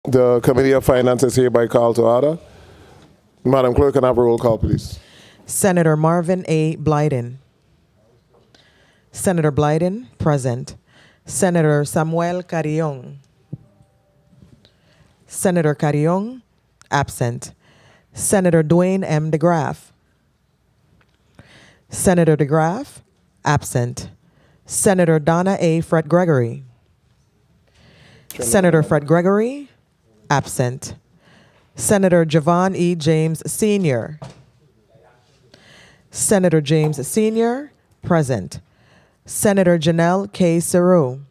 The Committee of Finance is hereby called to order. Madam Clerk, can I have a roll call, please? Senator Marvin A. Blyden. Senator Blyden, present. Senator Samuel Carrion. Senator Carrion, absent. Senator Dwayne M. DeGraff. Senator DeGraff, absent. Senator Donna A. Fred Gregory. Senator Fred Gregory, absent. Senator Javon E. James Sr. Senator James Sr., present. Senator Janelle K. Seroux.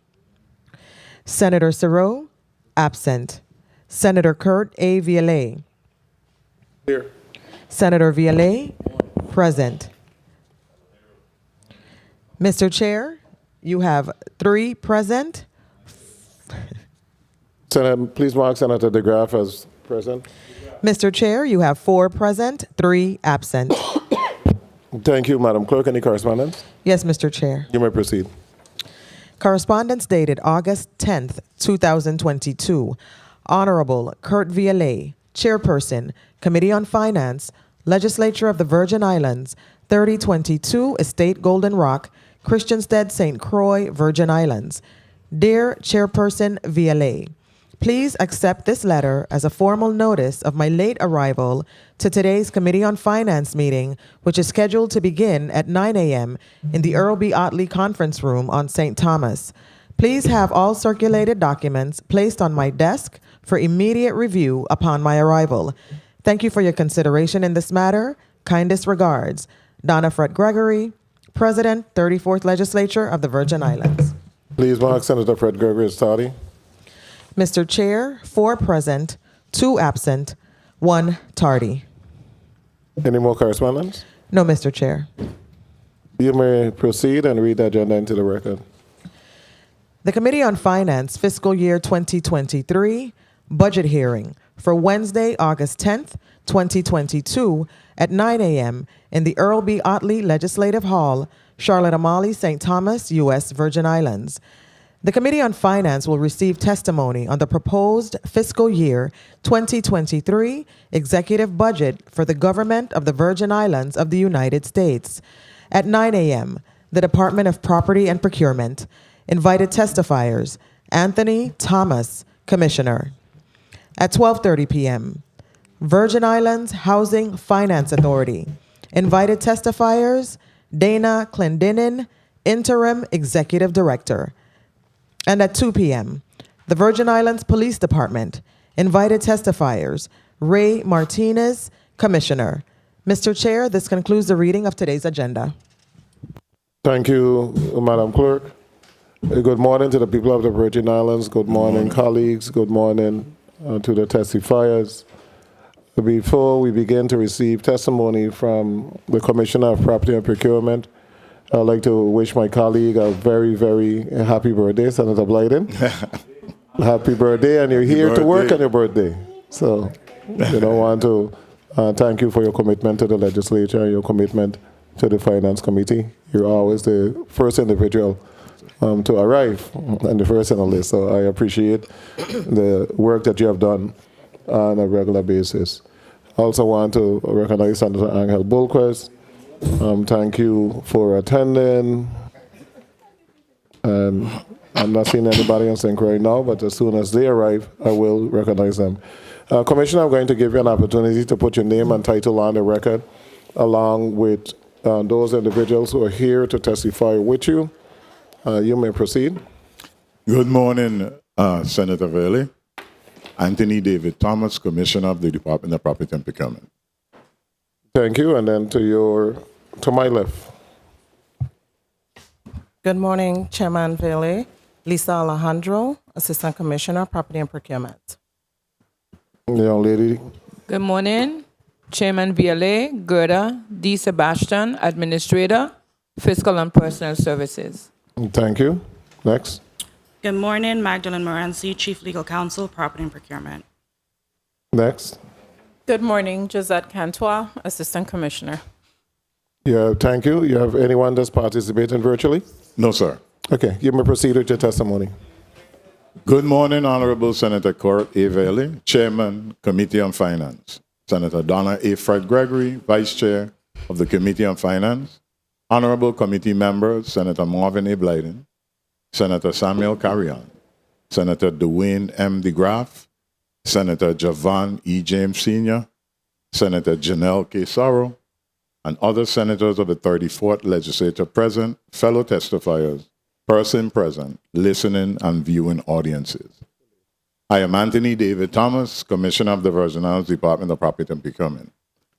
Senator Seroux, absent. Senator Kurt A. Vialet. Here. Senator Vialet, present. Mr. Chair, you have 3 present. Senator, please mark Senator DeGraff as present. Mr. Chair, you have 4 present, 3 absent. Thank you, Madam Clerk. Any correspondence? Yes, Mr. Chair. You may proceed. Correspondence dated August 10th, 2022. Honorable Kurt Vialet, Chairperson, Committee on Finance, Legislature of the Virgin Islands, 3022 Estate Golden Rock, Christiansted, St. Croix, Virgin Islands. Dear Chairperson Vialet, please accept this letter as a formal notice of my late arrival to today's Committee on Finance meeting, which is scheduled to begin at 9 a.m. in the Earl B. Otley Conference Room on St. Thomas. Please have all circulated documents placed on my desk for immediate review upon my arrival. Thank you for your consideration in this matter. Kindest regards, Donna Fred Gregory, President, 34th Legislature of the Virgin Islands. Please mark Senator Fred Gregory as tardy. Mr. Chair, 4 present, 2 absent, 1 tardy. Any more correspondence? No, Mr. Chair. You may proceed and read the agenda into the record. The Committee on Finance Fiscal Year 2023 budget hearing for Wednesday, August 10th, 2022 at 9 a.m. in the Earl B. Otley Legislative Hall, Charlotte Amalie, St. Thomas, U.S. Virgin Islands. The Committee on Finance will receive testimony on the proposed fiscal year 2023 executive budget for the government of the Virgin Islands of the United States. At 9 a.m., the Department of Property and Procurement invited testifiers Anthony Thomas, Commissioner. At 12:30 p.m., Virgin Islands Housing Finance Authority invited testifiers Dayna Clendinen, Interim Executive Director. And at 2 p.m., the Virgin Islands Police Department invited testifiers Ray Martinez, Commissioner. Mr. Chair, this concludes the reading of today's agenda. Thank you, Madam Clerk. Good morning to the people of the Virgin Islands. Good morning, colleagues. Good morning to the testifiers. Before we begin to receive testimony from the Commissioner of Property and Procurement, I'd like to wish my colleague a very, very happy birthday, Senator Blyden. Happy birthday, and you're here to work on your birthday. So, I want to thank you for your commitment to the legislature and your commitment to the Finance Committee. You're always the first individual to arrive and the first on the list. So I appreciate the work that you have done on a regular basis. I also want to recognize Senator Angel Bulquist. Thank you for attending. And I'm not seeing anybody on sync right now, but as soon as they arrive, I will recognize them. Commissioner, I'm going to give you an opportunity to put your name and title on the record, along with those individuals who are here to testify with you. You may proceed. Good morning, Senator Valley. Anthony David Thomas, Commissioner of the Department of Property and Procurement. Thank you. And then to my left. Good morning, Chairman Vele. Lisa Alejandro, Assistant Commissioner, Property and Procurement. Young lady. Good morning, Chairman Vialet, Gerda D. Sebastian, Administrator, Fiscal and Personal Services. Thank you. Next. Good morning, Magdalene Moranci, Chief Legal Counsel, Property and Procurement. Next. Good morning, Josette Cantois, Assistant Commissioner. Yeah, thank you. You have anyone that's participating virtually? No, sir. Okay, you may proceed with your testimony. Good morning, Honorable Senator Cort A. Valley, Chairman, Committee on Finance. Senator Donna A. Fred Gregory, Vice Chair of the Committee on Finance. Honorable Committee members, Senator Marvin A. Blyden, Senator Samuel Carrion, Senator Dwayne M. DeGraff, Senator Javon E. James Sr., Senator Janelle K. Sorrow, and other senators of the 34th Legislature present, fellow testifiers, person present, listening and viewing audiences. I am Anthony David Thomas, Commissioner of the Virgin Islands Department of Property and Procurement.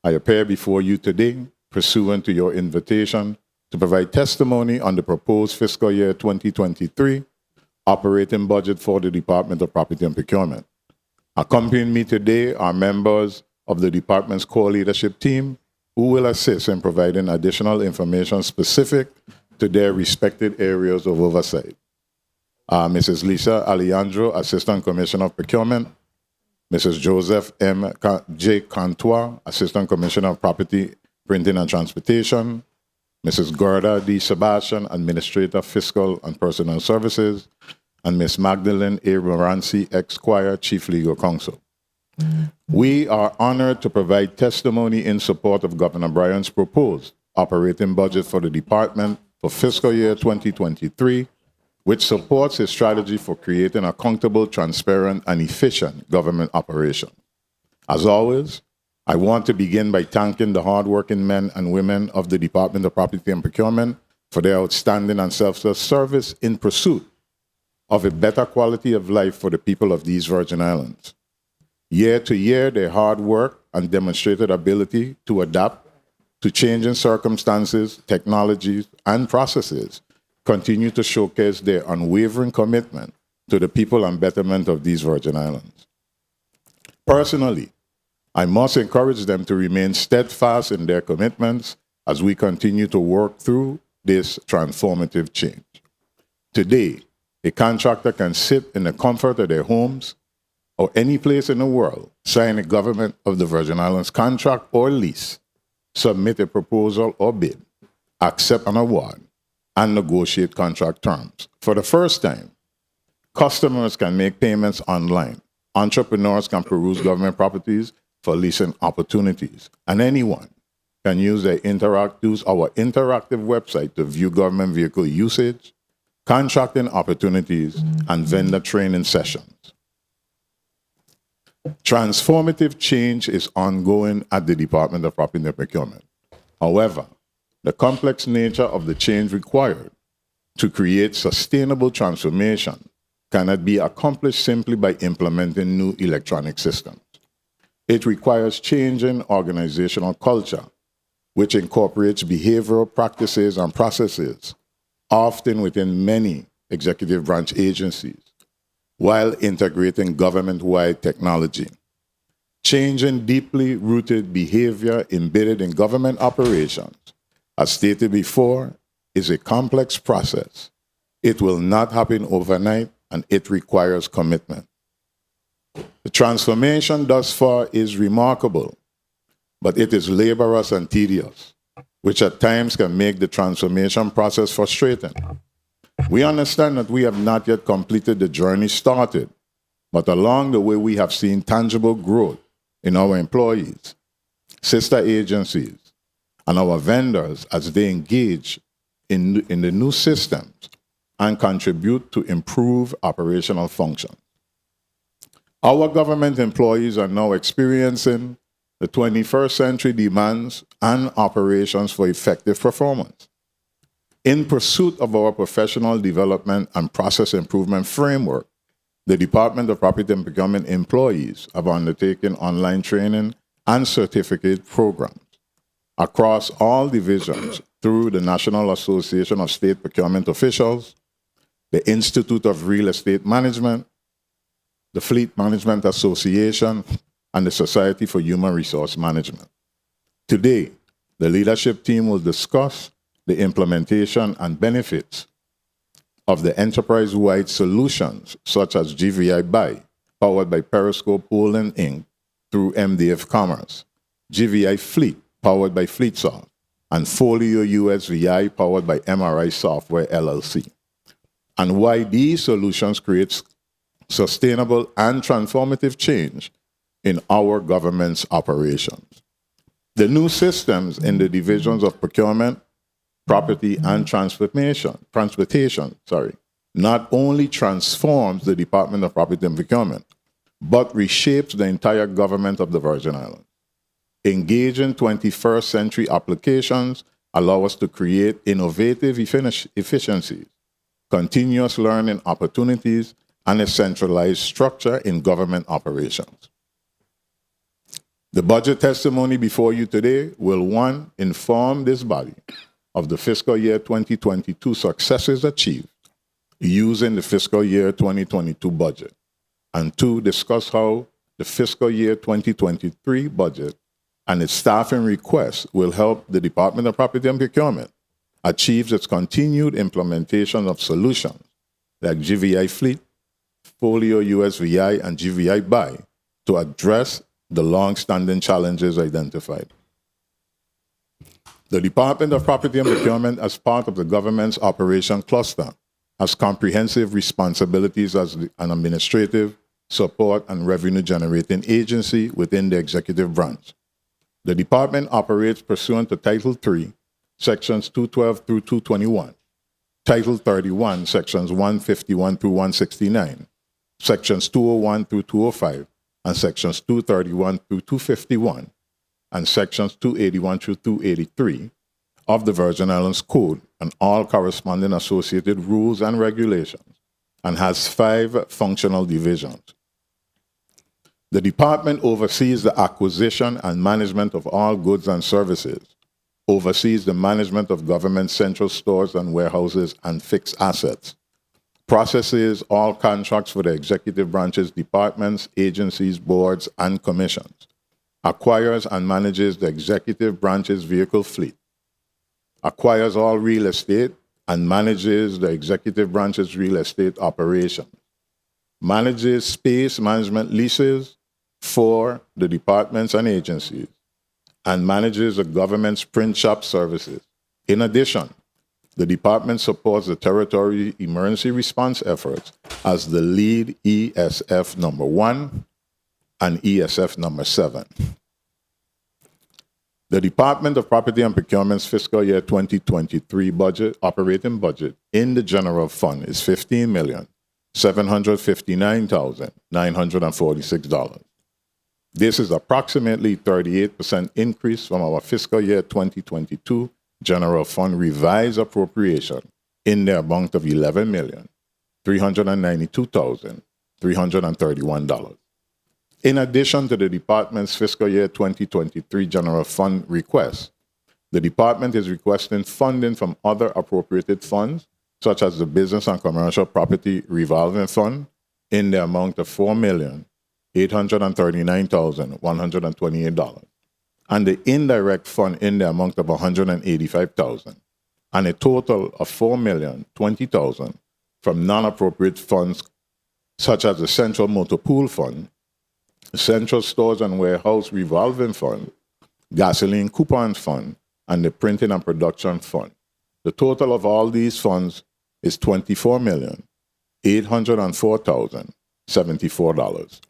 I appear before you today pursuant to your invitation to provide testimony on the proposed fiscal year 2023 operating budget for the Department of Property and Procurement. Accompanying me today are members of the department's core leadership team who will assist in providing additional information specific to their respected areas of oversight. Mrs. Lisa Alejandro, Assistant Commissioner of Procurement, Mrs. Joseph M. J. Cantua, Assistant Commissioner of Property, Printing and Transportation, Mrs. Gerda D. Sebastian, Administrator, Fiscal and Personnel Services, and Ms. Magdalene A. Moranci, Esquire, Chief Legal Counsel. We are honored to provide testimony in support of Governor Bryan's proposed operating budget for the department for fiscal year 2023, which supports his strategy for creating accountable, transparent, and efficient government operation. As always, I want to begin by thanking the hardworking men and women of the Department of Property and Procurement for their outstanding and selfless service in pursuit of a better quality of life for the people of these Virgin Islands. Year to year, their hard work and demonstrated ability to adapt to changing circumstances, technologies, and processes continue to showcase their unwavering commitment to the people and betterment of these Virgin Islands. Personally, I must encourage them to remain steadfast in their commitments as we continue to work through this transformative change. Today, a contractor can sit in the comfort of their homes or any place in the world, sign a Government of the Virgin Islands contract or lease, submit a proposal or bid, accept an award, and negotiate contract terms. For the first time, customers can make payments online. Entrepreneurs can peruse government properties for leasing opportunities, and anyone can use our interactive website to view government vehicle usage, contracting opportunities, and vendor training sessions. Transformative change is ongoing at the Department of Property and Procurement. However, the complex nature of the change required to create sustainable transformation cannot be accomplished simply by implementing new electronic systems. It requires changing organizational culture, which incorporates behavioral practices and processes, often within many executive branch agencies, while integrating government-wide technology. Changing deeply rooted behavior embedded in government operations, as stated before, is a complex process. It will not happen overnight, and it requires commitment. The transformation thus far is remarkable, but it is laborious and tedious, which at times can make the transformation process frustrating. We understand that we have not yet completed the journey started, but along the way we have seen tangible growth in our employees, sister agencies, and our vendors as they engage in the new systems and contribute to improve operational function. Our government employees are now experiencing the 21st century demands and operations for effective performance. In pursuit of our professional development and process improvement framework, the Department of Property and Procurement employees have undertaken online training and certificate programs across all divisions through the National Association of State Procurement Officials, the Institute of Real Estate Management, the Fleet Management Association, and the Society for Human Resource Management. Today, the leadership team will discuss the implementation and benefits of the enterprise-wide solutions such as GVI Buy, powered by Periscope Holding Inc. through MDF Commerce, GVI Fleet, powered by FleetSoft, and Folio USVI, powered by MRI Software LLC, and why these solutions create sustainable, and transformative change in our government's operations. The new systems in the divisions of procurement, property, and transportation, not only transforms the Department of Property and Procurement, but reshapes the entire government of the Virgin Islands. Engaging 21st century applications allow us to create innovative efficiencies, continuous learning opportunities, and a centralized structure in government operations. The budget testimony before you today will, one, inform this body of the fiscal year 2022 successes achieved using the fiscal year 2022 budget, and two, discuss how the fiscal year 2023 budget and its staffing requests will help the Department of Property and Procurement achieve its continued implementation of solutions like GVI Fleet, Folio USVI, and GVI Buy to address the long-standing challenges identified. The Department of Property and Procurement, as part of the government's operation cluster, has comprehensive responsibilities as an administrative, support, and revenue-generating agency within the executive branch. The department operates pursuant to Title III, Sections 212 through 221, Title 31, Sections 151 through 169, Sections 201 through 205, and Sections 231 through 251, and Sections 281 through 283 of the Virgin Islands Code and all corresponding associated rules and regulations, and has 5 functional divisions. The department oversees the acquisition and management of all goods and services, oversees the management of government central stores and warehouses and fixed assets, processes all contracts for the executive branches, departments, agencies, boards, and commissions, acquires and manages the executive branch's vehicle fleet, acquires all real estate and manages the executive branch's real estate operations, manages space management leases for the departments and agencies, and manages the government's print shop services. In addition, the department supports the territory emergency response efforts as the lead ESF number 1 and ESF number 7. The Department of Property and Procurement's fiscal year 2023 operating budget in the general fund is $15,759,946. This is approximately 38% increase from our fiscal year 2022 general fund revised appropriation in the amount of $11,392,331. In addition to the department's fiscal year 2023 general fund request, the department is requesting funding from other appropriated funds, such as the Business and Commercial Property Revolving Fund, in the amount of $4,839,128, and the indirect fund in the amount of $185,000, and a total of $4,020,000 from non-appropriate funds, such as the Central Motor Pool Fund, Central Stores and Warehouse Revolving Fund, Gasoline Coupon Fund, and the Printing and Production Fund. The total of all these funds is $24,804,074.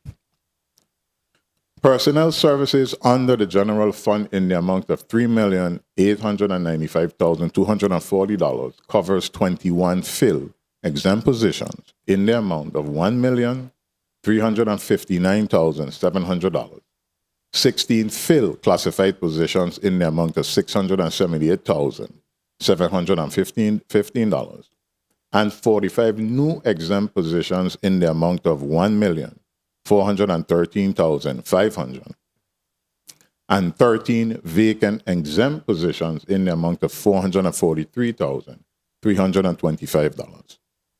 Personnel services under the general fund in the amount of $3,895,240 covers 21 fill exempt positions in the amount of $1,359,700, 16 fill classified positions in the amount of $678,715, and 45 new exempt positions in the amount of $1,413,500, and 13 vacant exempt positions in the amount of $443,325.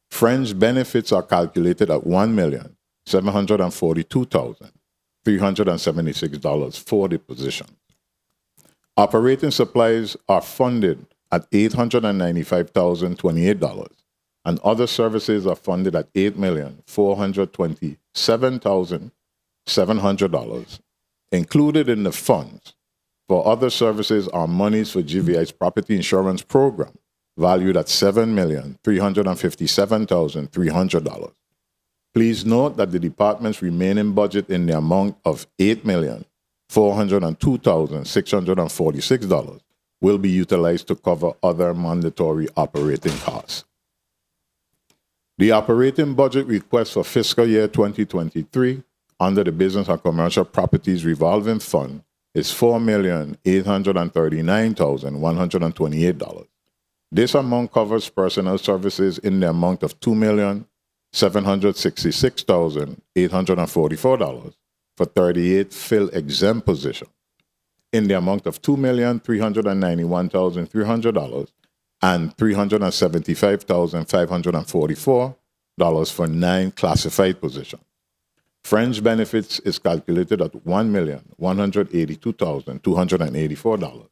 Fringe benefits are calculated at $1,742,376 for the position. Operating supplies are funded at $895,028, and other services are funded at $8,427,700. Included in the funds for other services are monies for GVI's property insurance program, valued at $7,357,300. Please note that the department's remaining budget in the amount of $8,402,646 will be utilized to cover other mandatory operating costs. The operating budget request for fiscal year 2023 under the Business and Commercial Properties Revolving Fund is $4,839,128. This amount covers personnel services in the amount of $2,766,844 for 38 fill-exempt positions, in the amount of $2,391,300 and $375,544 for 9 classified positions. Fringe benefits is calculated at $1,182,284,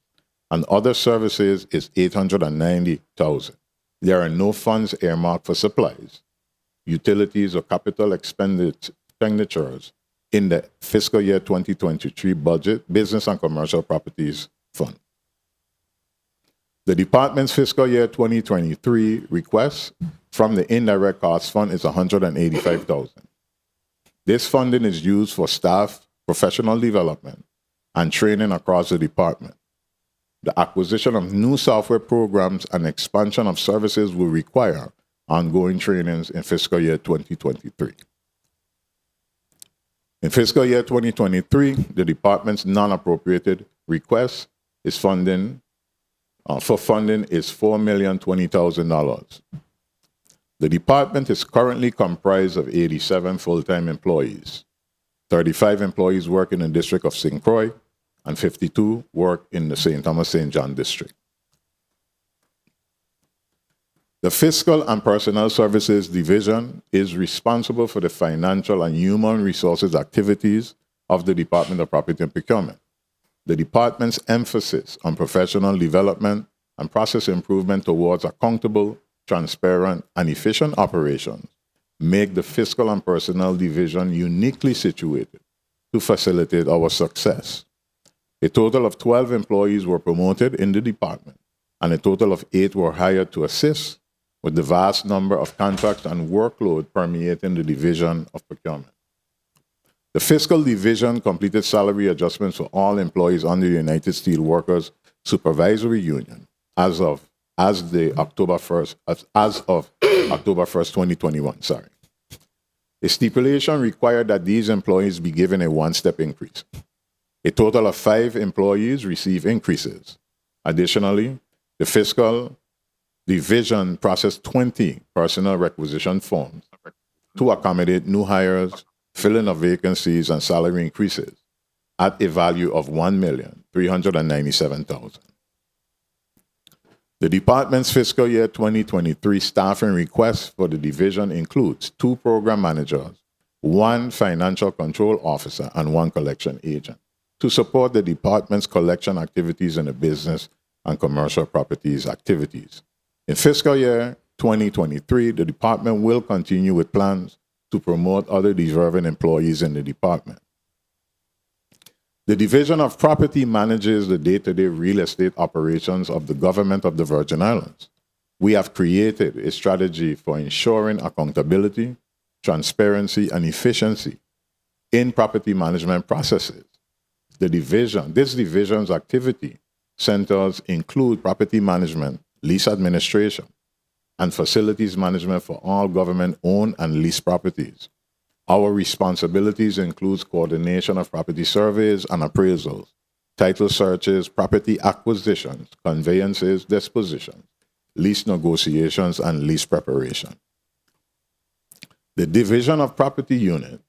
and other services is $890,000. There are no funds earmarked for supplies, utilities, or capital expenditures in the fiscal year 2023 budget, Business and Commercial Properties Fund. The department's fiscal year 2023 request from the Indirect Costs Fund is $185,000. This funding is used for staff, professional development, and training across the department. The acquisition of new software programs and expansion of services will require ongoing trainings in fiscal year 2023. In fiscal year 2023, the department's non-appropriated request is funding is $4,020,000. The department is currently comprised of 87 full-time employees. 35 employees work in the District of St. Croix, and 52 work in the St. Thomas St. John District. The Fiscal and Personnel Services Division is responsible for the financial and human resources activities of the Department of Property and Procurement. The department's emphasis on professional development and process improvement towards accountable, transparent, and efficient operations make the Fiscal and Personnel Division uniquely situated to facilitate our success. A total of 12 employees were promoted in the department, and a total of 8 were hired to assist with the vast number of contracts and workload permeating the Division of Procurement. The Fiscal Division completed salary adjustments for all employees under the United Steelworkers Supervisory Union as of October 1st, 2021. A stipulation required that these employees be given a one-step increase. A total of 5 employees receive increases. Additionally, the Fiscal Division processed 20 personnel requisition forms to accommodate new hires, filling of vacancies, and salary increases at a value of $1,397,000. The department's fiscal year 2023 staffing request for the division includes 2 program managers, 1 financial control officer, and 1 collection agent to support the department's collection activities and the business and commercial properties activities. In fiscal year 2023, the department will continue with plans to promote other deserving employees in the department. The Division of Property manages the day-to-day real estate operations of the government of the Virgin Islands. We have created a strategy for ensuring accountability, transparency, and efficiency in property management processes. This division's activity centers include property management, lease administration, and facilities management for all government-owned and leased properties. Our responsibilities include coordination of property surveys and appraisals, title searches, property acquisitions, conveyances, dispositions, lease negotiations, and lease preparation. The Division of Property Unit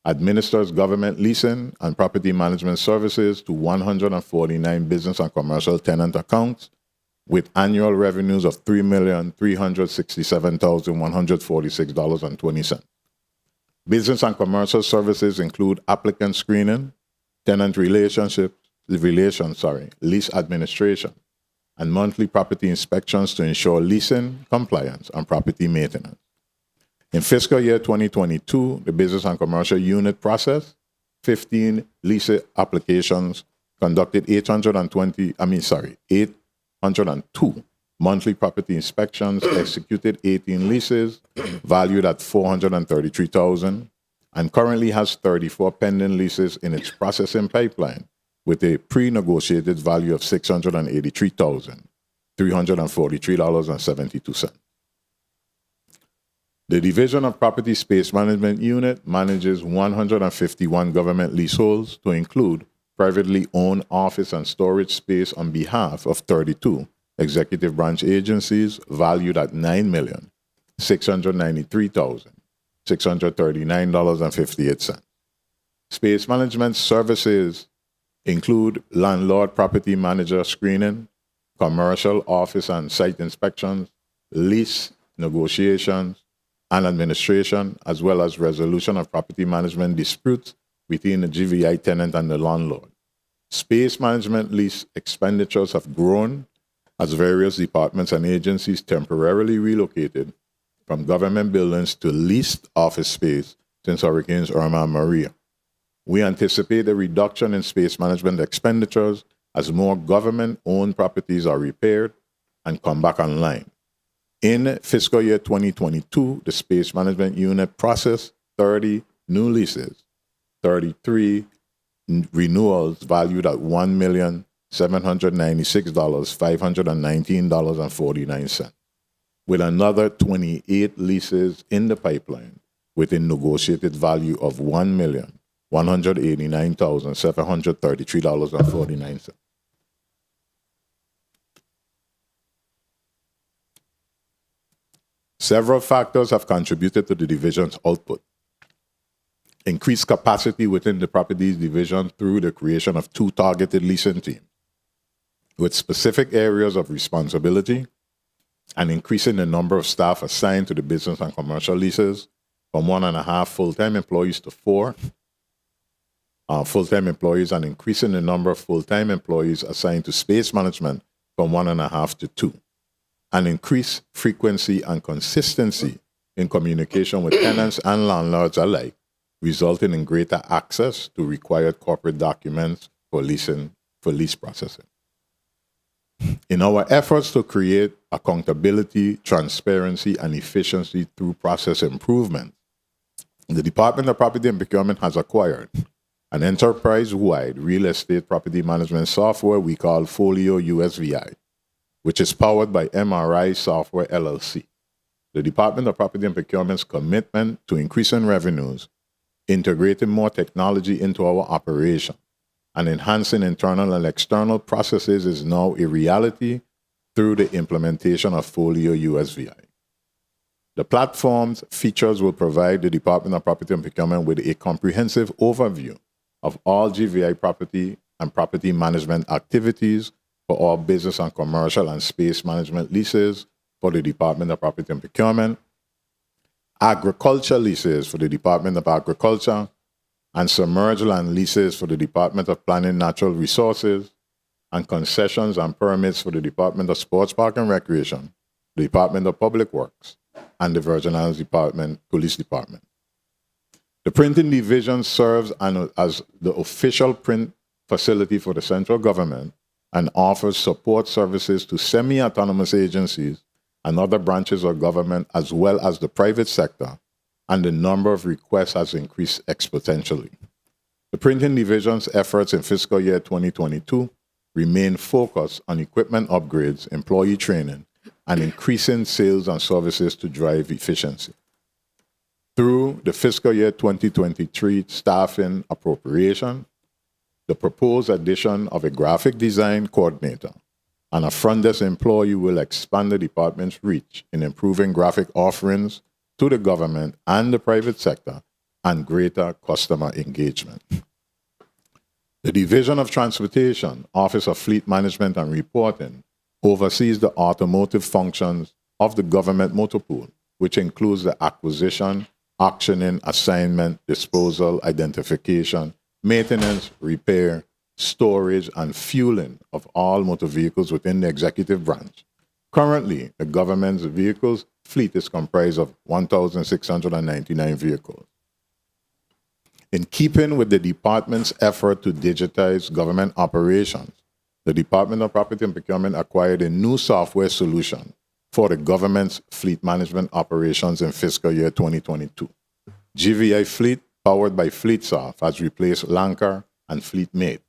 administers government leasing and property management services to 149 business and commercial tenant accounts with annual revenues of $3,367,146.20. Business and commercial services include applicant screening, tenant lease administration, and monthly property inspections to ensure leasing, compliance, and property maintenance. In fiscal year 2022, the Business and Commercial Unit processed 15 lease applications, conducted 802 monthly property inspections, executed 18 leases valued at $433,000, and currently has 34 pending leases in its processing pipeline with a pre-negotiated value of $683,343.72. The Division of Property Space Management Unit manages 151 government leaseholds to include privately owned office and storage space on behalf of 32 executive branch agencies valued at $9,693,639.58. Space management services include landlord property manager screening, commercial office and site inspections, lease negotiations and administration, as well as resolution of property management disputes between the GVI tenant and the landlord. Space management lease expenditures have grown as various departments and agencies temporarily relocated from government buildings to leased office space since Hurricanes Irma and Maria. We anticipate a reduction in space management expenditures as more government-owned properties are repaired and come back online. In fiscal year 2022, the Space Management Unit processed 30 new leases, 33 renewals valued at $1,796,519.49, with another 28 leases in the pipeline with a negotiated value of $1,189,733.49. Several factors have contributed to the division's output. Increased capacity within the properties division through the creation of 2 targeted leasing teams with specific areas of responsibility, and increasing the number of staff assigned to the business and commercial leases from 1.5 full-time employees to 4 full-time employees, and increasing the number of full-time employees assigned to space management from 1.5 to 2. An increased frequency and consistency in communication with tenants and landlords alike, resulting in greater access to required corporate documents for lease processing. In our efforts to create accountability, transparency, and efficiency through process improvement, the Department of Property and Procurement has acquired an enterprise-wide real estate property management software we call Folio USVI, which is powered by MRI Software LLC. The Department of Property and Procurement's commitment to increasing revenues, integrating more technology into our operation, and enhancing internal and external processes is now a reality through the implementation of Folio USVI. The platform's features will provide the Department of Property and Procurement with a comprehensive overview of all GVI property and property management activities for all business and commercial and space management leases for the Department of Property and Procurement, agriculture leases for the Department of Agriculture, and submerged land leases for the Department of Planning and Natural Resources, and concessions and permits for the Department of Sports, Park and Recreation, the Department of Public Works, and the Virgin Islands Police Department. The printing division serves as the official print facility for the central government and offers support services to semi-autonomous agencies and other branches of government, as well as the private sector, and the number of requests has increased exponentially. The printing division's efforts in fiscal year 2022 remain focused on equipment upgrades, employee training, and increasing sales and services to drive efficiency. Through the fiscal year 2023 staffing appropriation, the proposed addition of a graphic design coordinator and a front desk employee will expand the department's reach in improving graphic offerings to the government and the private sector and greater customer engagement. The Division of Transportation, Office of Fleet Management and Reporting, oversees the automotive functions of the government motor pool, which includes the acquisition, auctioning, assignment, disposal, identification, maintenance, repair, storage, and fueling of all motor vehicles within the executive branch. Currently, the government's vehicles fleet is comprised of 1,699 vehicles. In keeping with the department's effort to digitize government operations, the Department of Property and Procurement acquired a new software solution for the government's fleet management operations in fiscal year 2022. GVI Fleet, powered by FleetSoft, has replaced Lancar and FleetMate.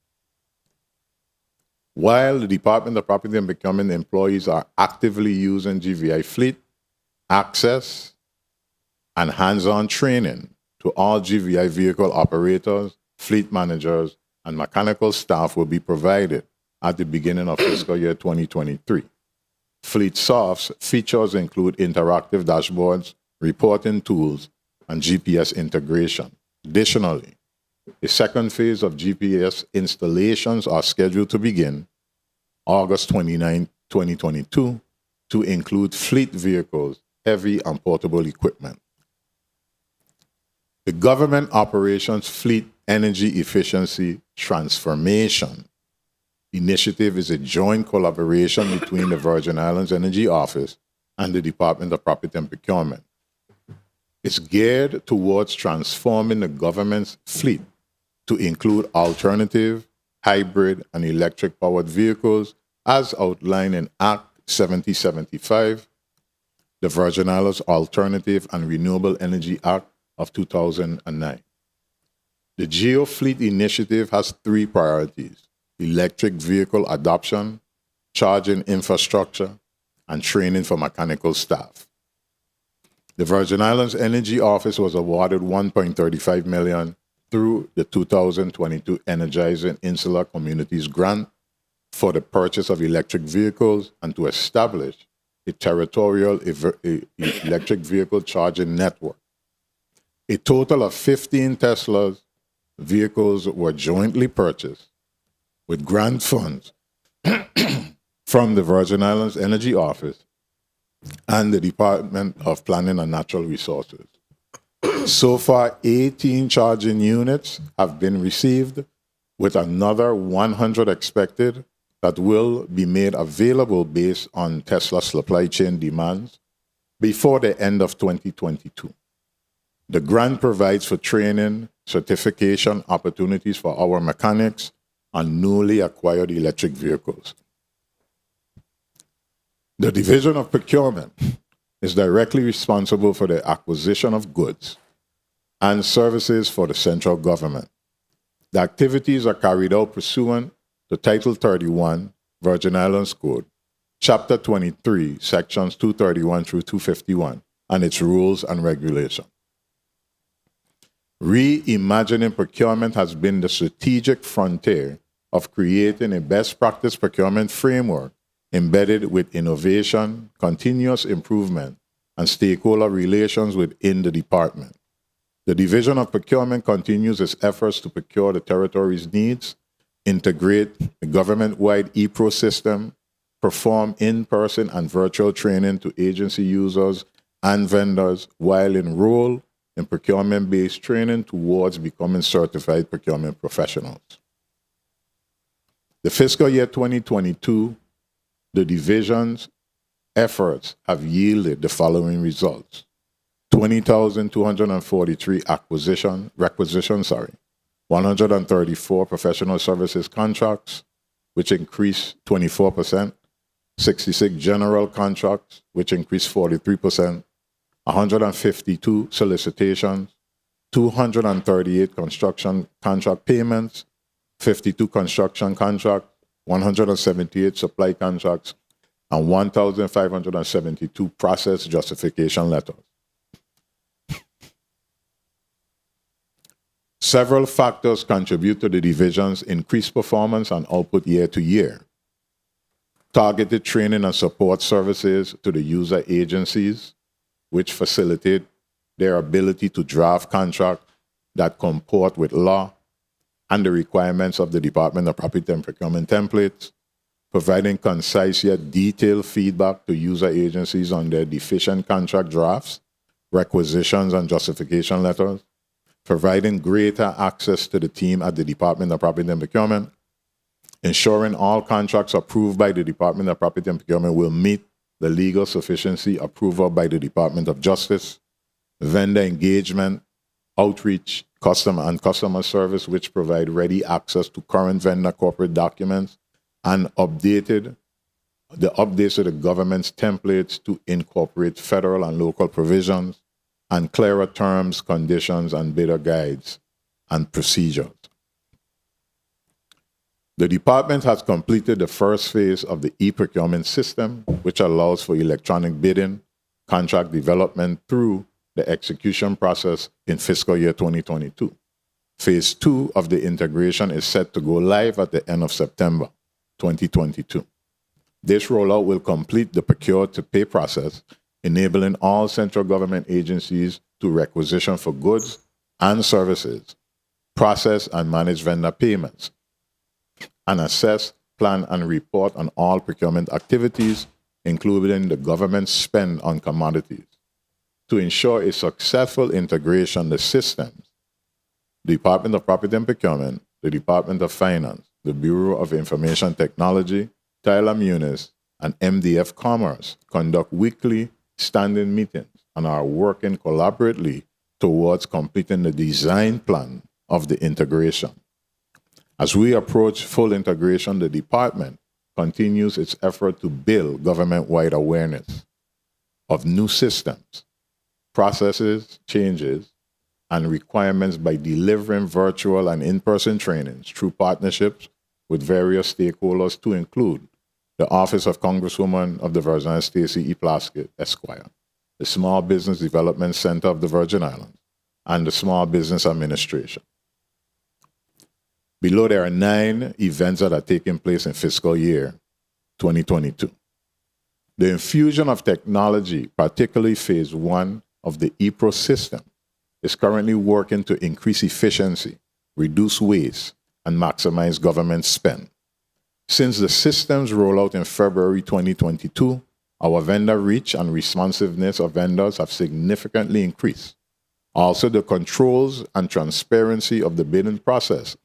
While the Department of Property and Procurement employees are actively using GVI Fleet, access and hands-on training to all GVI vehicle operators, fleet managers, and mechanical staff will be provided at the beginning of fiscal year 2023. FleetSoft's features include interactive dashboards, reporting tools, and GPS integration. Additionally, the second phase of GPS installations are scheduled to begin August 29, 2022, to include fleet vehicles, heavy and portable equipment. The Government Operations Fleet Energy Efficiency Transformation Initiative is a joint collaboration between the Virgin Islands Energy Office and the Department of Property and Procurement. It's geared towards transforming the government's fleet to include alternative, hybrid, and electric-powered vehicles as outlined in Act 7075, the Virgin Islands Alternative and Renewable Energy Act of 2009. The GeoFleet initiative has three priorities: electric vehicle adoption, charging infrastructure, and training for mechanical staff. The Virgin Islands Energy Office was awarded $1.35 million through the 2022 Energizing Insular Communities Grant for the purchase of electric vehicles and to establish a territorial electric vehicle charging network. A total of 15 Tesla vehicles were jointly purchased with grant funds from the Virgin Islands Energy Office and the Department of Planning and Natural Resources. So far, 18 charging units have been received, with another 100 expected that will be made available based on Tesla supply chain demands before the end of 2022. The grant provides for training, certification opportunities for our mechanics on newly acquired electric vehicles. The Division of Procurement is directly responsible for the acquisition of goods and services for the central government. The activities are carried out pursuant to Title 31, Virgin Islands Code, Chapter 23, Sections 231 through 251, and its rules and regulations. Reimagining procurement has been the strategic frontier of creating a best practice procurement framework embedded with innovation, continuous improvement, and stakeholder relations within the department. The Division of Procurement continues its efforts to procure the territory's needs, integrate the government-wide e-pro system, perform in-person and virtual training to agency users and vendors, while enroll in procurement-based training towards becoming certified procurement professionals. The fiscal year 2022, the division's efforts have yielded the following results: 20,243 requisitions, 134 professional services contracts, which increased 24%, 66 general contracts, which increased 43%, 152 solicitations, 238 construction contract payments, 52 construction contracts, 178 supply contracts, and 1,572 process justification letters. Several factors contribute to the division's increased performance and output year to year. Targeted training and support services to the user agencies, which facilitate their ability to draft contracts that comport with law and the requirements of the Department of Property and Procurement templates, providing concise yet detailed feedback to user agencies on their deficient contract drafts, requisitions, and justification letters, providing greater access to the team at the Department of Property and Procurement, ensuring all contracts approved by the Department of Property and Procurement will meet the legal sufficiency approval by the Department of Justice, vendor engagement, outreach, customer service, which provide ready access to current vendor corporate documents and the updates to the government's templates to incorporate federal and local provisions and clearer terms, conditions, and bidder guides and procedures. The department has completed the first phase of the e-procurement system, which allows for electronic bidding, contract development through the execution process in fiscal year 2022. Phase 2 of the integration is set to go live at the end of September 2022. This rollout will complete the procure-to-pay process, enabling all central government agencies to requisition for goods and services, process and manage vendor payments, and assess, plan, and report on all procurement activities, including the government's spend on commodities. To ensure a successful integration of the systems, the Department of Property and Procurement, the Department of Finance, the Bureau of Information Technology, Tyler Munis, and MDF Commerce conduct weekly standing meetings and are working collaboratively towards completing the design plan of the integration. As we approach full integration, the department continues its effort to build government-wide awareness of new systems, processes, changes, and requirements by delivering virtual and in-person trainings through partnerships with various stakeholders to include the Office of Congresswoman of the Virgin Islands, Stacey E. Plaskett, Esquire, the Small Business Development Center of the Virgin Islands, and the Small Business Administration. Below, there are 9 events that are taking place in fiscal year 2022. The infusion of technology, particularly phase 1 of the ePro system, is currently working to increase efficiency, reduce waste, and maximize government spend. Since the system's rollout in February 2022, our vendor reach and responsiveness of vendors have significantly increased. Also, the controls and transparency of the bidding process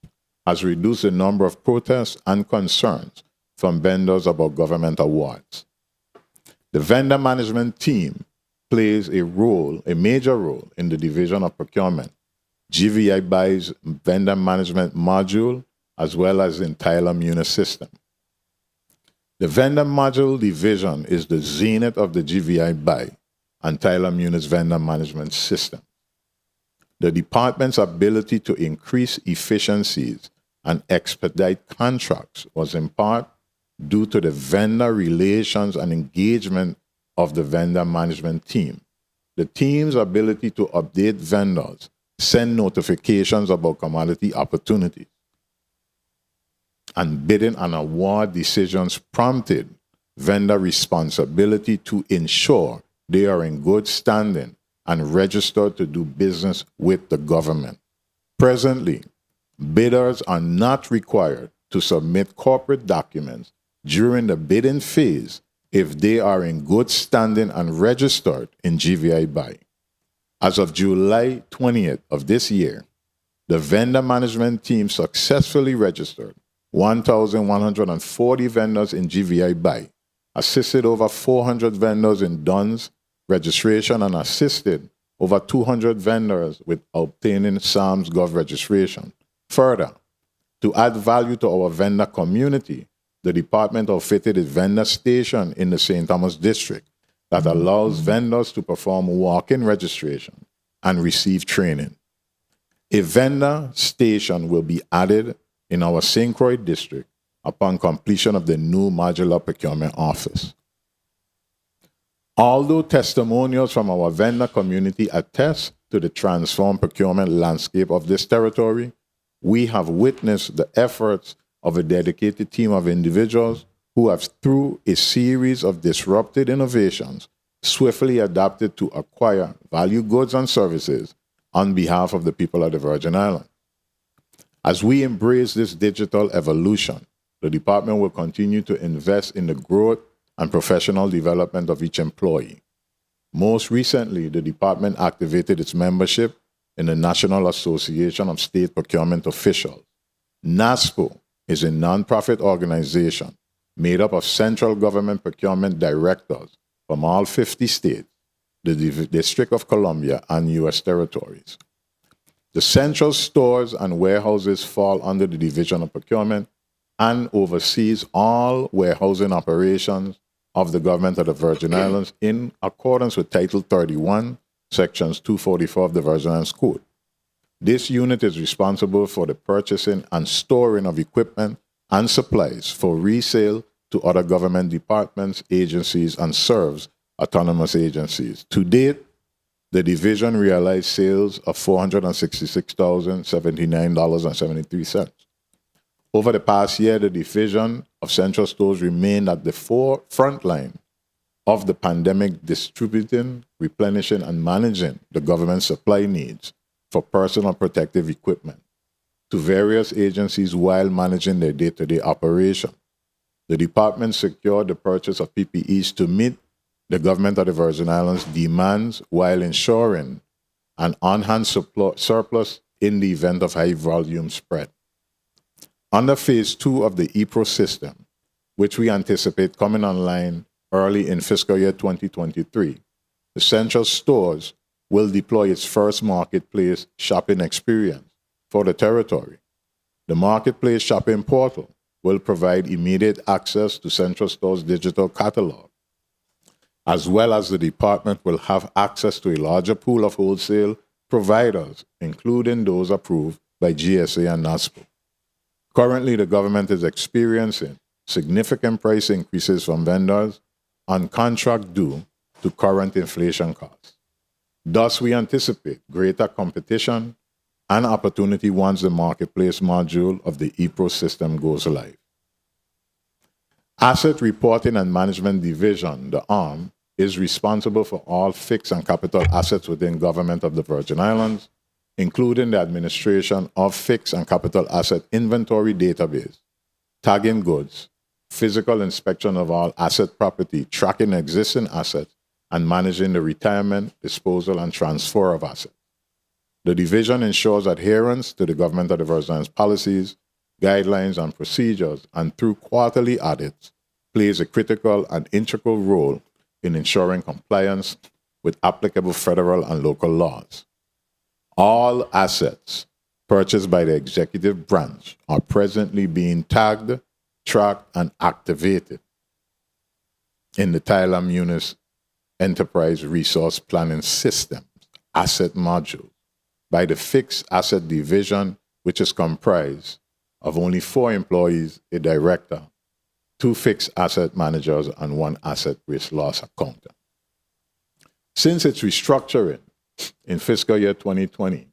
has reduced the number of protests and concerns from vendors about government awards. The vendor management team plays a major role in the division of procurement, GVI buys vendor management module, as well as in Tyler Munis system. The vendor module division is the zenith of the GVI buy and Tyler Munis vendor management system. The department's ability to increase efficiencies and expedite contracts was in part due to the vendor relations and engagement of the vendor management team. The team's ability to update vendors, send notifications about commodity opportunities, and bidding and award decisions prompted vendor responsibility to ensure they are in good standing and registered to do business with the government. Presently, bidders are not required to submit corporate documents during the bidding phase if they are in good standing and registered in GVI buy. As of July 20th of this year, the vendor management team successfully registered 1,140 vendors in GVI buy, assisted over 400 vendors in DUNS registration, and assisted over 200 vendors with obtaining SAMS Gov registration. Further, to add value to our vendor community, the department outfitted a vendor station in the St. Thomas district that allows vendors to perform walk-in registration and receive training. A vendor station will be added in our St. Croix district upon completion of the new modular procurement office. Although testimonials from our vendor community attest to the transformed procurement landscape of this territory, we have witnessed the efforts of a dedicated team of individuals who have, through a series of disruptive innovations, swiftly adapted to acquire value goods and services on behalf of the people of the Virgin Islands. As we embrace this digital evolution, the department will continue to invest in the growth and professional development of each employee. Most recently, the department activated its membership in the National Association of State Procurement Officials. NASPO is a nonprofit organization made up of central government procurement directors from all 50 states, the District of Columbia, and U.S. territories. The central stores and warehouses fall under the Division of Procurement, and oversees all warehousing operations of the government of the Virgin Islands in accordance with Title 31, Sections 244 of the Virgin Islands Code. This unit is responsible for the purchasing and storing of equipment and supplies for resale to other government departments, agencies, and serves autonomous agencies. To date, the division realized sales of $466,079.73. Over the past year, the division of central stores remained at the front line of the pandemic, distributing, replenishing, and managing the government supply needs for personal protective equipment to various agencies while managing their day-to-day operation. The department secured the purchase of PPEs to meet the government of the Virgin Islands' demands while ensuring an on-hand surplus in the event of high-volume spread. Under Phase 2 of the EPRO system, which we anticipate coming online early in fiscal year 2023, the central stores will deploy its first marketplace shopping experience for the territory. The marketplace shopping portal will provide immediate access to central stores' digital catalog, as well as the department will have access to a larger pool of wholesale providers, including those approved by GSA and NASPO. Currently, the government is experiencing significant price increases from vendors on contract due to current inflation costs. Thus, we anticipate greater competition and opportunity once the marketplace module of the EPRO system goes live. Asset Reporting and Management Division, the ARM, is responsible for all fixed and capital assets within government of the Virgin Islands, including the administration of fixed and capital asset inventory database, tagging goods, physical inspection of all asset property, tracking existing assets, and managing the retirement, disposal, and transfer of assets. The division ensures adherence to the government of the Virgin Islands policies, guidelines, and procedures, and through quarterly audits, plays a critical and integral role in ensuring compliance with applicable federal and local laws. All assets purchased by the executive branch are presently being tagged, tracked, and activated in the Thailand Munis Enterprise Resource Planning System asset module by the Fixed Asset Division, which is comprised of only 4 employees, a director, 2 fixed asset managers, and 1 asset risk loss accountant. Since its restructuring in fiscal year 2020,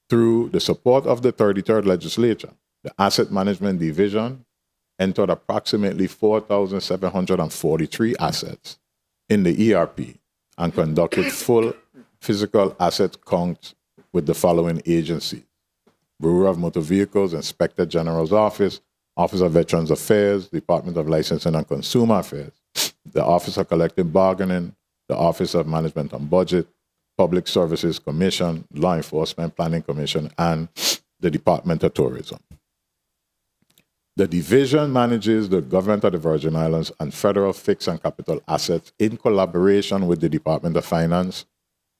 through the support of the 33rd Legislature, the Asset Management Division entered approximately 4,743 assets in the ERP and conducted full physical asset counts with the following agencies: Bureau of Motor Vehicles, Inspector General's Office, Office of Veterans Affairs, Department of Licensing and Consumer Affairs, the Office of Collective Bargaining, the Office of Management and Budget, Public Services Commission, Law Enforcement Planning Commission, and the Department of Tourism. The division manages the government of the Virgin Islands and federal fixed and capital assets in collaboration with the Department of Finance,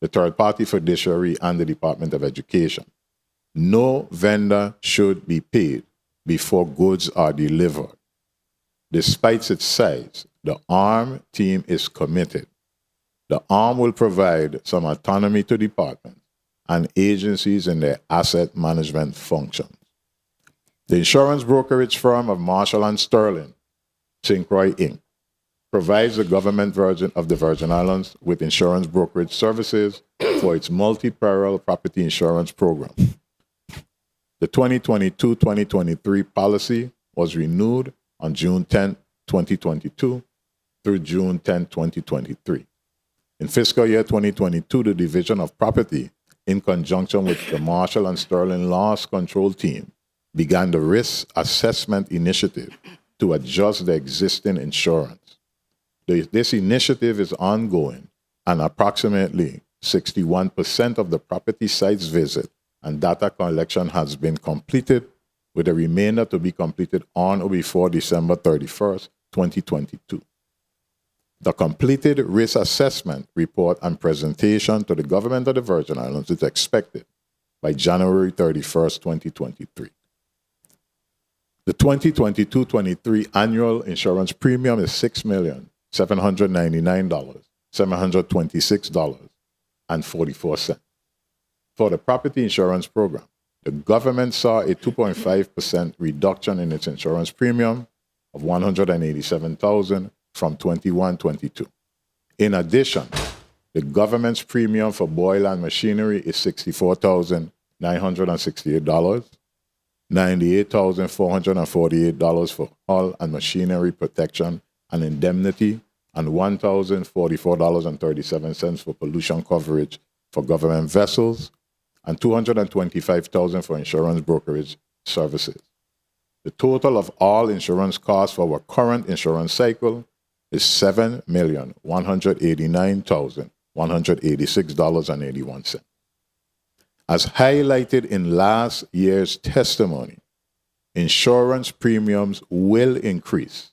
the third-party fiduciary, and the Department of Education. No vendor should be paid before goods are delivered. Despite its size, the ARM team is committed. The ARM will provide some autonomy to departments and agencies in their asset management functions. The insurance brokerage firm of Marshall & Sterling, St. Croix, Inc., provides the government of the Virgin Islands with insurance brokerage services for its multi-peril property insurance program. The 2022-2023 policy was renewed on June 10, 2022 through June 10, 2023. In fiscal year 2022, the Division of Property, in conjunction with the Marshall & Sterling Loss Control Team, began the Risk Assessment Initiative to adjust the existing insurance. This initiative is ongoing, and approximately 61% of the property sites visit and data collection has been completed, with the remainder to be completed on or before December 31st, 2022. The completed risk assessment report and presentation to the government of the Virgin Islands is expected by January 31st, 2023. The 2022-23 annual insurance premium is $6,799,726.44. For the property insurance program, the government saw a 2.5% reduction in its insurance premium of $187,000 from 21-22. In addition, the government's premium for boiler and machinery is $64,968, $98,448 for hull and machinery protection and indemnity, and $1,044.37 for pollution coverage for government vessels, and $225,000 for insurance brokerage services. The total of all insurance costs for our current insurance cycle is $7,189,186.81. As highlighted in last year's testimony, insurance premiums will increase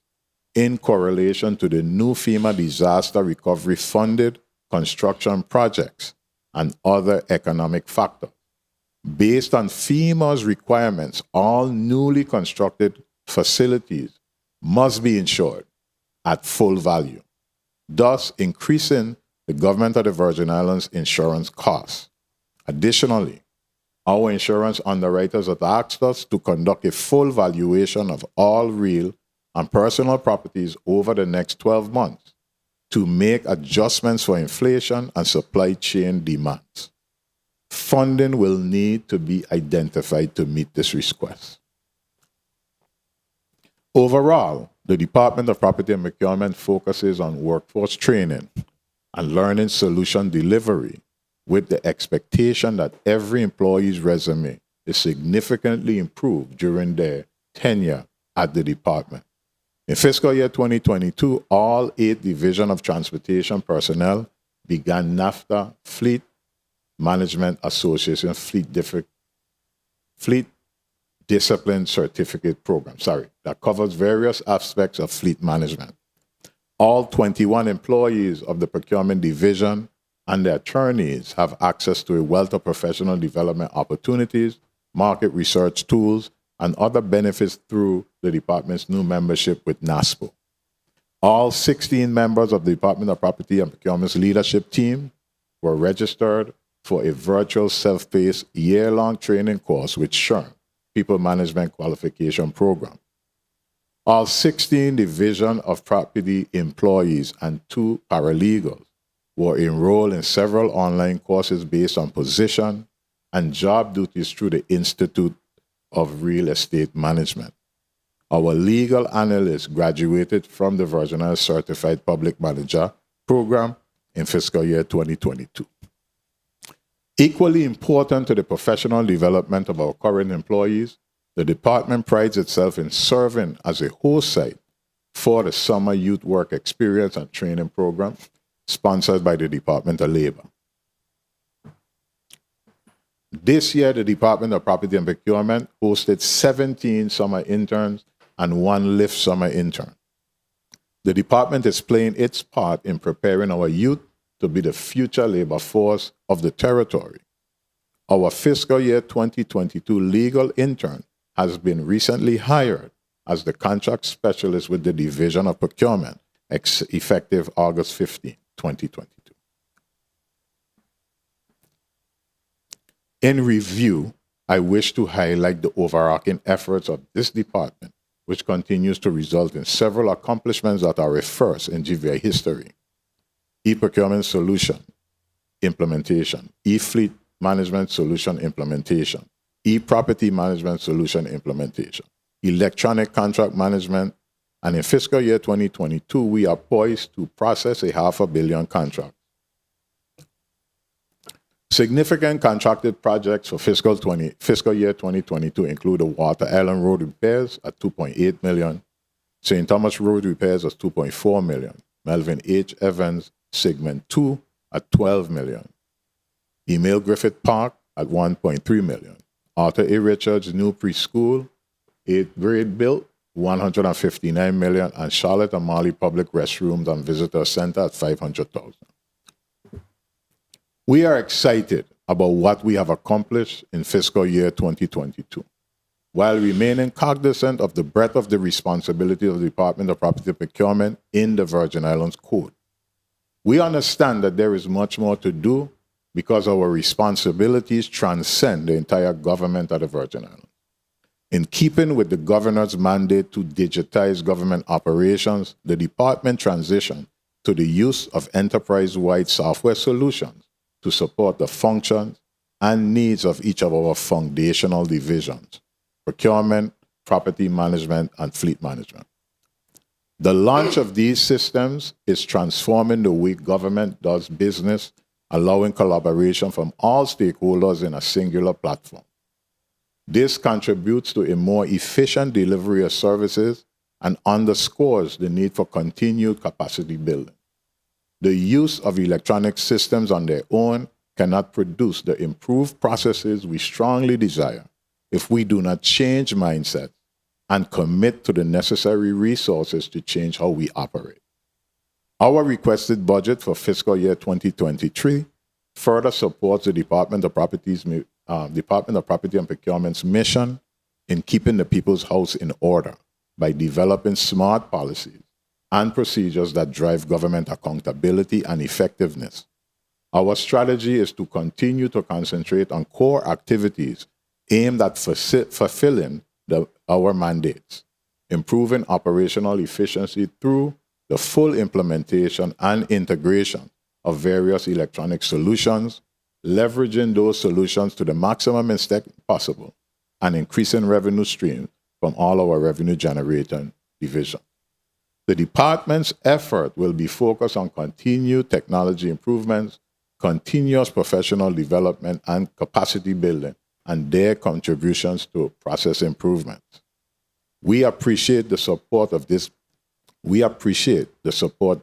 in correlation to the new FEMA disaster recovery funded construction projects and other economic factors. Based on FEMA's requirements, all newly constructed facilities must be insured at full value, thus increasing the government of the Virgin Islands insurance costs. Additionally, our insurance underwriters have asked us to conduct a full valuation of all real and personal properties over the next 12 months to make adjustments for inflation and supply chain demands. Funding will need to be identified to meet this request. Overall, the Department of Property and Procurement focuses on workforce training and learning solution delivery with the expectation that every employee's resume is significantly improved during their tenure at the department. In fiscal year 2022, all 8 Division of Transportation personnel began NAFTA Fleet Management Association Fleet Discipline Certificate Program, that covers various aspects of fleet management. All 21 employees of the Procurement Division and their attorneys have access to a wealth of professional development opportunities, market research tools, and other benefits through the department's new membership with NASPO. All 16 members of the Department of Property and Procurement's leadership team were registered for a virtual self-paced year-long training course with SHRM, People Management Qualification Program. All 16 Division of Property employees and 2 paralegals were enrolled in several online courses based on position and job duties through the Institute of Real Estate Management. Our legal analyst graduated from the Virgin Islands Certified Public Manager program in fiscal year 2022. Equally important to the professional development of our current employees, the department prides itself in serving as a host site for the Summer Youth Work Experience and Training Program sponsored by the Department of Labor. This year, the Department of Property and Procurement hosted 17 summer interns and 1 lift summer intern. The department is playing its part in preparing our youth to be the future labor force of the territory. Our fiscal year 2022 legal intern has been recently hired as the contract specialist with the Division of Procurement, effective August 15, 2022. In review, I wish to highlight the overarching efforts of this department, which continues to result in several accomplishments that are a first in GVI history. E-procurement solution implementation, e-fleet management solution implementation, e-property management solution implementation, electronic contract management, and in fiscal year 2022, we are poised to process a $500 million contract. Significant contracted projects for fiscal year 2022 include the Water Island Road repairs at $2.8 million, St. Thomas Road repairs at $2.4 million, Melvin H. Evans Segment 2 at $12 million, Emile Griffith Park at $1.3 million, Arthur A. Richards New Preschool, 8th grade built, $159 million, and Charlotte and Marley Public Restrooms and Visitor Center at $500,000. We are excited about what we have accomplished in fiscal year 2022. while remaining cognizant of the breadth of the responsibility of the Department of Property Procurement in the Virgin Islands Code. We understand that there is much more to do because our responsibilities transcend the entire government of the Virgin Islands. In keeping with the governor's mandate to digitize government operations, the department transitioned to the use of enterprise-wide software solutions to support the functions and needs of each of our foundational divisions: procurement, property management, and fleet management. The launch of these systems is transforming the way government does business, allowing collaboration from all stakeholders in a singular platform. This contributes to a more efficient delivery of services and underscores the need for continued capacity building. The use of electronic systems on their own cannot produce the improved processes we strongly desire if we do not change mindsets and commit to the necessary resources to change how we operate. Our requested budget for fiscal year 2023 further supports the Department of Property and Procurement's mission in keeping the people's house in order by developing smart policies and procedures that drive government accountability and effectiveness. Our strategy is to continue to concentrate on core activities aimed at fulfilling our mandates, improving operational efficiency through the full implementation and integration of various electronic solutions, leveraging those solutions to the maximum extent possible, and increasing revenue streams from all our revenue-generating divisions. The department's effort will be focused on continued technology improvements, continuous professional development, and capacity building, and their contributions to process improvements. We appreciate the support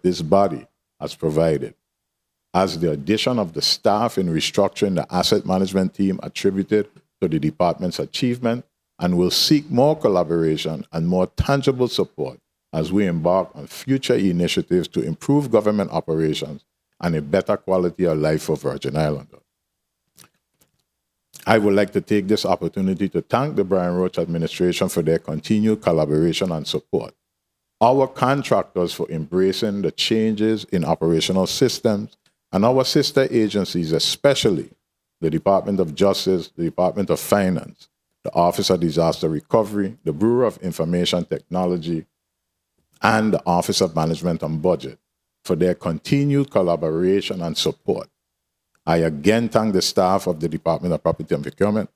this body has provided, as the addition of the staff in restructuring the asset management team attributed to the department's achievement, and will seek more collaboration and more tangible support as we embark on future initiatives to improve government operations and a better quality of life for Virgin Islanders. I would like to take this opportunity to thank the Brian Roach administration for their continued collaboration and support, our contractors for embracing the changes in operational systems, and our sister agencies, especially the Department of Justice, the Department of Finance, the Office of Disaster Recovery, the Bureau of Information Technology, and the Office of Management and Budget for their continued collaboration and support. I again thank the staff of the Department of Property and Procurement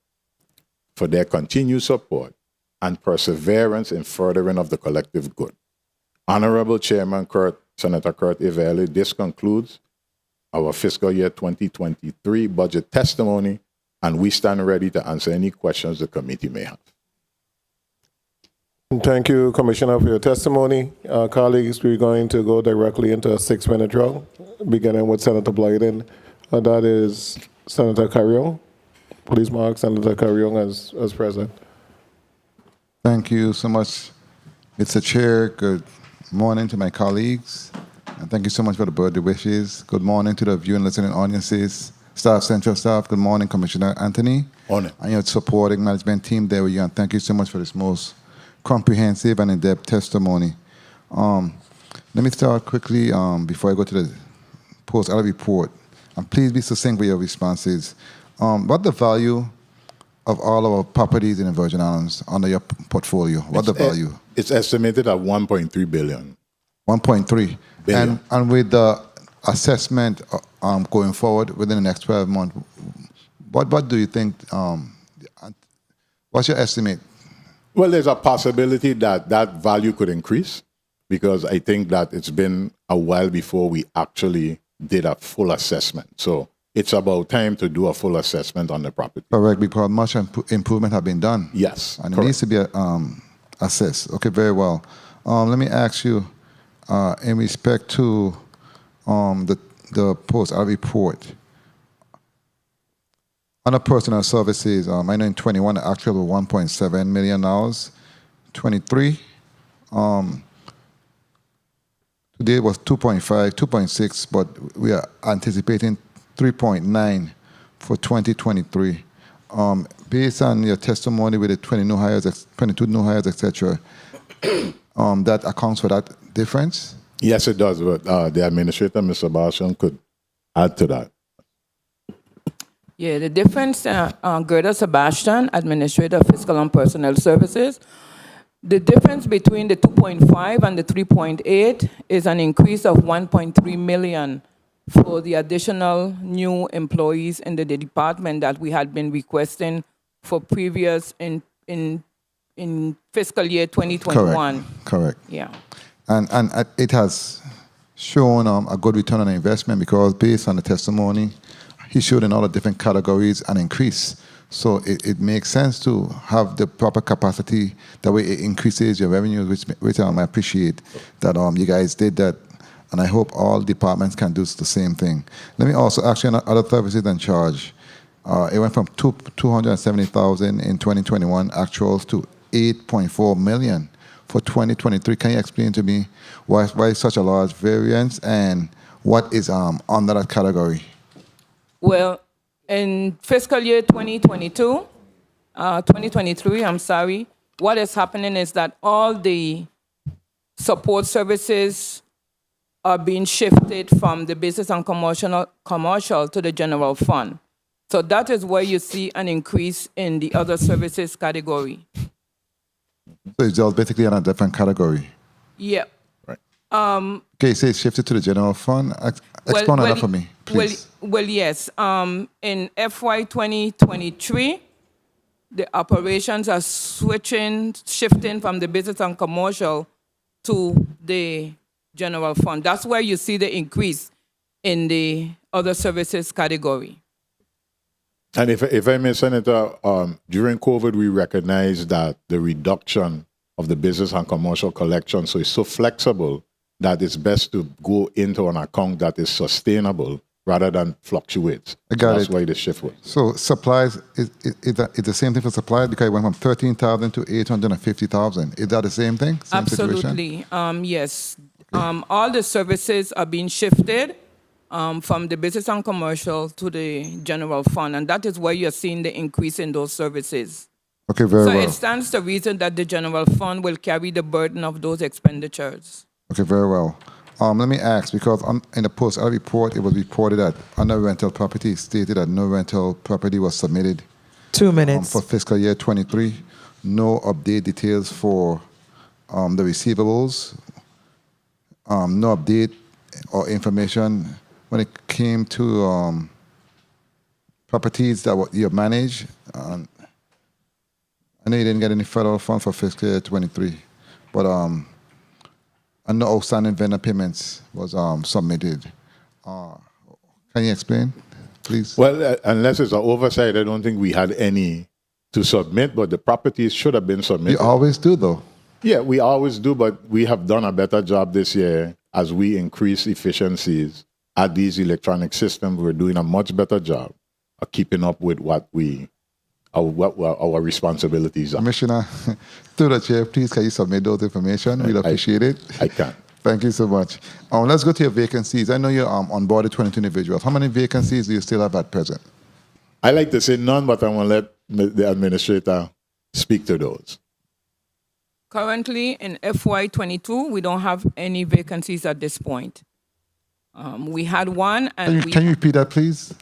for their continued support and perseverance in furthering of the collective good. Honorable Chairman Senator Kurt Iveli, this concludes our fiscal year 2023 budget testimony, and we stand ready to answer any questions the committee may have. Thank you, Commissioner, for your testimony. Colleagues, we're going to go directly into a 6-minute round, beginning with Senator Blyden. That is Senator Carrion. Please mark Senator Carrion as present. Thank you so much, Mr. Chair. Good morning to my colleagues, and thank you so much for the birthday wishes. Good morning to the viewing and listening audiences, staff, central staff. Good morning, Commissioner Anthony. Morning. And your supporting management team there with you, and thank you so much for this most comprehensive and in-depth testimony. Let me start quickly before I go to the post-audit report. And please be succinct with your responses. What the value of all our properties in the Virgin Islands under your portfolio? What the value? It's estimated at 1.3 billion. 1.3 billion. And with the assessment going forward within the next 12 months, what do you think? What's your estimate? Well, there's a possibility that that value could increase, because I think that it's been a while before we actually did a full assessment. So it's about time to do a full assessment on the property. Correct, because much improvement have been done. Yes, and correct. It needs to be assessed. Okay, very well. Let me ask you, in respect to the post-audit report, under personal services, I know in 21 the actual was $1.7 million. 23, today was 2.5, 2.6, but we are anticipating 3.9 for 2023. based on your testimony with the 22 new hires, etc., that accounts for that difference? Yes, it does. But the administrator, Mr. Sebastian, could add to that. Yeah, the difference, Gerda Sebastian, Administrator of Fiscal and Personnel Services, the difference between the 2.5 and the 3.8 is an increase of 1.3 million for the additional new employees in the department that we had been requesting for previous in fiscal year 2021. Correct. Yeah. And it has shown a good return on investment because based on the testimony, he showed in all the different categories an increase. So it makes sense to have the proper capacity. That way it increases your revenues, which I appreciate that you guys did that. And I hope all departments can do the same thing. Let me also ask you on other services and charge. It went from 270,000 in 2021 actuals to 8.4 million for 2023. Can you explain to me why such a large variance and what is under that category? Well, in fiscal year 2023, what is happening is that all the support services are being shifted from the business and commercial to the general fund. So that is where you see an increase in the other services category. So it's just basically in a different category. Yeah. Right. Okay, so it's shifted to the general fund. Explain on that for me, please. Well, yes. In FY 2023, the operations are shifting from the business and commercial to the general fund. That's where you see the increase in the other services category. And if I may, Senator, during COVID, we recognized that the reduction of the business and commercial collection, so it's so flexible that it's best to go into an account that is sustainable rather than fluctuates. I got That's it. why the shift was. So supplies, is the same thing for supplies because it went from 13,000 to 850,000. Is that the same thing? Same Absolutely. Situation? Yes. All the services are being shifted from the business and commercial to the general fund, and that is where you're seeing the increase in those services. Okay, very So well. it stands to reason that the general fund will carry the burden of those expenditures. Okay, very well. Let me ask, because in the post-audit report, it was reported that under rental property stated that no rental property was submitted 2 minutes. for fiscal year 23. No update details for the receivables. No update or information when it came to properties that you manage. I know you didn't get any federal funds for fiscal year 23, but and no outstanding vendor payments was submitted. Can you explain, please? Well, unless it's an oversight, I don't think we had any to submit, but the properties should have been You submitted. always do, though. Yeah, we always do, but we have done a better job this year as we increase efficiencies at these electronic systems. We're doing a much better job of keeping up with what our responsibilities are. Commissioner, through the chair, please can you submit those information? We'd appreciate it. I can. Thank you so much. Let's go to your vacancies. I know you're on board 22 individuals. How many vacancies do you still have at present? I like to say none, but I want to let the administrator speak to those. Currently, in FY 22, we don't have any vacancies at this point. We had one, and Can you repeat that, please?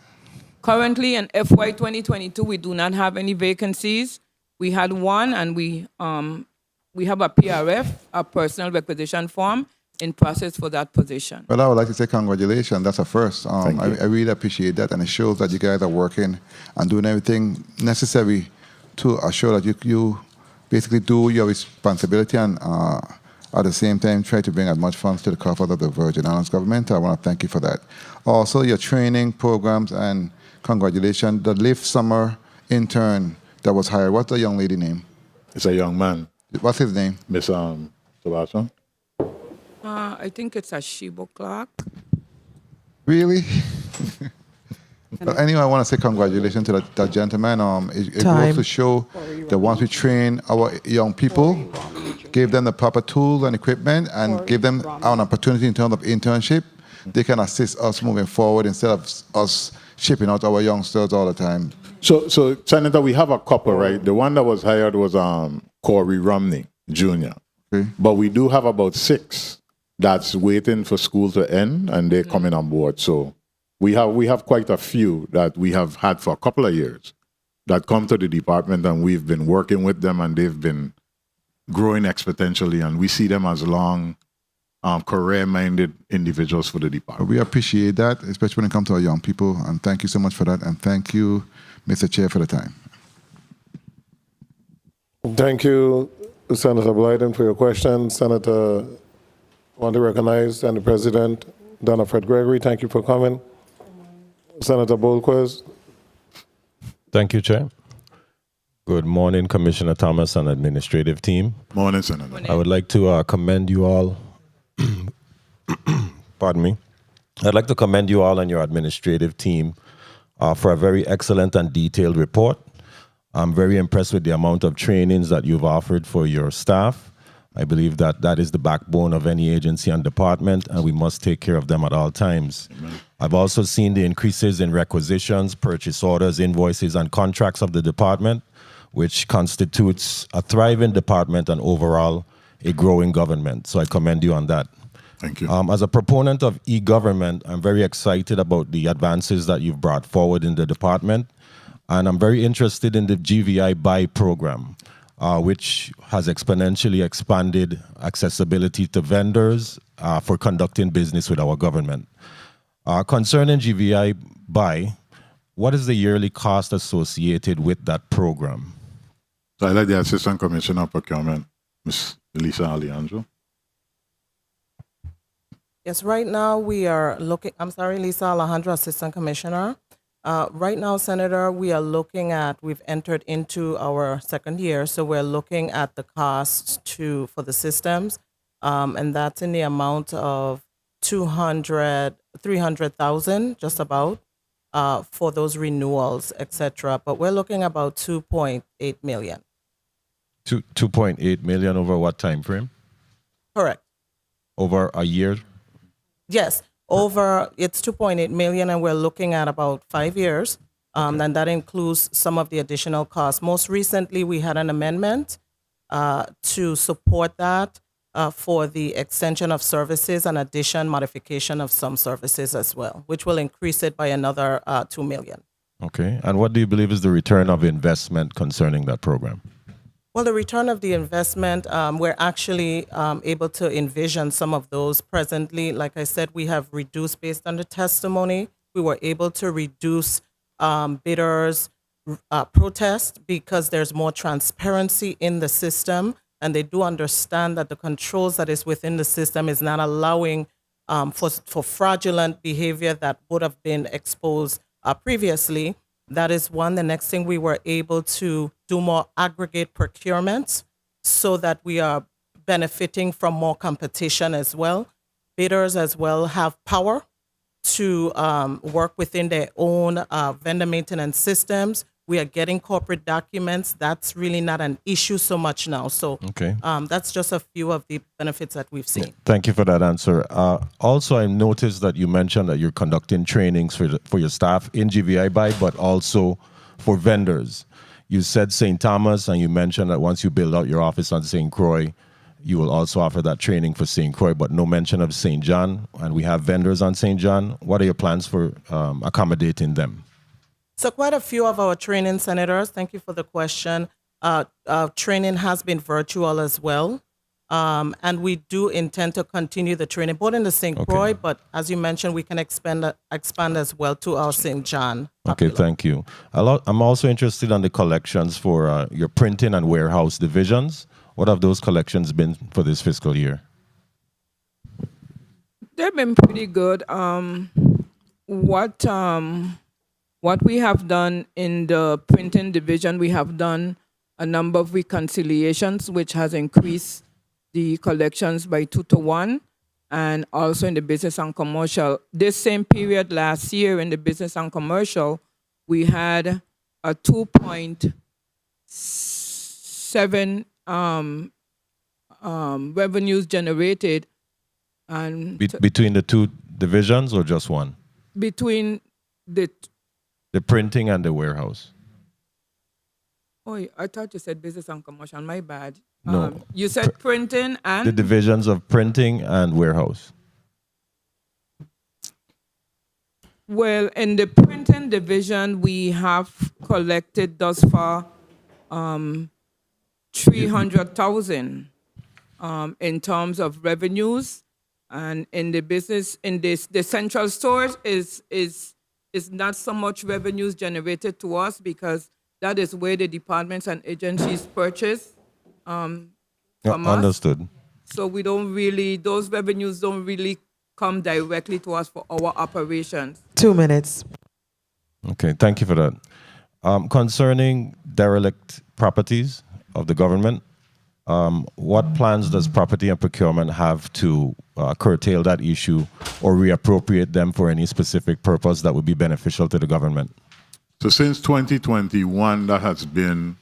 currently in FY 2022, we do not have any vacancies. We had one, and we have a PRF, a personal requisition form, in process for that position. Well, I would like to say congratulations. That's a first. Thank you. I really appreciate that, and it shows that you guys are working and doing everything necessary to assure that you basically do your responsibility and at the same time try to bring as much funds to the coffers of the Virgin Islands government. I want to thank you for that. Also, your training programs, and congratulations. The Lift Summer intern that was hired, what's the young lady name? It's a young man, What's his name? Miss Sebastian. I think it's a Shibo Clark. Really? But anyway, I want to say congratulations to that gentleman. It goes Time. to show that once we train our young people, give them the proper tools and equipment, and give them an opportunity in terms of internship, they can assist us moving forward instead of us shipping out our youngsters all the time. So, Senator, we have a couple, right? The one that was hired was Corey Romney Jr. Okay. But we do have about 6 that's waiting for school to end, and they're coming on board. So we have quite a few that we have had for a couple of years that come to the department, and we've been working with them, and they've been growing exponentially, and we see them as long, career-minded individuals for the department. We appreciate that, especially when it comes to our young people, and thank you so much for that, and thank you, Mr. Chair, for the time. Thank you, Senator Blyden, for your question. Senator, I want to recognize Senate President Donna Fred Gregory. Thank you for coming. Senator Bolquez. Thank you, Chair. Good morning, Commissioner Thomas and administrative team. Morning, Senator. I would like to commend you all. Pardon me. I'd like to commend you all and your administrative team for a very excellent and detailed report. I'm very impressed with the amount of trainings that you've offered for your staff. I believe that that is the backbone of any agency and department, and we must take care of them at all times. Amen. I've also seen the increases in requisitions, purchase orders, invoices, and contracts of the department, which constitutes a thriving department and overall a growing government. So I commend you on that. Thank you. As a proponent of e-government, I'm very excited about the advances that you've brought forward in the department. And I'm very interested in the GVI Buy program, which has exponentially expanded accessibility to vendors for conducting business with our government. Concerning GVI Buy, what is the yearly cost associated with that program? So I'd like the Assistant Commissioner of Procurement, Ms. Lisa Alejandro. Yes, right now we are looking, I'm sorry, Lisa Alejandro, Assistant Commissioner. Right now, Senator, we are looking at, we've entered into our second year, so we're looking at the costs for the systems, and that's in the amount of 300,000, just about, for those renewals, etc. But we're looking about 2.8 million. 2.8 million over what time frame? Correct. Over a year? Yes, it's 2.8 million, and we're looking at about 5 years, and that includes some of the additional costs. Most recently, we had an amendment to support that for the extension of services and modification of some services as well, which will increase it by another 2 million. Okay, and what do you believe is the return of investment concerning that program? Well, the return of the investment, we're actually able to envision some of those presently. Like I said, we have reduced based on the testimony. We were able to reduce bidders' protest because there's more transparency in the system, and they do understand that the controls that is within the system is not allowing for fraudulent behavior that would have been exposed previously. That is one. The next thing, we were able to do more aggregate procurements so that we are benefiting from more competition as well. Bidders as well have power to work within their own vendor maintenance systems. We are getting corporate documents. That's really not an issue so much now. So okay. That's just a few of the benefits that we've seen. Thank you for that answer. Also, I noticed that you mentioned that you're conducting trainings for your staff in GVI Buy, but also for vendors. You said St. Thomas, and you mentioned that once you build out your office on St. Croix, you will also offer that training for St. Croix, but no mention of St. John, and we have vendors on St. John. What are your plans for accommodating them? So quite a few of our training senators, thank you for the question, training has been virtual as well. And we do intend to continue the training, both in the St. Croix, but as you mentioned, we can expand as well to our St. John. Okay, thank you. I'm also interested in the collections for your printing and warehouse divisions. What have those collections been for this fiscal year? They've been pretty good. What we have done in the printing division, we have done a number of reconciliations, which has increased the collections by 2 to 1, and also in the business and commercial. This same period last year in the business and commercial, we had a 2.7 revenues generated. And between the two divisions or just one? Between the printing and the warehouse. Oh, I thought you said business and commercial. My bad. No. You said printing and The divisions of printing and warehouse. well, in the printing division, we have collected thus far 300,000 in terms of revenues, and in the business, in this, the central stores is not so much revenues generated to us because that is where the departments and agencies purchase from us. Understood. So we don't really; those revenues don't really come directly to us for our operations. 2 minutes. Okay, thank you for that. Concerning derelict properties of the government, what plans does property and procurement have to curtail that issue or reappropriate them for any specific purpose that would be beneficial to the government? So since 2021, that has been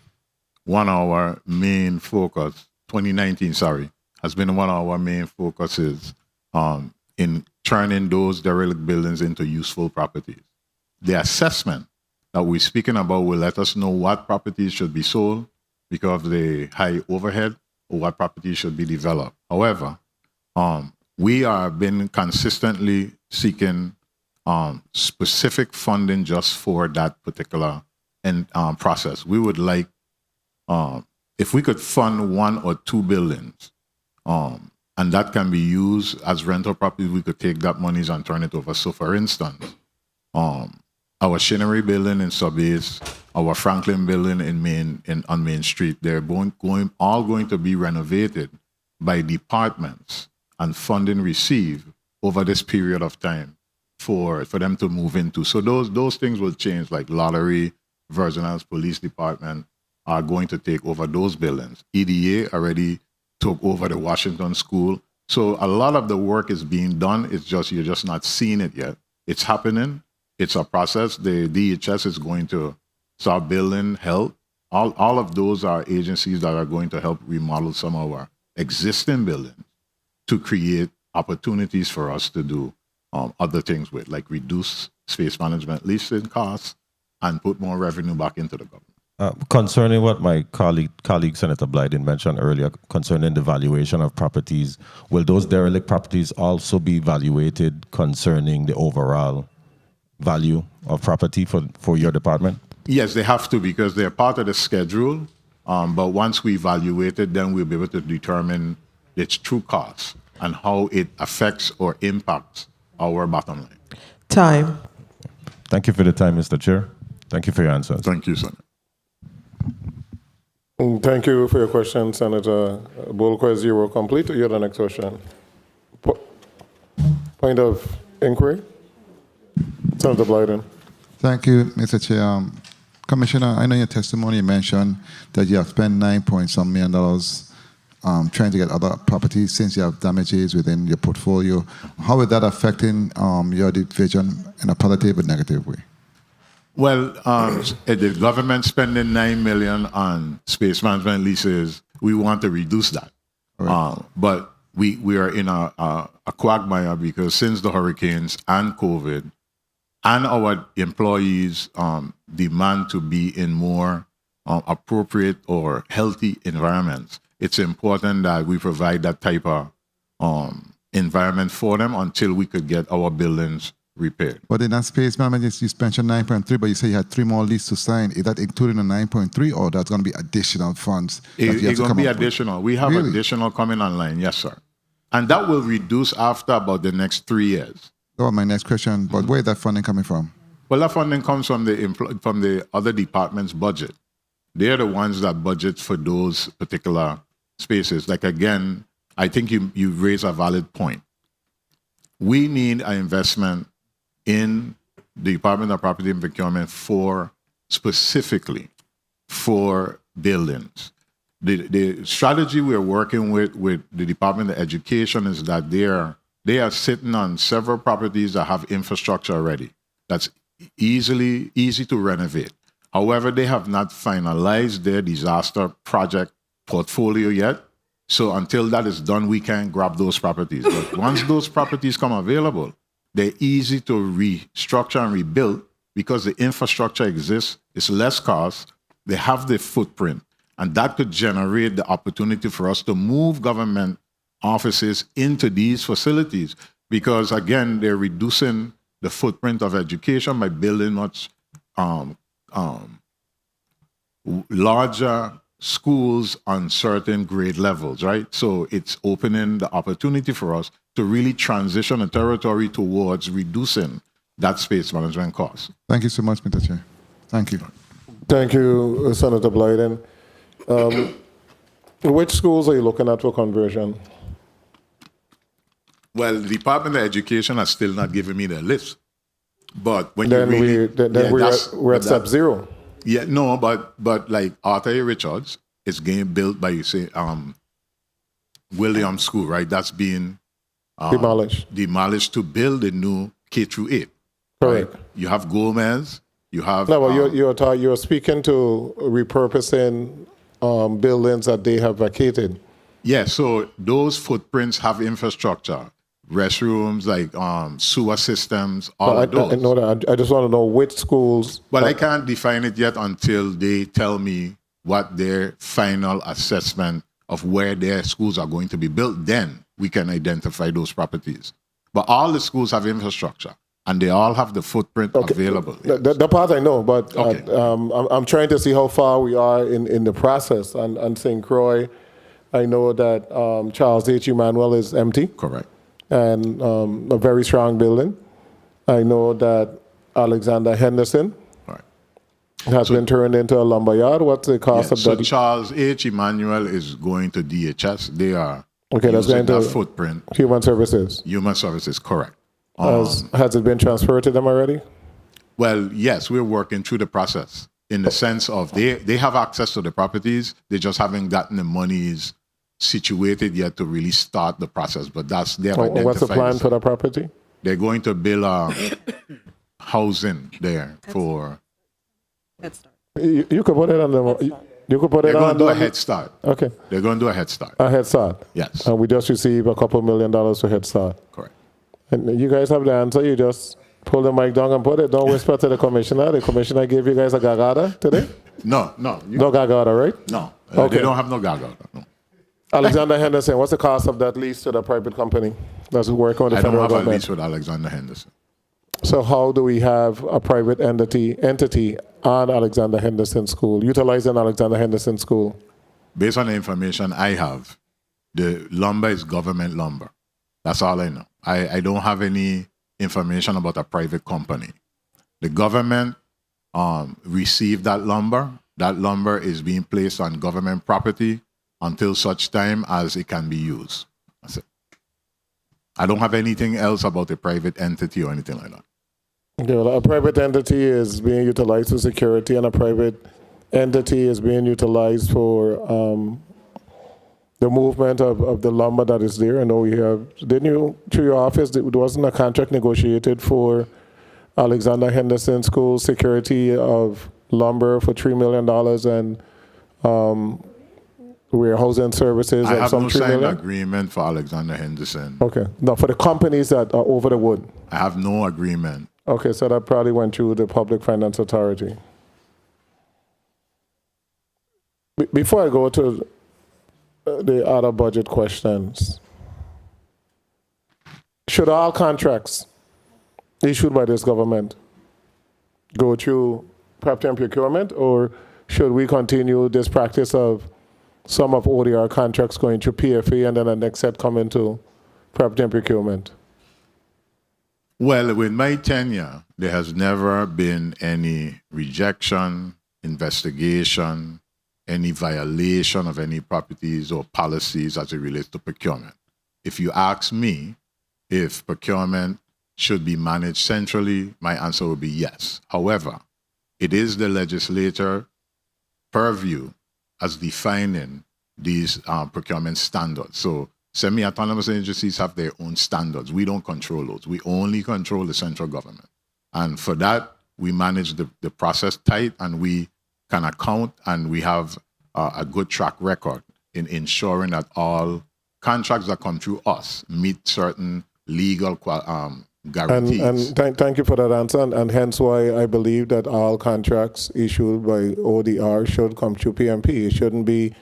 one of our main focus. 2019, sorry, has been one of our main focuses in turning those derelict buildings into useful properties. The assessment that we're speaking about will let us know what properties should be sold because of the high overhead or what properties should be developed. However, we have been consistently seeking specific funding just for that particular process. We would like, if we could fund 1 or 2 buildings, and that can be used as rental property, we could take that monies and turn it over. So for instance, our Shinnery building in Sub-East, our Franklin building on Main Street, they're all going to be renovated by departments and funding received over this period of time for them to move into. So those things will change, like Lottery, Virgin Islands Police Department are going to take over those buildings. EDA already took over the Washington School. So a lot of the work is being done. It's just, you're just not seeing it yet. It's happening. It's a process. The DHS is going to start building health. All of those are agencies that are going to help remodel some of our existing buildings to create opportunities for us to do other things with, like reduce space management leasing costs and put more revenue back into the government. Concerning what my colleague Senator Blyden mentioned earlier concerning the valuation of properties, will those derelict properties also be evaluated concerning the overall value of property for your department? Yes, they have to because they're part of the schedule. But once we evaluate it, then we'll be able to determine its true cost and how it affects or impacts our bottom line. Time. Thank you for the time, Mr. Chair. Thank you for your answers. Thank you, Senator. Thank you for your question, Senator. Bullquest, you were complete. You're the next question. Point of inquiry? Senator Blyden. Thank you, Mr. Chair. Commissioner, I know in your testimony you mentioned that you have spent $9 million trying to get other properties since you have damages within your portfolio. How is that affecting your division in a positive or negative way? Well, the government spending $9 million on space management leases, we want to reduce that. Right. But we are in a quagmire because since the hurricanes and COVID, and our employees demand to be in more appropriate or healthy environments, it's important that we provide that type of environment for them until we could get our buildings repaired. But in that space management, you mentioned 9.3, but you say you had 3 more leases to sign. Is that including the 9.3, or that's going to be additional funds? It's going to be additional. We have additional coming online, yes, sir. And that will reduce after about the next 3 years. That was my next question, but where is that funding coming from? Well, that funding comes from the other department's budget. They're the ones that budget for those particular spaces. Like, again, I think you raise a valid point. We need an investment in the Department of Property and Procurement specifically for buildings. The strategy we're working with the Department of Education is that they are sitting on several properties that have infrastructure already. That's easy to renovate. However, they have not finalized their disaster project portfolio yet. So until that is done, we can't grab those properties. But once those properties come available, they're easy to restructure and rebuild because the infrastructure exists. It's less cost, They have the footprint. And that could generate the opportunity for us to move government offices into these facilities because, again, they're reducing the footprint of education by building much larger schools on certain grade levels, right? So it's opening the opportunity for us to really transition a territory towards reducing that space management cost. Thank you so much, Mr. Chair. Thank you. Thank you, Senator Blyden. Which schools are you looking at for conversion? Well, the Department of Education has still not given me the list. But when Then you really... we're at step zero. Yeah, no, but like Arthur A. Richards is getting built by, say, Williams School, right? That's being demolished to build a new K through 8. Correct. Right? You have Gomez, you have... No, well, you're speaking to repurposing buildings that they have vacated. Yeah, so those footprints have infrastructure, restrooms, like sewer systems, all of those. I know that. I just want to know which schools. Well, I can't define it yet until they tell me what their final assessment of where their schools are going to be built. Then we can identify those properties. But all the schools have infrastructure, and they all have the footprint available. The part I know, but I'm trying to see how far we are in the process. And St. Croix, I know that Charles H. Emmanuel is empty. Correct. And a very strong building. I know that Alexander Henderson has been turned into a lumberyard. What's the cost of that? So Charles H. Emmanuel is going to DHS. They are that's using going to that footprint. Human Services. Human Services, correct. Has it been transferred to them already? Well, yes, we're working through the process in the sense of they have access to the properties. They just haven't gotten the monies situated yet to really start the process. But that's they have identified. What's the plan for the property? They're going to build housing there for... Head Start. You could put it on the... You could put They're it on... going to do a Head Start. Okay. They're going to do a Head Start. A Head Start. Yes. And we just received a couple $1 million for Head Start. Correct. And you guys have the answer. You just pull the mic down and put it. Don't whisper to the commissioner. The commissioner gave you guys a gagada today? No. No gagada, right? No. Okay. They don't have no gagada. No. Alexander Henderson, what's the cost of that lease to the private company that's working with the federal government? I don't have a lease with Alexander Henderson. So how do we have a private entity on Alexander Henderson School, utilizing Alexander Henderson School? Based on the information I have, the lumber is government lumber. That's all I know. I don't have any information about a private company. The government received that lumber. That lumber is being placed on government property until such time as it can be used. That's it. I don't have anything else about a private entity or anything like that. Okay, well, a private entity is being utilized for security, and a private entity is being utilized for the movement of the lumber that is there. I know we have, didn't you, through your office, there wasn't a contract negotiated for Alexander Henderson School security of lumber for $3 million and warehousing services I of have some no $3 signed million? agreement for Alexander Henderson. Okay. No, for the companies that are over the wood. I have no agreement. Okay, so that probably went through the Public Finance Authority. Before I go to the other budget questions, should all contracts issued by this government go through property and procurement, or should we continue this practice of some of ODR contracts going through PFA and then the next set coming to property and procurement? Well, with my tenure, there has never been any rejection, investigation, any violation of any properties or policies as it relates to procurement. If you ask me if procurement should be managed centrally, my answer would be yes. However, it is the legislature purview as defining these procurement standards. So semi-autonomous agencies have their own standards. We don't control those. We only control the central government. And for that, we manage the process tight, and we can account, and we have a good track record in ensuring that all contracts that come through us meet certain legal guarantees. Thank you for that answer, and hence why I believe that all contracts issued by ODR should come through PMP. It shouldn't be,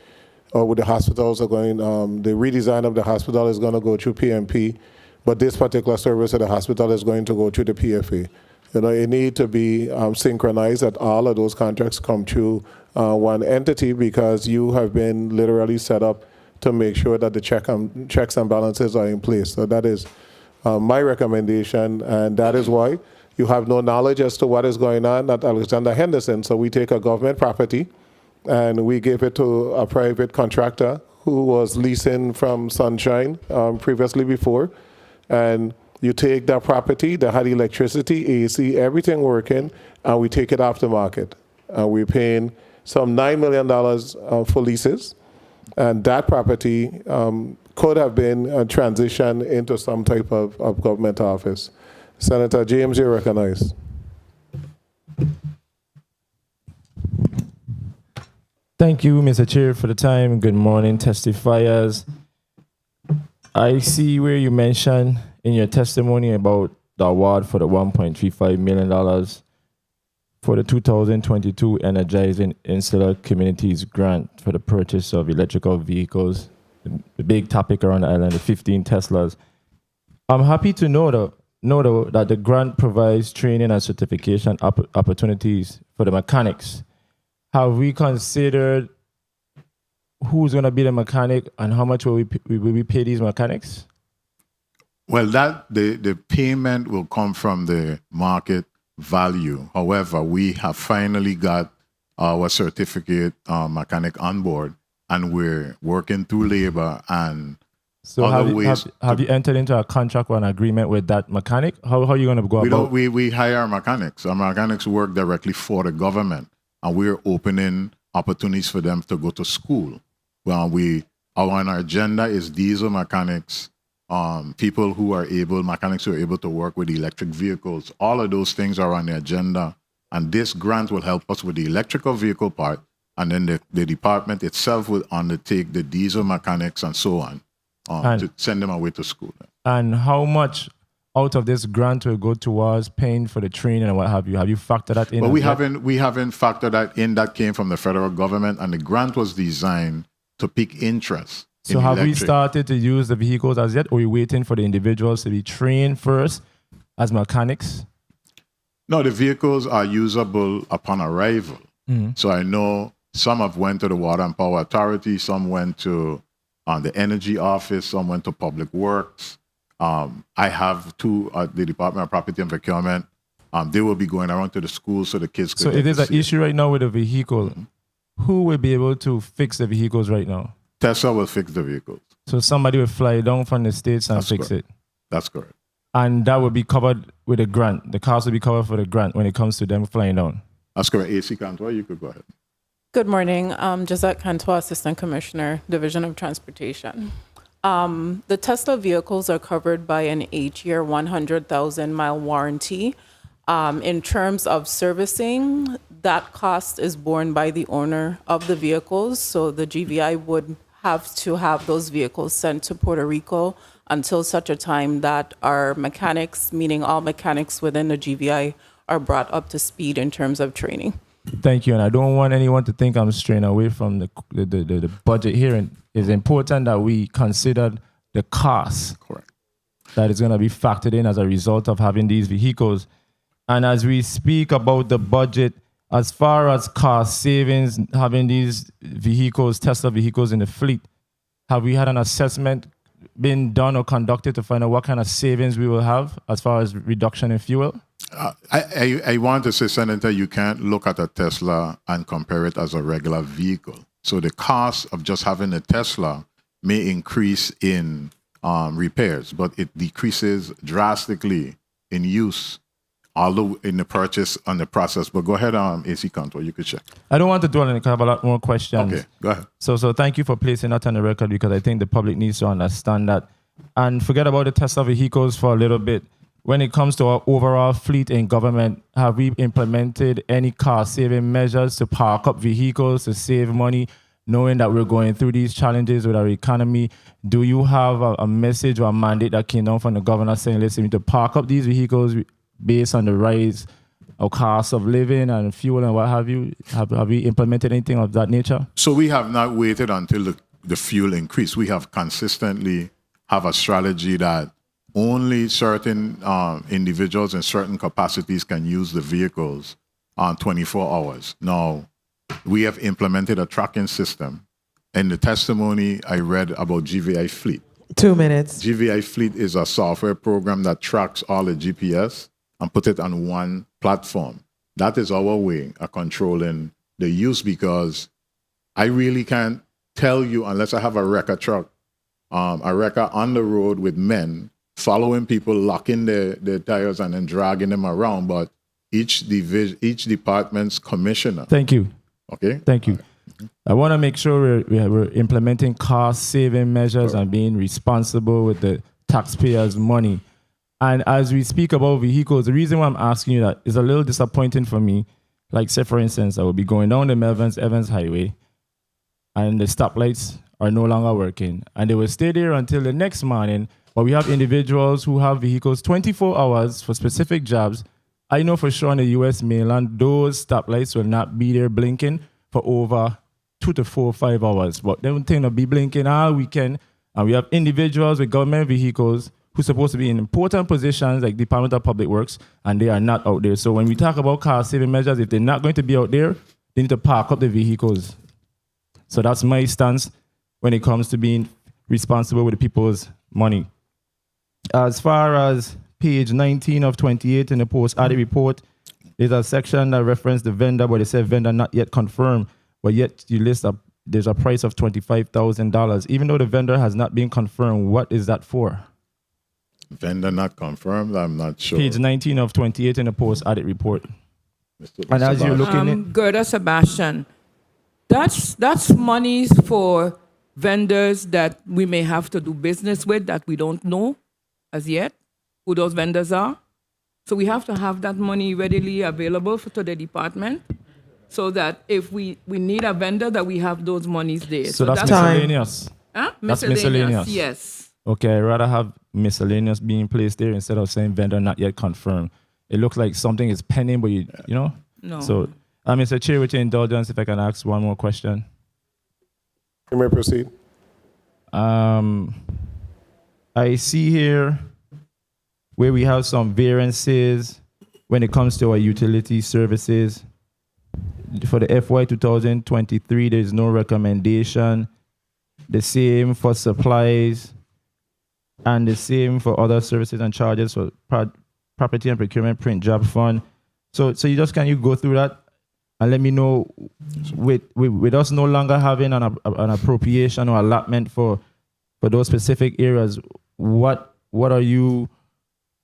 with the hospitals are going, the redesign of the hospital is going to go through PMP, but this particular service at the hospital is going to go through the PFA. You know, it need to be synchronized that all of those contracts come through one entity, because you have been literally set up to make sure that the checks and balances are in place. So that is my recommendation, and that is why you have no knowledge as to what is going on at Alexander Henderson. So we take a government property and we give it to a private contractor who was leasing from Sunshine previously before, and you take that property that had electricity, AC, everything working, and we take it off the market. We're paying some $9 million for leases, and that property could have been transitioned into some type of government office. Senator James, you're recognized. Thank you, Mr. Chair, for the time. Good morning, testifiers. I see where you mentioned in your testimony about the award for the $1.35 million for the 2022 Energizing Insular Communities Grant for the purchase of electrical vehicles, the big topic around the island, the 15 Teslas. I'm happy to know though, that the grant provides training and certification opportunities for the mechanics. Have we considered who's going to be the mechanic and how much will we pay these mechanics? Well, the payment will come from the market value. However, we have finally got our certificate mechanic on board, and we're working through labor and so other ways. Have you entered into a contract or an agreement with that mechanic? How are you going to go about? We hire mechanics. Our mechanics work directly for the government, and we're opening opportunities for them to go to school. Well, on our agenda is diesel mechanics, people who are mechanics who are able to work with electric vehicles. All of those things are on the agenda, and this grant will help us with the electrical vehicle part, and then the department itself will undertake the diesel mechanics and so on, to send them away to school. And how much out of this grant will go towards paying for the training and what have you? Have you factored that in? Well, we haven't factored that in. That came from the federal government, and the grant was designed to pique interest. So have we started to use the vehicles as yet, or are we waiting for the individuals to be trained first as mechanics? No, the vehicles are usable upon arrival. Mm-hmm. So I know some have went to the Water and Power Authority, some went to the Energy Office, some went to Public Works. I have two at the Department of Property and Procurement. They will be going around to the schools so the kids could. So if there's an issue right now with a vehicle, who will be able to fix the vehicles right now? Tesla will fix the vehicles. So somebody will fly down from the States and fix it? That's correct. And that will be covered with a grant. The cost will be covered for the grant when it comes to them flying down? That's correct. AC Cantor, you could go ahead. Good morning. Josette Cantor, Assistant Commissioner, Division of Transportation. The Tesla vehicles are covered by an 8-year, 100,000-mile warranty. In terms of servicing, that cost is borne by the owner of the vehicles. So the GVI would have to have those vehicles sent to Puerto Rico until such a time that our mechanics, meaning all mechanics within the GVI, are brought up to speed in terms of training. Thank you. And I don't want anyone to think I'm straying away from the budget here. And it's important that we consider the cost that is going to be factored in as a result of having these vehicles. And as we speak about the budget, as far as cost savings, having these vehicles, Tesla vehicles in the fleet, have we had an assessment been done or conducted to find out what kind of savings we will have as far as reduction in fuel? I want to say, Senator, you can't look at a Tesla and compare it as a regular vehicle. So the cost of just having a Tesla may increase in repairs, but it decreases drastically in use, although in the purchase and the process. But go ahead, AC Cantor, you could check. I don't want to dwell on it because I have a lot more questions. Okay, go ahead. So thank you for placing that on the record, because I think the public needs to understand that. And forget about the Tesla vehicles for a little bit. When it comes to our overall fleet in government, have we implemented any cost-saving measures to park up vehicles to save money? knowing that we're going through these challenges with our economy, do you have a message or a mandate that came down from the governor saying, listen, we need to park up these vehicles based on the rise of cost of living and fuel and what have you? Have we implemented anything of that nature? So we have not waited until the fuel increase. We have consistently have a strategy that only certain individuals in certain capacities can use the vehicles on 24 hours. Now, we have implemented a tracking system. In the testimony, I read about GVI Fleet. 2 minutes. GVI Fleet is a software program that tracks all the GPS and put it on one platform. That is our way of controlling the use, because I really can't tell you unless I have a wrecker truck, a wrecker on the road with men following people, locking their tires and then dragging them around. But each department's commissioner. Thank you. Okay. Thank you. I want to make sure we're implementing cost-saving measures and being responsible with the taxpayers' money. And as we speak about vehicles, the reason why I'm asking you that is a little disappointing for me. Like, say, for instance, I will be going down the Melvins Evans Highway, and the stoplights are no longer working. And they will stay there until the next morning. But we have individuals who have vehicles 24 hours for specific jobs. I know for sure on the U.S. mainland, those stoplights will not be there blinking for over 2 to 4 or 5 hours. But they don't tend to be blinking all weekend. And we have individuals with government vehicles who's supposed to be in important positions like Department of Public Works, and they are not out there. So when we talk about cost-saving measures, if they're not going to be out there, they need to park up the vehicles. So that's my stance when it comes to being responsible with the people's money. As far as page 19 of 28 in the post-audit report, there's a section that referenced the vendor, but it said vendor not yet confirmed, but yet you list there's a price of $25,000. Even though the vendor has not been confirmed, what is that for? Vendor not confirmed? I'm not sure. Page 19 of 28 in the post-audit report. And as you're looking at... Gerda Sebastian, that's monies for vendors that we may have to do business with that we don't know as yet who those vendors are. So we have to have that money readily available to the department so that if we need a vendor, that we have those monies there. So that's miscellaneous? Huh? That's miscellaneous? Yes. Okay, I'd rather have miscellaneous being placed there instead of saying vendor not yet confirmed. It looks like something is pending, but you know? No. So, Mr. Chair, with your indulgence, if I can ask one more question. You may proceed. I see here where we have some variances when it comes to our utility services. For the FY 2023, there's no recommendation. The same for supplies, and the same for other services and charges for property and procurement print job fund. So can you go through that and let me know, with us no longer having an appropriation or allotment for those specific areas, what are you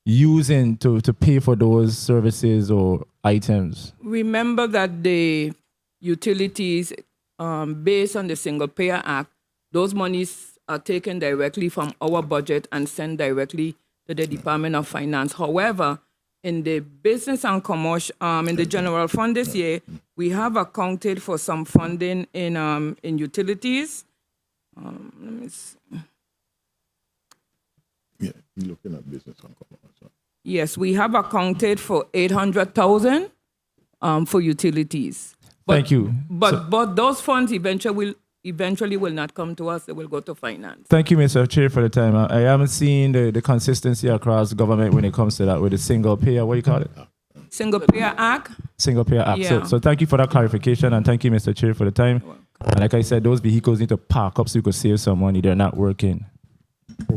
using to pay for those services or items? Remember that the utilities, based on the Single Payer Act, those monies are taken directly from our budget and sent directly to the Department of Finance. However, in the business and commercial, in the general fund this year, we have accounted for some funding in utilities. Let me see. Yeah, you're looking at business and commercial. Yes, we have accounted for $800,000 for utilities. Thank you. But those funds eventually will not come to us. They will go to finance. Thank you, Mr. Chair, for the time. I haven't seen the consistency across government when it comes to that with the single payer. What do you call it? Single Payer Act. Single payer act. Yeah. So thank you for that clarification, and thank you, Mr. Chair, for the time. And like I said, those vehicles need to park up so you could save some money. They're not working.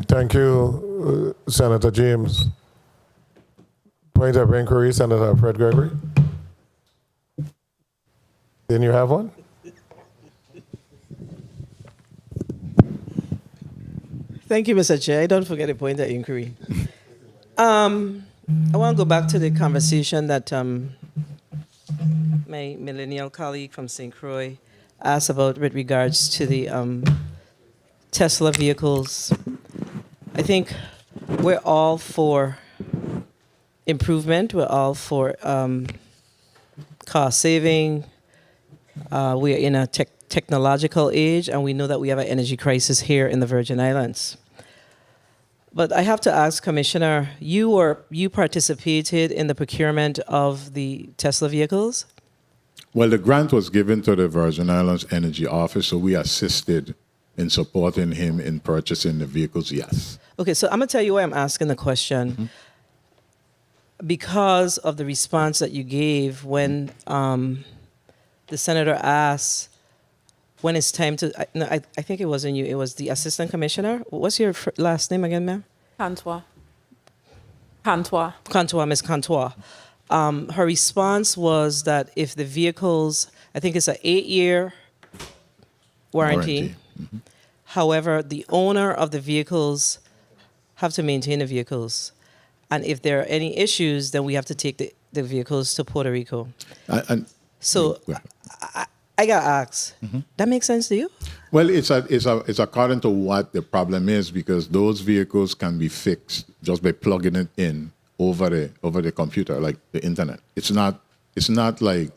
Thank you, Senator James. Point of inquiry, Senator Fred Gregory. Didn't you have one? Thank you, Mr. Chair. Don't forget the point of inquiry. I want to go back to the conversation that my millennial colleague from St. Croix asked about with regards to the Tesla vehicles. I think we're all for improvement. We're all for cost saving. We're in a technological age, and we know that we have an energy crisis here in the Virgin Islands. But I have to ask, Commissioner, you participated in the procurement of the Tesla vehicles? Well, the grant was given to the Virgin Islands Energy Office, so we assisted in supporting him in purchasing the vehicles, yes. Okay, so I'm going to tell you why I'm asking the question. Because of the response that you gave when the senator asked when it's time to, I think it wasn't you, it was the assistant commissioner. What's your last name again, ma'am? Cantois. Cantois, Ms. Cantois. Her response was that if the vehicles, I think it's an 8-year warranty. However, the owner of the vehicles have to maintain the vehicles. And if there are any issues, then we have to take the vehicles to Puerto Rico. So I got asked, that makes sense to you? Well, it's according to what the problem is, because those vehicles can be fixed just by plugging it in over the computer, like the internet. It's not like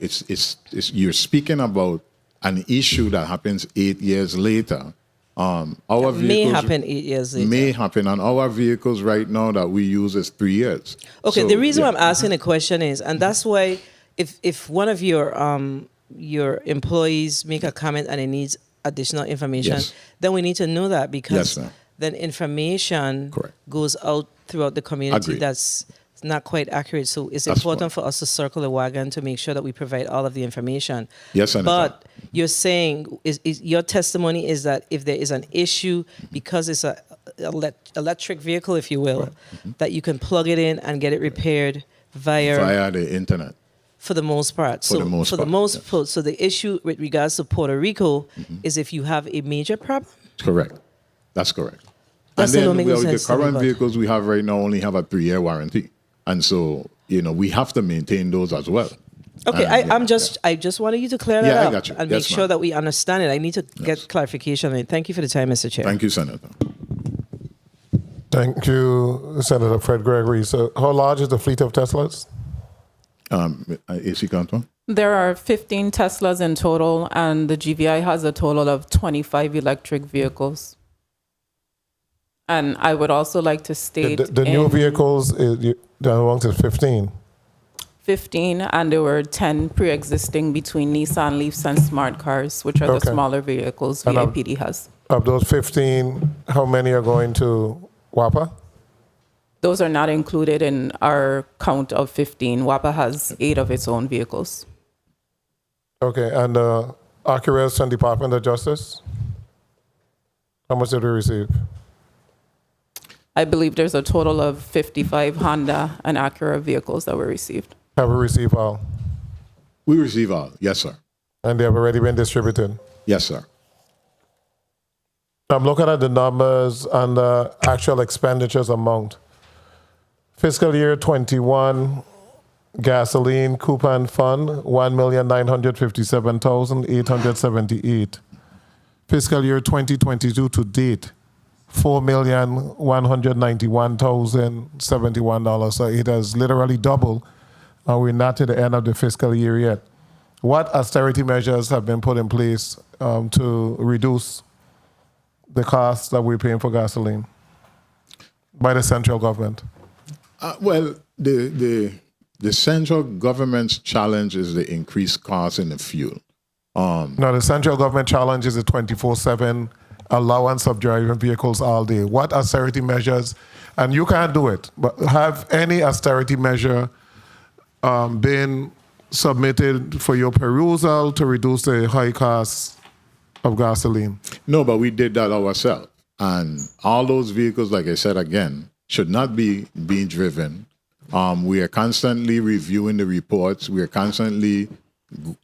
you're speaking about an issue that happens 8 years later. Our vehicles may happen 8 years later. May happen, and our vehicles right now that we use is 3 years. Okay, So, the reason yeah. why I'm asking the question is, and that's why if one of your employees make a comment and it needs additional information, Yes. then we need to know that, because Yes, ma'am. then information Correct. goes out throughout the community Agreed. that's not quite accurate. So it's That's important for us to circle the wagon to make sure that we provide all of the information. Yes, Senator. But you're saying, is your testimony is that if there is an issue, because it's a electric vehicle, if you will, that you can plug it in and get it repaired via the internet. for the most part. For the most part, yes. So the issue with regards to Puerto Rico is if you have a major problem. Correct. That's correct. That's and not then making the sense to me, current but- vehicles we have right now only have a 3-year warranty, and so we have to maintain those as well. Okay, And, I just wanted you to clear that Yeah, I up got you. and Yes, make sure ma'am. that we understand it. I need to get clarification on it. Thank you for the time, Mr. Chair. Thank you, Senator. Thank you, Senator Fred Gregory. So how large is the fleet of Teslas? AC Canton? There are 15 Teslas in total, and the GVI has a total of 25 electric vehicles. And I would also like to state The new vehicles, the ones is 15. 15, and there were 10 pre-existing between Nissan Leafs and Smart Cars, which are the Okay. smaller vehicles And VIPD has. Of those 15, how many are going to WAPA? Those are not included in our count of 15. WAPA has 8 of its own vehicles. Okay, and Oculus and Department of Justice? How much did we receive? I believe there's a total of 55 Honda and Acura vehicles that were received. Have we received all? We receive all. Yes, sir. And they have already been distributed? Yes, sir. I'm looking at the numbers and the actual expenditures amount. Fiscal year 21, gasoline coupon fund, 1,957,878. Fiscal year 2022 to date, $4,191,071. So it has literally doubled. We're not to the end of the fiscal year yet. What austerity measures have been put in place to reduce the costs that we're paying for gasoline by the central government? Well, the central government's challenge is the increased cost in the fuel. Now, the central government challenge is a 24/7 allowance of driving vehicles all day. What austerity measures, and you can't do it, but have any austerity measure been submitted for your perusal to reduce the high costs of gasoline? No, but we did that ourselves. And all those vehicles, like I said again, should not be being driven. We are constantly reviewing the reports. We are constantly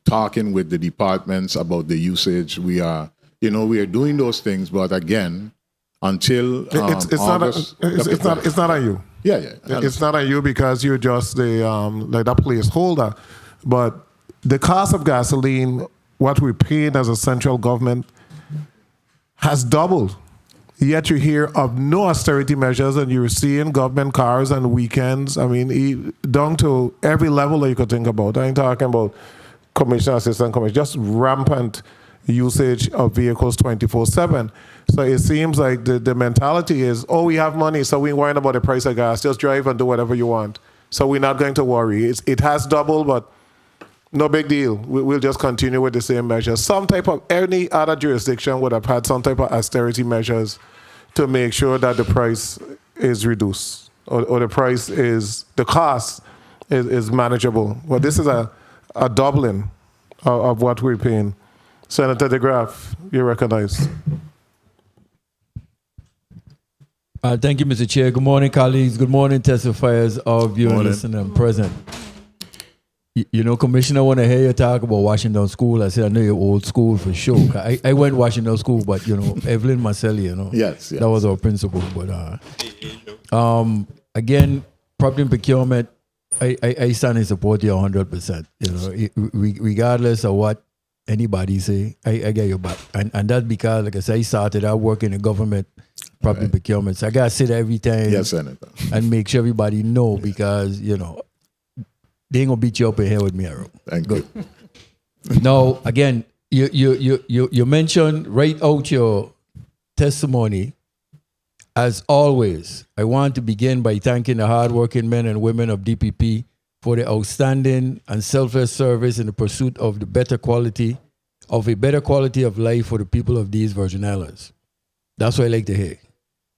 talking with the departments about the usage. We are doing those things, but again, until It's not on you. Yeah. It's not on you because you're just the like that placeholder. But the cost of gasoline, what we're paying as a central government, has doubled. Yet you hear of no austerity measures, and you're seeing government cars on weekends. I mean, down to every level that you could think about. I ain't talking about commissioner, assistant commissioner, just rampant usage of vehicles 24/7. So it seems like the mentality is, oh, we have money, so we ain't worrying about the price of gas. Just drive and do whatever you want. So we're not going to worry. It has doubled, but no big deal. We'll just continue with the same measures. Any other jurisdiction would have had some type of austerity measures to make sure that the price is reduced or the cost is manageable. Well, this is a doubling of what we're paying. Senator DeGraff, you're recognized. Thank you, Mr. Chair. Good morning, colleagues. Good morning, testifiers, all viewing, listening, and present. You know, Commissioner, when I hear you talk about Washington School, I said, I know you're old school for sure. I went to Washington School, but, you know, Evelyn Marcelli, you know. Yes. That was our principal. But, again, property procurement, I stand in support you 100%. You know, regardless of what anybody say, I get your back. And that's because, like I said, I started out working in government property procurement. So I got to sit every time. Yes, Senator. And make sure everybody know because, you know, they ain't gonna beat you up in here with me, Aaron. Thank you. Now, again, you mentioned right out your testimony. As always, I want to begin by thanking the hardworking men and women of DPP for the outstanding and selfless service in the pursuit of a better quality of life for the people of these Virgin Islands. That's what I like to hear.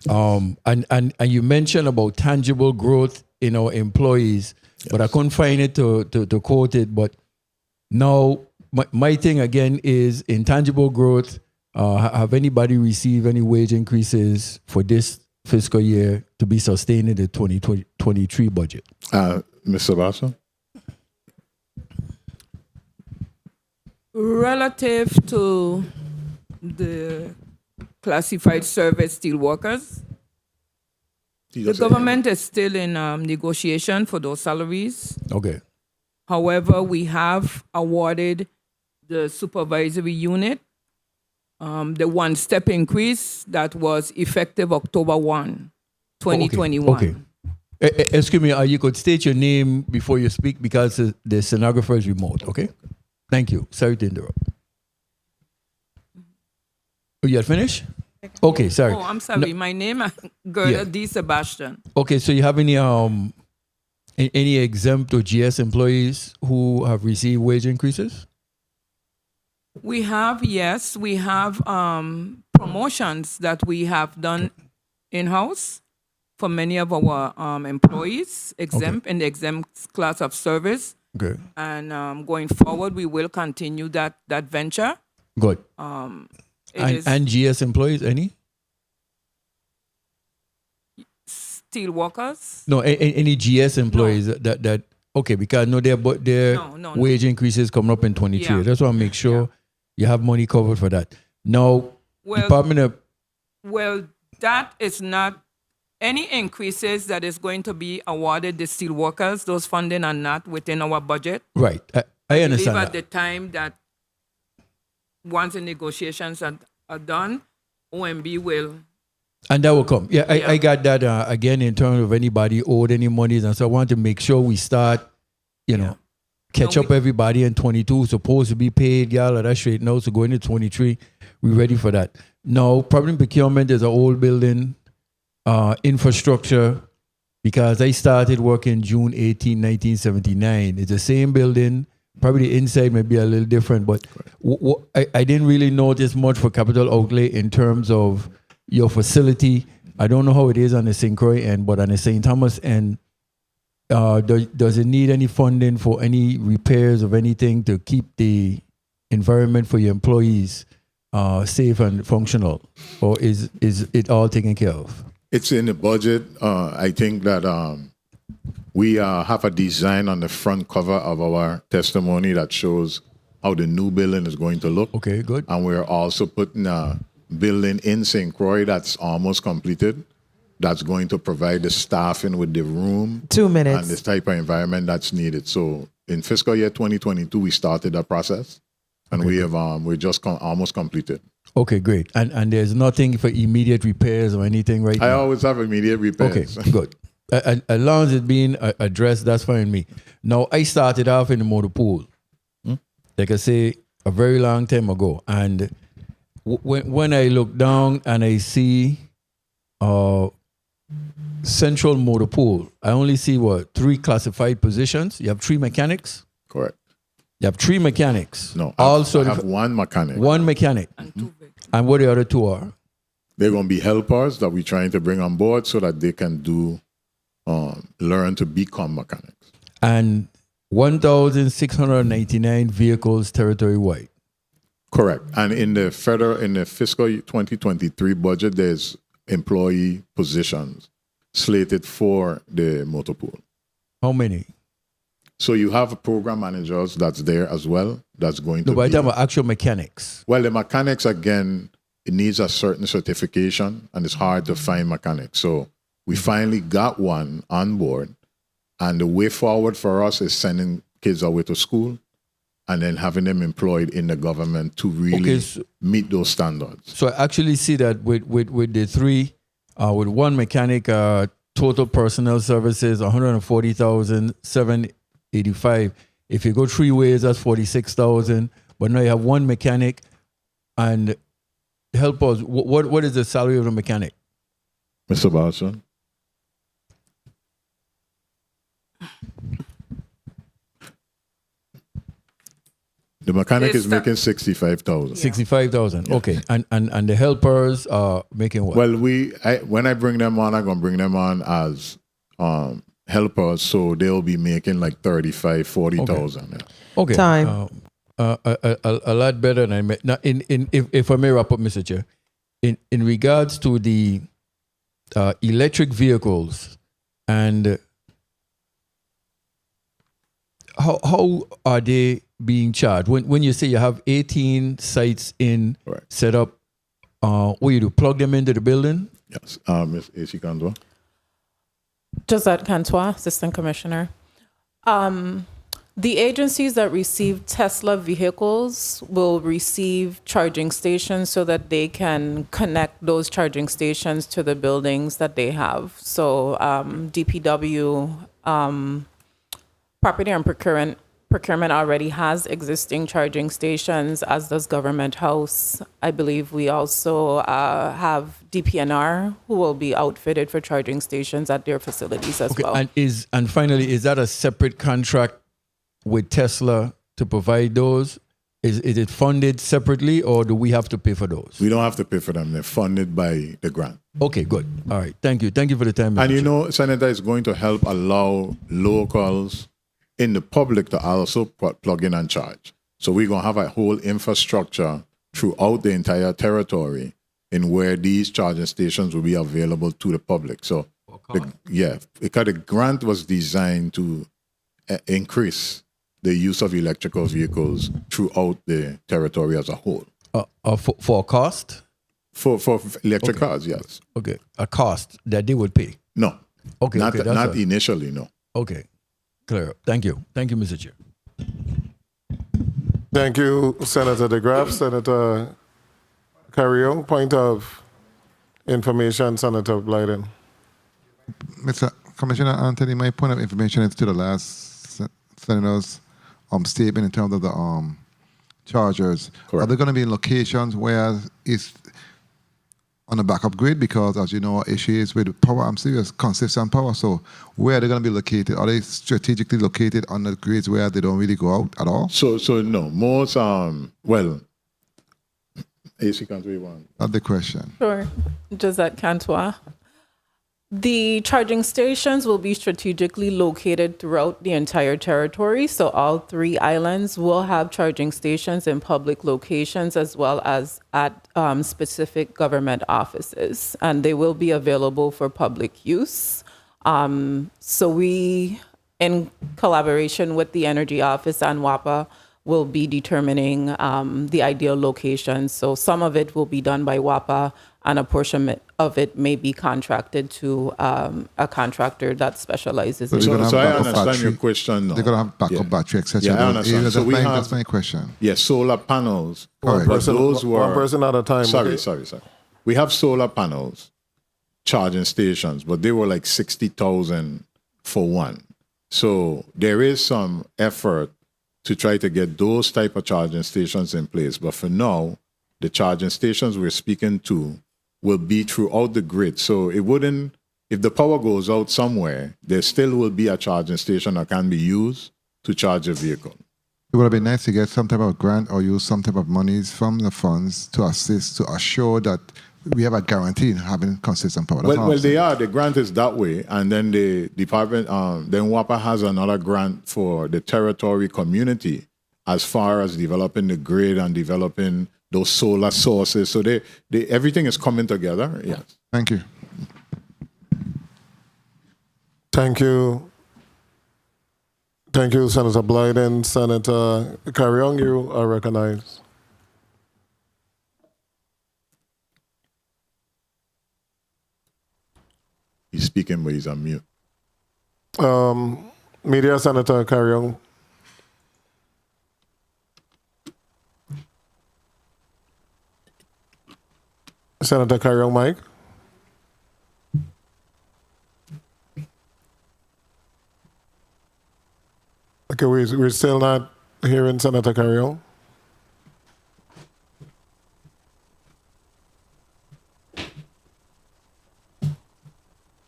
And you mentioned about tangible growth in our employees. Yes. But I couldn't find it to quote it. But now, my thing again is intangible growth. Have anybody received any wage increases for this fiscal year to be sustained in the 2023 budget? Mr. Basso? Relative to the classified service steelworkers, the government is still in negotiation for those salaries. Okay. However, we have awarded the supervisory unit the one-step increase that was effective October 1, 2021. Okay. Excuse me, you could state your name before you speak because the stenographer is remote, okay? Thank you. Sorry to interrupt. Oh, you had finished? Okay, sorry. Oh, I'm sorry. No. My name is Gerda D. Sebastian. Okay, so you have any exempt or GS employees who have received wage increases? We have, yes. We have promotions that we have done in-house for many of our employees, exempt in the exempt class of service. Okay. And going forward, we will continue that venture. Good. And GS employees, any? Steel workers? No, any GS employees that okay, because no, their wage increases coming up in 23. Yeah. That's why I make sure you have money covered for that. Now, Department of... Well, that is not... Any increases that is going to be awarded the steel workers, those funding are not within our budget. Right. I understand at the time that once the negotiations are done, OMB will... And that will come. Yeah, I got that again in terms of anybody owed any monies. And so I want to make sure we start, catch up everybody in 22. Supposed to be paid, y'all, that straight now. So going into 23, we're ready for that. Now, problem procurement is an old building. Infrastructure, because I started working June 18, 1979. It's the same building. Probably the inside may be a little different, but I didn't really notice much for capital outlay in terms of your facility. I don't know how it is on the St. Croix end, but on the St. Thomas end, does it need any funding for any repairs of anything to keep the environment for your employees safe and functional? Or is it all taken care of? It's in the budget. I think that we have a design on the front cover of our testimony that shows how the new building is going to look. Okay, good. And we're also putting a building in St. Croix that's almost completed. That's going to provide the staffing with the room. 2 minutes. And this type of environment that's needed. So in fiscal year 2022, we started that process. And we have we're just almost completed. Okay, great. And there's nothing for immediate repairs or anything right now? I always have immediate repairs. Okay, good. As long as it's being addressed, that's fine with me. Now, I started off in the motor pool. Like I say, a very long time ago. And when I look down and I see Central Motor Pool, I only see 3 classified positions. You have 3 mechanics. Correct. You have 3 mechanics. No, also I have 1 mechanic. 1 mechanic. And what the other 2 are? They're going to be helpers that we're trying to bring on board so that they can learn to become mechanics. And 1,699 vehicles territory-wide. Correct. And in the fiscal year 2023 budget, there's employee positions slated for the motor pool. How many? So you have program managers that's there as well. That's going to No, by be. the time of actual mechanics. Well, the mechanics, again, it needs a certain certification, and it's hard to find mechanics. So we finally got one on board, and the way forward for us is sending kids away to school and then having them employed in the government to really meet those standards. So I actually see that with the 3, with 1 mechanic, total personnel services, 140,785. If you go 3 ways, that's 46,000. But now you have 1 mechanic, and help us. What is the salary of the mechanic? Mr. Barson? The mechanic is making 65,000. 65,000. Okay. And the helpers are making what? Well, when I bring them on, I'm going to bring them on as helpers, so they'll be making like 35,000, 40,000. Okay. Time. A lot better than I met. Now, if I may wrap up, Mr. Chair, in regards to the electric vehicles, and how are they being charged? When you say you have 18 sites set up, what you do? Plug them into the building? Yes. Ms. A.C. Kandwa? Josette Cantois, Assistant Commissioner. The agencies that receive Tesla vehicles will receive charging stations so that they can connect those charging stations to the buildings that they have. So DPW, Property and Procurement already has existing charging stations, as does Government House. I believe we also have DPNR, who will be outfitted for charging stations at their facilities as well. And finally, is that a separate contract with Tesla to provide those? Is it funded separately, or do we have to pay for those? We don't have to pay for them. They're funded by the grant. Okay, good. All right. Thank you. Thank you for the time. And you know, Senator, is going to help allow locals in the public to also plug in and charge. So we're going to have a whole infrastructure throughout the entire territory in where these charging stations will be available to the public. So, because the grant was designed to increase the use of electrical vehicles throughout the territory as a whole. For cost? For electric cars, yes. Okay, a cost that they would pay? No. Okay, not that's initially, no. Okay, clear. Thank you. Thank you, Mr. Chair. Thank you, Senator DeGraff. Senator Carrion, point of information, Senator Blyden. Mr. Commissioner Anthony, my point of information is to the last senator's statement in terms of the chargers. Correct. Are they going to be in locations where it's on a backup grid? Because, as you know, our issue is with power. I'm serious, consistent power. So where are they going to be located? Are they strategically located on the grids where they don't really go out at all? So no, most, AC country one. That's the question. Sure. Josette Cantois. The charging stations will be strategically located throughout the entire territory. So all 3 islands will have charging stations in public locations as well as at specific government offices. And they will be available for public use. So we, in collaboration with the Energy Office and WAPA, will be determining the ideal locations. So some of it will be done by WAPA, and a portion of it may be contracted to a contractor that specializes in. So I understand your question now. They're going to have backup battery, etc. Yeah, I understand. So that's my question. Yes, solar panels. One person at a time. Sorry. We have solar panels, charging stations, but they were like 60,000 for one. So there is some effort to try to get those type of charging stations in place. But for now, the charging stations we're speaking to will be throughout the grid. So it wouldn't, if the power goes out somewhere, there still will be a charging station that can be used to charge a vehicle. It would have been nice to get some type of grant or use some type of monies from the funds to assist, to assure that we have a guarantee in having consistent power. That's all Well, I'm saying. they are. The grant is that way. And then the department, then WAPA has another grant for the territory community as far as developing the grid and developing those solar sources. So everything is coming together. Yes. Thank you. Thank you. Thank you, Senator Blyden. Senator Carrion, you are recognized. He's speaking, but he's on mute. Media Senator Carrion. Senator Carrion, Mike. Okay, we're still not hearing Senator Carrion.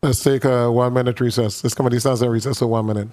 Let's take a 1 minute recess. This committee stands in recess for 1 minute.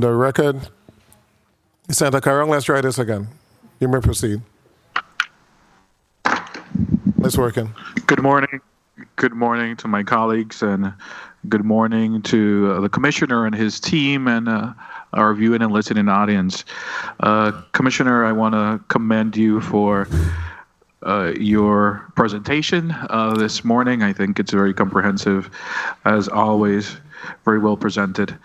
The record. Senator Karong, let's try this again. You may proceed. It's working. Good morning. Good morning to my colleagues, and good morning to the commissioner and his team, and our viewing and listening audience. Commissioner, I want to commend you for your presentation this morning. I think it's very comprehensive, as always. Very well presented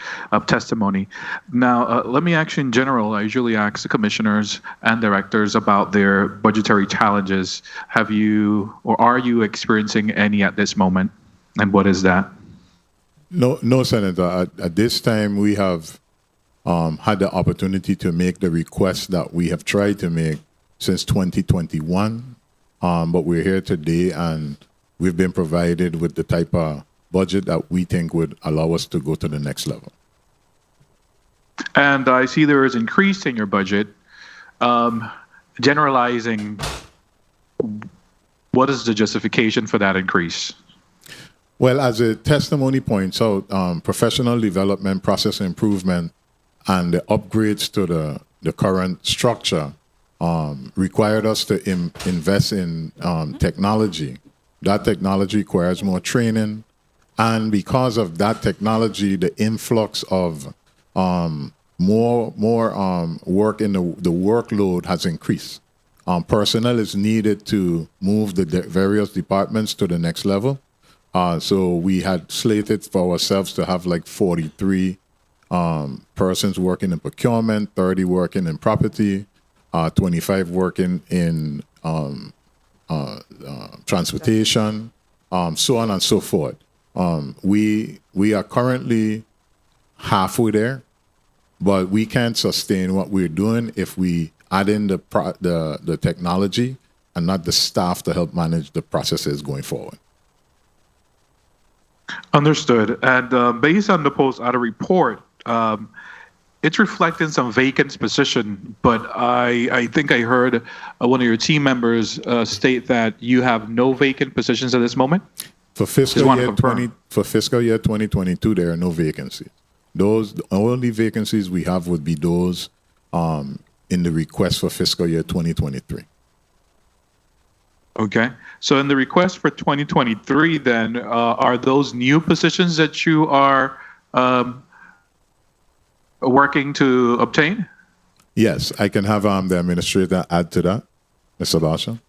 testimony. Now, let me ask you in general. I usually ask the commissioners and directors about their budgetary challenges. Have you or are you experiencing any at this moment? And what is that? No, Senator. At this time, we have had the opportunity to make the request that we have tried to make since 2021. But we're here today, and we've been provided with the type of budget that we think would allow us to go to the next level. And I see there is increase in your budget. Generalizing, what is the justification for that increase? Well, as the testimony points out, professional development, process improvement, and the upgrades to the current structure required us to invest in technology. That technology requires more training. And because of that technology, the influx of more work in the workload has increased. Personnel is needed to move the various departments to the next level. So we had slated for ourselves to have like 43 persons working in procurement, 30 working in property, 25 working in transportation, so on and so forth. We are currently halfway there, but we can't sustain what we're doing if we add in the technology and not the staff to help manage the processes going forward. Understood. And based on the post-audit report, it's reflecting some vacant position, but I think I heard one of your team members state that you have no vacant positions at this moment. For fiscal year 2022, there are no vacancies. The only vacancies we have would be those in the request for fiscal year 2023. Okay. So in the request for 2023, then, are those new positions that you are working to obtain? Yes, I can have the administrator add to that. Ms. Sebastian.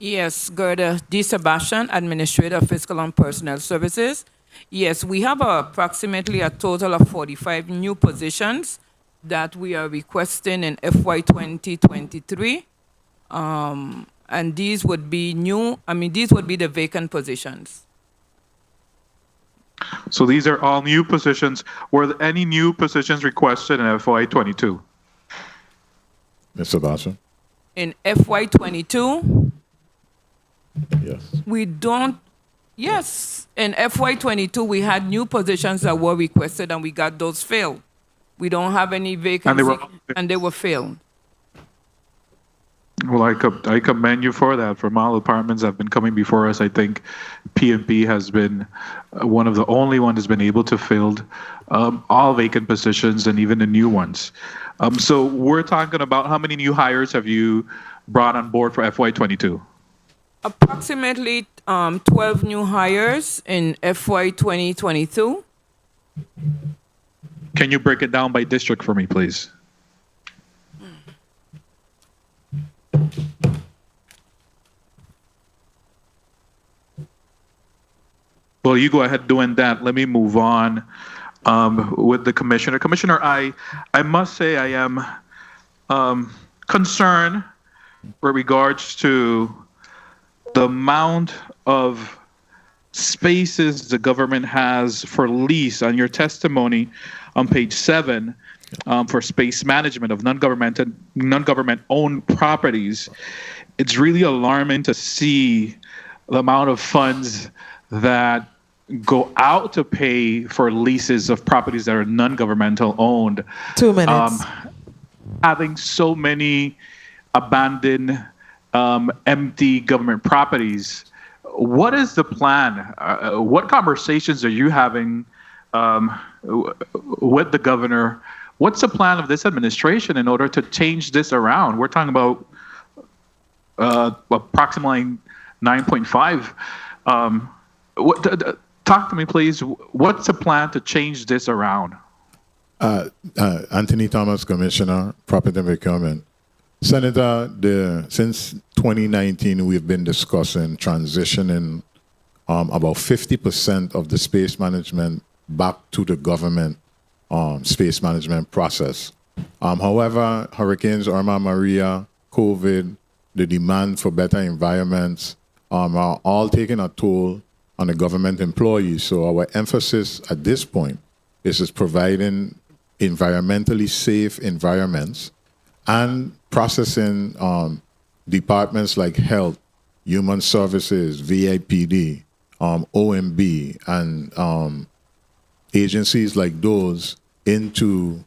Yes, Gerda D. Sebastian, Administrator of Fiscal and Personnel Services. Yes, we have approximately a total of 45 new positions that we are requesting in FY 2023. And these would be these would be the vacant positions. So these are all new positions. Were there any new positions requested in FY 22? Ms. Sebastian. In FY 22? Yes. We don't. Yes, in FY 22 we had new positions that were requested and we got those filled. We don't have any vacancies, and they were filled. Well, I commend you for that. From all departments that have been coming before us, I think P&P has been one of the only ones that's been able to fill all vacant positions and even the new ones. So we're talking about how many new hires have you brought on board for FY 22? Approximately 12 new hires in FY 2022. Can you break it down by district for me, please? Well, you go ahead doing that. Let me move on with the commissioner. Commissioner, I must say I am concerned with regards to the amount of spaces the government has for lease. On your testimony on page 7 for space management of non-government owned properties, it's really alarming to see the amount of funds that go out to pay for leases of properties that are non-governmental owned. 2 minutes. Having so many abandoned, empty government properties. What is the plan? What conversations are you having with the governor What's the plan of this administration in order to change this around? We're talking about approximately 9.5. Talk to me, please. What's the plan to change this around? Anthony Thomas, Commissioner, Property and Procurement. Senator, since 2019, we've been discussing transitioning about 50% of the space management back to the government space management process. However, Hurricanes Irma, Maria, COVID, the demand for better environments are all taking a toll on the government employees. So our emphasis at this point is providing environmentally safe environments and processing departments like health, human services, VIPD, OMB, and agencies like those into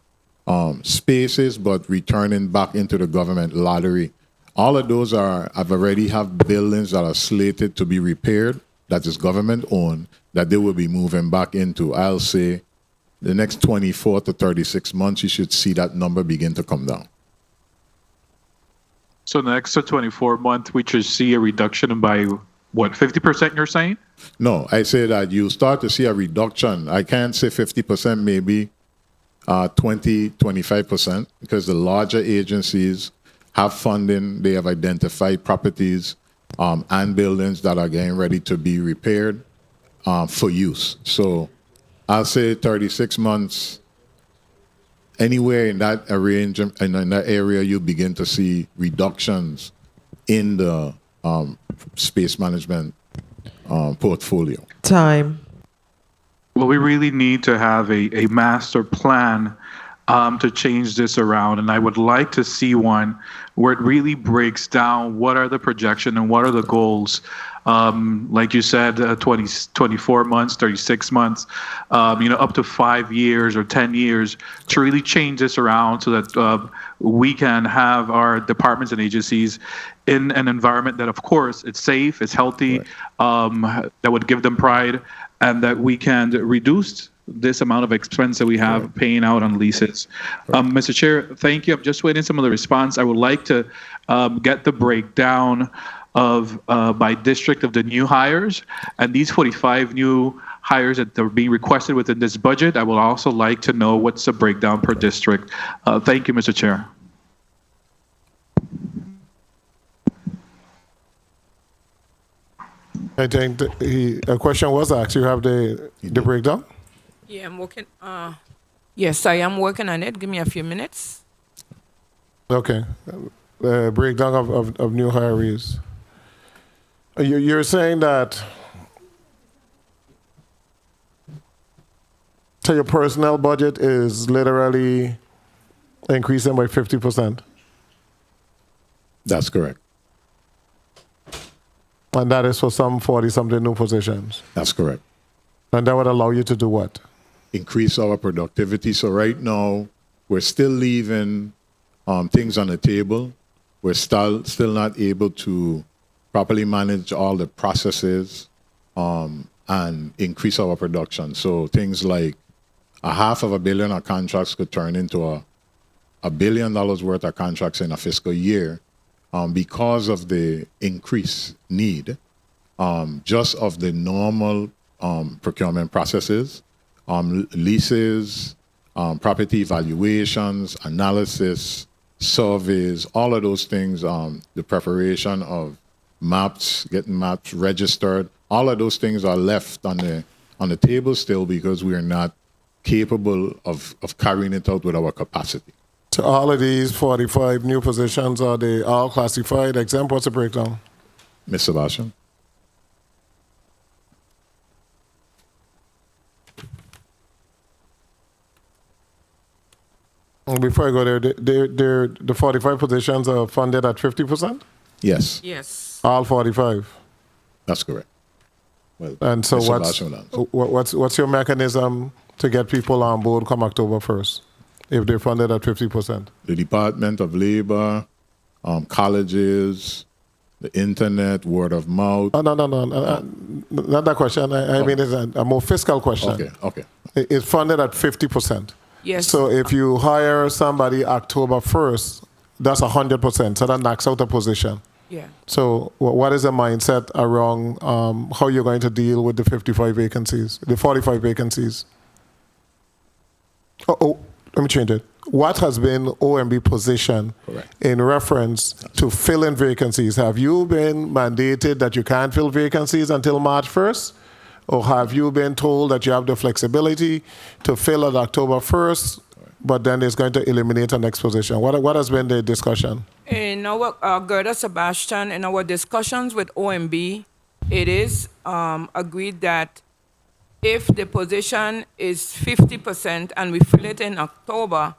spaces, but returning back into the government lottery. All of those have already have buildings that are slated to be repaired, that is government owned, that they will be moving back into. I'll say the next 24 to 36 months, you should see that number begin to come down. So in the next 24 months, we should see a reduction by, what, 50% you're saying? No, I say that you'll start to see a reduction. I can't say 50%, maybe 20, 25%, because the larger agencies have funding. They have identified properties and buildings that are getting ready to be repaired for use. So I'll say 36 months, anywhere in that arrangement, in that area, you begin to see reductions in the space management portfolio. Time. Well, we really need to have a master plan to change this around. And I would like to see one where it really breaks down what are the projections and what are the goals. Like you said, 24 months, 36 months, up to 5 years or 10 years to really change this around so that we can have our departments and agencies in an environment that, of course, it's safe, it's healthy, that would give them pride, and that we can reduce this amount of expense that we have paying out on leases. Mr. Chair, thank you. I'm just waiting some of the response. I would like to get the breakdown of by district of the new hires, and these 45 new hires that are being requested within this budget. I would also like to know what's the breakdown per district. Thank you, Mr. Chair. I think a question was asked. You have the breakdown? Yeah, I'm working. Yes, I am working on it. Give me a few minutes. Okay. Breakdown of new hirees. You're saying that so your personnel budget is literally increasing by 50%? That's correct. And that is for some 40-something new positions? That's correct. And that would allow you to do what? Increase our productivity. So right now, we're still leaving things on the table. We're still not able to properly manage all the processes and increase our production. So things like $500 million of contracts could turn into $1 billion worth of contracts in a fiscal year because of the increased need just of the normal procurement processes, leases, property evaluations, analysis, surveys, all of those things, the preparation of maps, getting maps registered, all of those things are left on the table still because we are not capable of carrying it out with our capacity. So all of these 45 new positions, are they all classified exempt? What's the breakdown? Ms. Sebastian? Before I go there, the 45 positions are funded at 50%? Yes. Yes. All 45? That's correct. Well, and so Mr. what's your mechanism to get people on board come October 1st if they're funded at 50%? The Department of Labor, colleges, the internet, word of mouth. No. Not that question. I mean, it's a more fiscal question. Okay. It's funded at 50%. Yes. So if you hire somebody October 1st, that's 100%. So that knocks out a position. Yeah. So what is the mindset around how you're going to deal with the 55 vacancies, the 45 vacancies? Let me change it. What has been OMB position in reference to filling vacancies? Have you been mandated that you can't fill vacancies until March 1st? Or have you been told that you have the flexibility to fill at October 1st, but then it's going to eliminate the next position? What has been the discussion? In our, Gerda Sebastian, in our discussions with OMB, it is agreed that if the position is 50% and we fill it in October,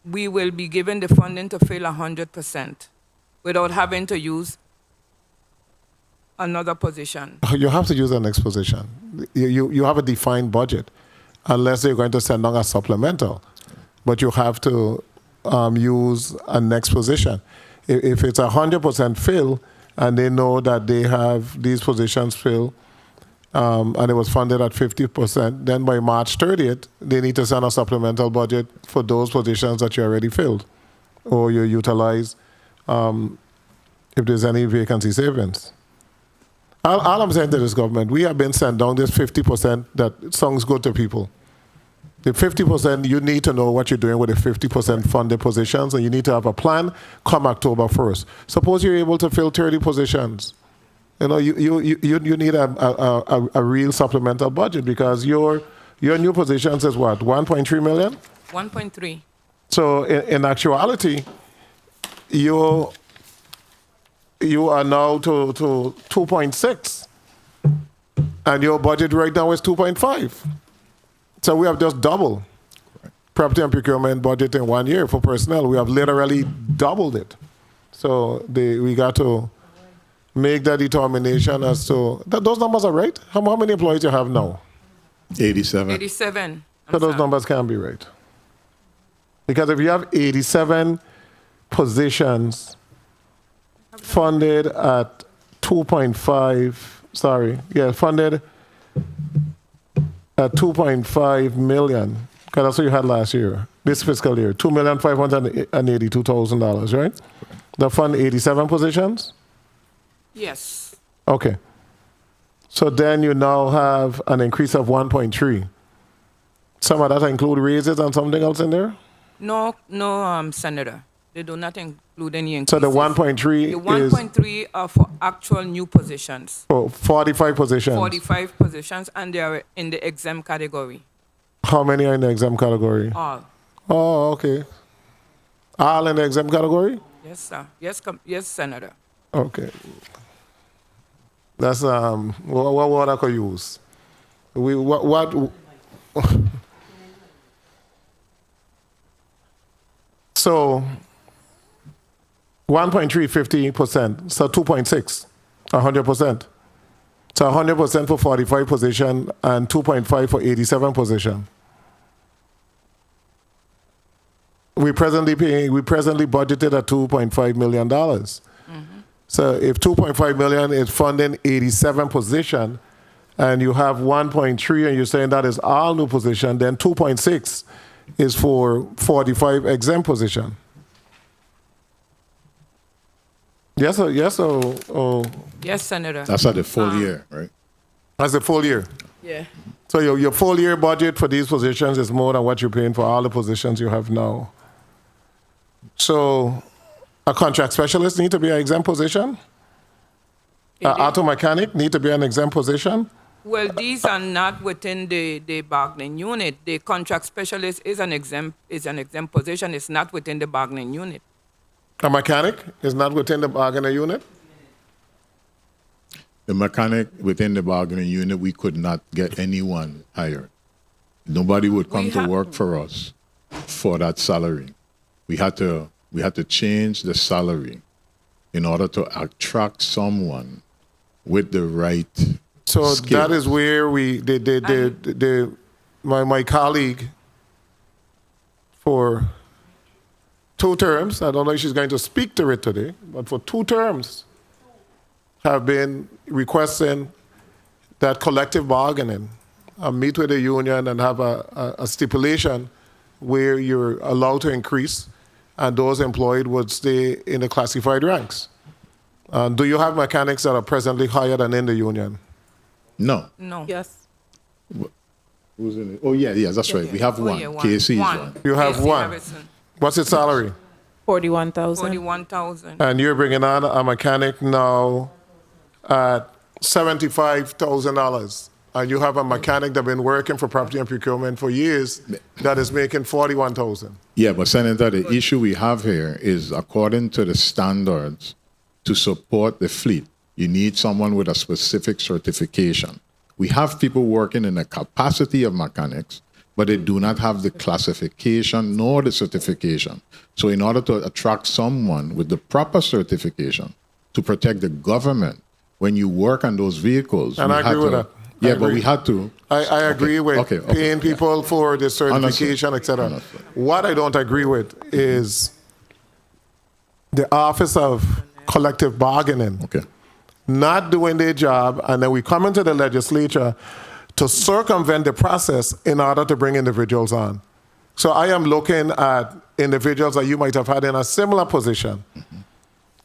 we will be given the funding to fill 100% without having to use another position. You have to use the next position. You have a defined budget, unless you're going to send on a supplemental. But you have to use a next position. If it's 100% fill, and they know that they have these positions filled, and it was funded at 50%, then by March 30th, they need to send a supplemental budget for those positions that you already filled, or you utilize if there's any vacancy savings. All I'm saying to this government, we have been sent down this 50% that sounds good to people. The 50%, you need to know what you're doing with the 50% funded positions, and you need to have a plan come October 1st. Suppose you're able to fill 30 positions. You know, you need a real supplemental budget, because your new positions is what, 1.3 million? 1.3. So in actuality, you are now to 2.6, and your budget right now is 2.5. So we have just doubled property and procurement budget in 1 year for personnel. We have literally doubled it. So we got to make that determination as to those numbers are right. How many employees you have now? 87. 87. So those numbers can't be right. Because if you have 87 positions funded at 2.5, funded at 2.5 million, because that's what you had last year, this fiscal year, $2,582,000, right? The fund 87 positions? Yes. Okay. So then you now have an increase of 1.3. Some of that include raises and something else in there? No, Senator. They do not include any increases. So the 1.3 The 1.3 are for actual new positions. Oh, 45 positions. 45 positions, and they are in the exempt category. How many are in the exempt category? All. Oh, okay. All in the exempt category? Yes, sir. Yes, Senator. Okay. That's what word I could use. So 1.3, 50%, so 2.6, 100%. So 100% for 45 position and 2.5 for 87 position. We presently budgeted at $2.5 million. So if 2.5 million is funding 87 position, and you have 1.3, and you're saying that is all new position, then 2.6 is for 45 exempt position. Yes or yes or Yes, Senator. That's at the full year, right? That's the full year. Yeah. So your full year budget for these positions is more than what you're paying for all the positions you have now. So a contract specialist need to be an exempt position? An auto mechanic need to be an exempt position? Well, these are not within the bargaining unit. The contract specialist is an exempt position. It's not within the bargaining unit. A mechanic is not within the bargaining unit? The mechanic within the bargaining unit, we could not get anyone hired. Nobody would come to work for us for that salary. We had to change the salary in order to attract someone with the right skills. That is where my colleague for 2 terms, I don't know if she's going to speak to it today, but for 2 terms have been requesting that collective bargaining, meet with the union and have a stipulation where you're allowed to increase, and those employed would stay in the classified ranks. Do you have mechanics that are presently higher than in the union? No. No. Yes. Who's in it? Oh, yeah, that's right. We have one. yeah, one. KC is One. one. You have Casey one. Harrison, What's its salary? 41,000. 41,000. And you're bringing on a mechanic now at $75,000. And you have a mechanic that's been working for property and procurement for years that is making $41,000. Yeah, but Senator, the issue we have here is according to the standards to support the fleet, you need someone with a specific certification. We have people working in the capacity of mechanics, but they do not have the classification nor the certification. So in order to attract someone with the proper certification to protect the government, when you work on those vehicles, And we I had agree with to- that. Yeah, I but agree. we had to. I agree with paying people for the certification, etc. Understood. What I don't agree with is the Office of Collective Bargaining Okay. not doing their job, and then we come into the legislature to circumvent the process in order to bring individuals on. So I am looking at individuals that you might have had in a similar position,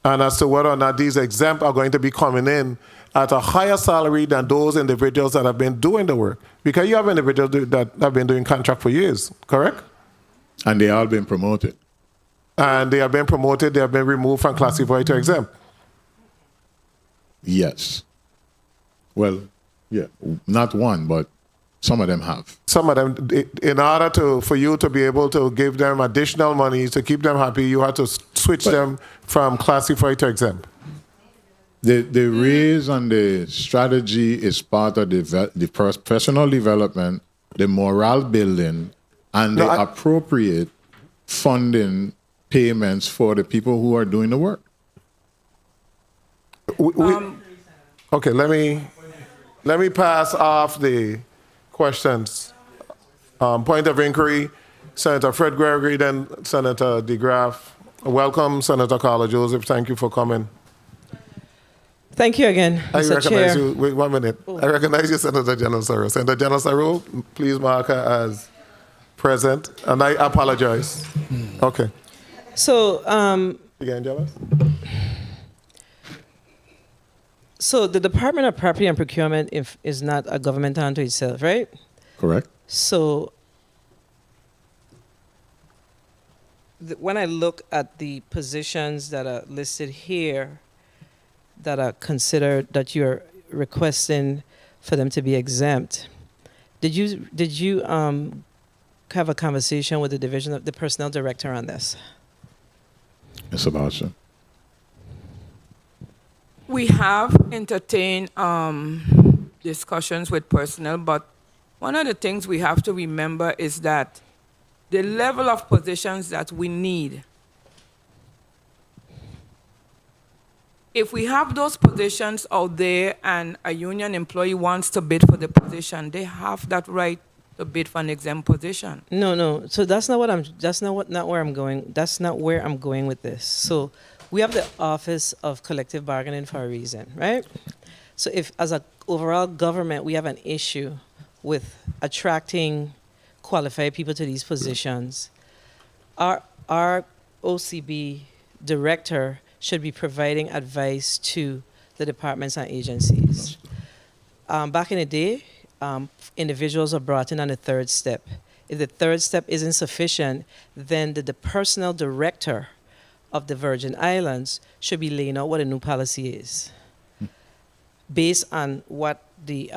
and as to whether or not these exempt are going to be coming in at a higher salary than those individuals that have been doing the work. Because you have individuals that have been doing contract for years, correct? And they all been promoted. And they have been promoted, they have been removed from classified to exempt. Yes. Well, yeah, not one, but some of them have. Some of them, in order for you to be able to give them additional money to keep them happy, you have to switch them from classified to exempt. The raise and the strategy is part of the professional development, the morale building, and the appropriate funding payments for the people who are doing the work. Okay, let me pass off the questions. Point of inquiry, Senator Fred Gregory, then Senator DeGraff. Welcome, Senator Carla Joseph. Thank you for coming. Thank you again, I Mr. recognize Chair. you. Wait 1 minute. I recognize you, Senator General Saru. Senator General Saru, please mark her as present. And I apologize. Okay. So, Again, Jealous? so the Department of Property and Procurement is not a government unto itself, right? Correct. So when I look at the positions that are listed here, that are considered, that you're requesting for them to be exempt, did you have a conversation with the division of the personnel director on this? Ms. Sebastian. We have entertained discussions with personnel, but one of the things we have to remember is that the level of positions that we need, if we have those positions out there and a union employee wants to bid for the position, they have that right to bid for an exempt position. No. So that's not where I'm going. That's not where I'm going with this. So we have the Office of Collective Bargaining for a reason, right? So if, as an overall government, we have an issue with attracting qualified people to these positions, our OCB director should be providing advice to the departments and agencies. Back in the day, individuals are brought in on the third step. If the third step isn't sufficient, then the personnel director of the Virgin Islands should be laying out what a new policy is, based on what the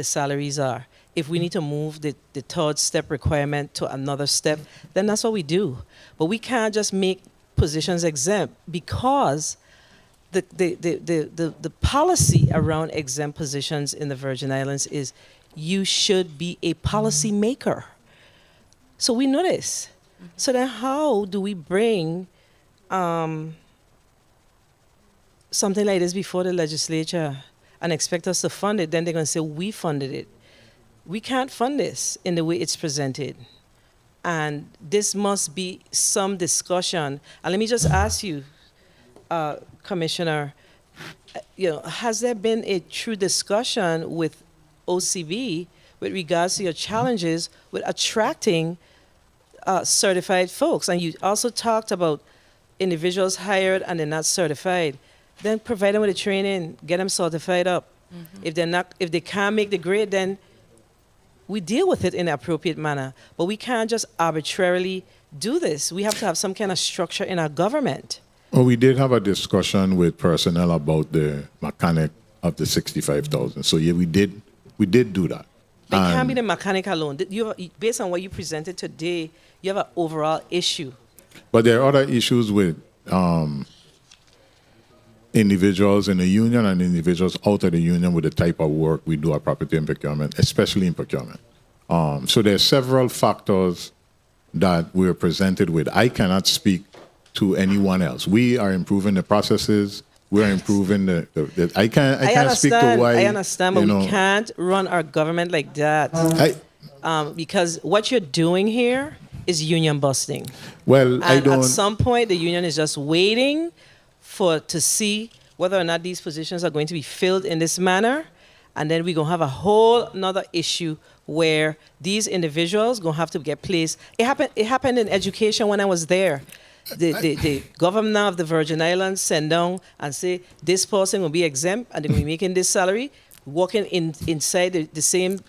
salaries are. If we need to move the third step requirement to another step, then that's what we do. But we can't just make positions exempt, because the policy around exempt positions in the Virgin Islands is you should be a policy maker. So we know this. So then how do we bring something like this before the legislature and expect us to fund it? Then they're going to say, we funded it. We can't fund this in the way it's presented. And this must be some discussion. And let me just ask you, Commissioner, has there been a true discussion with OCB with regards to your challenges with attracting certified folks. And you also talked about individuals hired and they're not certified. Then provide them with the training, get them certified up. If they can't make the grade, then we deal with it in an appropriate manner. But we can't just arbitrarily do this. We have to have some kind of structure in our government. Well, we did have a discussion with personnel about the mechanic of the 65,000. So yeah, we did do that. It can't be the mechanic alone. Based on what you presented today, you have an overall issue. But there are other issues with individuals in the union and individuals out of the union with the type of work we do at property and procurement, especially in procurement. So there are several factors that we're presented with. I cannot speak to anyone else. We are improving the processes. We're improving the I can't speak to why. I understand, but we can't run our government like that. Because what you're doing here is union busting. Well, and at some point, the union is just waiting to see whether or not these positions are going to be filled in this manner. And then we're going to have a whole another issue where these individuals going to have to get placed. It happened in education when I was there. The governor of the Virgin Islands send down and say, this person will be exempt and they're going to be making this salary, working inside the same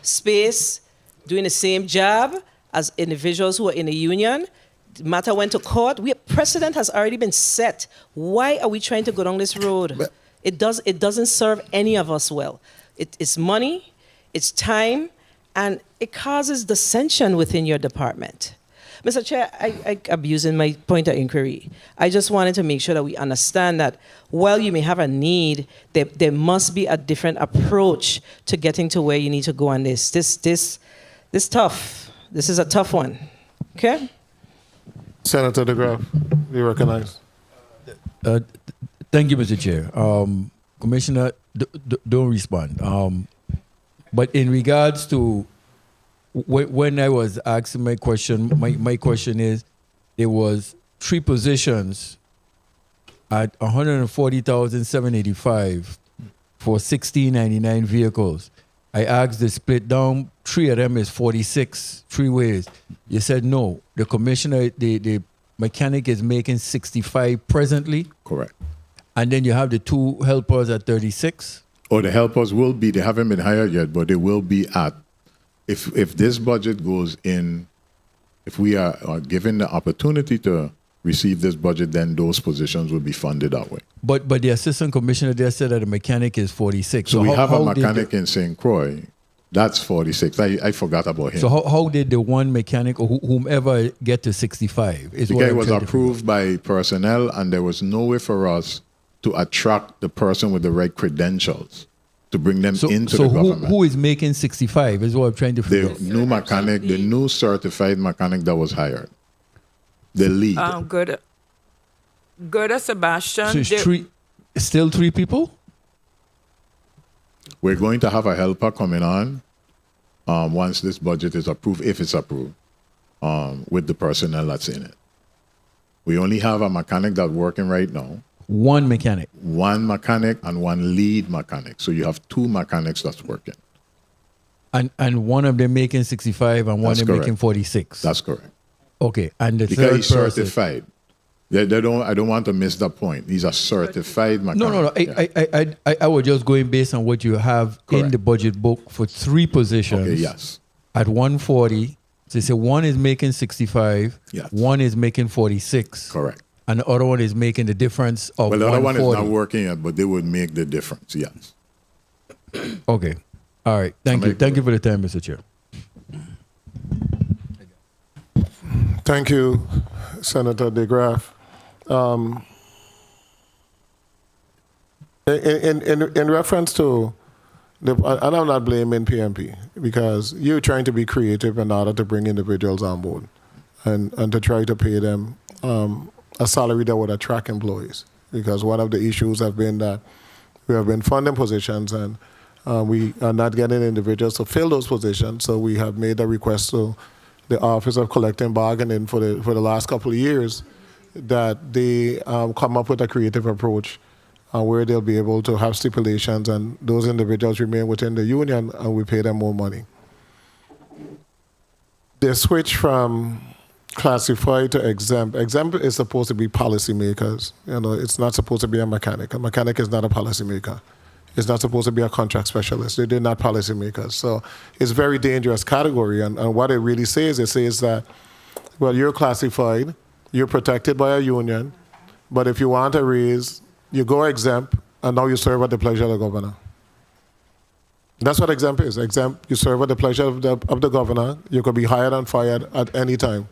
space, doing the same job as individuals who are in the union. The matter went to court. Precedent has already been set. Why are we trying to go down this road? It doesn't serve any of us well. It's money, it's time, and it causes dissension within your department. Mr. Chair, I abusing my point of inquiry. I just wanted to make sure that we understand that while you may have a need, there must be a different approach to getting to where you need to go on this. This tough. This is a tough one. Okay? Senator DeGraff, you recognize. Thank you, Mr. Chair. Commissioner, don't respond. But in regards to when I was asking my question, my question is, there was 3 positions at 140,785 for 1699 vehicles. I asked the split down, 3 of them is 46, 3 ways. You said no. The commissioner, the mechanic is making 65 presently. Correct. And then you have the 2 helpers at 36. Or the helpers will be, they haven't been hired yet, but they will be at, if this budget goes in, if we are given the opportunity to receive this budget, then those positions will be funded that way. But the assistant commissioner there said that the mechanic is 46. So we have a mechanic in St. Croix. That's 46. I forgot about him. So how did the one mechanic or whomever get to 65? The guy was approved by personnel, and there was no way for us to attract the person with the right credentials to bring them into the government. So who is making 65 is what I'm trying to figure out. The new mechanic, the new certified mechanic that was hired. The lead. Gerda Sebastian. So it's still 3 people? We're going to have a helper coming on once this budget is approved, if it's approved, with the personnel that's in it. We only have a mechanic that's working right now. One mechanic? One mechanic and one lead mechanic. So you have 2 mechanics that's working. And one of them making 65 and one of them making 46? That's correct. Okay, and the because third he's certified. I don't want to miss the point. He's a certified mechanic. No. I was just going based on what you have in the budget book for 3 positions. Okay, yes. At 140. So you say one is making 65. Yes. One is making 46. Correct. And the other one is making the difference of 140. Well, the other one is not working yet, but they would make the difference, yes. Okay. All right. Thank you. Thank you for the time, Mr. Chair. Thank you, Senator DeGraff. In reference to, and I'm not blaming PMP, because you're trying to be creative in order to bring individuals on board and to try to pay them a salary that would attract employees. Because one of the issues have been that we have been funding positions and we are not getting individuals to fill those positions. So we have made a request to the Office of Collective Bargaining for the last couple of years that they come up with a creative approach where they'll be able to have stipulations and those individuals remain within the union and we pay them more money. they switch from classified to exempt. Exempt is supposed to be policymakers. You know, it's not supposed to be a mechanic. A mechanic is not a policymaker. It's not supposed to be a contract specialist. They're not policymakers. So it's a very dangerous category. And what it really says, it says that, well, you're classified, you're protected by a union, but if you want a raise, you go exempt, and now you serve at the pleasure of the governor. That's what exempt is. Exempt, you serve at the pleasure of the governor. You could be hired and fired at any time.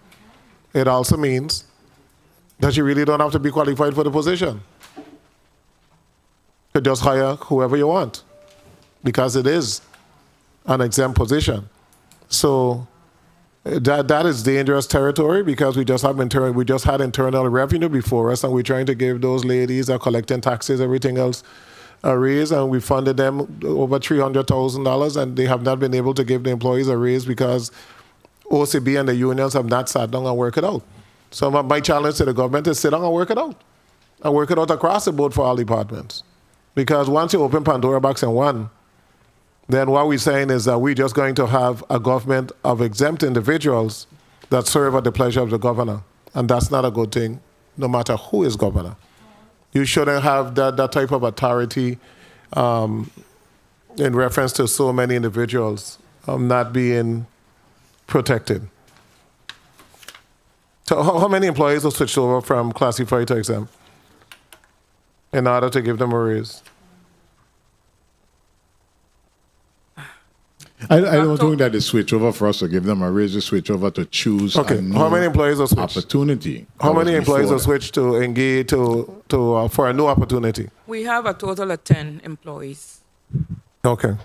It also means that you really don't have to be qualified for the position. You could just hire whoever you want because it is an exempt position. So that is dangerous territory because we just had internal revenue before us, and we're trying to give those ladies that are collecting taxes, everything else, a raise, and we funded them over $300,000, and they have not been able to give the employees a raise because OCB and the unions have not sat down and worked it out. So my challenge to the government is sit down and work it out. And work it out across the board for all departments. Because once you open Pandora box and one, then what we're saying is that we're just going to have a government of exempt individuals that serve at the pleasure of the governor. And that's not a good thing, no matter who is governor. You shouldn't have that type of authority in reference to so many individuals not being protected. So how many employees will switch over from classified to exempt in order to give them a raise? I don't think that they switch over for us to give them a raise. They switch over to choose. Okay, how many employees will switch? Opportunity. How many employees will switch to engage for a new opportunity? We have a total of 10 employees. Okay.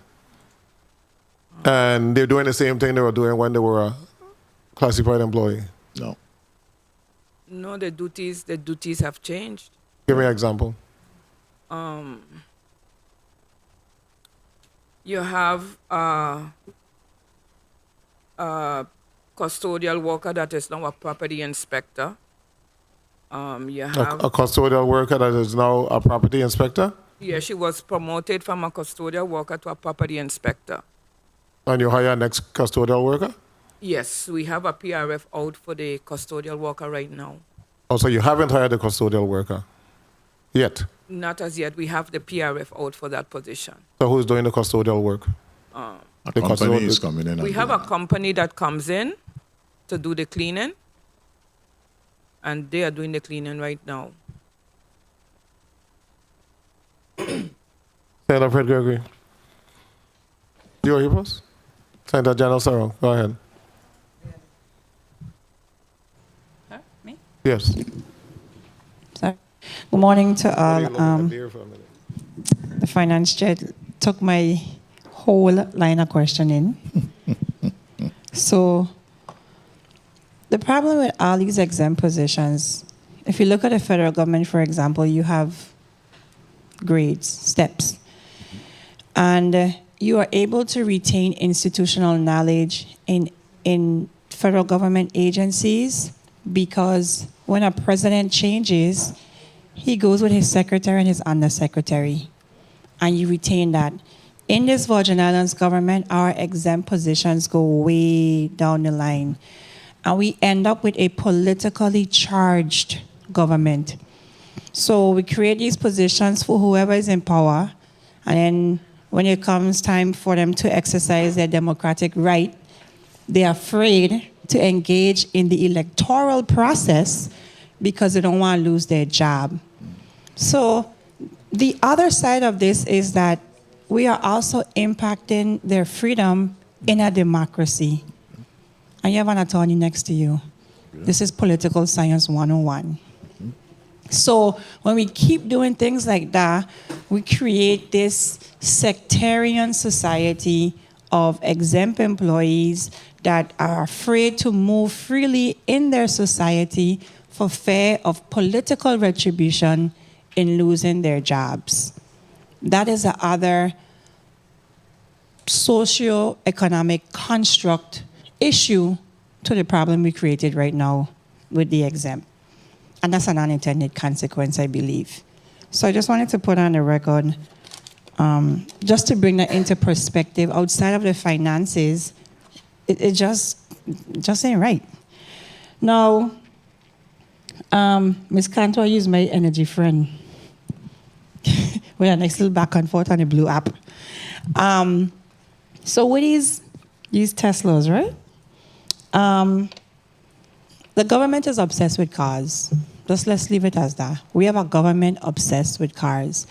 And they're doing the same thing they were doing when they were a classified employee? No. No, the duties have changed. Give me an example. You have a custodial worker that is now a property inspector. You have A custodial worker that is now a property inspector? Yeah, she was promoted from a custodial worker to a property inspector. And you hire a next custodial worker? Yes, we have a PRF out for the custodial worker right now. Oh, so you haven't hired a custodial worker yet? Not as yet. We have the PRF out for that position. So who's doing the custodial work? A company is coming in. We have a company that comes in to do the cleaning, and they are doing the cleaning right now. Senator Fred Gregory. You are here, Senator General Sarong, go ahead. Me? Yes. Sorry. Good morning to all. The finance chair took my whole line of questioning. So the problem with all these exempt positions, if you look at the federal government, for example, you have grades, steps, and you are able to retain institutional knowledge in federal government agencies because when a president changes, he goes with his secretary and his undersecretary, and you retain that. In this Virgin Islands government, our exempt positions go way down the line, and we end up with a politically charged government. So we create these positions for whoever is in power, and then when it comes time for them to exercise their democratic right, they're afraid to engage in the electoral process because they don't want to lose their job. So the other side of this is that we are also impacting their freedom in a democracy. And you have an attorney next to you. This is political science 101. So when we keep doing things like that, we create this sectarian society of exempt employees that are afraid to move freely in their society for fear of political retribution in losing their jobs. That is the other socio-economic construct issue to the problem we created right now with the exempt. And that's an unintended consequence, I believe. So I just wanted to put on the record, just to bring that into perspective, outside of the finances, it just just ain't right. Now, Ms. Cantor used my energy friend with a nice little back and forth on the blue app. So with these Teslas, right? The government is obsessed with cars. Just let's leave it as that. We have a government obsessed with cars.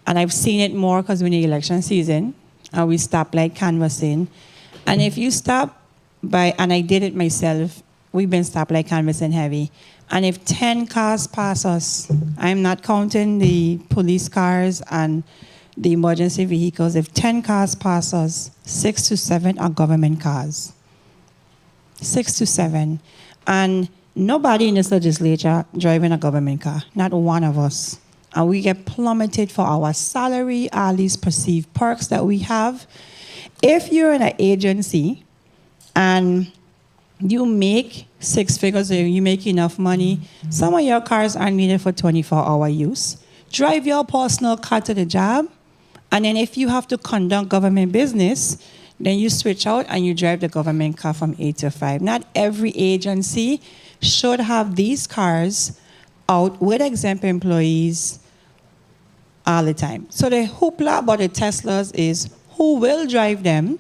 And I've seen it more because we're in the election season and we stoplight canvassing. And if you stop by, and I did it myself, we've been stoplight canvassing heavy. And if 10 cars pass us, I'm not counting the police cars and the emergency vehicles. If 10 cars pass us, 6 to 7 are government cars. 6 to 7. And nobody in this legislature driving a government car, not one of us. And we get plummeted for our salary, all these perceived perks that we have. If you're in an agency and you make 6 figures, or you make enough money, some of your cars are needed for 24-hour use. Drive your personal car to the job, and then if you have to conduct government business, then you switch out and you drive the government car from 8 to 5. Not every agency should have these cars out with exempt employees all the time. So the hoopla about the Teslas is who will drive them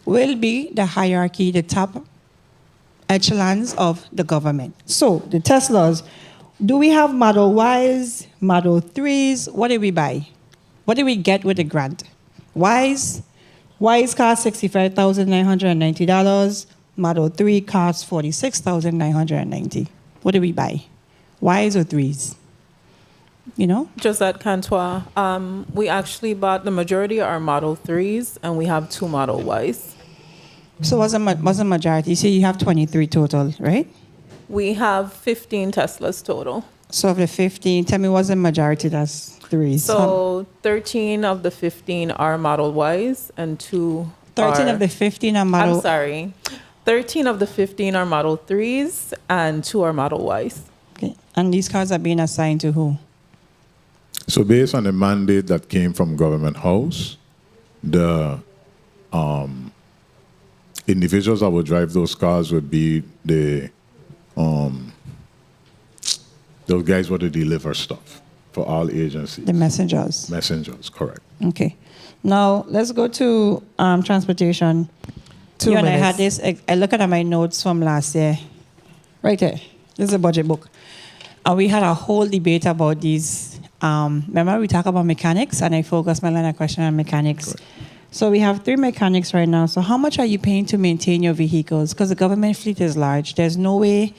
will be the hierarchy, the top echelons of the government. So the Teslas, do we have Model Ys, Model 3s? What did we buy? What did we get with the grant? Ys cost $65,990. Model 3 costs $46,990. What did we buy? Ys or 3s? You know? Just at Cantois, we actually bought the majority of our Model 3s, and we have 2 Model Ys. So what's the majority? So you have 23 total, right? We have 15 Teslas total. So of the 15, tell me what's the majority that's 3s? So 13 of the 15 are Model Ys, and 2 13 of the 15 are Model... I'm sorry. 13 of the 15 are Model 3s, and 2 are Model Ys. Okay. And these cars are being assigned to who? So based on the mandate that came from Government House, the individuals that would drive those cars would be the those guys would deliver stuff for all agencies. The messengers. Messengers, correct. Okay. Now, let's go to transportation. 2 you and I minutes. had this, I look at my notes from last year. Right there. This is a budget book. And we had a whole debate about these. Remember, we talked about mechanics, and I focused my line of question on mechanics. Correct. So we have 3 mechanics right now. So how much are you paying to maintain your vehicles? Because the government fleet is large. There's no way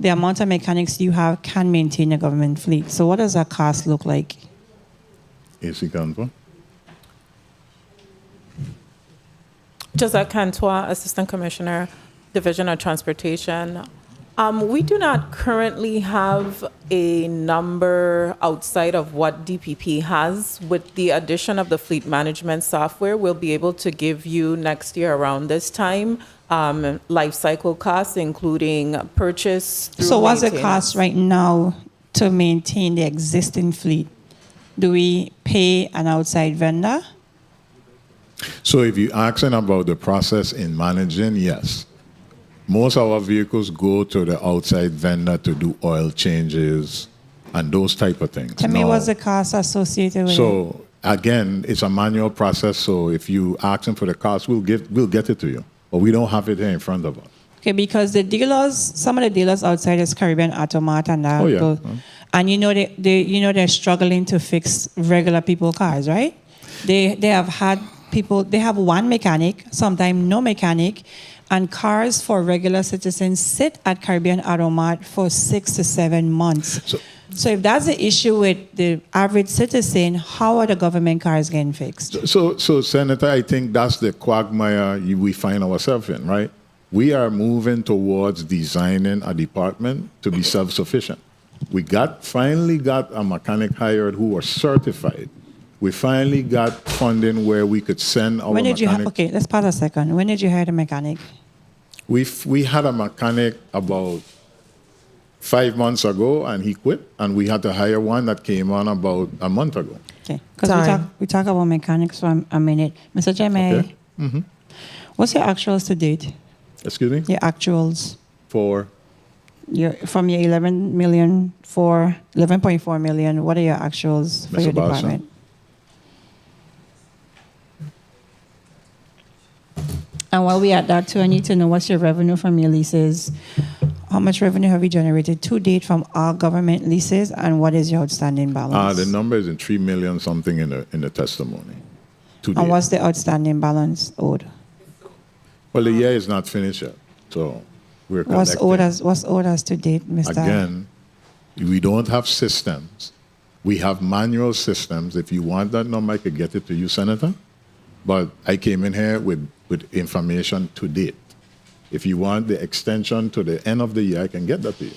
the amount of mechanics you have can maintain a government fleet. So what does that cost look like? AC Canva. Josette Cantois, Assistant Commissioner, Division of Transportation. We do not currently have a number outside of what DPP has. With the addition of the fleet management software, we'll be able to give you next year around this time life cycle costs, including purchase. So what's the cost right now to maintain the existing fleet? Do we pay an outside vendor? So if you're asking about the process in managing, yes. Most of our vehicles go to the outside vendor to do oil changes and those type of things. Tell me what's the cost associated with it? So again, it's a manual process. So if you asking for the cost, we'll get it to you. But we don't have it here in front of us. Okay, because the dealers, some of the dealers outside is Caribbean Automat and that. Oh, yeah. And they're struggling to fix regular people cars, right? They have had people, they have one mechanic, sometimes no mechanic, and cars for regular citizens sit at Caribbean Automat for 6 to 7 months. So if that's the issue with the average citizen, how are the government cars getting fixed? So Senator, I think that's the quagmire we find ourselves in, right? We are moving towards designing a department to be self-sufficient. We finally got a mechanic hired who was certified. We finally got funding where we could send our mechanic. Okay, let's pause a second. When did you hire the mechanic? We had a mechanic about 5 months ago, and he quit, and we had to hire one that came on about a month ago. Okay, because we talk about mechanics for a minute. Mr. Chairman, Okay. Mm-hmm. What's your actuals to date? Excuse me? Your actuals. For From your 11 million for 11.4 million, what are your actuals for Mr. your Balsam? department? And while we at that too, I need to know what's your revenue from your leases. How much revenue have you generated to date from all government leases, and what is your outstanding balance? The number is in 3 million something in the testimony. Today. And what's the outstanding balance owed? Well, the year is not finished yet, so we're What's collecting. owed as to date, Mr. Again, we don't have systems. We have manual systems. If you want that number, I could get it to you, Senator. But I came in here with information to date. If you want the extension to the end of the year, I can get that to you.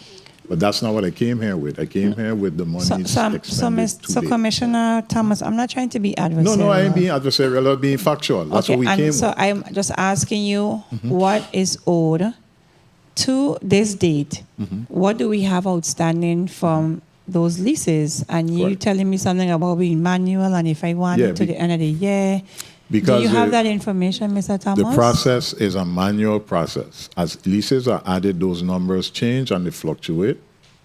But that's not what I came here with. I came here with the money expended to date. Commissioner Thomas, I'm not trying to be adversarial. No, I ain't being adversarial. I'm being factual. That's what we came with. So I'm just asking you, what is owed to this date? What do we have outstanding from those leases? And you Correct. telling me something about being manual, and if I want Yeah, it to the end of the year. Because do you have that information, Mr. Thomas? The process is a manual process. As leases are added, those numbers change and they fluctuate.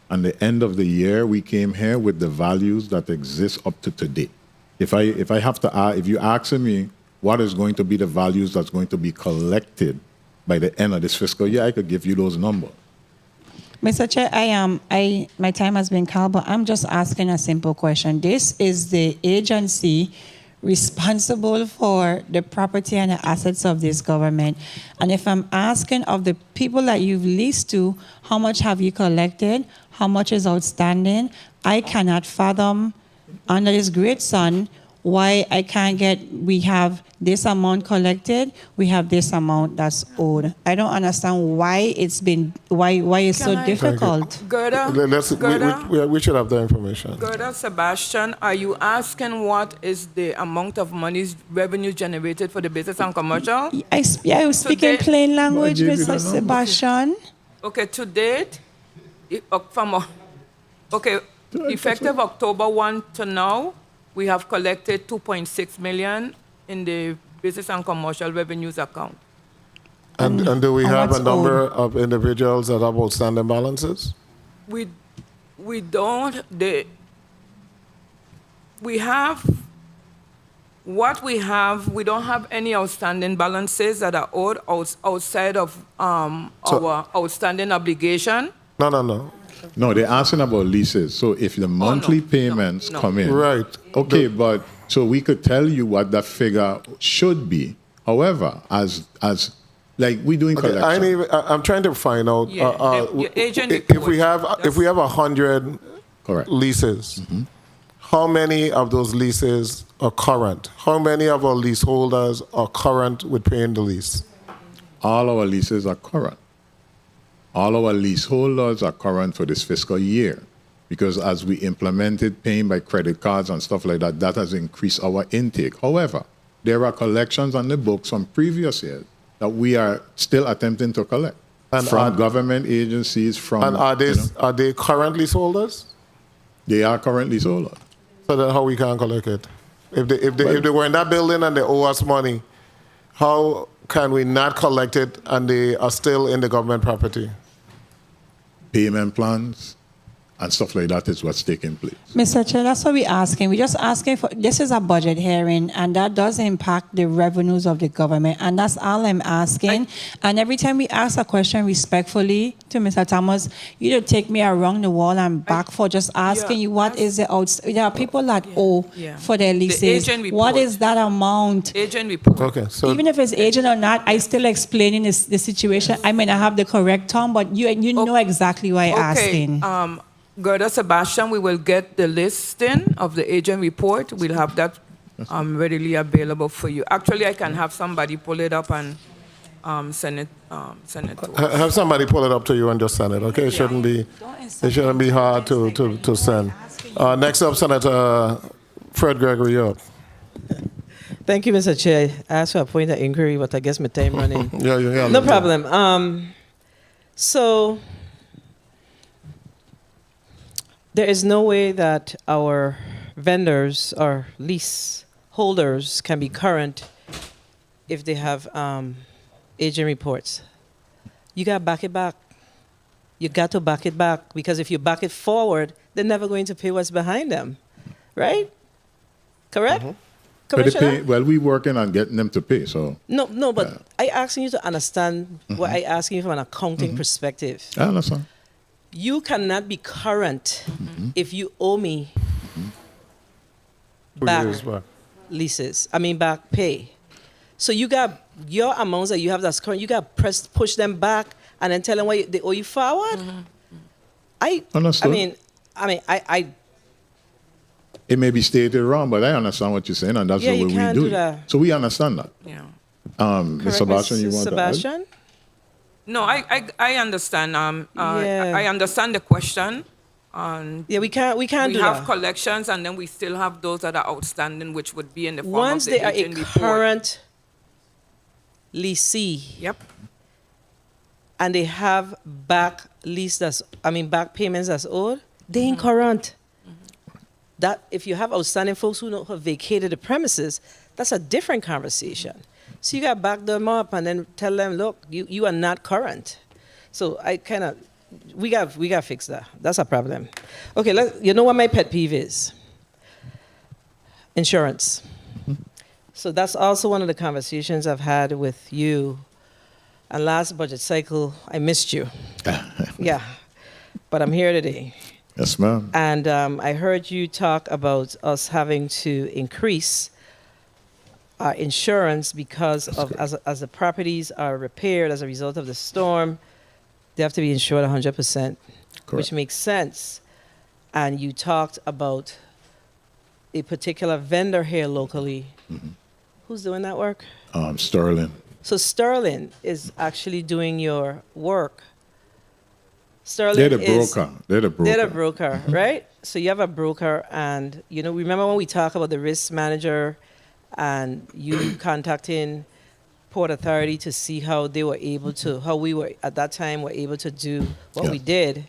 And the end of the year, we came here with the values that exist up to today. If you ask me what is going to be the values that's going to be collected by the end of this fiscal year, I could give you those numbers. Mr. Chair, my time has been called, but I'm just asking a simple question. This is the agency responsible for the property and the assets of this government. And if I'm asking of the people that you've leased to, how much have you collected? How much is outstanding? I cannot fathom under this great sun why I can't we have this amount collected, we have this amount that's owed. I don't understand why it's so difficult. Gerda, We should have the information. Gerda Sebastian, are you asking what is the amount of money's revenue generated for the business and commercial? I was speaking plain language, Mr. Sebastian. Okay, to date, effective October 1 to now, we have collected 2.6 million in the business and commercial revenues account. And do we have a what's number of individuals that have outstanding balances? We don't. We have what we have. We don't have any outstanding balances that are owed outside of our outstanding obligation. No. No, they're asking about leases. So if the monthly payments come in. Right. Okay, but so we could tell you what that figure should be. However, as like we're doing collection. I'm trying to find out your agent if we have 100 Correct. leases. How many of those leases are current? How many of our leaseholders are current with paying the lease? All our leases are current. All our leaseholders are current for this fiscal year because as we implemented paying by credit cards and stuff like that, that has increased our intake. However, there are collections on the books from previous years that we are still attempting to collect from government agencies. And are they current leaseholders? They are current leaseholders. So then how we can collect it? If they were in that building and they owe us money, how can we not collect it and they are still in the government property? Payment plans and stuff like that is what's taking place. Mr. Chair, that's what we're asking. We're just asking for, this is a budget hearing, and that does impact the revenues of the government, and that's all I'm asking. And every time we ask a question respectfully to Mr. Thomas, you don't take me around the wall and back for just asking you what is the there are people that owe for their leases. The agent report. What is that amount? Agent report. Okay, so Even if it's agent or not, I still explaining the situation. I may not have the correct term, but you know exactly why I'm asking. Gerda Sebastian, we will get the listing of the agent report. We'll have that readily available for you. Actually, I can have somebody pull it up and send it to us. have somebody pull it up to you and just send it, okay? It shouldn't be hard to send. Next up, Senator Fred Gregory, you're up. Thank you, Mr. Chair. I asked for a point of inquiry, but I guess my time running. Yeah. No problem. So there is no way that our vendors or lease holders can be current if they have agent reports. you got to back it back. You got to back it back, because if you back it forward, they're never going to pay what's behind them, right? Correct? But they Commissioner? pay, well, we working on getting them to pay, so No, but I asking you to understand what I asking you from an accounting perspective. I understand. You cannot be current if you owe me back leases. I mean back pay. So you got your amounts that you have that's current. You got push them back and then tell them what they owe you forward. Understood. I It may be stated wrong, but I understand what you're saying, and that's Yeah, the you way we can't do do it. that. So we understand that. Yeah. Ms. Sebastian, you want to add? Sebastian? No, I understand. Yeah. I understand the question. Yeah, we can't We do have that. collections, and then we still have those that are outstanding, which would be in the form Once of the they are a agent report. current leasee, Yep. and they have back payments that's owed, they ain't current. That if you have outstanding folks who have vacated the premises, that's a different conversation. So you got to back them up and then tell them, look, you are not current. So we got to fix that. That's a problem. Okay, you know what my pet peeve is? Insurance. So that's also one of the conversations I've had with you. And last budget cycle, I missed you. Yeah, but I'm here today. Yes, ma'am. And I heard you talk about us having to increase our insurance because of as the properties are repaired as a result of the storm, they have to be insured 100%, which makes sense. And you talked about a particular vendor here locally. Who's doing that work? Sterling. So Sterling is actually doing your work. Sterling They're the broker. They're the broker, right? So you have a broker, and remember when we talk about the risk manager, and you contacting Port Authority to see how we were at that time were able to do what we did.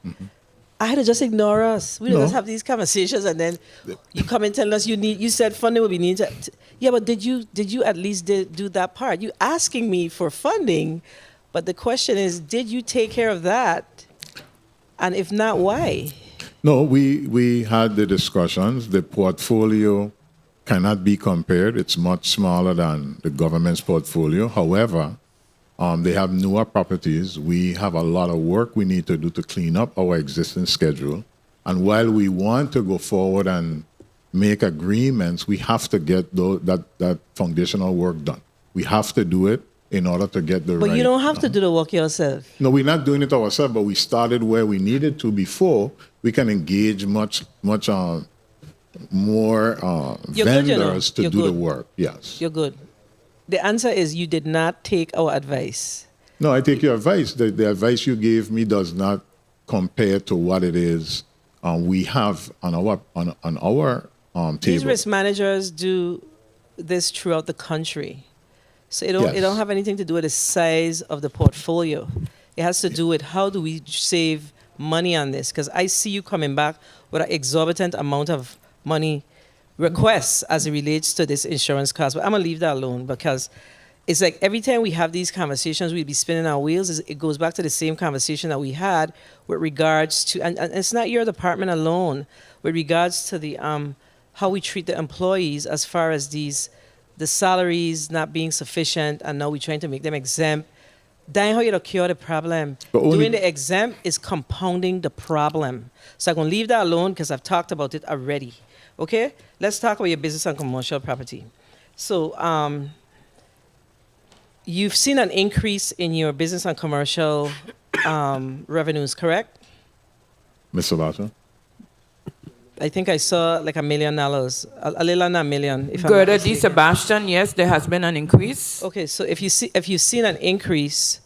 I had to just ignore us. We don't just have these conversations, and then you come and tell us you said funding would be needed. Yeah, but did you at least do that part? You asking me for funding, but the question is, did you take care of that? And if not, why? No, we had the discussions. The portfolio cannot be compared. It's much smaller than the government's portfolio. However, they have newer properties. We have a lot of work we need to do to clean up our existing schedule. And while we want to go forward and make agreements, we have to get that foundational work done. We have to do it in order to get the right... But you don't have to do the work yourself. No, we're not doing it ourselves, but we started where we needed to before we can engage much more vendors to do the work. Yes. You're good. The answer is you did not take our advice. No, I take your advice. The advice you gave me does not compare to what it is we have on our table. These risk managers do this throughout the country. So it don't have anything to do with the size of the portfolio. It has to do with how do we save money on this? Because I see you coming back with an exorbitant amount of money requests as it relates to this insurance cost. But I'm going to leave that alone, because it's like every time we have these conversations, we'd be spinning our wheels. It goes back to the same conversation that we had with regards to, and it's not your department alone, with regards to the how we treat the employees as far as the salaries not being sufficient, and now we're trying to make them exempt. That's how you cure the problem. Doing the exempt is compounding the problem. So I'm going to leave that alone because I've talked about it already. Okay? Let's talk about your business and commercial property. So you've seen an increase in your business and commercial revenues, correct? Mr. Barton? I think I saw like $1 million, a little under $1 million. If I'm not Gerda D. mistaken. Sebastian, yes, there has been an increase. Okay, so if you've seen an increase,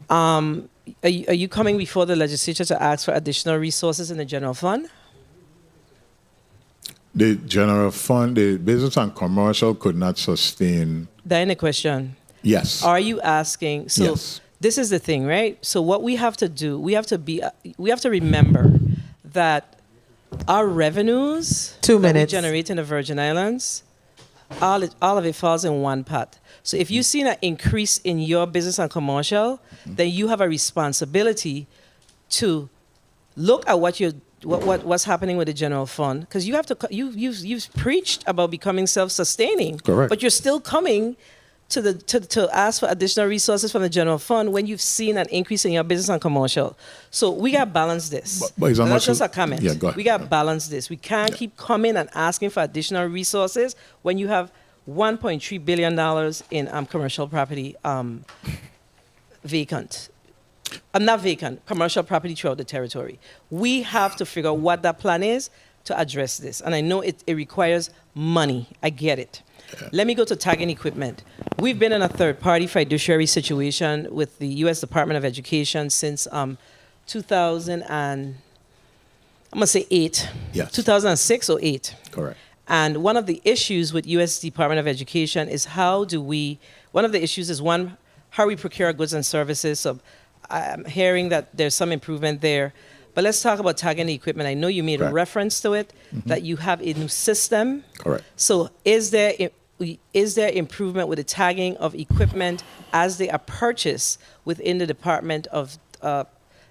are you coming before the legislature to ask for additional resources in the general fund? The general fund, the business and commercial could not sustain. Dayna, question. Yes. Are you asking? So Yes. This is the thing, right? So what we have to do, we have to remember that our revenues 2 that we minutes. generate in the Virgin Islands all of it falls in one pot. So if you've seen an increase in your business and commercial, then you have a responsibility to look at what's happening with the general fund, because you have to you've preached about becoming self-sustaining, Correct. but you're still coming to ask for additional resources from the general fund when you've seen an increase in your business and commercial. So we got to balance this. But it's And that's not just a comment. Yeah, go ahead. We got to balance this. We can't keep coming and asking for additional resources when you have $1.3 billion in commercial property vacant. Not vacant, commercial property throughout the territory. We have to figure out what that plan is to address this. And I know it requires money. I get it. Let me go to tagging equipment. We've been in a third-party fiduciary situation with the U.S. Department of Education since 2000 and, I'm going to say 8. Yes. 2006 or 8. Correct. And one of the issues with U.S. Department of Education is how we procure goods and services. So I'm hearing that there's some improvement there. But let's talk about tagging the equipment. I know you made a reference to it, that you have a new system. Correct. So is there improvement with the tagging of equipment as they are purchased within the Department of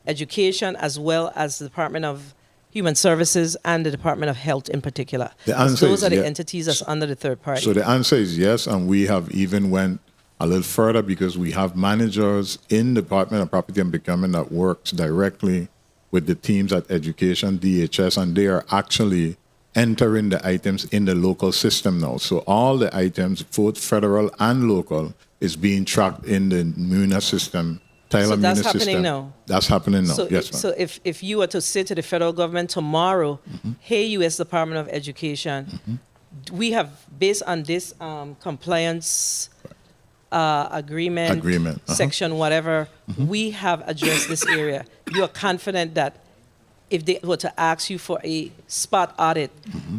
Education, as well as the Department of Human Services and the Department of Health in particular? The answer Those is are the yes. entities that's under the third party. So the answer is yes, and we have even went a little further because we have managers in the Department of Property and Procurement that works directly with the teams at Education, DHS, and they are actually entering the items in the local system now. So all the items, both federal and local, is being tracked in the MUNA system, Tyler So that's MUNA happening system. now? That's happening now, So, yes, ma'am. so if you were to say to the federal government tomorrow, hey, U.S. Department of Education, we have, based on this compliance agreement, section whatever, we have addressed this area. You are confident that if they were to ask you for a spot audit,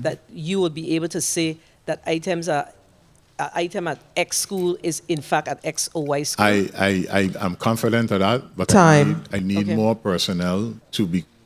that you would be able to say that item at X school is in fact at X or Y school? I'm confident of that, but Time. I need Okay. more personnel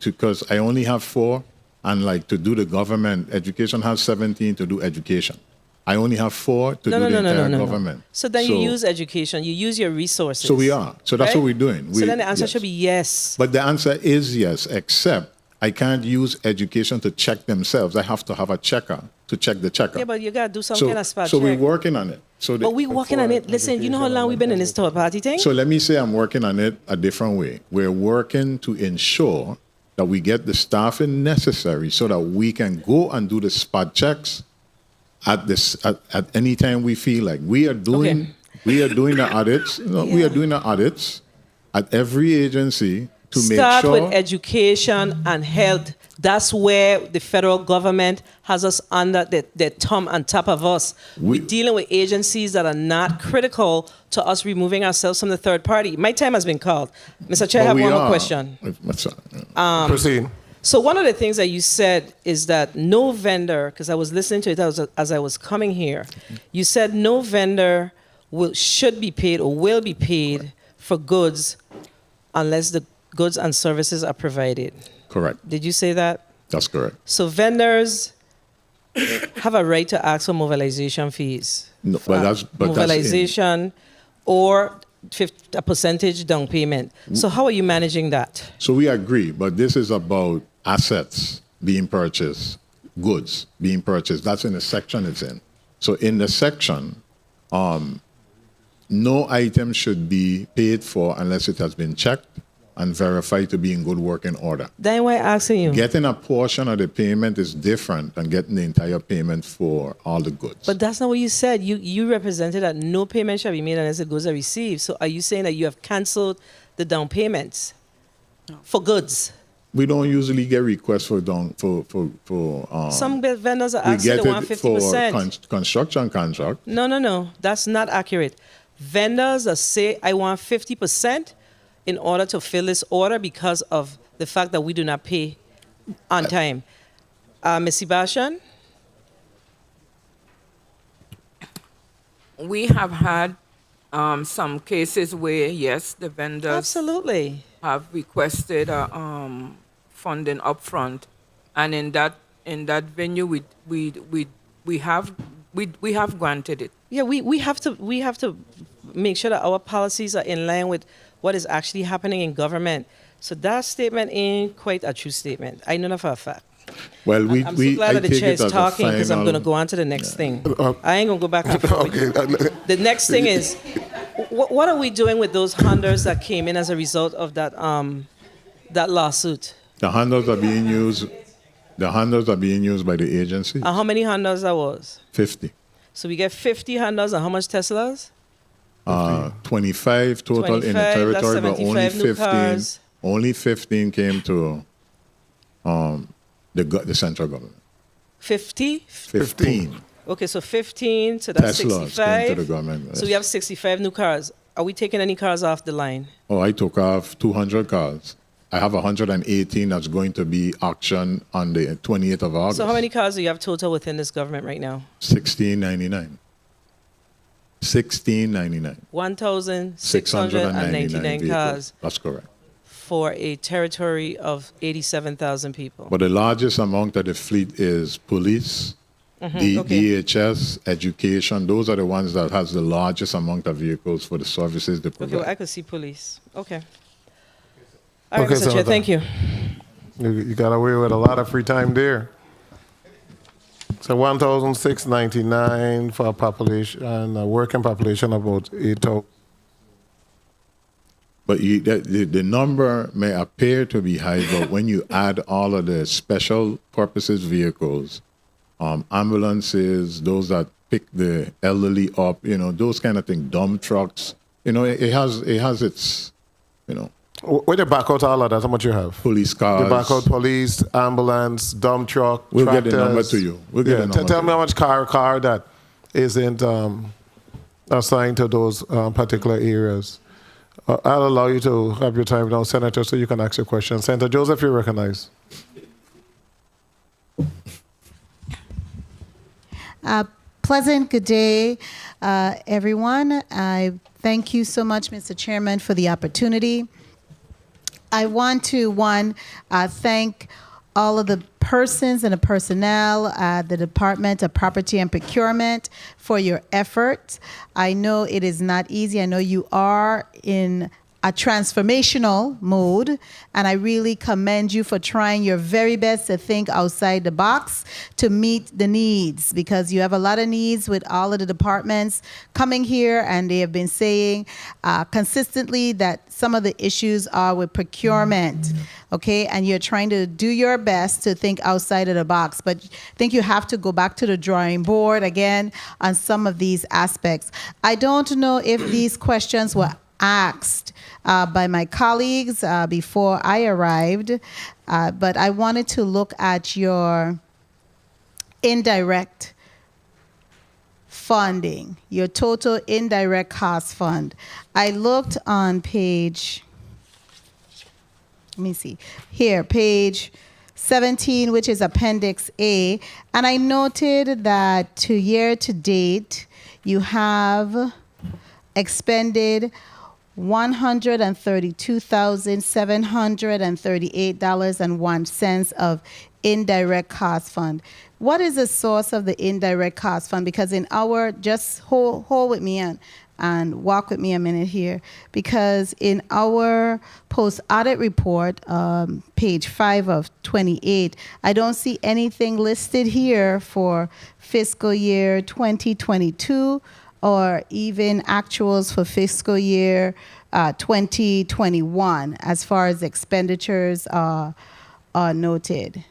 because I only have 4, and like to do the government, education has 17 to do education. I only have 4 to do the entire government. So then you use education, you use your resources. So we are. So that's right? what we're doing. So then the answer should be yes. But the answer is yes, except I can't use education to check themselves. I have to have a checker to check the checker. Yeah, but you got to do some so, kind of spot so check. we're working on it. But we're working on it. Listen, you know how long we've been in this third party thing? So let me say I'm working on it a different way. We're working to ensure that we get the staffing necessary so that we can go and do the spot checks at any time we feel like. We are doing the audits. We are doing the audits at every agency to make Start sure. with education and health. That's where the federal government has us under their thumb on top of us. We're dealing with agencies that are not critical to us removing ourselves from the third party. My time has been called. Mr. Chair, I have one more question. Proceed. So one of the things that you said is that no vendor, because I was listening to it as I was coming here, you said no vendor should be paid or will be paid for goods unless the goods and services are provided. Correct. Did you say that? That's correct. So vendors have a right to ask for mobilization fees. No, but mobilization or a percentage down payment. So how are you managing that? So we agree, but this is about assets being purchased, goods being purchased. That's in the section it's in. So in the section, no item should be paid for unless it has been checked and verified to be in good working order. Then why asking you? Getting a portion of the payment is different than getting the entire payment for all the goods. But that's not what you said. You represented that no payment shall be made unless the goods are received. So are you saying that you have canceled the down payments for goods? We don't usually get requests for some vendors are we asking get they want it 50%. for construction contract. No. That's not accurate. Vendors that say, I want 50% in order to fill this order because of the fact that we do not pay on time. Ms. Sebastian? We have had some cases where, yes, the vendors absolutely have requested funding upfront, and in that venue we have we have granted it. Yeah, we have to make sure that our policies are in line with what is actually happening in government. So that statement ain't quite a true statement. I know that for a fact. Well, I'm so glad that the chair is talking because I'm going to go on to the next thing. I ain't going to go back and forth. The next thing is, what are we doing with those hundreds that came in as a result of that that lawsuit? The handles are being used. The handles are being used by the agency. How many handles that was? 50. So we get 50 handles and how much Teslas? 25 total 25, in the territory, but that's 75 new cars. only 15 came to the central government. 50? 15. Okay, so 15, so that's Teslas 65. came to the government. So we have 65 new cars. Are we taking any cars off the line? Oh, I took off 200 cars. I have 118 that's going to be auctioned on the 28th of August. So how many cars do you have total within this government right now? 1699. 1699. 1,699 cars. That's correct. For a territory of 87,000 people. But the largest amount of the fleet is police, DHS, education. Those are the ones that has the largest amount of vehicles for the services they provide. Okay, well, I could see police. Okay. All right, Mr. Chair, thank you. You got away with a lot of free time there. So 1,699 for a population, a working population of about 8,000. But the number may appear to be high, but when you add all of the special purposes vehicles, ambulances, those that pick the elderly up, those kind of things, dump trucks, it has its, When you back out all of that, how much you have? Police cars. You back out police, ambulance, dump truck, We'll tractors. get the number to you. We'll get the number tell to me you. how much car that isn't assigned to those particular areas. I'll allow you to have your time now, Senator, so you can ask your question. Senator Joseph, you recognize. Pleasant good day, everyone. I thank you so much, Mr. Chairman, for the opportunity. I want to, thank all of the persons and the personnel at the Department of Property and Procurement for your efforts. I know it is not easy. I know you are in a transformational mode, and I really commend you for trying your very best to think outside the box to meet the needs, because you have a lot of needs with all of the departments coming here, and they have been saying consistently that some of the issues are with procurement, okay? And you're trying to do your best to think outside of the box, but I think you have to go back to the drawing board again on some of these aspects. I don't know if these questions were asked by my colleagues before I arrived, but I wanted to look at your indirect funding, your total indirect cost fund. I looked on page, let me see, here, page 17, which is Appendix A, and I noted that to year to date, you have expended $132,738.01 of indirect cost fund. What is the source of the indirect cost fund? Because in our, just hold with me and walk with me a minute here, because in our post-audit report, page 5 of 28, I don't see anything listed here for fiscal year 2022 or even actuals for fiscal year 2021 as far as expenditures are noted.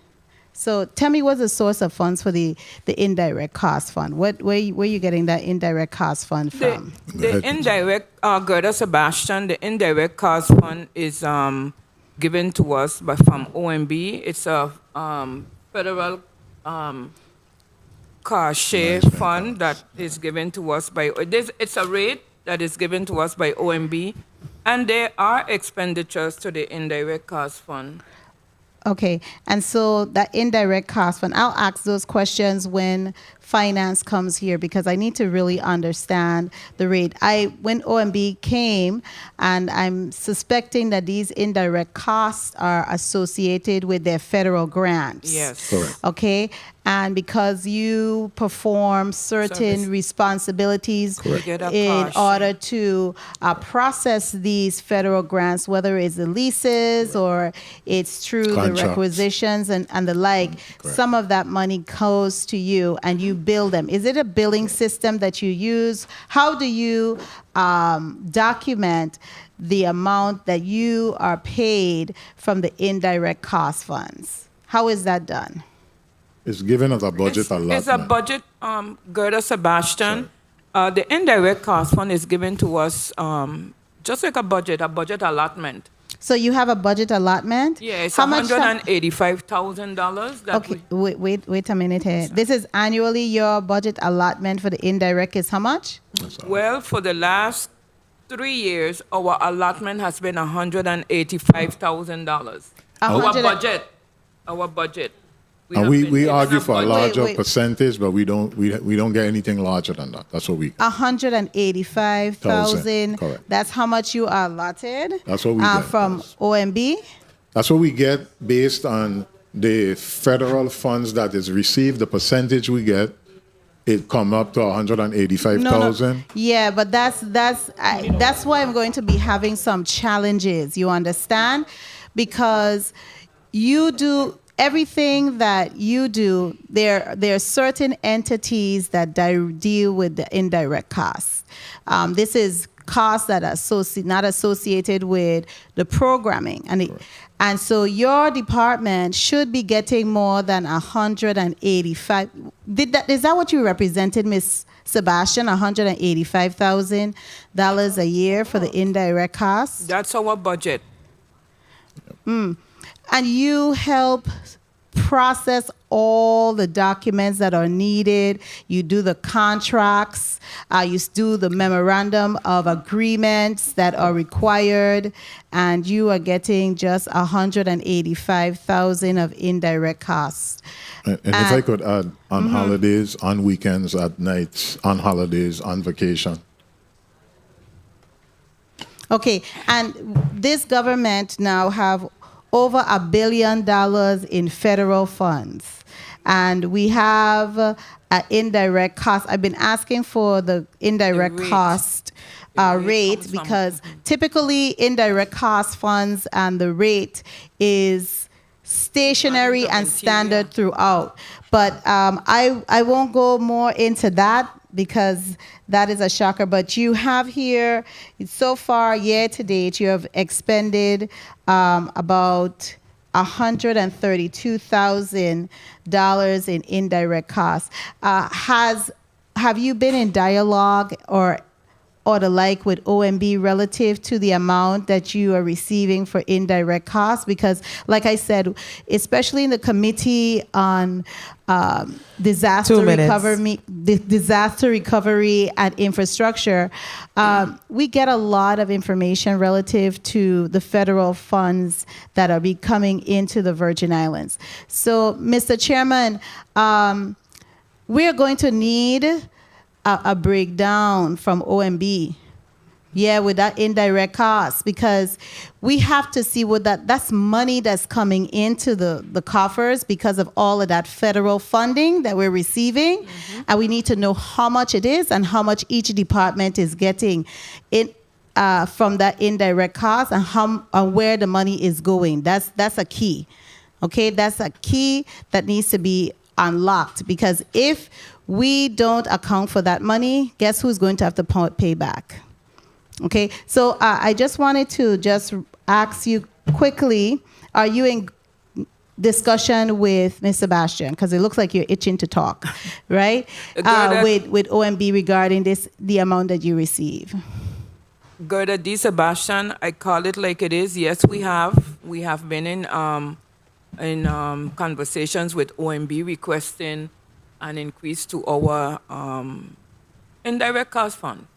So tell me what's the source of funds for the indirect cost fund? Where you getting that indirect cost fund from? The indirect, Gerda Sebastian, the indirect cost fund is given to us from OMB. It's a federal car share fund that is given to us by, it's a rate that is given to us by OMB, and there are expenditures to the indirect cost fund. Okay, and so that indirect cost fund, I'll ask those questions when finance comes here, because I need to really understand the rate. When OMB came, and I'm suspecting that these indirect costs are associated with their federal grants. Yes. Correct. Okay, and because you perform certain Service. responsibilities Correct. You get a in portion. order to process these federal grants, whether it's the leases or it's through the Contracts. requisitions and the like, some of that money goes to you and you bill them. Is it a billing system that you use? How do you document the amount that you are paid from the indirect cost funds? How is that done? It's given as a budget allotment. It's a budget, Gerda Sebastian. The indirect cost fund is given to us just like a budget allotment. So you have a budget allotment? Yeah, it's How much time- $185,000. Okay, wait a minute here. This is annually your budget allotment for the indirect is how much? Well, for the last 3 years, our allotment has been $185,000. Our budget. And we argue for a budget. larger Wait. percentage, but we don't get anything larger than that. That's what we. 185,000. Correct. That's how much you are allotted. That's what we get. From OMB. That's what we get based on the federal funds that is received. The percentage we get, it come up to 185,000. No. Yeah, but that's why I'm going to be having some challenges. You understand? Because you do everything that you do. There are certain entities that deal with the indirect costs. This is costs that are not associated with the programming, and so your department should be getting more than 185. Is that what you represented, Ms. Sebastian? $185,000 a year for the indirect costs. That's our budget. And you help process all the documents that are needed. You do the contracts. You do the memorandum of agreements that are required. And you are getting just $185,000 of indirect costs. And if I could add, on holidays, on weekends, at nights, on holidays, on vacation. Okay, and this government now have over $1 billion in federal funds. And we have an indirect cost. I've been asking for the indirect cost rate because typically indirect cost funds and the rate is stationary and standard throughout. But I won't go more into that because that is a shocker. But you have here, so far, year to date, you have expended about $132,000 in indirect costs. Have you been in dialogue or the like with OMB relative to the amount that you are receiving for indirect costs? Because, like I said, especially in the Committee on disaster recovery and infrastructure, we get a lot of information relative to the federal funds that are coming into the Virgin Islands. So, Mr. Chairman, we're going to need a breakdown from OMB, with that indirect cost, because we have to see what that's money that's coming into the coffers because of all of that federal funding that we're receiving, and we need to know how much it is and how much each department is getting from that indirect cost and where the money is going. That's a key. Okay, that's a key that needs to be unlocked, because if we don't account for that money, guess who's going to have to pay back? Okay, so I just wanted to ask you quickly, are you in discussion with Ms. Sebastian? Because it looks like you're itching to talk, right? With OMB regarding the amount that you receive. Gerda D. Sebastian, I call it like it is. Yes, we have. We have been in conversations with OMB requesting an increase to our indirect cost fund.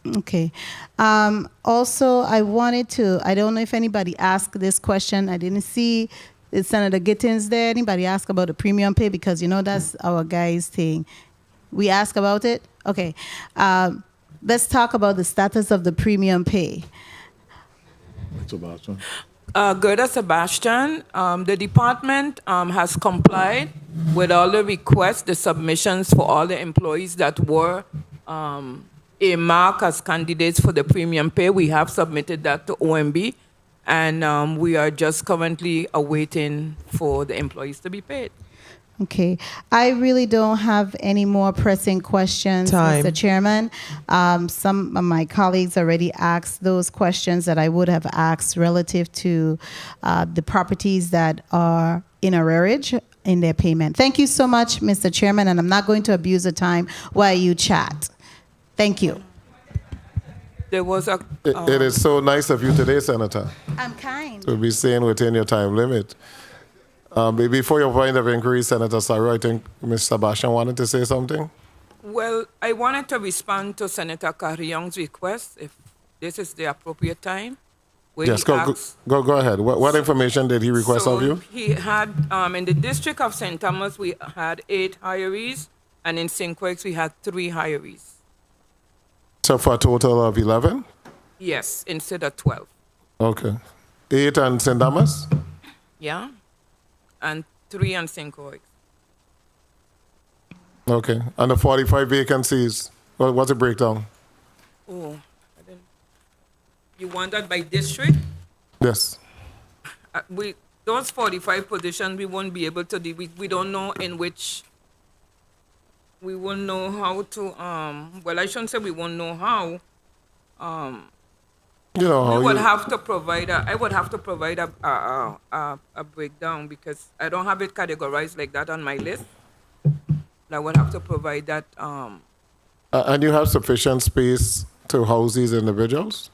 Okay. Also, I wanted to, I don't know if anybody asked this question. I didn't see Senator Gittins there. Anybody ask about the premium pay? Because, that's our guys' thing. We ask about it? Okay. Let's talk about the status of the premium pay. What's about, Gerda Sebastian, the department has complied with all the requests, the submissions for all the employees that were earmarked as candidates for the premium pay. We have submitted that to OMB, and we are just currently awaiting for the employees to be paid. Okay, I really don't have any more pressing questions, Time. Mr. Chairman. Some of my colleagues already asked those questions that I would have asked relative to the properties that are in arrearage in their payment. Thank you so much, Mr. Chairman, and I'm not going to abuse the time while you chat. Thank you. There was a. It is so nice of you today, Senator, I'm kind. to be staying within your time limit. Before your point of inquiry, Senator Saru, I think Ms. Sebastian wanted to say something. Well, I wanted to respond to Senator Carriong's request, if this is the appropriate time. Where Yes, he go asked- ahead. What information did he request of you? He had, in the district of St. Thomas, we had 8 hirees, and in St. Croix, we had 3 hirees. So for a total of 11? Yes, instead of 12. Okay. 8 and St. Thomas? Yeah? And 3 on St. Croix. Okay. And the 45 vacancies, what's the breakdown? Oh, I didn't. You want that by district? Yes. Those 45 positions, we won't be able to do. We don't know in which. We won't know how to. Well, I shouldn't say we won't know how. You know how We would you- have to provide. I would have to provide a breakdown because I don't have it categorized like that on my list. I would have to provide that. And you have sufficient space to house these individuals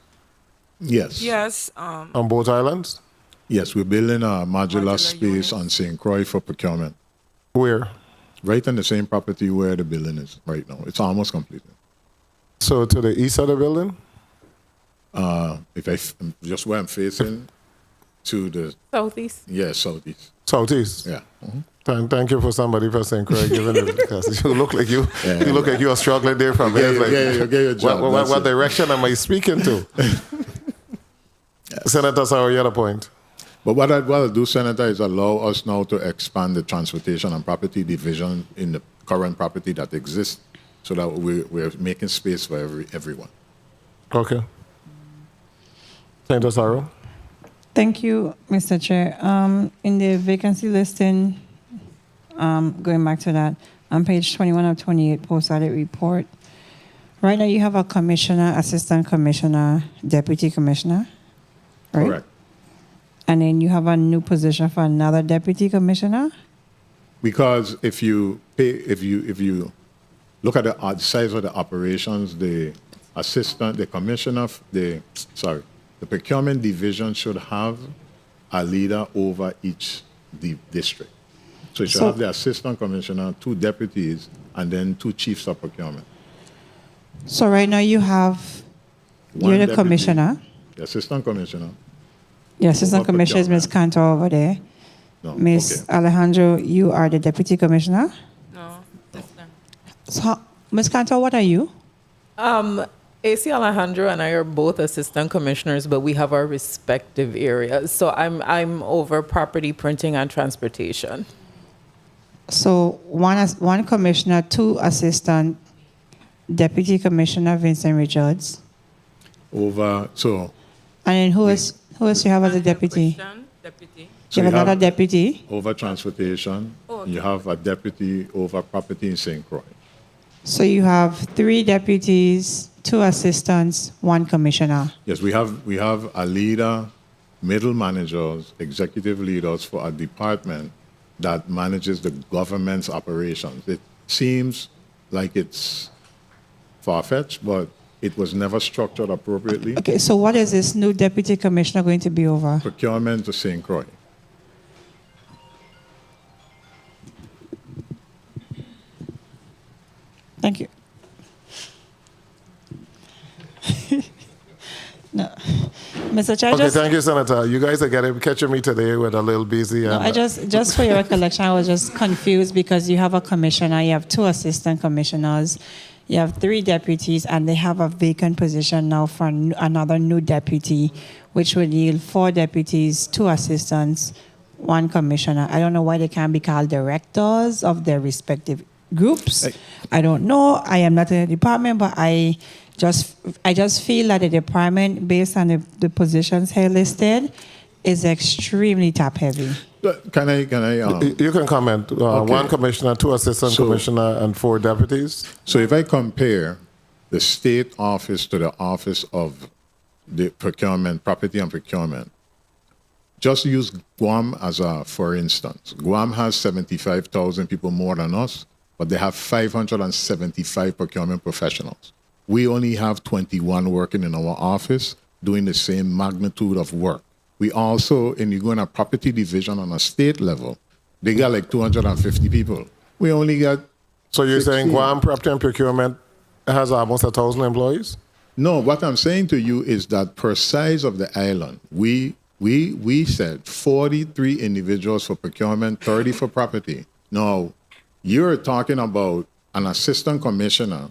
Yes. Yes. on both islands? Yes, we're building a modular space units. on St. Croix for procurement. Where? Right in the same property where the building is right now. It's almost completed. So to the east of the building? Just where I'm facing to the, Southeast. southeast. Southeast? Yeah. Thank you for somebody for St. Craig giving it, because you look like you look like you are struggling there from here. Like, get your job. what That's it. direction am I speaking to? Senator Sauer, you had a point. But what I'll do, Senator, is allow us now to expand the transportation and property division in the current property that exists so that we're making space for everyone. Okay. Senator Sauer. Thank you, Mr. Chair. In the vacancy listing, going back to that, on page 21 of 28 post-audit report, right now you have a commissioner, assistant commissioner, deputy commissioner, right? Correct. And then you have a new position for another deputy commissioner? Because if you look at the size of the operations, the procurement division should have a leader over each district. So you should have the assistant commissioner, 2 deputies, and then 2 chiefs of procurement. So right now you have, One you're the deputy, commissioner. The assistant commissioner. The assistant over commissioner is Ms. procurement. Cantor over there. No, Ms. okay. Alejandro, you are the deputy commissioner. No, that's not. So, Ms. Cantor, what are you? AC Alejandro and I are both assistant commissioners, but we have our respective areas. So I'm over property, printing, and transportation. So one commissioner, 2 assistant, deputy commissioner Vincent Richards. And then who else you have as a deputy? Deputy. So You have another deputy. over transportation. Oh, okay. You have a deputy over property in St. Croix. So you have 3 deputies, 2 assistants, 1 commissioner. Yes, we have a leader, middle managers, executive leaders for a department that manages the government's operations. It seems like it's far-fetched, but it was never structured appropriately. Okay, so what is this new deputy commissioner going to be over? Procurement to St. Croix. Thank you. No, Mr. Chair, Okay, thank you, Senator. You guys are catching me today with a little busy. No, and, I just for your recollection, I was just confused because you have a commissioner, you have 2 assistant commissioners, you have 3 deputies, and they have a vacant position now for another new deputy. which would yield 4 deputies, 2 assistants, 1 commissioner. I don't know why they can't be called directors of their respective groups. I don't know. I am not in the department, but I just feel that the department, based on the positions here listed, is extremely top heavy. Can I? You can comment. Okay. 1 commissioner, 2 assistant commissioner, and 4 deputies. So if I compare the state office to the office of the procurement, property and procurement, just use Guam as a for instance. Guam has 75,000 people more than us, but they have 575 procurement professionals. We only have 21 working in our office doing the same magnitude of work. We also, and you go in a property division on a state level, they got like 250 people. We only got. So you're 16. saying Guam Property and Procurement has almost 1,000 employees? No, what I'm saying to you is that per size of the island, we said 43 individuals for procurement, 30 for property. Now, you're talking about an assistant commissioner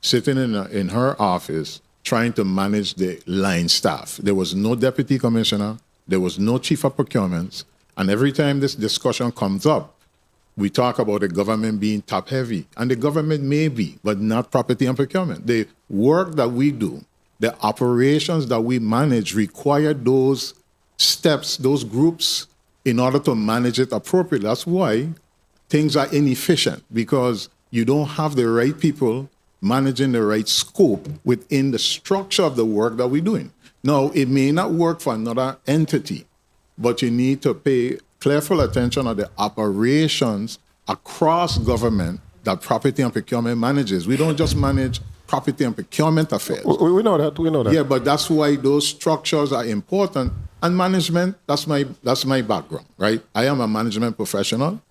sitting in her office trying to manage the line staff. There was no deputy commissioner, there was no chief of procurements, and every time this discussion comes up, we talk about the government being top heavy, and the government may be, but not property and procurement. The work that we do, the operations that we manage require those steps, those groups, in order to manage it appropriately. That's why things are inefficient, because you don't have the right people managing the right scope within the structure of the work that we're doing. Now, it may not work for another entity, but you need to pay careful attention to the operations across government that property and procurement manages. We don't just manage property and procurement affairs. We know that. We know that. Yeah, but that's why those structures are important. And management, that's my background, right? I am a management professional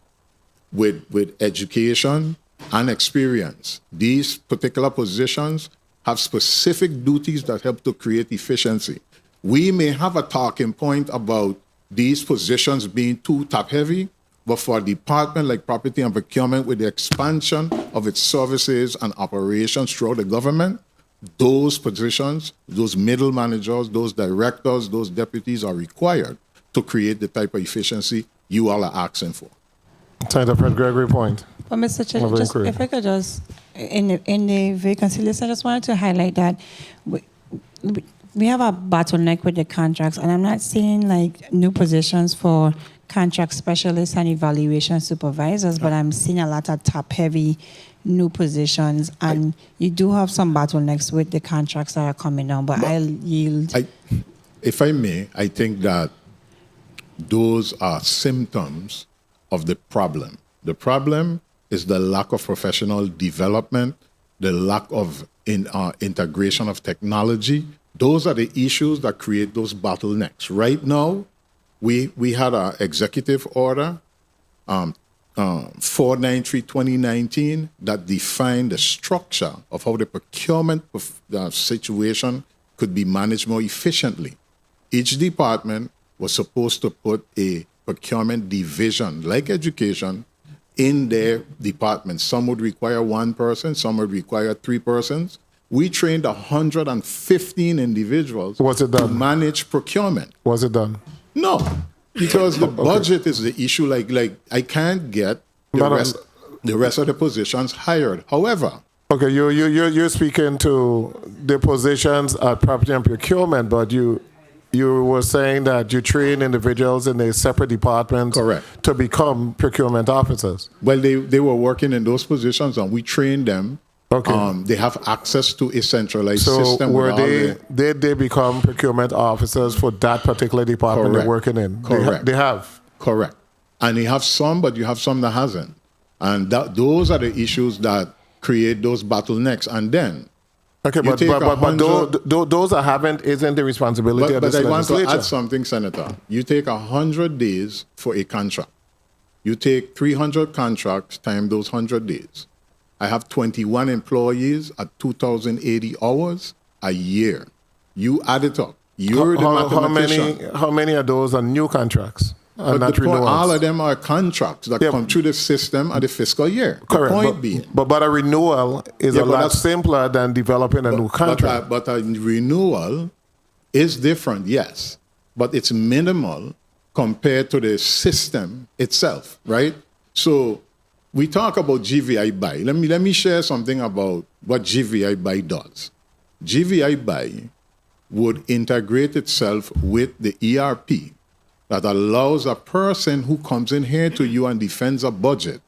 with education and experience. These particular positions have specific duties that help to create efficiency. We may have a talking point about these positions being too top heavy, but for a department like property and procurement, with the expansion of its services and operations throughout the government, those positions, those middle managers, those directors, those deputies are required to create the type of efficiency you all are asking for. Senator Fred Gregory point. Well, Mr. Chair, just, if I could just, in the vacancy list, I just wanted to highlight that we have a bottleneck with the contracts, and I'm not seeing like new positions for contract specialists and evaluation supervisors, but I'm seeing a lot of top-heavy new positions, and you do have some bottlenecks with the contracts that are coming down, but I'll yield. If I may, I think that those are symptoms of the problem. The problem is the lack of professional development, the lack of integration of technology. Those are the issues that create those bottlenecks. Right now, we had an executive order, 493/2019, that defined the structure of how the procurement situation could be managed more efficiently. Each department was supposed to put a procurement division, like education, in their department. Some would require 1 person, some would require 3 persons. We trained 115 individuals to manage procurement. Was it done? No, because the budget is the issue. Like I can't get the rest of the positions hired. However, okay, you're speaking to the positions at property and procurement, but you were saying that you train individuals in a separate department, correct, to become procurement officers. Well, they were working in those positions, and we trained them. Okay. They have access to a centralized so system. Did they become procurement officers for that particular department they're working in? Correct. They have. Correct. And you have some, but you have some that hasn't. And those are the issues that create those bottlenecks. And then, okay, but those that haven't isn't the responsibility of the legislature. But I want to add something, Senator. You take 100 days for a contract. You take 300 contracts times those 100 days. I have 21 employees at 2,080 hours a year. You add it up. You're the mathematician. How many of those are new contracts? Not renewals? All of them are contracts that come through the system at the fiscal year. Correct. The point being. But a renewal is a lot simpler than developing a new contract. But a renewal is different, yes, but it's minimal compared to the system itself, right? So we talk about GVI Buy. Let me share something about what GVI Buy does. GVI Buy would integrate itself with the ERP that allows a person who comes in here to you and defends a budget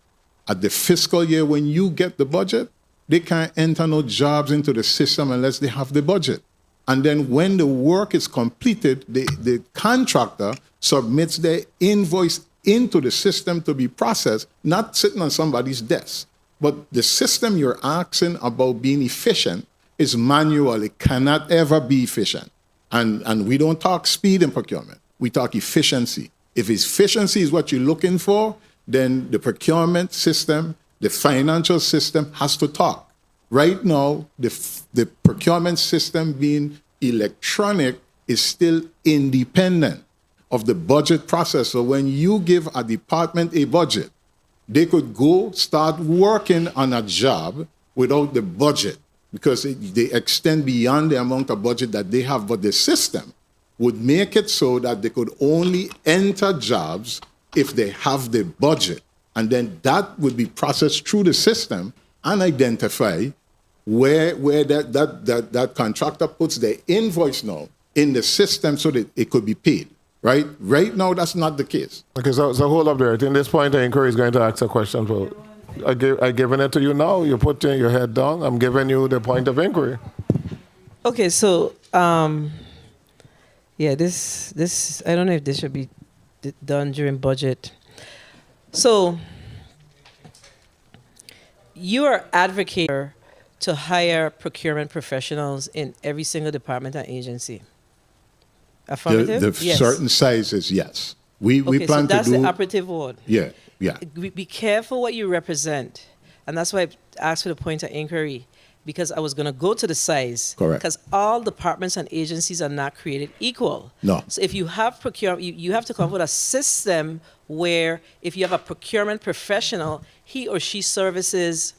at the fiscal year when you get the budget, they can't enter no jobs into the system unless they have the budget. And then when the work is completed, the contractor submits their invoice into the system to be processed, not sitting on somebody's desk. But the system you're asking about being efficient is manual. It cannot ever be efficient. And we don't talk speed in procurement. We talk efficiency. If efficiency is what you're looking for, then the procurement system, the financial system has to talk. Right now, the procurement system being electronic is still independent of the budget process. So when you give a department a budget, they could go start working on a job without the budget because they extend beyond the amount of budget that they have. But the system would make it so that they could only enter jobs if they have the budget. And then that would be processed through the system and identify where that contractor puts their invoice now in the system so that it could be paid. Right? Right now, that's not the case. Okay, so hold up there. At this point, the inquiry is going to ask a question. So I'm giving it to you now. You put your head down. I'm giving you the point of inquiry. Okay, so this I don't know if this should be done during budget. So you are advocating to hire procurement professionals in every single department and agency. Affirmative? The Yes. certain sizes, yes. We plan so to that's do. the operative word. Yeah. Be careful what you represent. And that's why I asked for the point of inquiry, because I was going to go to the size. Correct. Because all departments and agencies are not created equal. No. So if you have procurement, you have to come up with a system where if you have a procurement professional, he or she services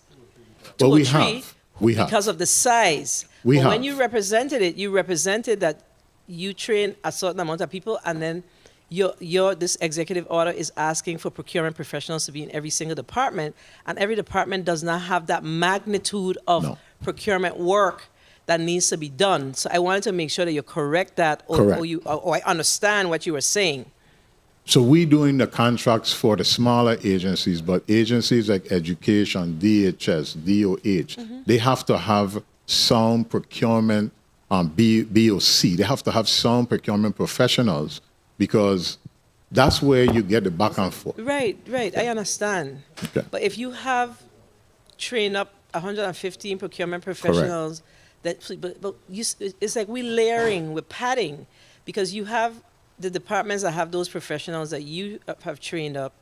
two or three because of the size. We but have. when you represented that you train a certain amount of people, and then this executive order is asking for procurement professionals to be in every single department, and every department does not have that magnitude of procurement work that needs to be done. So I wanted to make sure that you correct that, or I understand what you were saying. So we doing the contracts for the smaller agencies, but agencies like education, DHS, DOH, they have to have some procurement, BOC. They have to have some procurement professionals because that's where you get the back and forth. Right. I understand. Okay. But if you have trained up 115 procurement professionals, it's like we're layering, we're padding, because you have the departments that have those professionals that you have trained up,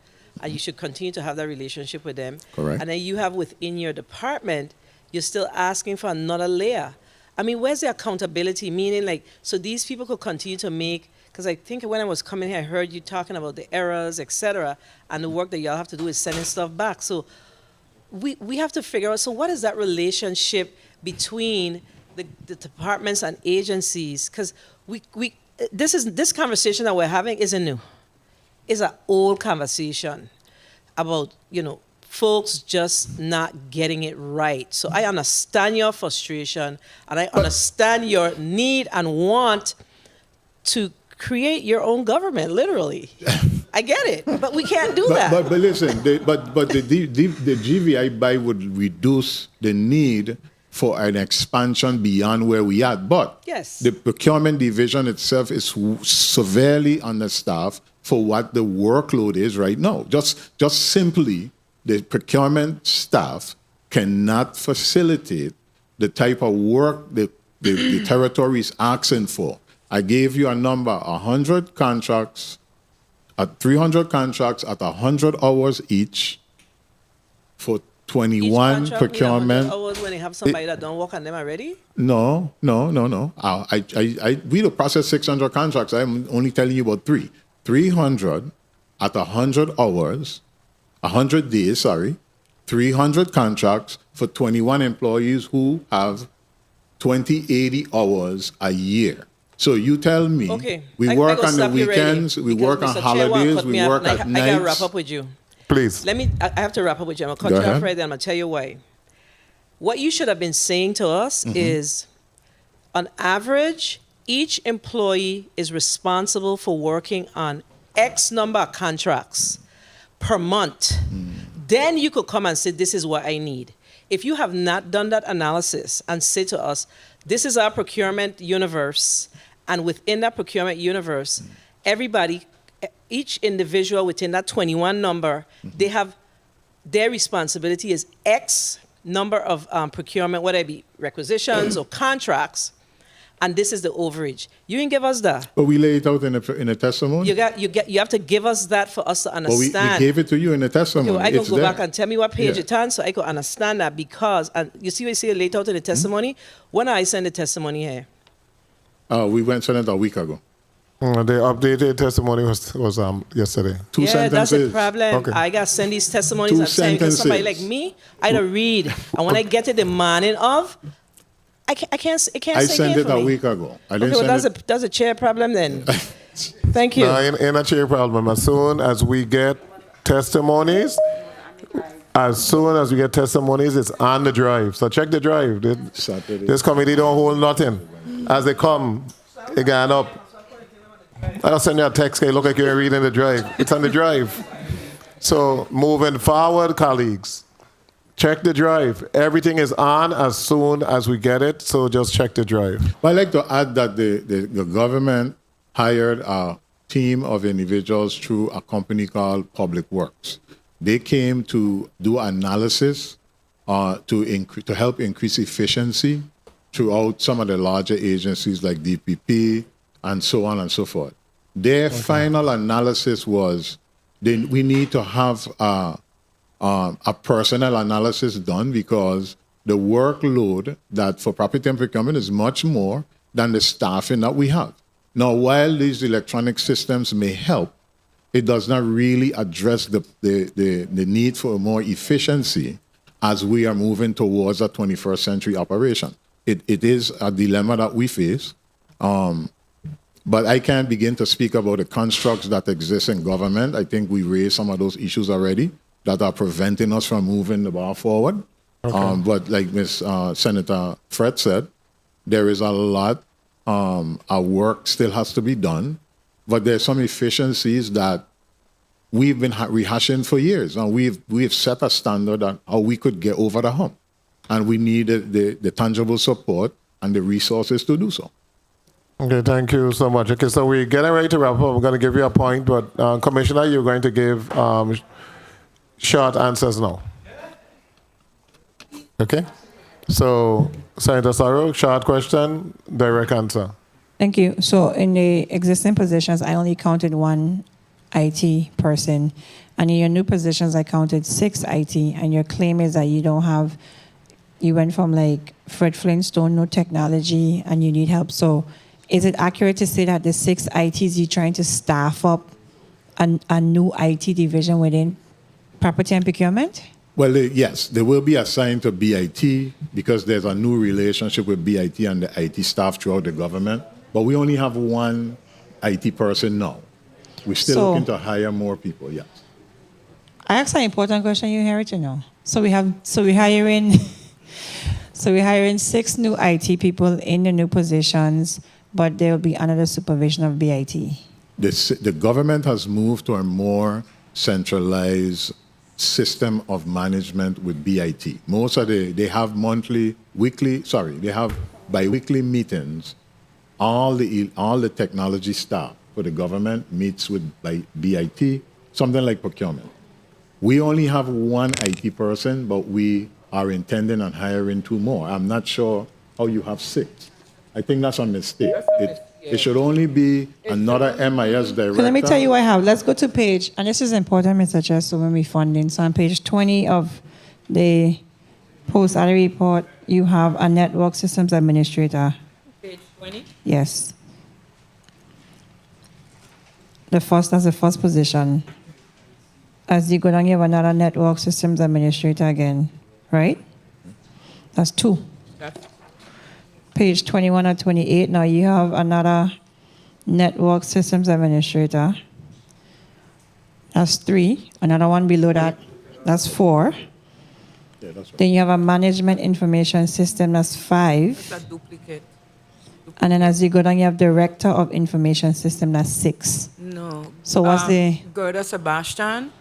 and you should continue to have that relationship with them. Correct. And then you have within your department, you're still asking for another layer. I mean, where's the accountability? Meaning, like, so these people could continue to make, because I think when I was coming here, I heard you talking about the errors, etc., and the work that y'all have to do is sending stuff back. So we have to figure out, so what is that relationship between the departments and agencies? Because this conversation that we're having isn't new. It's an old conversation about, folks just not getting it right. So I understand your frustration, and I understand your need and want to create your own government, literally. I get it, but we can't do that. But listen, the GVI buy would reduce the need for an expansion beyond where we are. But yes, the procurement division itself is severely understaffed for what the workload is right now. Just simply, the procurement staff cannot facilitate the type of work the territory is asking for. I gave you a number, 100 contracts, 300 contracts at 100 hours each for 21 procurement. Hours when they have somebody that don't work on them already? No. We don't process 600 contracts. I'm only telling you about 300 at 100 hours, 100 days, 300 contracts for 21 employees who have 80 hours a year. So you tell me. Okay. We I work gotta on the stop you right there, weekends. We because work on Mr. Chair wanna holidays. cut We me off, work and at I gotta nights. wrap up with you. Please. I have to wrap up with you. I'm gonna cut Go you off ahead. right there. I'm gonna tell you why. What you should have been saying to us is, on average, each employee is responsible for working on X number of contracts per month. Then you could come and say, this is what I need. If you have not done that analysis and say to us, this is our procurement universe, and within that procurement universe, everybody, each individual within that 21 number, they have, their responsibility is X number of procurement, whether it be requisitions or contracts, and this is the overage. You can give us that. But we lay it out in a testimony. You have to give us that for us to But understand. we gave it to you in a testimony. Okay, well, I can It's go there. back and tell me what page Yeah. it's on so I can understand that, because, and you see what you see laid out in the testimony? When I send the testimony here? We went sent it a week ago. The updated testimony was yesterday. Two Yeah, sentences. that's the problem. Okay. I got to send these testimonies Two and saying, because somebody like sentences. me, I don't read. And when I get it the morning of, it can't I sink sent in it for a me. week ago. I Okay, didn't well, send it. that's a chair problem then. Thank you. No, ain't a chair problem. As soon as we get testimonies, it's on the drive. So check the drive. Saturday. This committee don't hold nothing. As they come, they going up. I'll send you a text. Hey, look like you're reading the drive. It's on the drive. So moving forward, colleagues, check the drive. Everything is on as soon as we get it. So just check the drive. I'd like to add that the government hired a team of individuals through a company called Public Works. They came to do analysis to help increase efficiency throughout some of the larger agencies like DPP and so on and so forth. Their final analysis was we need to have a personnel analysis done, because the workload that for property and procurement is much more than the staffing that we have. Now, while these electronic systems may help, it does not really address the need for more efficiency as we are moving towards a 21st century operation. It is a dilemma that we face. But I can't begin to speak about the constructs that exist in government. I think we raised some of those issues already that are preventing us from moving the bar forward. But like Senator Fred said, there is a lot of work still has to be done. But there's some efficiencies that we've been rehashing for years. And we've set a standard on how we could get over the hump. And we need the tangible support and the resources to do so. Okay, thank you so much. Okay, so we're getting ready to wrap up. I'm going to give you a point, but Commissioner, you're going to give short answers now. Okay? So, Senator Sorrow, short question, direct answer. Thank you. So in the existing positions, I only counted one IT person. And in your new positions, I counted 6 IT. And your claim is that you went from like Fred Flintstone, no technology, and you need help. So is it accurate to say that the 6 ITs, you're trying to staff up a new IT division within property and procurement? Well, yes, they will be assigned to BIT because there's a new relationship with BIT and the IT staff throughout the government. But we only have one IT person now. We're still looking to hire more people, yes. I asked an important question, you hear it, you know. We're hiring 6 new IT people in the new positions, but there will be under supervision of BIT. The government has moved to a more centralized system of management with BIT. Most of they have they have bi-weekly meetings. All the technology staff for the government meets with BIT, something like procurement. We only have one IT person, but we are intending on hiring 2 more. I'm not sure how you have 6. I think that's a mistake. It should only be another MIS director. So let me tell you what I have. Let's go to page, and this is important, Mr. Chair, so when we funding. So on page 20 of the post-audit report, you have a network systems administrator. Page 20? Yes. That's the first position. As you go down, you have another network systems administrator again, right? That's 2. page 21 or 28. Now you have another network systems administrator. That's 3. Another one below that, that's 4. Yeah, that's right. Then you have a management information system, that's 5. It's a duplicate. And then as you go down, you have director of information system, that's 6. No. So what's the... Gerda Sebastian,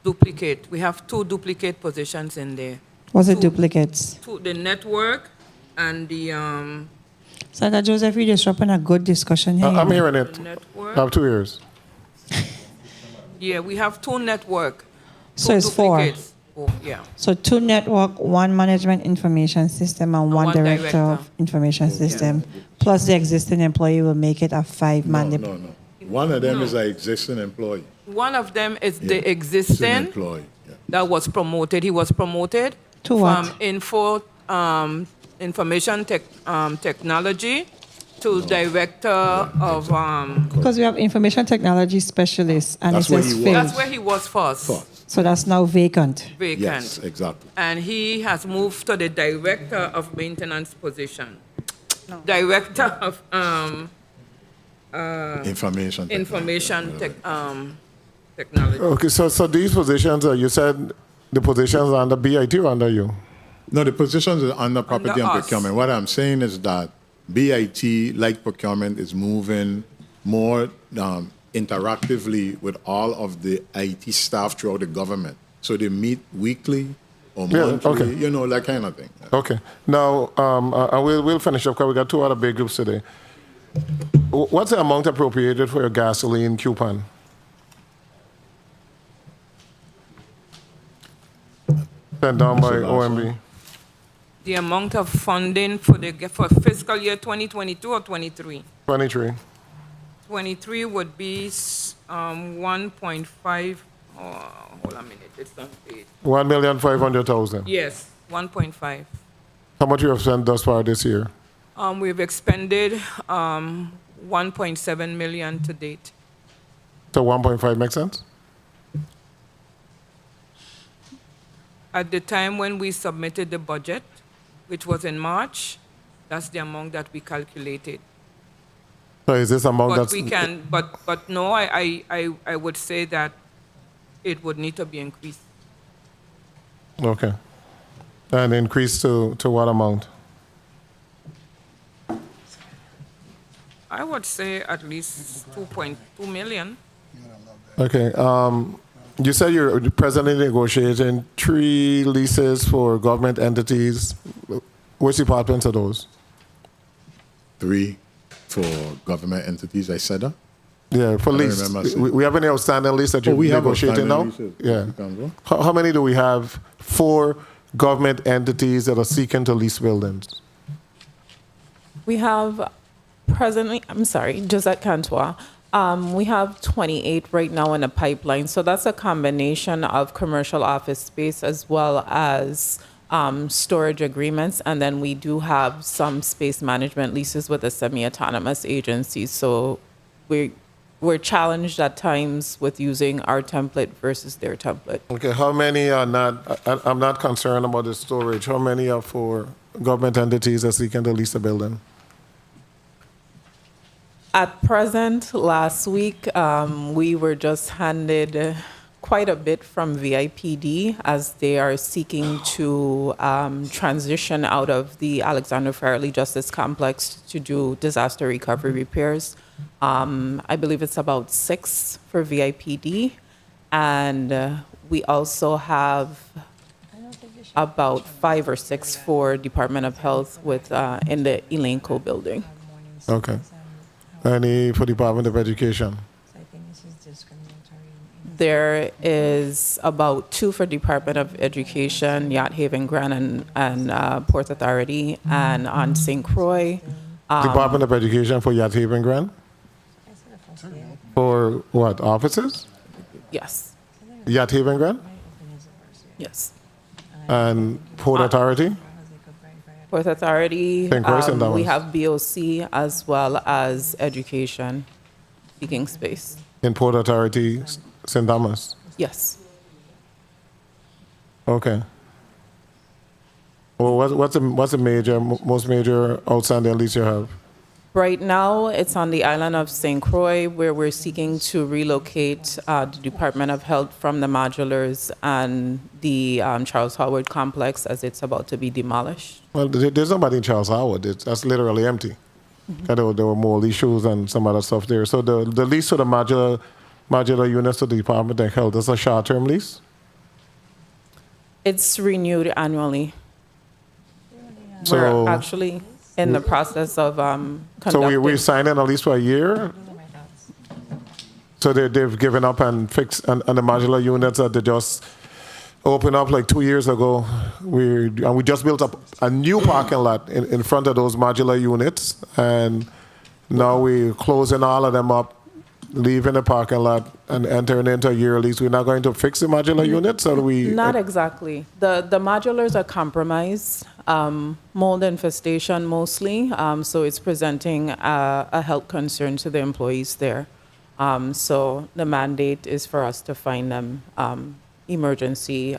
duplicate. We have 2 duplicate positions in there. What's the duplicates? The network and the Senator Joseph, you're disrupting a good discussion here. I'm hearing it. network. I have 2 ears. Yeah, we have 2 network. So 2 it's 4. duplicates. Oh, yeah. So 2 network, 1 management information system, and 1 one director director. of information system. Plus the existing employee will make it a 5-man. No. One of them is an existing employee. One of them is Yeah. the It's an existing employee. Yeah. that was promoted. He was promoted To what? from information technology to director of. Because we have information technology specialists, and That's it where says he was. filled. That's where he was first. So that's now vacant. Vacant. Yes, exactly. And he has moved to the director of maintenance position. Director of Information. technology. Okay, so these positions, you said the positions are under BIT or under you? No, the positions are under property Under and us. procurement. What I'm saying is that BIT, like procurement, is moving more interactively with all of the IT staff throughout the government. So they meet weekly or Yeah, monthly, okay. you know, that kind of thing. Okay. Now, we'll finish up because we got 2 other big groups today. What's the amount appropriated for your gasoline coupon? Sent down by OMB. The amount of funding for fiscal year 2022 or 23? 23. 23 would be 1.5. Hold on a minute. It's on page. 1,500,000. Yes, 1.5. How much you have spent thus far this year? We've expended 1.7 million to date. So 1.5 makes sense? At the time when we submitted the budget, which was in March, that's the amount that we calculated. So is this amount But that's... we can, but no, I would say that it would need to be increased. Okay. And increase to what amount? I would say at least 2.2 million. Okay. You said you're presently negotiating 3 leases for government entities. Which departments are those? 3 for government entities, I said that. Yeah, for I don't lease. remember saying. We have any outstanding lease that you're we have negotiating now? outstanding leases. Yeah. You can go. How many do we have for government entities that are seeking to lease buildings? We have presently, I'm sorry, Josette Cantois. We have 28 right now in the pipeline. So that's a combination of commercial office space as well as storage agreements. And then we do have some space management leases with the semi-autonomous agencies. So we're challenged at times with using our template versus their template. Okay, how many are not, I'm not concerned about the storage. How many are for government entities that seeking to lease a building? At present, last week, we were just handed quite a bit from VIPD as they are seeking to transition out of the Alexander Farley Justice Complex to do disaster recovery repairs. I believe it's about 6 for VIPD. And we also have about 5 or 6 for Department of Health with in the Elanco building. Okay. Any for Department of Education? There is about 2 for Department of Education, Yacht Haven Grant and Port Authority, and on St. Croix. Department of Education for Yacht Haven Grant? For what, offices? Yes. Yacht Haven Grant? Yes. And Port Authority? Port Authority, St. Croix and we Dallas. have BOC as well as education, speaking space. In Port Authority, St. Thomas? Yes. Okay. Well, what's the most major outstanding lease you have? Right now, it's on the island of St. Croix, where we're seeking to relocate the Department of Health from the modulars and the Charles Howard complex, as it's about to be demolished. Well, there's nobody in Charles Howard. That's literally empty. There were more issues and some other stuff there. So the lease to the modular units to the Department of Health is a short-term lease? It's renewed annually. So we're actually in the process of conducting. So we're signing a lease for a year? So they've given up and fixed, and the modular units that they just opened up like 2 years ago. We just built up a new parking lot in front of those modular units, and now we're closing all of them up, leaving the parking lot and entering into a year lease. We're not going to fix the modular units, or we? Not exactly. The modulars are compromised, mold infestation mostly, so it's presenting a health concern to the employees there. So the mandate is for us to find them emergency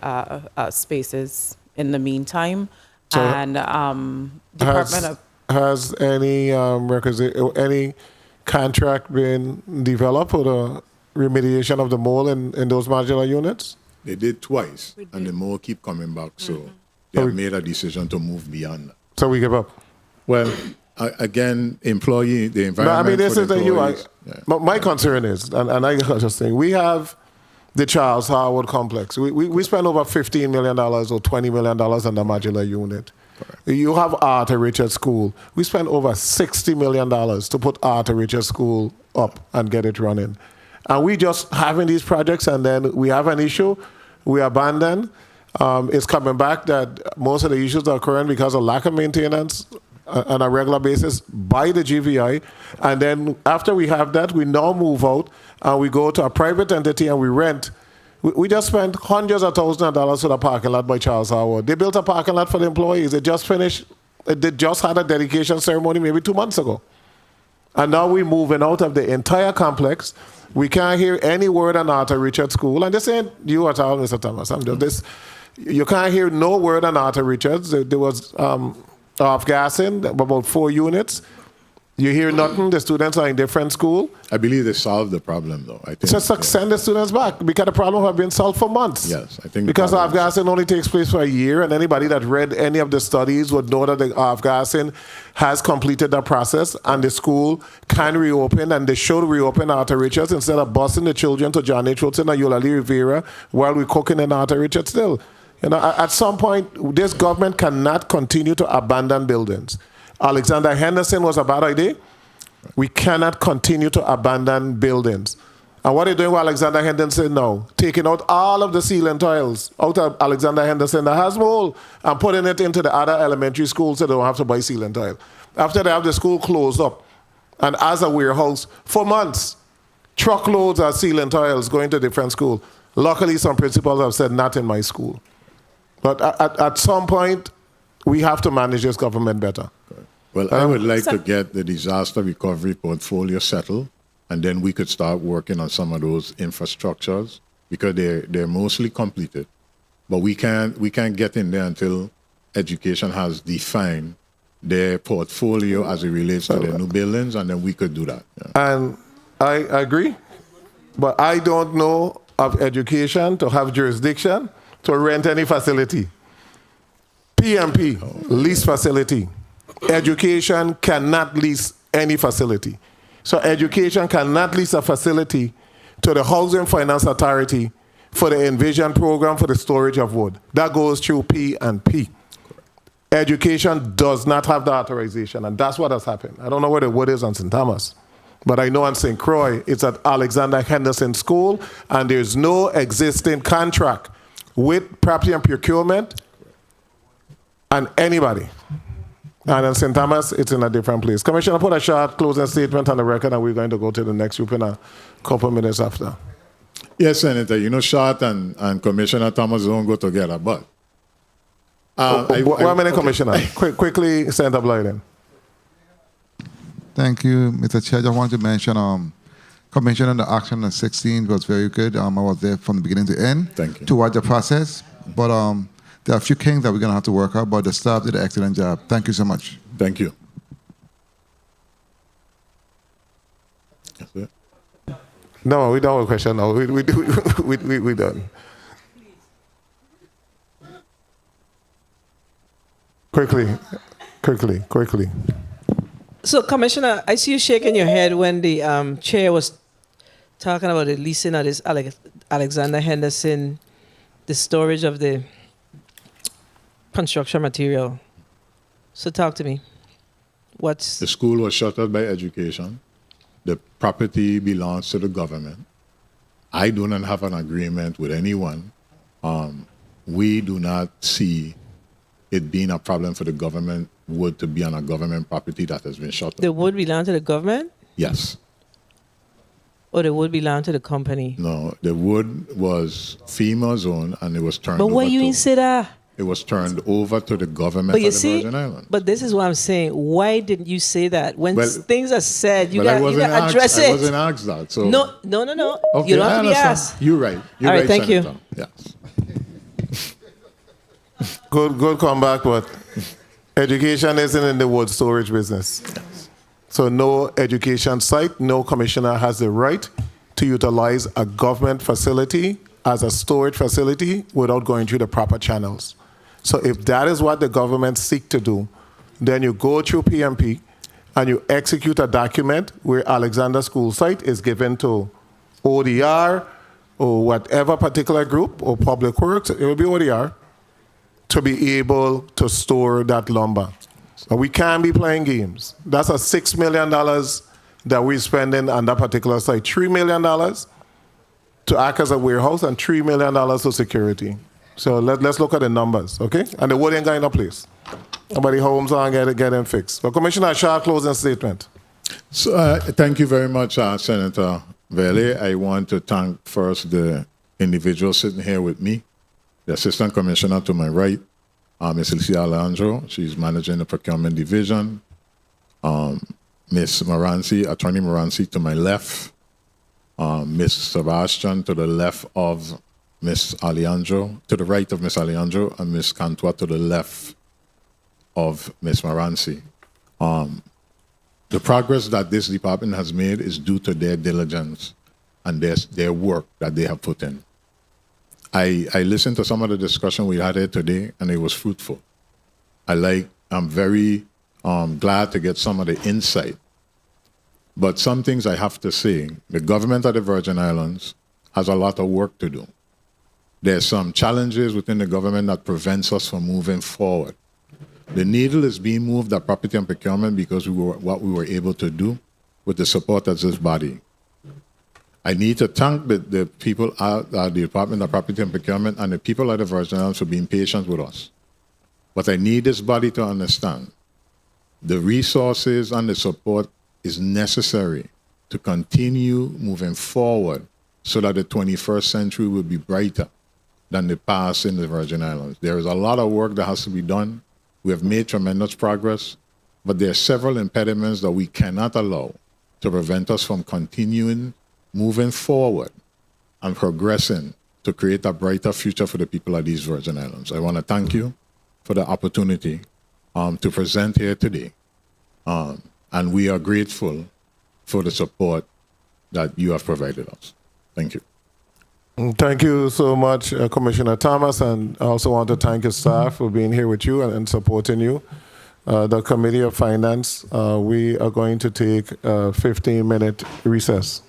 spaces in the meantime. So and Department of has any any contract been developed for the remediation of the mold in those modular units? They did twice, and the mold keep coming back. So they have made a decision to move beyond that. So we give up. Well, again, the environment. No, I mean, this for is the employees, my concern is, and I just think, we have the Charles Howard complex. We spend over $15 million or $20 million on the modular unit. Correct. You have Arthur Richards School. We spent over $60 million to put Arthur Richards School up and get it running. And we just having these projects, and then we have an issue, we abandon. It's coming back that most of the issues are occurring because of lack of maintenance on a regular basis by the GVI. And then after we have that, we now move out and we go to a private entity and we rent. We just spent hundreds of thousands of dollars for the parking lot by Charles Howard. They built a parking lot for the employees. They just finished, they just had a dedication ceremony maybe 2 months ago. And now we're moving out of the entire complex. We can't hear any word on Arthur Richards School. And this ain't you at all, Mr. Thomas. I'm just this. You can't hear no word on Arthur Richards. There was off-gassing, about 4 units. You hear nothing. The students are in different school. I believe they solved the problem, though. I think. Just send the students back because the problem has been solved for months. Yes, I think. Because off-gassing only takes place for a year, and anybody that read any of the studies would know that the off-gassing has completed the process, and the school can reopen, and they should reopen Arthur Richards instead of busing the children to John H. Woodson and Eulalie Rivera while we're cooking in Arthur Richards still. You know, at some point, this government cannot continue to abandon buildings. Alexander Henderson was a bad idea. We cannot continue to abandon buildings. And what are they doing with Alexander Henderson now? Taking out all of the ceiling tiles out of Alexander Henderson that has mold and putting it into the other elementary schools so they don't have to buy ceiling tile. After they have the school closed up and as a warehouse for months, truckloads of ceiling tiles going to different schools. Luckily, some principals have said, not in my school. But at some point, we have to manage this government better. Well, I would like to get the disaster recovery portfolio settled, and then we could start working on some of those infrastructures because they're mostly completed. But we can't get in there until education has defined their portfolio as it relates to their new buildings, and then we could do that. Yeah. And I agree, but I don't know of education to have jurisdiction to rent any facility. PMP, lease facility. Education cannot lease any facility. So education cannot lease a facility to the Housing Finance Authority for the Envision program for the storage of wood. That goes through P&P. Education does not have the authorization, and that's what has happened. I don't know where the wood is on St. Thomas, but I know on St. Croix, it's at Alexander Henderson School, and there's no existing contract with Property and Procurement and anybody. And in St. Thomas, it's in a different place. Commissioner, put a short closing statement on the record, and we're going to go to the next group in a couple minutes after. Yes, Senator. You know, Short and Commissioner Thomas don't go together, but... 1 minute, Commissioner. Quickly, Senator Blyden. Thank you, Mr. Chair. I just want to mention, Commissioner, the action on the 16th was very good. I was there from the beginning to end. Thank you. To watch the process. But There are a few things that we're going to have to work out, but the staff did an excellent job. Thank you so much. Thank you. That's it. No, we don't have a question now. We done. Quickly. So, Commissioner, I see you shaking your head when the chair was talking about the leasing of this Alexander Henderson, the storage of the construction material. So, talk to me. What's The school was shuttered by education. The property belongs to the government. I do not have an agreement with anyone. We do not see it being a problem for the government wood to be on a government property that has been shuttered. the wood belong to the government, Yes. or the wood belong to the company? No, the wood was FEMA's own and it was turned But over why you to, ain't say that? it was turned over to the government But you of the see, Virgin Islands. but this is what I'm saying. Why didn't you say that when Well, things are said? You But I got wasn't to address asked, it. I wasn't asked that. So No. Okay, You don't I have to be understand. asked. You're right. You're All right, right, thank you. Senator. Yes. Good comeback, but education isn't in the wood storage business. So no education site, no commissioner has the right to utilize a government facility as a storage facility without going through the proper channels. So if that is what the government seek to do, then you go through PMP and you execute a document where Alexander School site is given to ODR or whatever particular group or public works, it will be ODR, to be able to store that lumber. So we can't be playing games. That's a $6 million that we're spending on that particular site. $3 million to act as a warehouse and $3 million for security. So let's look at the numbers, okay? And the wood ain't got no place. Nobody homes on get them fixed. So Commissioner Shaw, closing statement. So thank you very much, Senator Vele. I want to thank first the individual sitting here with me, the Assistant Commissioner to my right, Ms. Alicia Alejandro. She's managing the Procurement Division. Ms. Moranci, Attorney Moranci to my left. Ms. Sebastian to the left of Ms. Alejandro, to the right of Ms. Alejandro, and Ms. Cantua to the left of Ms. Moranci. The progress that this department has made is due to their diligence and their work that they have put in. I listened to some of the discussion we had here today, and it was fruitful. I'm very glad to get some of the insight. But some things I have to say, the government of the Virgin Islands has a lot of work to do. There's some challenges within the government that prevents us from moving forward. The needle is being moved at property and procurement because what we were able to do with the support of this body. I need to thank the people at the Department of Property and Procurement and the people at the Virgin Islands for being patient with us. But I need this body to understand the resources and the support is necessary to continue moving forward so that the 21st century will be brighter than the past in the Virgin Islands. There is a lot of work that has to be done. We have made tremendous progress, but there are several impediments that we cannot allow to prevent us from continuing moving forward and progressing to create a brighter future for the people of these Virgin Islands. I want to thank you for the opportunity to present here today. And we are grateful for the support that you have provided us. Thank you. Thank you so much, Commissioner Thomas, and I also want to thank your staff for being here with you and supporting you. The Committee of Finance, we are going to take a 15-minute recess.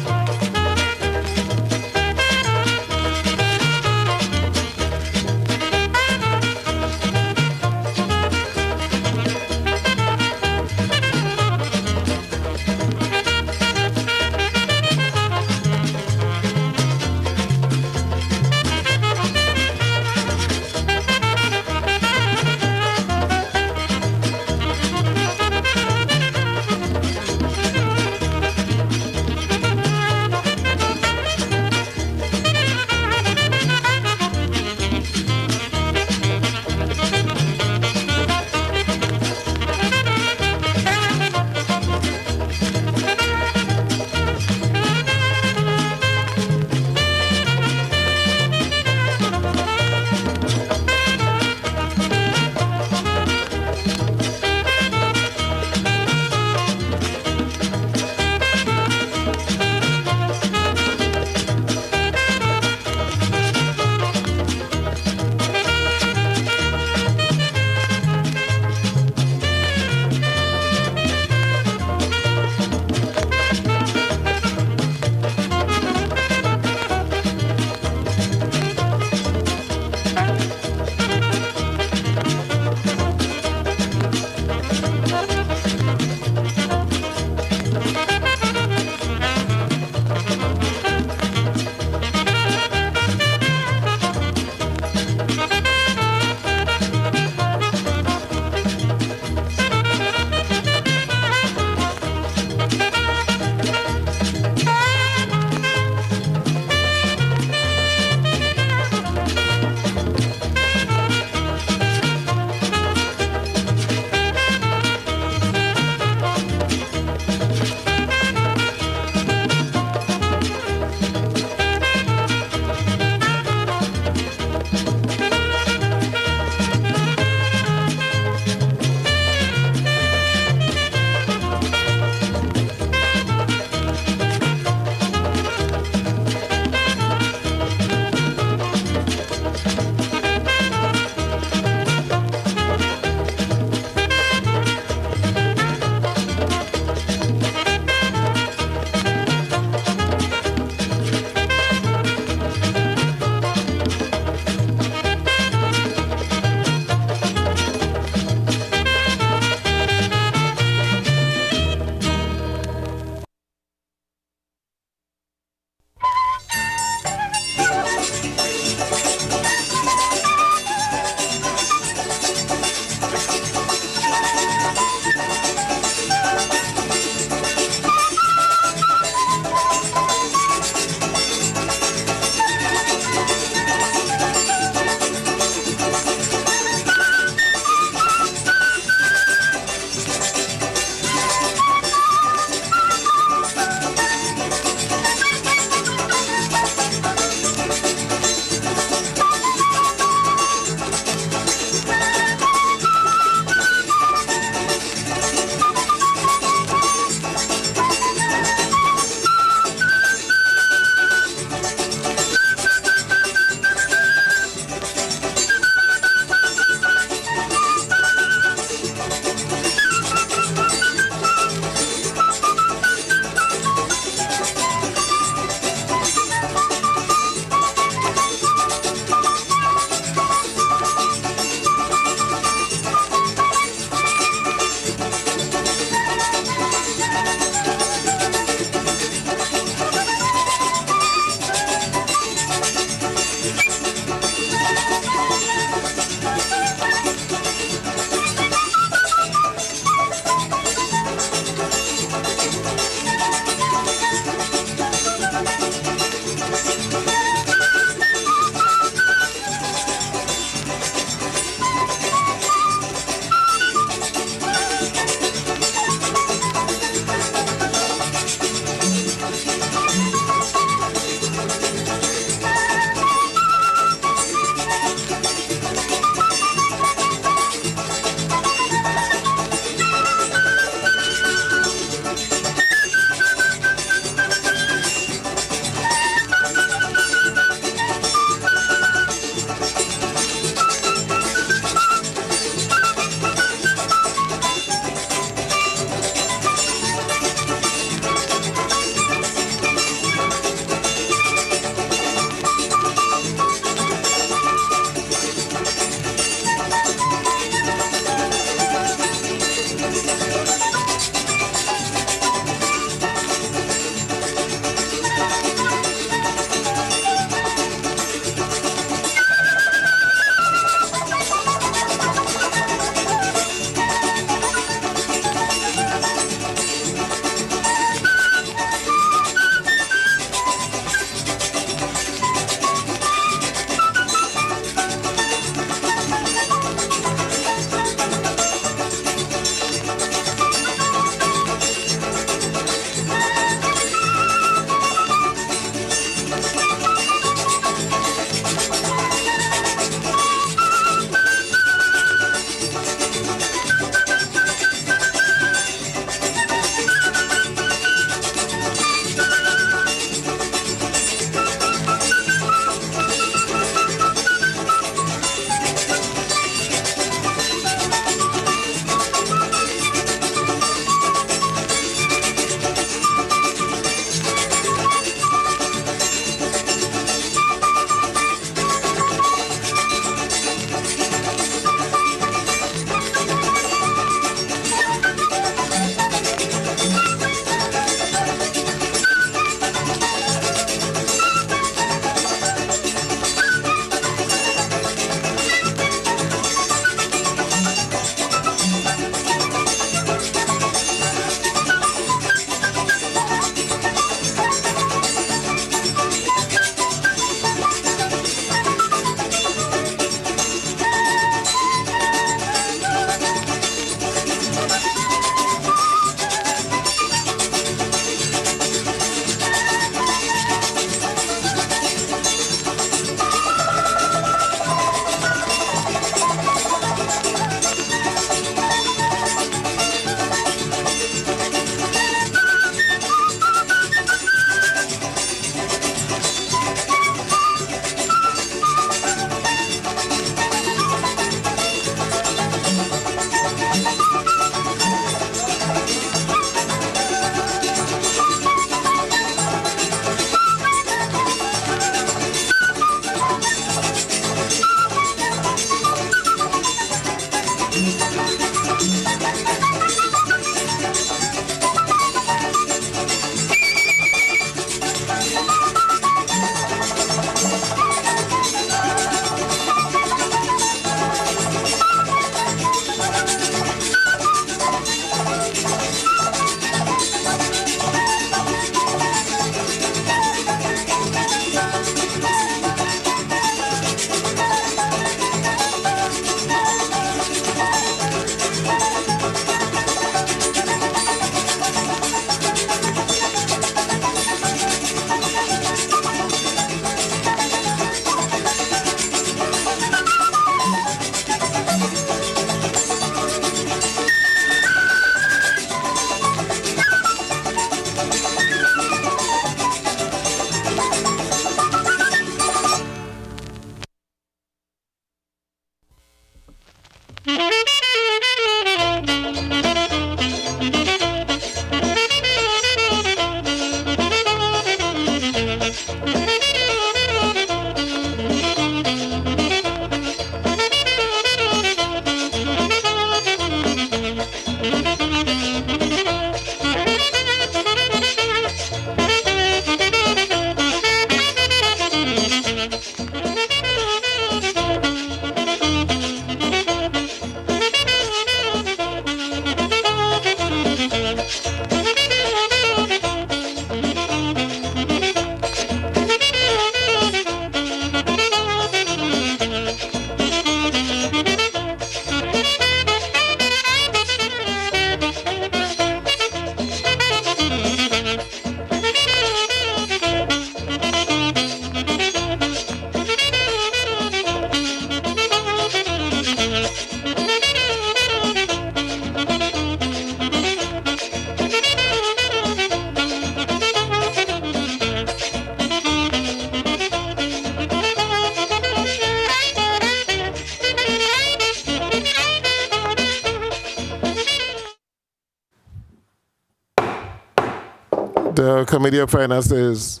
The Committee of Finance is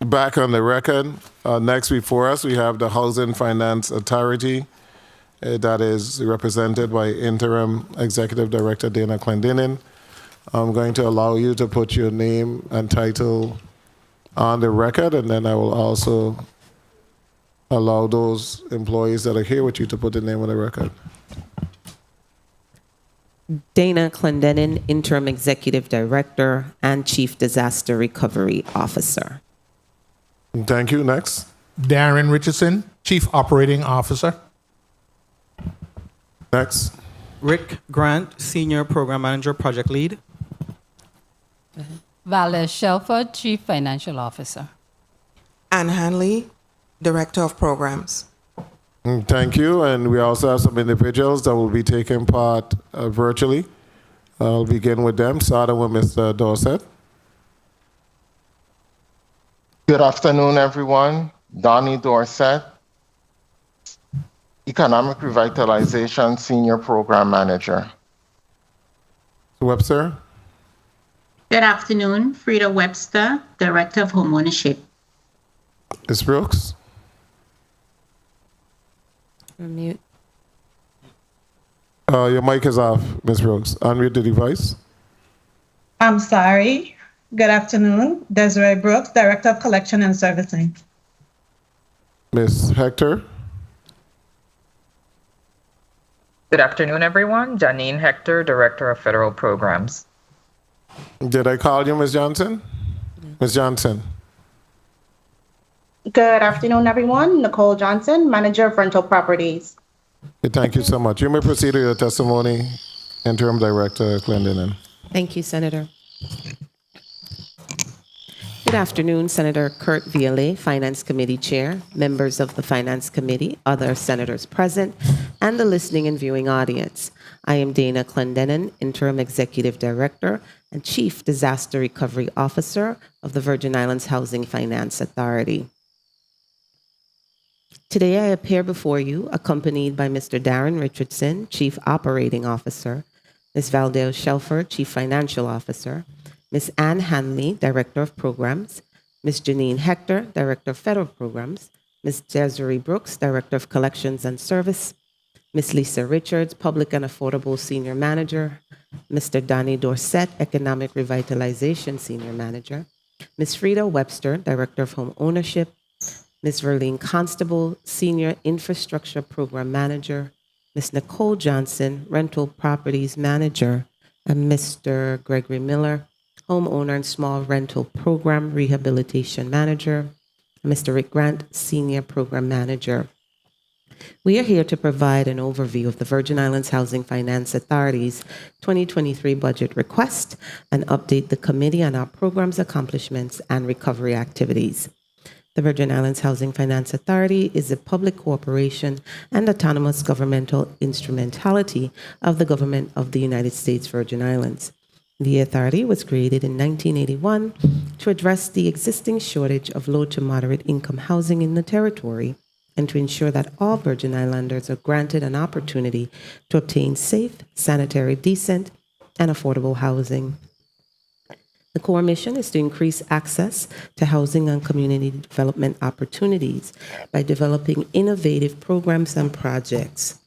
back on the record. Next before us, we have the Housing Finance Authority that is represented by Interim Executive Director Dayna Clendinen. I'm going to allow you to put your name and title on the record, and then I will also allow those employees that are here with you to put their name on the record. Dayna Clendinen, Interim Executive Director and Chief Disaster Recovery Officer. Thank you. Next. Darren Richardson, Chief Operating Officer. Next. Rick Grant, Senior Program Manager, Project Lead. Valerie Shelford, Chief Financial Officer. Ann Hanley, Director of Programs. Thank you. And we also have some individuals that will be taking part virtually. I'll begin with them, starting with Mr. Dorset. Good afternoon, everyone. Donnie Dorset, Economic Revitalization Senior Program Manager. Webster. Good afternoon. Frida Webster, Director of Homeownership. Ms. Brooks. Mute. Your mic is off, Ms. Brooks. Unmute the device. I'm sorry. Good afternoon. Desiree Brooks, Director of Collection and Servicing. Ms. Hector. Good afternoon, everyone. Janine Hector, Director of Federal Programs. Did I call you Ms. Johnson? Ms. Johnson. Good afternoon, everyone. Nicole Johnson, Manager of Rental Properties. Thank you so much. You may proceed with your testimony, Interim Director Clendinen. Thank you, Senator. Good afternoon, Senator Kurt Viale, Finance Committee Chair, members of the Finance Committee, other senators present, and the listening and viewing audience. I am Dayna Clendinen, Interim Executive Director and Chief Disaster Recovery Officer of the Virgin Islands Housing Finance Authority. Today I appear before you accompanied by Mr. Darren Richardson, Chief Operating Officer, Ms. Valdez Shelford, Chief Financial Officer, Ms. Ann Hanley, Director of Programs, Ms. Janine Hector, Director of Federal Programs, Ms. Desiree Brooks, Director of Collections and Service, Ms. Lisa Richards, Public and Affordable Senior Manager, Mr. Donnie Dorset, Economic Revitalization Senior Manager, Ms. Frida Webster, Director of Home Ownership, Ms. Verlene Constable, Senior Infrastructure Program Manager, Ms. Nicole Johnson, Rental Properties Manager, and Mr. Gregory Miller, Homeowner and Small Rental Program Rehabilitation Manager, and Mr. Rick Grant, Senior Program Manager. We are here to provide an overview of the Virgin Islands Housing Finance Authority's 2023 budget request and update the committee on our program's accomplishments and recovery activities. The Virgin Islands Housing Finance Authority is a public corporation and autonomous governmental instrumentality of the government of the United States Virgin Islands. The authority was created in 1981 to address the existing shortage of low to moderate income housing in the territory and to ensure that all Virgin Islanders are granted an opportunity to obtain safe, sanitary, decent, and affordable housing. The core mission is to increase access to housing and community development opportunities by developing innovative programs and projects.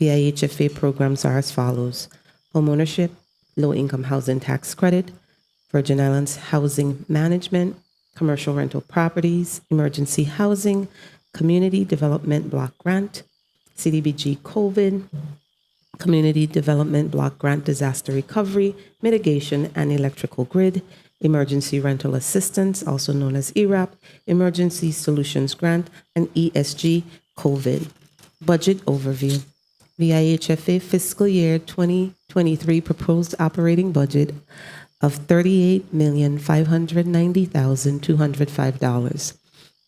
VIHFA programs are as follows: homeownership, low-income housing tax credit, Virgin Islands housing management, commercial rental properties, emergency housing, community development block grant, CDBG COVID, community development block grant disaster recovery, mitigation and electrical grid, emergency rental assistance, also known as ERAP, emergency solutions grant, and ESG COVID. Budget overview. VIHFA fiscal year 2023 proposed operating budget of $38,590,205.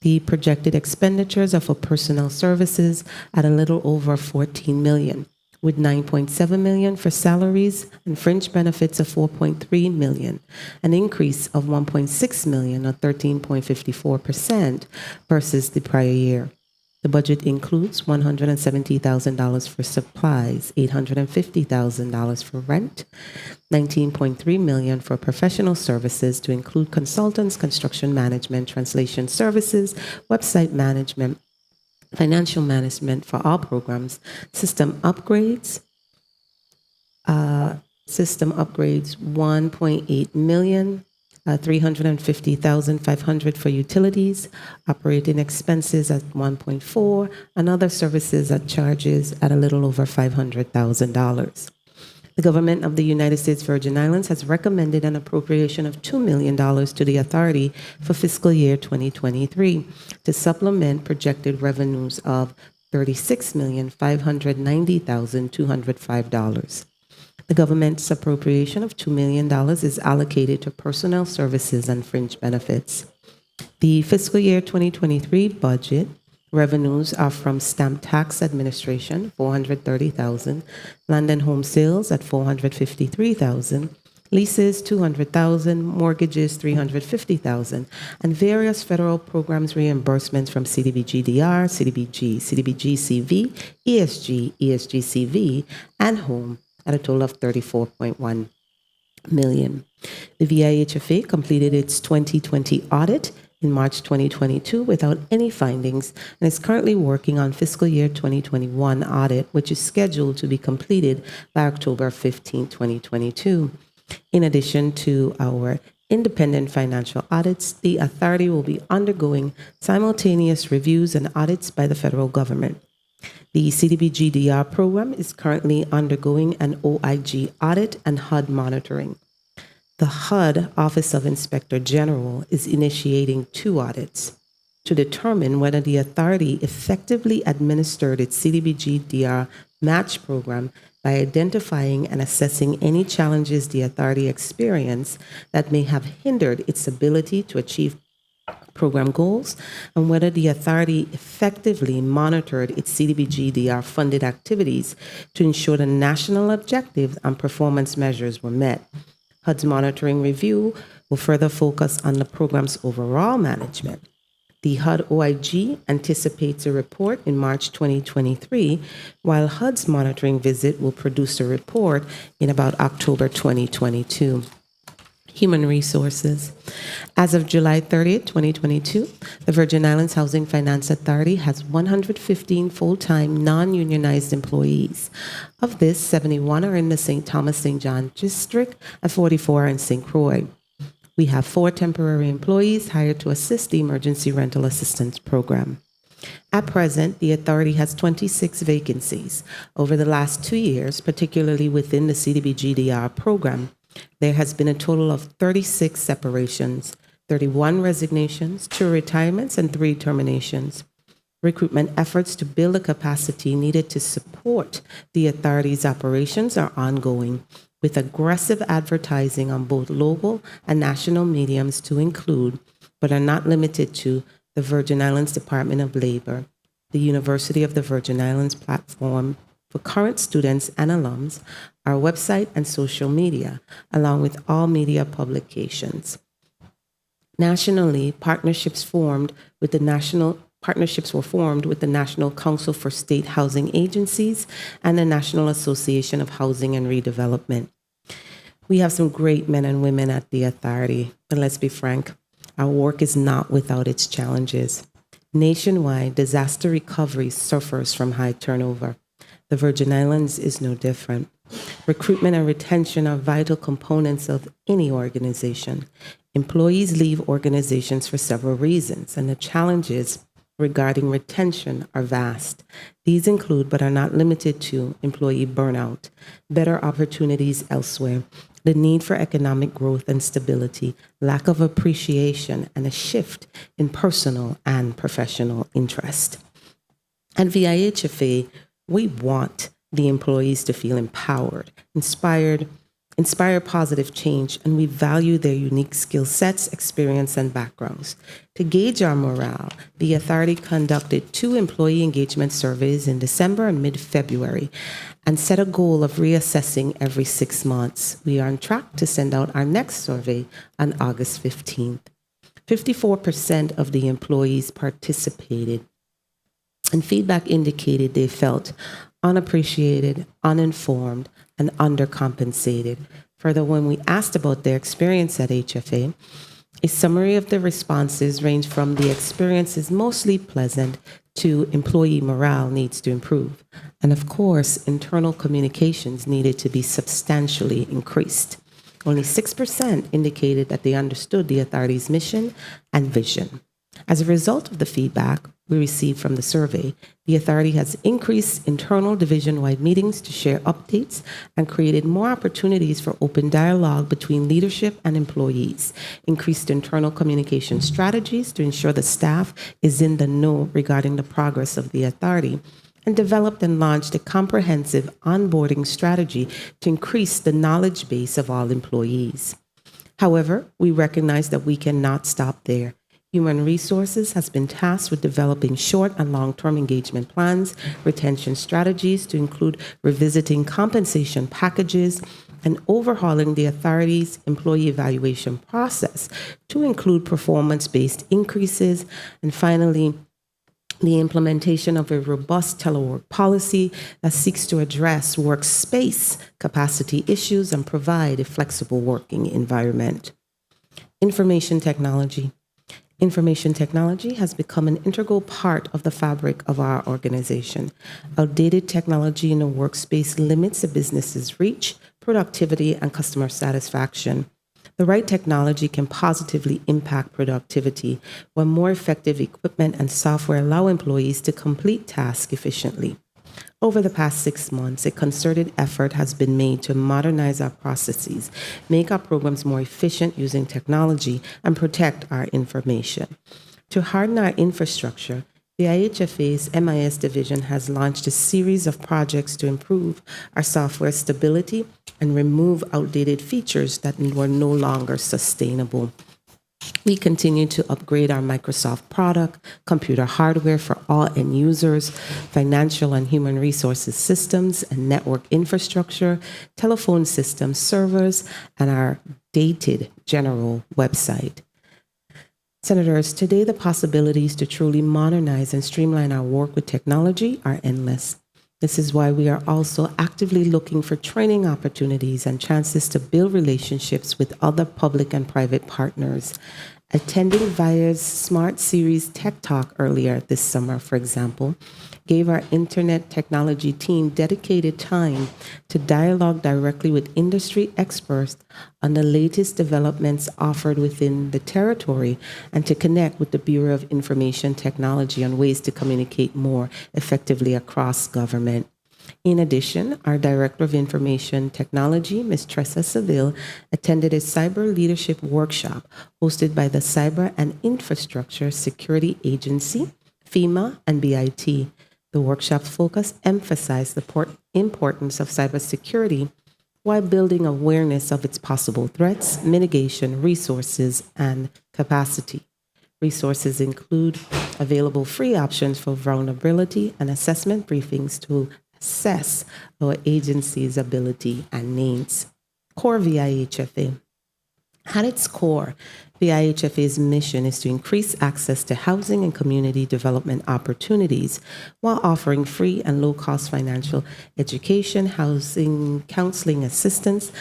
The projected expenditures are for personnel services at a little over $14 million, with $9.7 million for salaries and fringe benefits of $4.3 million, an increase of $1.6 million or 13.54% versus the prior year. The budget includes $170,000 for supplies, $850,000 for rent, $19.3 million for professional services to include consultants, construction management, translation services, website management, financial management for all programs, system upgrades, $1.8 million, $350,500 for utilities, operating expenses at 1.4, and other services at charges at a little over $500,000. The government of the United States Virgin Islands has recommended an appropriation of $2 million to the authority for fiscal year 2023 to supplement projected revenues of $36,590,205. The government's appropriation of $2 million is allocated to personnel services and fringe benefits. The fiscal year 2023 budget revenues are from stamp tax administration, $430,000, land and home sales at $453,000, leases $200,000, mortgages $350,000, and various federal programs reimbursements from CDBG-DR, CDBG, CDBG-CV, ESG, ESG-CV, and home, at a total of $34.1 million. The VIHFA completed its 2020 audit in March 2022 without any findings and is currently working on fiscal year 2021 audit, which is scheduled to be completed by October 15, 2022. In addition to our independent financial audits, the authority will be undergoing simultaneous reviews and audits by the federal government. The CDBG-DR program is currently undergoing an OIG audit and HUD monitoring. The HUD, Office of Inspector General, is initiating 2 audits to determine whether the authority effectively administered its CDBG-DR match program by identifying and assessing any challenges the authority experienced that may have hindered its ability to achieve program goals, and whether the authority effectively monitored its CDBG-DR funded activities to ensure the national objectives and performance measures were met. HUD's monitoring review will further focus on the program's overall management. The HUD OIG anticipates a report in March 2023, while HUD's monitoring visit will produce a report in about October 2022. Human Resources. As of July 30th, 2022, the Virgin Islands Housing Finance Authority has 115 full-time non-unionized employees. Of this, 71 are in the St. Thomas St. John district and 44 are in St. Croix. We have 4 temporary employees hired to assist the Emergency Rental Assistance Program. At present, the authority has 26 vacancies. Over the last 2 years, particularly within the CDBG-DR program, there has been a total of 36 separations, 31 resignations, 2 retirements, and 3 terminations. Recruitment efforts to build the capacity needed to support the authority's operations are ongoing, with aggressive advertising on both local and national mediums to include, but are not limited to, the Virgin Islands Department of Labor, the University of the Virgin Islands platform for current students and alums, our website and social media, along with all media publications. Nationally, partnerships were formed with the National Council for State Housing Agencies and the National Association of Housing and Redevelopment. We have some great men and women at the authority, but let's be frank, our work is not without its challenges. Nationwide, disaster recovery suffers from high turnover. The Virgin Islands is no different. Recruitment and retention are vital components of any organization. Employees leave organizations for several reasons, and the challenges regarding retention are vast. These include, but are not limited to, employee burnout, better opportunities elsewhere, the need for economic growth and stability, lack of appreciation, and a shift in personal and professional interest. At VIHFA, we want the employees to feel empowered, inspire positive change, and we value their unique skill sets, experience, and backgrounds. To gauge our morale, the authority conducted 2 employee engagement surveys in December and mid-February and set a goal of reassessing every 6 months. We are on track to send out our next survey on August 15th. 54% of the employees participated, and feedback indicated they felt unappreciated, uninformed, and undercompensated. Further, when we asked about their experience at HFA, a summary of the responses ranged from the experience is mostly pleasant to employee morale needs to improve. And of course, internal communications needed to be substantially increased. Only 6% indicated that they understood the authority's mission and vision. As a result of the feedback we received from the survey, the authority has increased internal division-wide meetings to share updates and created more opportunities for open dialogue between leadership and employees, increased internal communication strategies to ensure the staff is in the know regarding the progress of the authority, and developed and launched a comprehensive onboarding strategy to increase the knowledge base of all employees. However, we recognize that we cannot stop there. Human Resources has been tasked with developing short and long-term engagement plans, retention strategies to include revisiting compensation packages, and overhauling the authority's employee evaluation process to include performance-based increases, and finally, the implementation of a robust telework policy that seeks to address workspace capacity issues and provide a flexible working environment. Information technology. Information technology has become an integral part of the fabric of our organization. Outdated technology in a workspace limits a business's reach, productivity, and customer satisfaction. The right technology can positively impact productivity when more effective equipment and software allow employees to complete tasks efficiently. Over the past 6 months, a concerted effort has been made to modernize our processes, make our programs more efficient using technology, and protect our information. To harden our infrastructure, the IHFA's MIS division has launched a series of projects to improve our software stability and remove outdated features that were no longer sustainable. We continue to upgrade our Microsoft product, computer hardware for all end users, financial and human resources systems and network infrastructure, telephone systems, servers, and our dated general website. Senators, today the possibilities to truly modernize and streamline our work with technology are endless. This is why we are also actively looking for training opportunities and chances to build relationships with other public and private partners. Attending VIA's Smart Series Tech Talk earlier this summer, for example, gave our internet technology team dedicated time to dialogue directly with industry experts on the latest developments offered within the territory and to connect with the Bureau of Information Technology on ways to communicate more effectively across government. In addition, our Director of Information Technology, Ms. Tressa Seville, attended a cyber leadership workshop hosted by the Cyber and Infrastructure Security Agency, FEMA, and BIT. The workshop's focus emphasized the importance of cybersecurity while building awareness of its possible threats, mitigation, resources, and capacity. Resources include available free options for vulnerability and assessment briefings to assess our agency's ability and needs. Core VIHFA. At its core, VIHFA's mission is to increase access to housing and community development opportunities while offering free and low-cost financial education, housing, counseling assistance,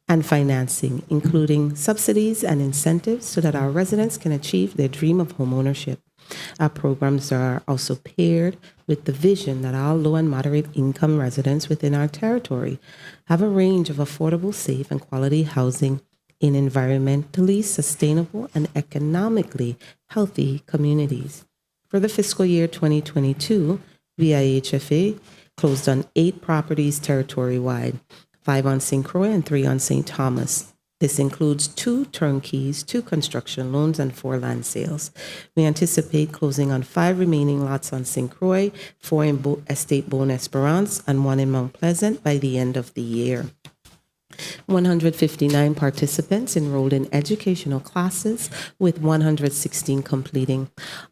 and financing, including subsidies and incentives so that our residents can achieve their dream of homeownership. Our programs are also paired with the vision that all low and moderate income residents within our territory have a range of affordable, safe, and quality housing in environmentally sustainable and economically healthy communities. For the fiscal year 2022, VIHFA closed on 8 properties territory-wide, 5 on St. Croix and 3 on St. Thomas. This includes 2 turnkeys, 2 construction loans, and 4 land sales. We anticipate closing on 5 remaining lots on St. Croix, 4 in Estate Bonne Esperance, and 1 in Mount Pleasant by the end of the year. 159 participants enrolled in educational classes, with 116 completing.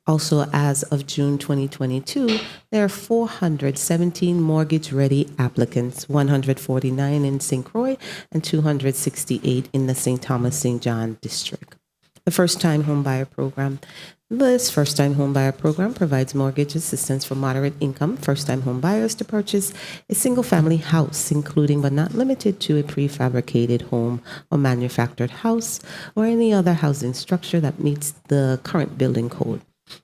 Also, as of June 2022, there are 417 mortgage-ready applicants, 149 in St. Croix and 268 in the St. Thomas St. John district. The First-Time Homebuyer Program. This First-Time Homebuyer Program provides mortgage assistance for moderate income first-time home buyers to purchase a single-family house, including but not limited to a prefabricated home or manufactured house or any other housing structure that meets the current building code.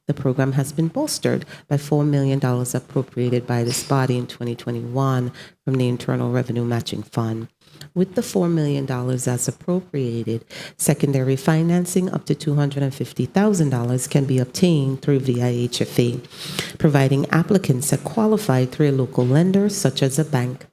The program has been bolstered by $4 million appropriated by this body in 2021 from the Internal Revenue Matching Fund. With the $4 million as appropriated, secondary financing up to $250,000 can be obtained through VIHFA, providing applicants that qualify through a local lender, such as a bank.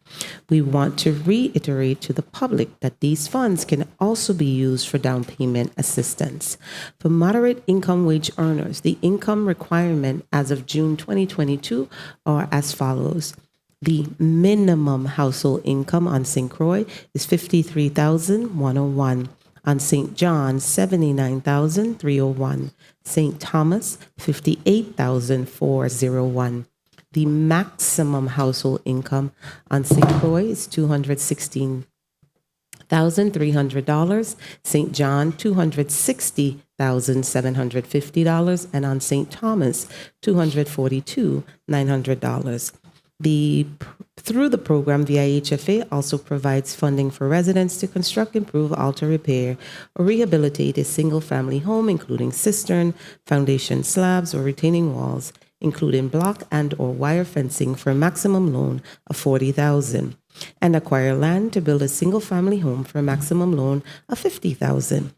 We want to reiterate to the public that these funds can also be used for down payment assistance. For moderate income wage earners, the income requirement as of June 2022 are as follows. The minimum household income on St. Croix is $53,101. On St. John, $79,301. St. Thomas, $58,401. The maximum household income on St. Croix is $216,300. St. John, $260,750. And on St. Thomas, $242,900. Through the program, VIHFA also provides funding for residents to construct, improve, alter, repair, or rehabilitate a single-family home, including cistern, foundation slabs, or retaining walls, including block and or wire fencing for a maximum loan of $40,000, and acquire land to build a single-family home for a maximum loan of $50,000.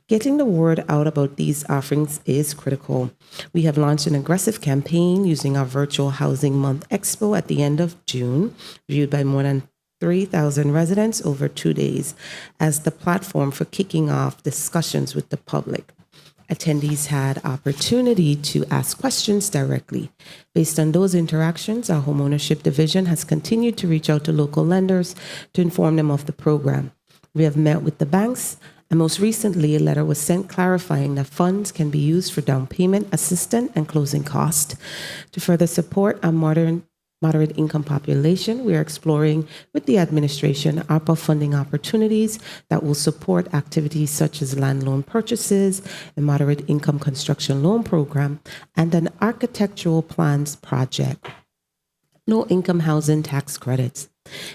Getting the word out about these offerings is critical. We have launched an aggressive campaign using our virtual Housing Month Expo at the end of June, viewed by more than 3,000 residents over 2 days, as the platform for kicking off discussions with the public. Attendees had opportunity to ask questions directly. Based on those interactions, our homeownership division has continued to reach out to local lenders to inform them of the program. We have met with the banks, and most recently, a letter was sent clarifying that funds can be used for down payment assistance and closing costs. To further support our moderate income population, we are exploring with the administration ARPA funding opportunities that will support activities such as land loan purchases, a moderate income construction loan program, and an architectural plans project. low-income housing tax credits.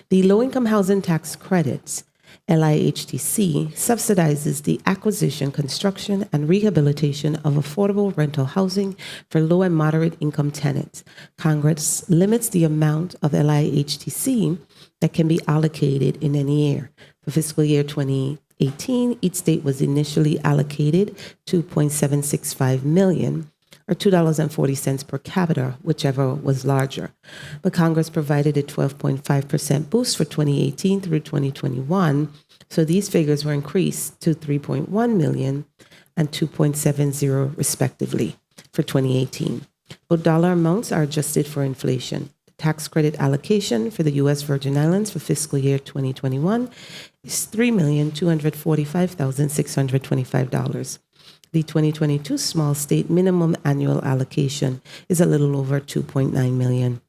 The low-income housing tax credits, LIHTC, subsidizes the acquisition, construction, and rehabilitation of affordable rental housing for low and moderate income tenants. Congress limits the amount of LIHTC that can be allocated in any year. For fiscal year 2018, each state was initially allocated $2.765 million, or $2.40 per capita, whichever was larger. But Congress provided a 12.5% boost for 2018 through 2021, so these figures were increased to $3.1 million and $2.70 respectively for 2018. Both dollar amounts are adjusted for inflation. The tax credit allocation for the U.S. Virgin Islands for fiscal year 2021 is $3,245,625. The 2022 small state minimum annual allocation is a little over $2.9 million.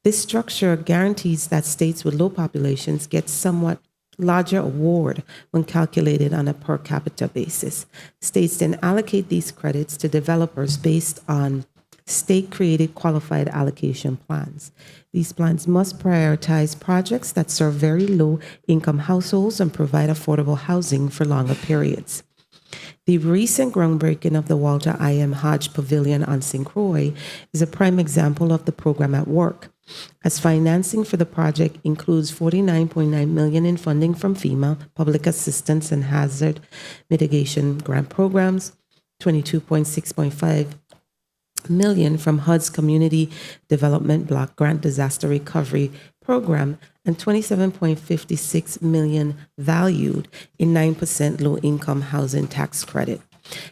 This structure guarantees that states with low populations get somewhat larger award when calculated on a per capita basis. States then allocate these credits to developers based on state-created qualified allocation plans. These plans must prioritize projects that serve very low-income households and provide affordable housing for longer periods. The recent groundbreaking of the Walter I. M. Hodge Pavilion on St. Croix is a prime example of the program at work, as financing for the project includes $49.9 million in funding from FEMA, Public Assistance and Hazard Mitigation Grant Programs, $22.65 million from HUD's Community Development Block Grant Disaster Recovery Program, and $27.56 million valued in 9% low-income housing tax credit.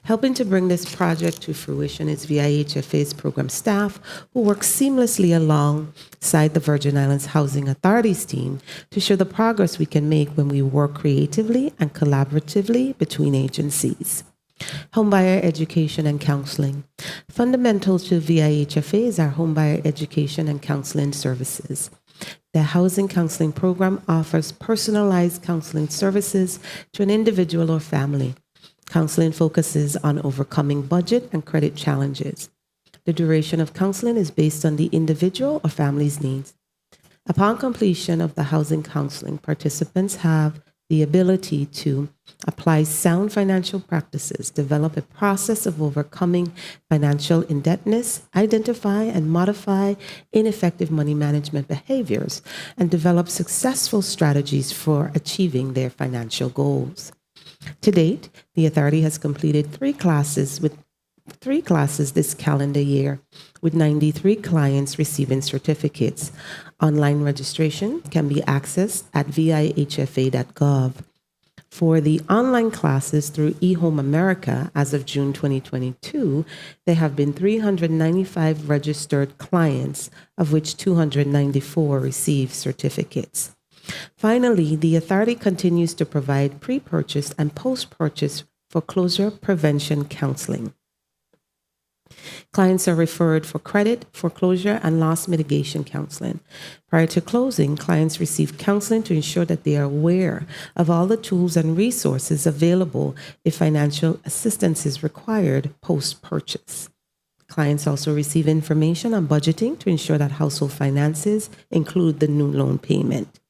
Helping to bring this project to fruition is VIHFA's program staff, who work seamlessly alongside the Virgin Islands Housing Authority's team to show the progress we can make when we work creatively and collaboratively between agencies. Homebuyer education and counseling. Fundamental to VIHFA is our homebuyer education and counseling services. The housing counseling program offers personalized counseling services to an individual or family. Counseling focuses on overcoming budget and credit challenges. The duration of counseling is based on the individual or family's needs. Upon completion of the housing counseling, participants have the ability to apply sound financial practices, develop a process of overcoming financial indebtedness, identify and modify ineffective money management behaviors, and develop successful strategies for achieving their financial goals. To date, the Authority has completed three classes this calendar year, with 93 clients receiving certificates. Online registration can be accessed at vihfa.gov. For the online classes through eHome America, as of June 2022, there have been 395 registered clients, of which 294 received certificates. Finally, the Authority continues to provide pre-purchase and post-purchase foreclosure prevention counseling. Clients are referred for credit, foreclosure, and loss mitigation counseling. Prior to closing, clients receive counseling to ensure that they are aware of all the tools and resources available if financial assistance is required post-purchase. Clients also receive information on budgeting to ensure that household finances include the new loan payment.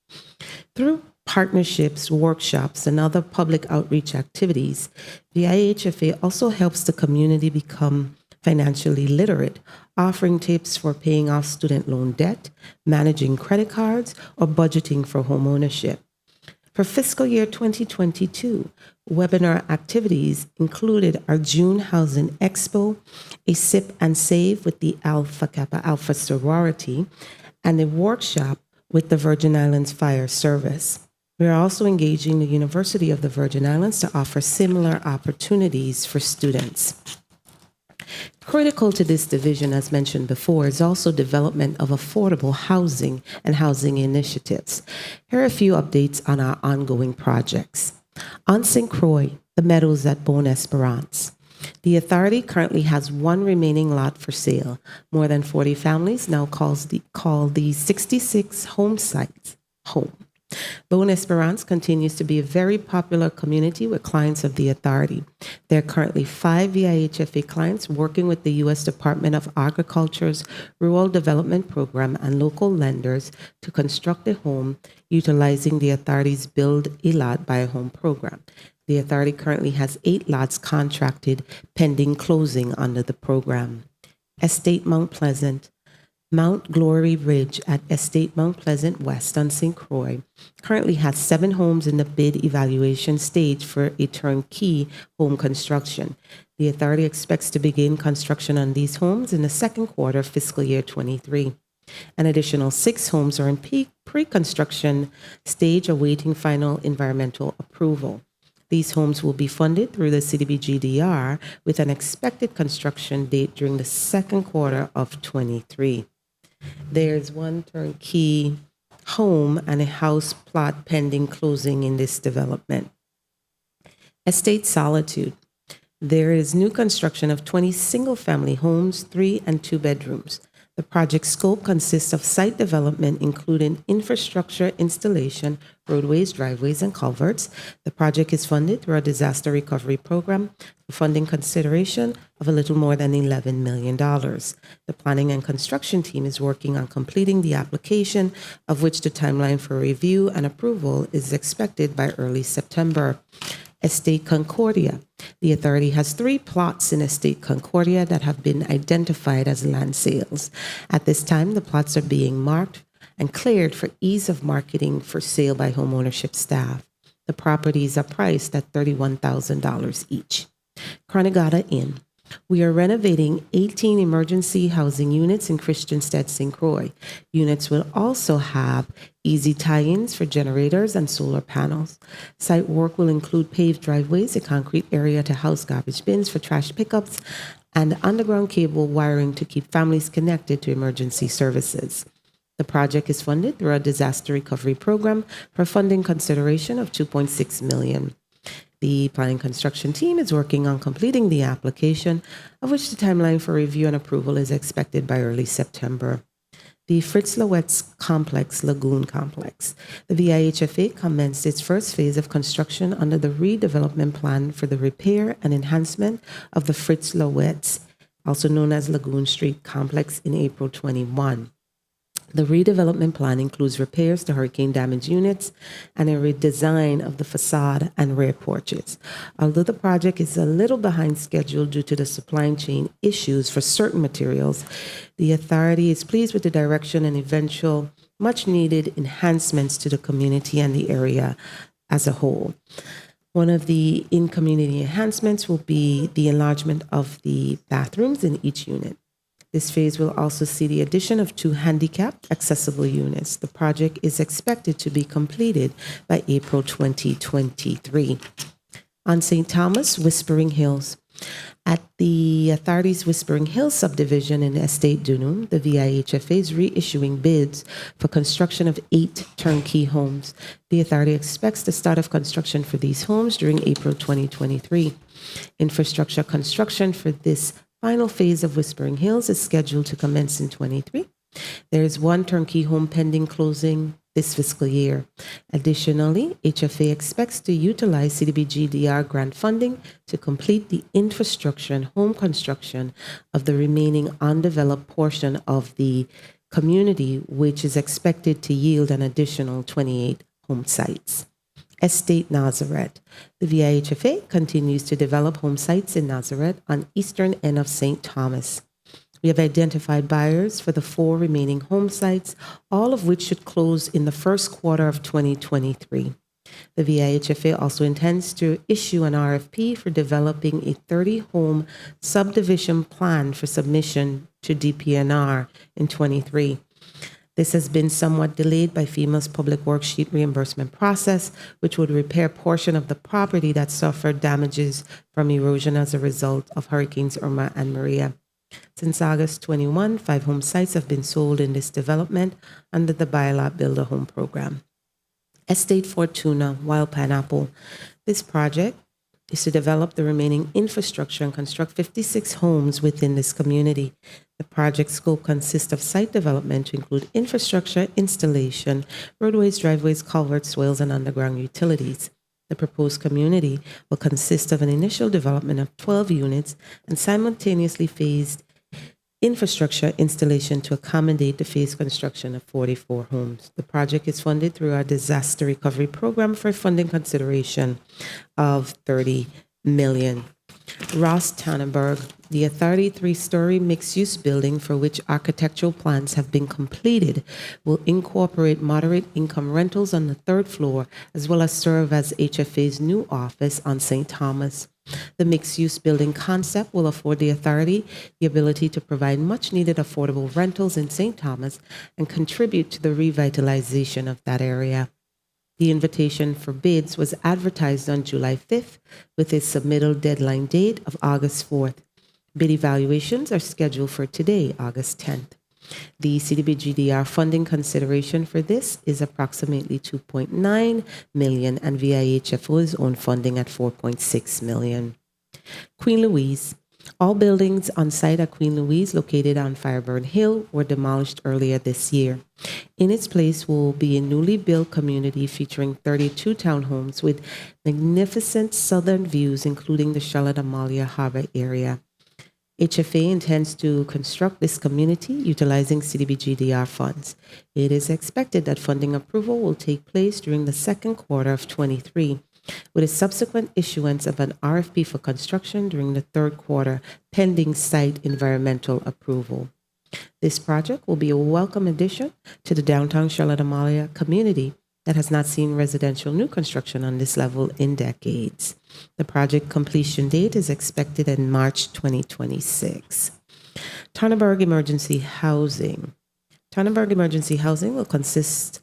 Through partnerships, workshops, and other public outreach activities, the IHFA also helps the community become financially literate, offering tips for paying off student loan debt, managing credit cards, or budgeting for home ownership. For fiscal year 2022, webinar activities included our June Housing Expo, a sip and save with the Alpha Kappa Alpha sorority, and a workshop with the Virgin Islands Fire Service. We are also engaging the University of the Virgin Islands to offer similar opportunities for students. Critical to this division, as mentioned before, is also development of affordable housing and housing initiatives. Here are a few updates on our ongoing projects. On St. Croix, the Meadows at Bon Esperance. The Authority currently has one remaining lot for sale. More than 40 families now call the 66 home sites home. Bonne Esperance continues to be a very popular community with clients of the authority. There are currently 5 VIHFA clients working with the U.S. Department of Agriculture's Rural Development Program and local lenders to construct a home utilizing the authority's Build a Lot, Buy a Home program. The authority currently has 8 lots contracted pending closing under the program. Estate Mount Pleasant. Mount Glory Ridge at Estate Mount Pleasant West on St. Croix currently has 7 homes in the bid evaluation stage for a turnkey home construction. The authority expects to begin construction on these homes in the second quarter of fiscal year 23. An additional 6 homes are in pre-construction stage awaiting final environmental approval. These homes will be funded through the CDBG-DR with an expected construction date during the second quarter of 23. There's 1 turnkey home and a house plot pending closing in this development. Estate Solitude. There is new construction of 20 single-family homes, 3 and 2 bedrooms. The project scope consists of site development, including infrastructure installation, roadways, driveways, and culverts. The project is funded through a disaster recovery program, a funding consideration of a little more than $11 million. The planning and construction team is working on completing the application, of which the timeline for review and approval is expected by early September. Estate Concordia. The authority has 3 plots in Estate Concordia that have been identified as land sales. At this time, the plots are being marked and cleared for ease of marketing for sale by homeownership staff. The properties are priced at $31,000 each. Carnegata Inn. We are renovating 18 emergency housing units in Christiansted, St. Croix. Units will also have easy tie-ins for generators and solar panels. Site work will include paved driveways, a concrete area to house garbage bins for trash pickups, and underground cable wiring to keep families connected to emergency services. The project is funded through a disaster recovery program for funding consideration of $2.6 million. The planning construction team is working on completing the application, of which the timeline for review and approval is expected by early September. The Fritz Lowette's Complex, Lagoon Complex. The VIHFA commenced its first phase of construction under the redevelopment plan for the repair and enhancement of the Fritz Lowette's, also known as Lagoon Street Complex, in April 21. The redevelopment plan includes repairs to hurricane-damaged units and a redesign of the facade and rear porches. Although the project is a little behind schedule due to the supply chain issues for certain materials, the authority is pleased with the direction and eventual much-needed enhancements to the community and the area as a whole. One of the in-community enhancements will be the enlargement of the bathrooms in each unit. This phase will also see the addition of 2 handicapped accessible units. The project is expected to be completed by April 2023. On St. Thomas, Whispering Hills. At the authority's Whispering Hills subdivision in Estate Dunum, the VIHFA is reissuing bids for construction of 8 turnkey homes. The authority expects the start of construction for these homes during April 2023. Infrastructure construction for this final phase of Whispering Hills is scheduled to commence in 23. There is 1 turnkey home pending closing this fiscal year. Additionally, HFA expects to utilize CDBG-DR grant funding to complete the infrastructure and home construction of the remaining undeveloped portion of the community, which is expected to yield an additional 28 home sites. Estate Nazareth. The VIHFA continues to develop home sites in Nazareth on eastern end of St. Thomas. We have identified buyers for the 4 remaining home sites, all of which should close in the first quarter of 2023. The VIHFA also intends to issue an RFP for developing a 30-home subdivision plan for submission to DPNR in 23. This has been somewhat delayed by FEMA's Public Works Sheet reimbursement process, which would repair a portion of the property that suffered damages from erosion as a result of Hurricanes Irma and Maria. Since August 21, 5 home sites have been sold in this development under the Buy a Lot, Build a Home program. Estate Fortuna, Wild Pineapple. This project is to develop the remaining infrastructure and construct 56 homes within this community. The project scope consists of site development to include infrastructure, installation, roadways, driveways, culverts, swales, and underground utilities. The proposed community will consist of an initial development of 12 units and simultaneously phased infrastructure installation to accommodate the phased construction of 44 homes. The project is funded through our disaster recovery program for a funding consideration of $30 million. Ross Tannenberg, the Authority three-story mixed-use building for which architectural plans have been completed, will incorporate moderate-income rentals on the third floor, as well as serve as HFA's new office on St. Thomas. The mixed-use building concept will afford the Authority the ability to provide much-needed affordable rentals in St. Thomas and contribute to the revitalization of that area. The invitation for bids was advertised on July 5th with a submittal deadline date of August 4th. Bid evaluations are scheduled for today, August 10th. The CDBG-DR funding consideration for this is approximately $2.9 million and VIHFO's own funding at $4.6 million. Queen Louise. All buildings on site at Queen Louise, located on Fireburn Hill, were demolished earlier this year. In its place will be a newly built community featuring 32 townhomes with magnificent southern views, including the Charlotte Amalia Harbor area. HFA intends to construct this community utilizing CDBG-DR funds. It is expected that funding approval will take place during the second quarter of 23, with a subsequent issuance of an RFP for construction during the third quarter, pending site environmental approval. This project will be a welcome addition to the downtown Charlotte Amalia community that has not seen residential new construction on this level in decades. The project completion date is expected in March 2026. Tannenberg Emergency Housing. Tannenberg Emergency Housing will consist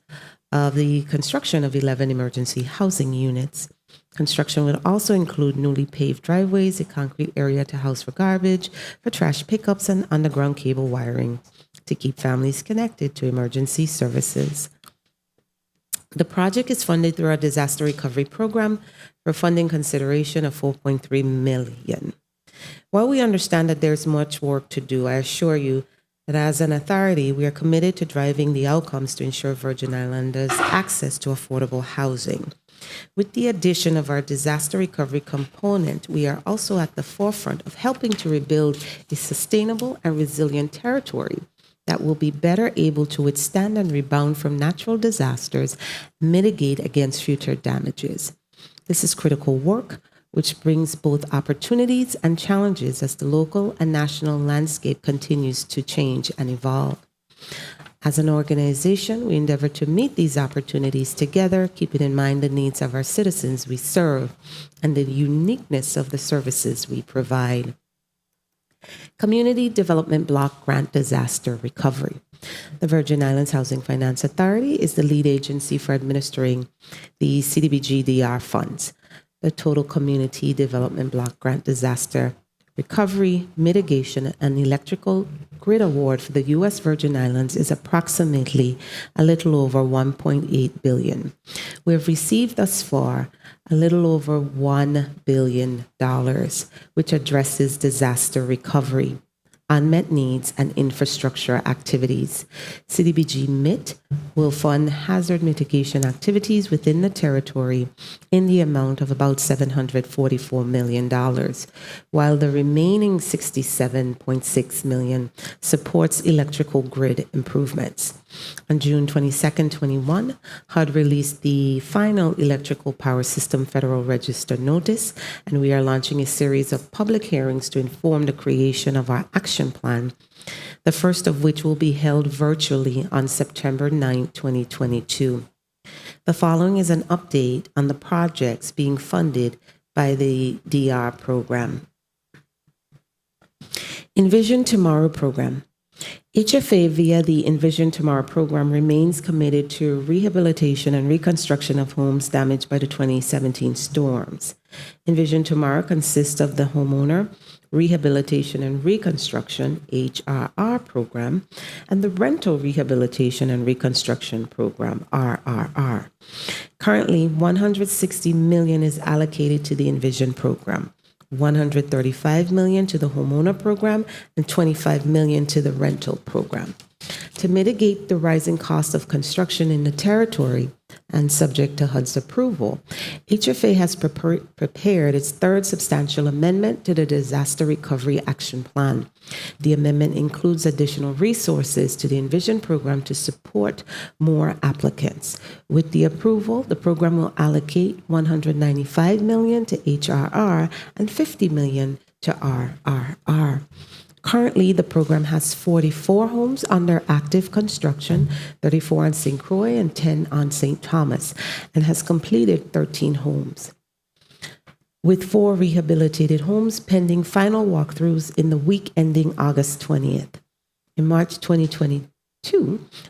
of the construction of 11 emergency housing units. Construction will also include newly paved driveways, a concrete area to house for garbage, for trash pickups, and underground cable wiring to keep families connected to emergency services. The project is funded through our disaster recovery program for funding consideration of $4.3 million. While we understand that there's much work to do, I assure you that as an authority, we are committed to driving the outcomes to ensure Virgin Islanders access to affordable housing. With the addition of our disaster recovery component, we are also at the forefront of helping to rebuild a sustainable and resilient territory that will be better able to withstand and rebound from natural disasters, mitigate against future damages. This is critical work, which brings both opportunities and challenges as the local and national landscape continues to change and evolve. As an organization, we endeavor to meet these opportunities together, keeping in mind the needs of our citizens we serve and the uniqueness of the services we provide. Community Development Block Grant Disaster Recovery. The Virgin Islands Housing Finance Authority is the lead agency for administering the CDBG-DR funds. The total Community Development Block Grant Disaster Recovery, Mitigation, and Electrical Grid Award for the U.S. Virgin Islands is approximately a little over $1.8 billion. We have received thus far a little over $1 billion, which addresses disaster recovery, unmet needs, and infrastructure activities. CDBG MIT will fund hazard mitigation activities within the territory in the amount of about $744 million, while the remaining $67.6 million supports electrical grid improvements. On June 22nd, 21, HUD released the final Electrical Power System Federal Register notice, and we are launching a series of public hearings to inform the creation of our action plan, the first of which will be held virtually on September 9, 2022. The following is an update on the projects being funded by the DR program. Envision Tomorrow program. HFA, via the Envision Tomorrow program, remains committed to rehabilitation and reconstruction of homes damaged by the 2017 storms. Envision Tomorrow consists of the homeowner Rehabilitation and Reconstruction (HRR) program, and the Rental Rehabilitation and Reconstruction program (RRR). Currently, $160 million is allocated to the Envision program, $135 million to the homeowner program, and $25 million to the rental program. To mitigate the rising cost of construction in the territory and subject to HUD's approval, HFA has prepared its third substantial amendment to the Disaster Recovery Action Plan. The amendment includes additional resources to the Envision program to support more applicants. With the approval, the program will allocate $195 million to HRR and $50 million to RRR. Currently, the program has 44 homes under active construction, 34 on St. Croix and 10 on St. Thomas, and has completed 13 homes, with 4 rehabilitated homes pending final walkthroughs in the week ending August 20th. In March 2022,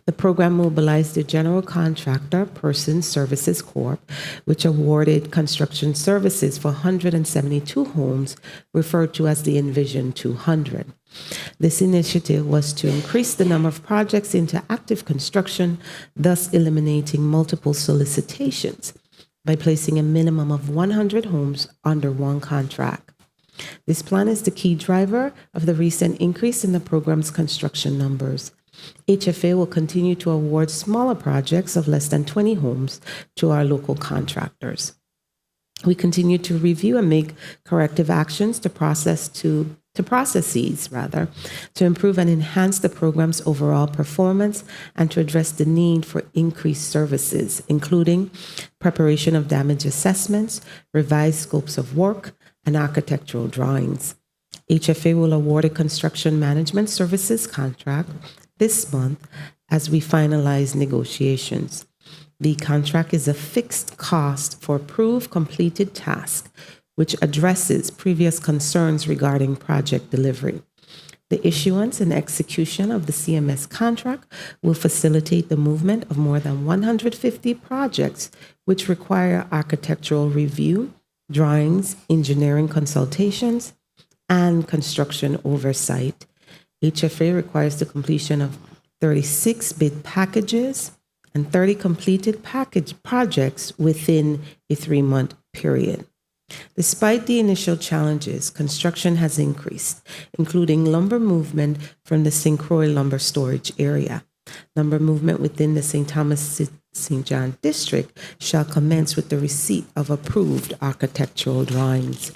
the program mobilized the general contractor, Person Services Corp., which awarded construction services for 172 homes, referred to as the Envision 200. This initiative was to increase the number of projects into active construction, thus eliminating multiple solicitations by placing a minimum of 100 homes under one contract. This plan is the key driver of the recent increase in the program's construction numbers. HFA will continue to award smaller projects of less than 20 homes to our local contractors. We continue to review and make corrective actions to processes to improve and enhance the program's overall performance and to address the need for increased services, including preparation of damage assessments, revised scopes of work, and architectural drawings. HFA will award a construction management services contract this month as we finalize negotiations. The contract is a fixed cost for approved completed task, which addresses previous concerns regarding project delivery. The issuance and execution of the CMS contract will facilitate the movement of more than 150 projects which require architectural review, drawings, engineering consultations, and construction oversight. HFA requires the completion of 36 bid packages and 30 completed projects within a 3-month period. Despite the initial challenges, construction has increased, including lumber movement from the St. Croix lumber storage area. Lumber movement within the St. Thomas St. John district shall commence with the receipt of approved architectural drawings.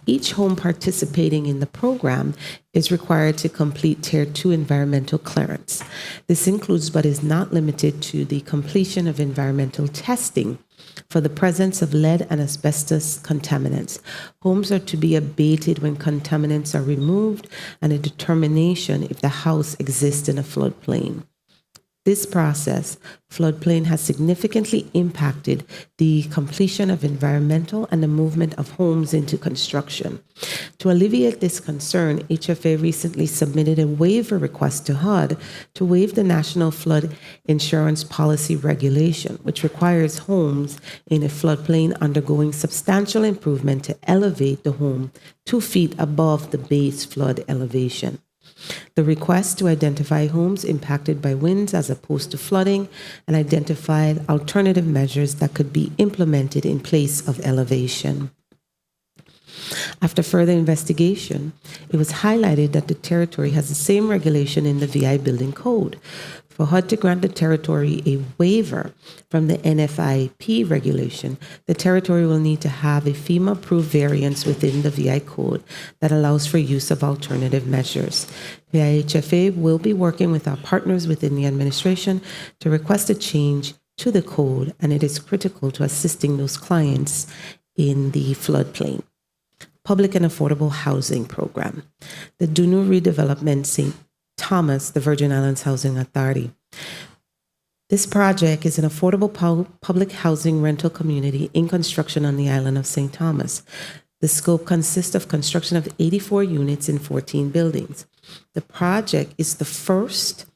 Each home participating in the program is required to complete Tier 2 environmental clearance. This includes but is not limited to the completion of environmental testing for the presence of lead and asbestos contaminants. Homes are to be abated when contaminants are removed and a determination if the house exists in a floodplain. This process, floodplain, has significantly impacted the completion of environmental and the movement of homes into construction. To alleviate this concern, HFA recently submitted a waiver request to HUD to waive the National Flood Insurance Policy Regulation, which requires homes in a floodplain undergoing substantial improvement to elevate the home 2 feet above the base flood elevation. The request to identify homes impacted by winds as opposed to flooding and identify alternative measures that could be implemented in place of elevation. After further investigation, it was highlighted that the territory has the same regulation in the VI Building Code. For HUD to grant the territory a waiver from the NFIP regulation, the territory will need to have a FEMA-approved variance within the VI Code that allows for use of alternative measures. VIHFA will be working with our partners within the administration to request a change to the code, and it is critical to assisting those clients in the floodplain. Public and Affordable Housing Program. The Dunu Redevelopment St. Thomas, the Virgin Islands Housing Authority. This project is an affordable public housing rental community in construction on the island of St. Thomas. The scope consists of construction of 84 units in 14 buildings. The project is the first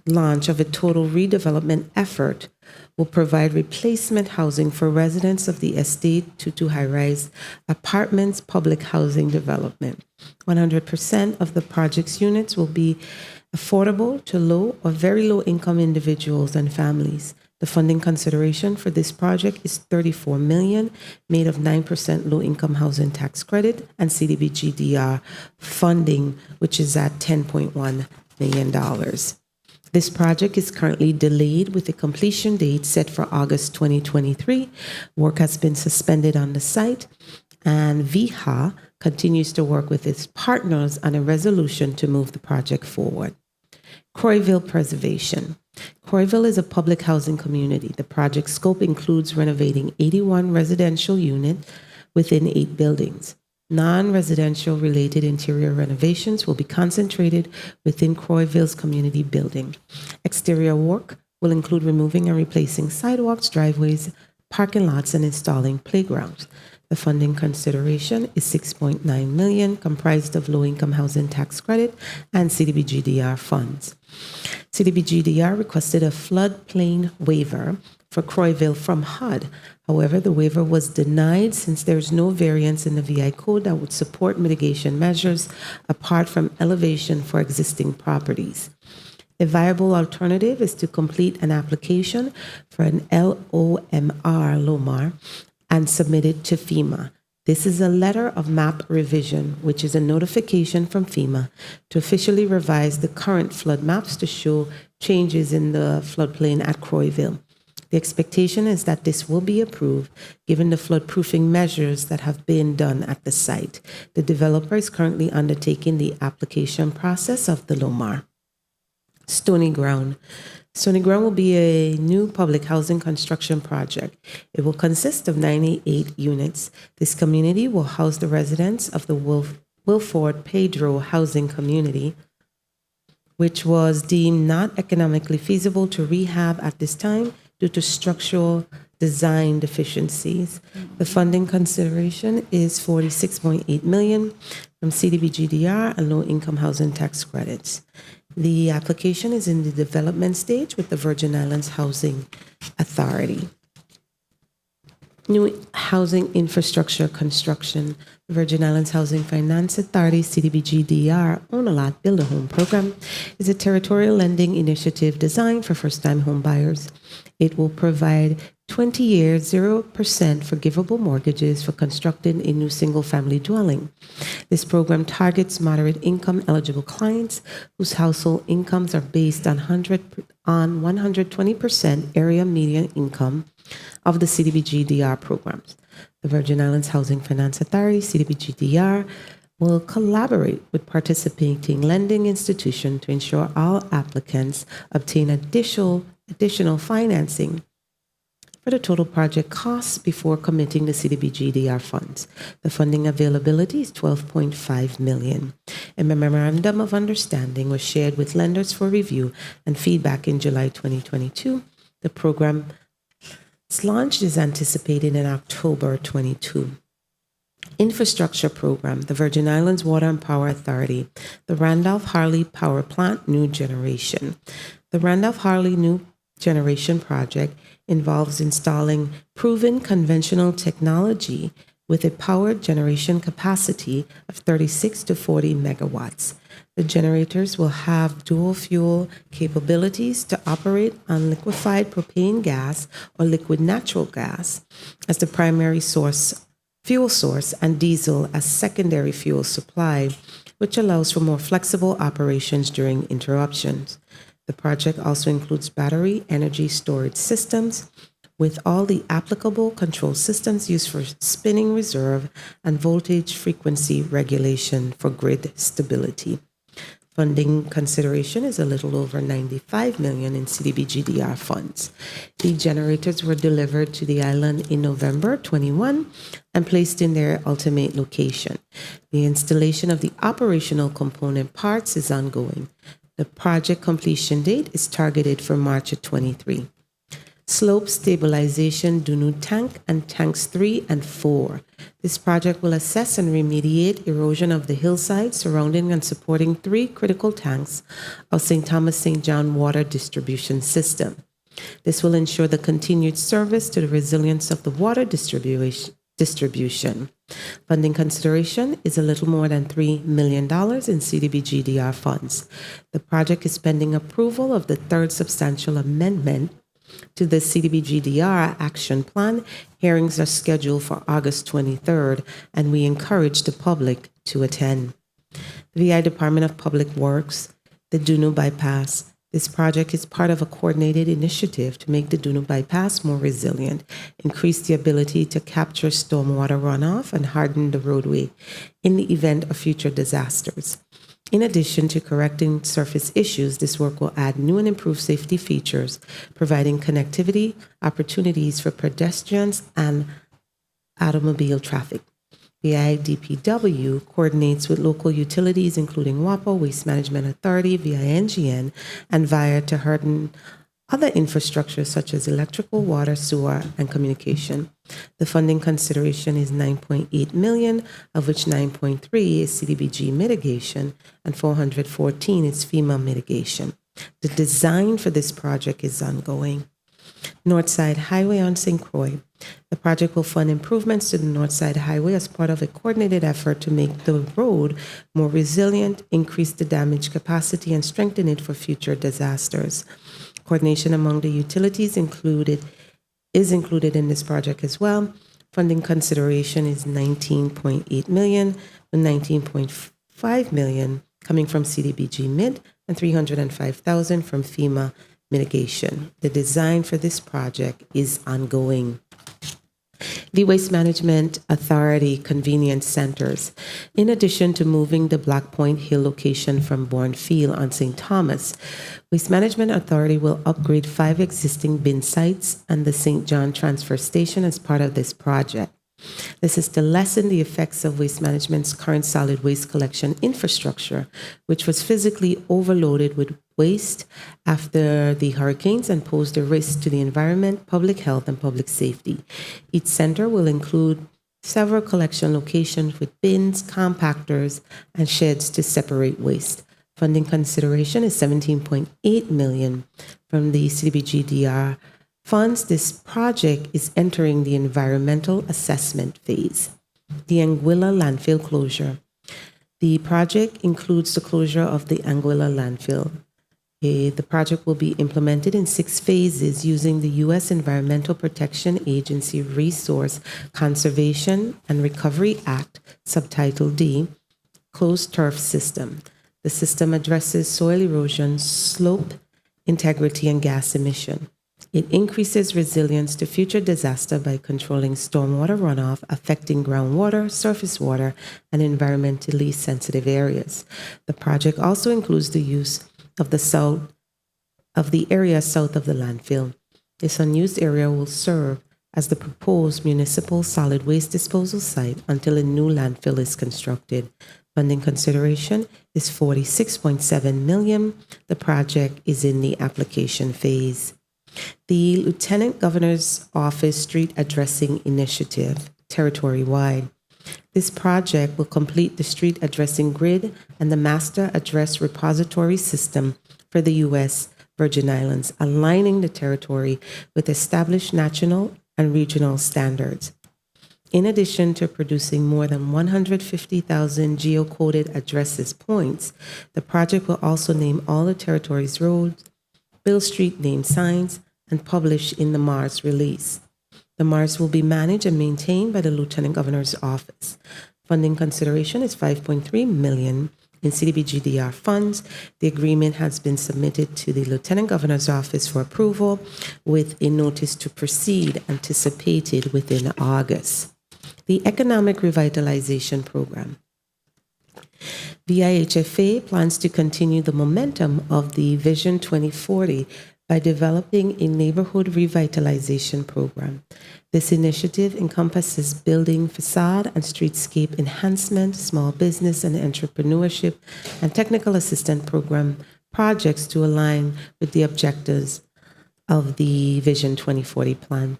launch of a total redevelopment effort will provide replacement housing for residents of the Estate 22 high-rise apartments public housing development. 100% of the project's units will be affordable to low or very low income individuals and families. The funding consideration for this project is $34 million, made of 9% low-income housing tax credit and CDBG-DR funding, which is at $10.1 million. This project is currently delayed with a completion date set for August 2023. Work has been suspended on the site, and VHA continues to work with its partners on a resolution to move the project forward. Croyville Preservation. Croyville is a public housing community. The project scope includes renovating 81 residential units within 8 buildings. Non-residential related interior renovations will be concentrated within Croyville's community building. Exterior work will include removing and replacing sidewalks, driveways, parking lots, and installing playgrounds. The funding consideration is $6.9 million, comprised of low-income housing tax credit and CDBG-DR funds. CDBG-DR requested a floodplain waiver for Croyville from HUD. However, the waiver was denied since there is no variance in the VI code that would support mitigation measures apart from elevation for existing properties. A viable alternative is to complete an application for an LOMR and submit it to FEMA. This is a letter of map revision, which is a notification from FEMA to officially revise the current flood maps to show changes in the floodplain at Croyville. The expectation is that this will be approved given the floodproofing measures that have been done at the site. The developer is currently undertaking the application process of the LOMAR. Stony Ground. Stony Ground will be a new public housing construction project. It will consist of 98 units. This community will house the residents of the Wilford Pedro housing community, which was deemed not economically feasible to rehab at this time due to structural design deficiencies. The funding consideration is $46.8 million from CDBG-DR and low-income housing tax credits. The application is in the development stage with the Virgin Islands Housing Authority. New housing infrastructure construction. The Virgin Islands Housing Finance Authority CDBG-DR Own a Lot, Build a Home program is a territorial lending initiative designed for first-time home buyers. It will provide 20-year, 0% forgivable mortgages for constructing a new single-family dwelling. This program targets moderate-income eligible clients whose household incomes are based on 120% area median income of the CDBG-DR programs. The Virgin Islands Housing Finance Authority, CDBG-DR, will collaborate with participating lending institutions to ensure all applicants obtain additional financing for the total project costs before committing the CDBG-DR funds. The funding availability is $12.5 million. A memorandum of understanding was shared with lenders for review and feedback in July 2022. The program's launch is anticipated in October 22. Infrastructure program, the Virgin Islands Water and Power Authority, the Randolph-Harley Power Plant New Generation. The Randolph-Harley New Generation project involves installing proven conventional technology with a power generation capacity of 36 to 40 megawatts. The generators will have dual fuel capabilities to operate on liquefied propane gas or liquid natural gas as the primary fuel source and diesel as secondary fuel supply, which allows for more flexible operations during interruptions. The project also includes battery energy storage systems with all the applicable control systems used for spinning reserve and voltage frequency regulation for grid stability. Funding consideration is a little over $95 million in CDBG-DR funds. The generators were delivered to the island in November 21 and placed in their ultimate location. The installation of the operational component parts is ongoing. The project completion date is targeted for March of 23. Slope stabilization, Dunu tank and tanks 3 and 4. This project will assess and remediate erosion of the hillside surrounding and supporting 3 critical tanks of St. Thomas St. John water distribution system. This will ensure the continued service to the resilience of the water distribution. Funding consideration is a little more than $3 million in CDBG-DR funds. The project is pending approval of the third substantial amendment to the CDBG-DR Action Plan. Hearings are scheduled for August 23rd, and we encourage the public to attend. The VI Department of Public Works, the Dunu Bypass. This project is part of a coordinated initiative to make the Dunu Bypass more resilient, increase the ability to capture stormwater runoff, and harden the roadway in the event of future disasters. In addition to correcting surface issues, this work will add new and improved safety features, providing connectivity opportunities for pedestrians and automobile traffic. VI DPW coordinates with local utilities, including WAPA, Waste Management Authority, VI NGN, and VIA to harden other infrastructure such as electrical, water, sewer, and communication. The funding consideration is $9.8 million, of which $9.3 is CDBG mitigation and $414 is FEMA mitigation. The design for this project is ongoing. Northside Highway on St. Croix. The project will fund improvements to the Northside Highway as part of a coordinated effort to make the road more resilient, increase the damage capacity, and strengthen it for future disasters. Coordination among the utilities is included in this project as well. Funding consideration is $19.8 million, with $19.5 million coming from CDBG Mid and $305,000 from FEMA mitigation. The design for this project is ongoing. The Waste Management Authority Convenience Centers. In addition to moving the Black Point Hill location from Bourne Field on St. Thomas, Waste Management Authority will upgrade 5 existing bin sites and the St. John Transfer Station as part of this project. This is to lessen the effects of Waste Management's current solid waste collection infrastructure, which was physically overloaded with waste after the hurricanes and posed a risk to the environment, public health, and public safety. Each center will include several collection locations with bins, compactors, and sheds to separate waste. Funding consideration is $17.8 million from the CDBG-DR funds. This project is entering the environmental assessment phase. The Anguilla landfill closure. The project includes the closure of the Anguilla landfill. The project will be implemented in 6 phases using the U.S. Environmental Protection Agency Resource Conservation and Recovery Act, Subtitle D, closed turf system. The system addresses soil erosion, slope integrity, and gas emission. It increases resilience to future disaster by controlling stormwater runoff, affecting groundwater, surface water, and environmentally sensitive areas. The project also includes the use of the area south of the landfill. This unused area will serve as the proposed municipal solid waste disposal site until a new landfill is constructed. Funding consideration is $46.7 million. The project is in the application phase. The Lieutenant Governor's Office Street Addressing Initiative, territory-wide. This project will complete the street addressing grid and the master address repository system for the U.S. Virgin Islands, aligning the territory with established national and regional standards. In addition to producing more than 150,000 geocoded addresses points, the project will also name all the territory's roads, build street name signs, and publish in the MARS release. The MARS will be managed and maintained by the Lieutenant Governor's Office. Funding consideration is $5.3 million in CDBG-DR funds. The agreement has been submitted to the Lieutenant Governor's Office for approval with a notice to proceed anticipated within August. The Economic Revitalization Program. VIHFA plans to continue the momentum of the Vision 2040 by developing a neighborhood revitalization program. This initiative encompasses building facade and streetscape enhancement, small business and entrepreneurship, and technical assistance program projects to align with the objectives of the Vision 2040 plan.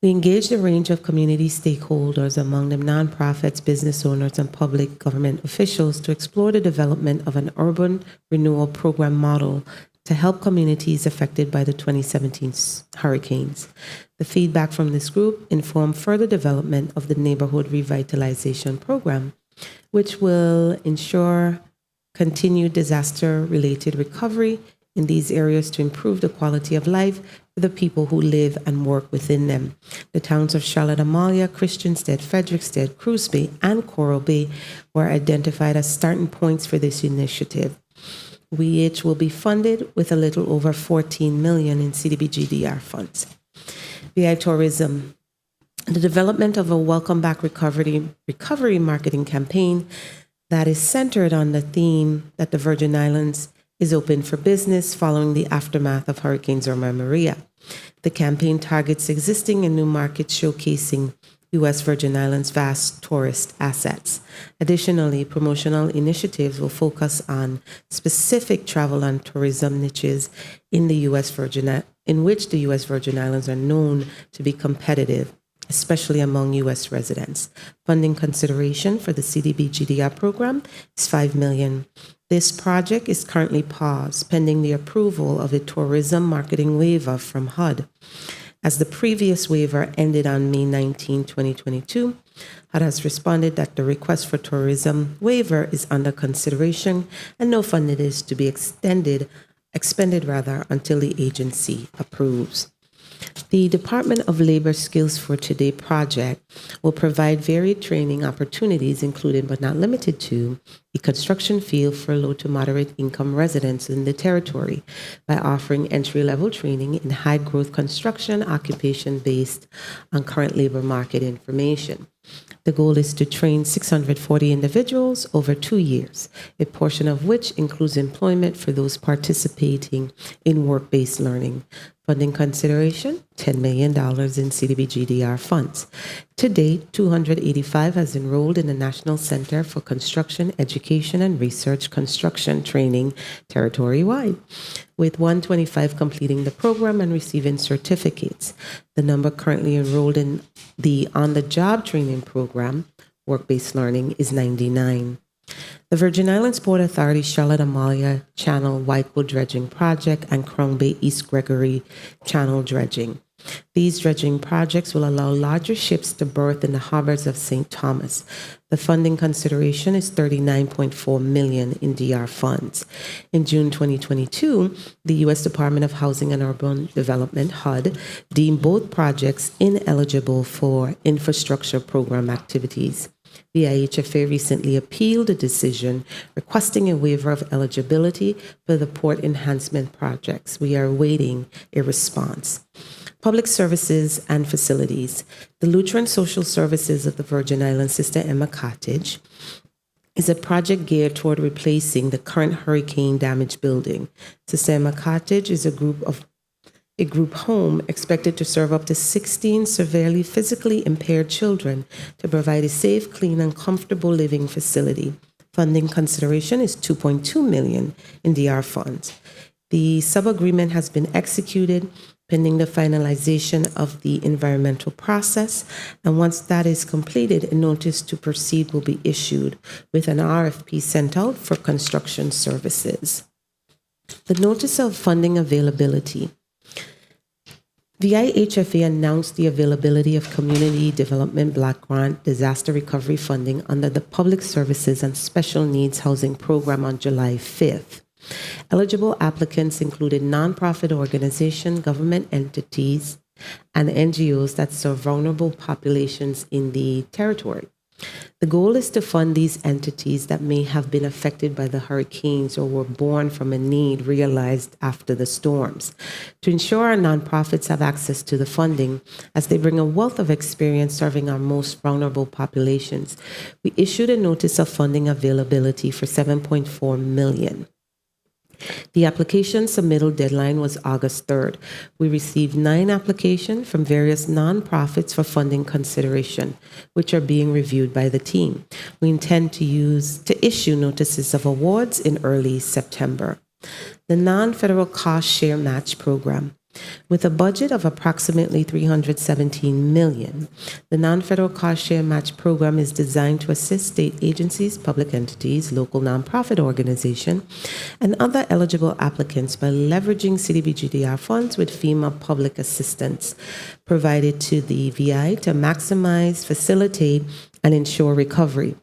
We engaged a range of community stakeholders, among them nonprofits, business owners, and public government officials, to explore the development of an urban renewal program model to help communities affected by the 2017 hurricanes. The feedback from this group informed further development of the Neighborhood Revitalization Program, which will ensure continued disaster-related recovery in these areas to improve the quality of life for the people who live and work within them. The towns of Charlotte Amalia, Christiansted, Fredericksted, Cruz Bay, and Coral Bay were identified as starting points for this initiative. which will be funded with a little over $14 million in CDBG-DR funds. VI Tourism, the development of a Welcome Back recovery marketing campaign that is centered on the theme that the Virgin Islands is open for business following the aftermath of Hurricanes Irma and Maria. The campaign targets existing and new markets showcasing U.S. Virgin Islands' vast tourist assets. Additionally, promotional initiatives will focus on specific travel and tourism niches in the U.S. in which the U.S. Virgin Islands are known to be competitive, especially among U.S. residents. Funding consideration for the CDBG-DR program is $5 million. This project is currently paused pending the approval of a tourism marketing waiver from HUD. As the previous waiver ended on May 19, 2022, HUD has responded that the request for tourism waiver is under consideration and no funding is to be expended until the agency approves. The Department of Labor Skills for Today project will provide varied training opportunities, including but not limited to the construction field for low to moderate income residents in the territory by offering entry-level training in high-growth construction occupation based on current labor market information. The goal is to train 640 individuals over 2 years, a portion of which includes employment for those participating in work-based learning. Funding consideration, $10 million in CDBG-DR funds. To date, 285 has enrolled in the National Center for Construction, Education, and Research Construction Training territory-wide, with 125 completing the program and receiving certificates. The number currently enrolled in the on-the-job training program, work-based learning, is 99. The Virgin Islands Port Authority Charlotte Amalia Channel Waiko Dredging Project and Crown Bay East Gregory Channel Dredging. These dredging projects will allow larger ships to berth in the harbors of St. Thomas. The funding consideration is $39.4 million in DR funds. In June 2022, the U.S. Department of Housing and Urban Development, HUD, deemed both projects ineligible for infrastructure program activities. The IHFA recently appealed a decision requesting a waiver of eligibility for the port enhancement projects. We are awaiting a response. Public services and facilities. The Lutheran Social Services of the Virgin Islands Sister Emma Cottage is a project geared toward replacing the current hurricane-damaged building. Sister Emma Cottage is a group home expected to serve up to 16 severely physically impaired children to provide a safe, clean, and comfortable living facility. Funding consideration is $2.2 million in DR funds. The sub-agreement has been executed pending the finalization of the environmental process, and once that is completed, a notice to proceed will be issued with an RFP sent out for construction services. The notice of funding availability. The IHFA announced the availability of Community Development Block Grant disaster recovery funding under the Public Services and Special Needs Housing Program on July 5th. Eligible applicants included nonprofit organizations, government entities, and NGOs that serve vulnerable populations in the territory. The goal is to fund these entities that may have been affected by the hurricanes or were born from a need realized after the storms. To ensure our nonprofits have access to the funding, as they bring a wealth of experience serving our most vulnerable populations, we issued a notice of funding availability for $7.4 million. The application submittal deadline was August 3rd. We received 9 applications from various nonprofits for funding consideration, which are being reviewed by the team. We intend to issue notices of awards in early September. The non-federal cost share match program. With a budget of approximately $317 million, the non-federal cost share match program is designed to assist state agencies, public entities, local nonprofit organizations, and other eligible applicants by leveraging CDBGDR funds with FEMA public assistance provided to the VI to maximize, facilitate, and ensure recovery.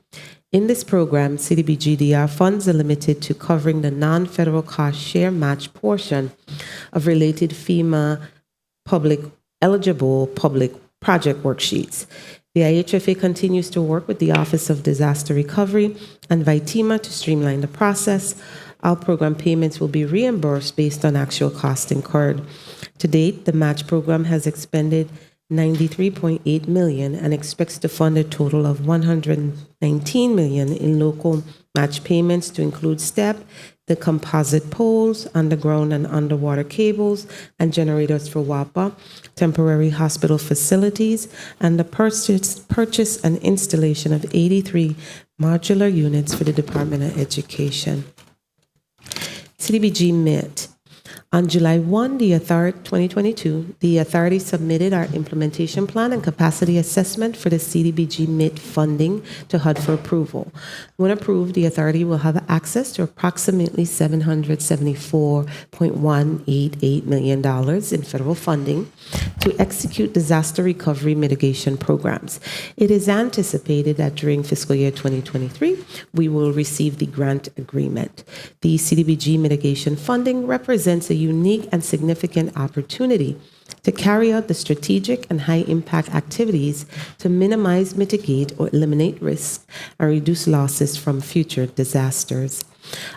In this program, CDBGDR funds are limited to covering the non-federal cost share match portion of related FEMA eligible public project worksheets. The IHFA continues to work with the Office of Disaster Recovery and VITEMA to streamline the process. All program payments will be reimbursed based on actual costs incurred. To date, the match program has expended $93.8 million and expects to fund a total of $119 million in local match payments to include STEP, the composite poles, underground and underwater cables, and generators for WAPA, temporary hospital facilities, and the purchase and installation of 83 modular units for the Department of Education. CDBG MIT. On July 1, 2022, the authority submitted our implementation plan and capacity assessment for the CDBG MIT funding to HUD for approval. When approved, the authority will have access to approximately $774.188 million in federal funding to execute disaster recovery mitigation programs. It is anticipated that during fiscal year 2023, we will receive the grant agreement. The CDBG mitigation funding represents a unique and significant opportunity to carry out the strategic and high-impact activities to minimize, mitigate, or eliminate risks and reduce losses from future disasters.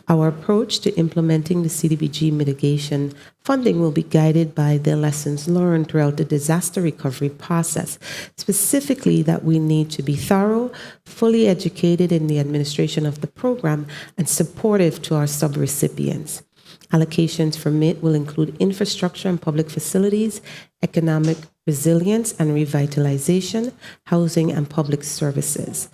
Our approach to implementing the CDBG mitigation funding will be guided by the lessons learned throughout the disaster recovery process, specifically that we need to be thorough, fully educated in the administration of the program, and supportive to our subrecipients. Allocations for MIT will include infrastructure and public facilities, economic resilience and revitalization, housing, and public services.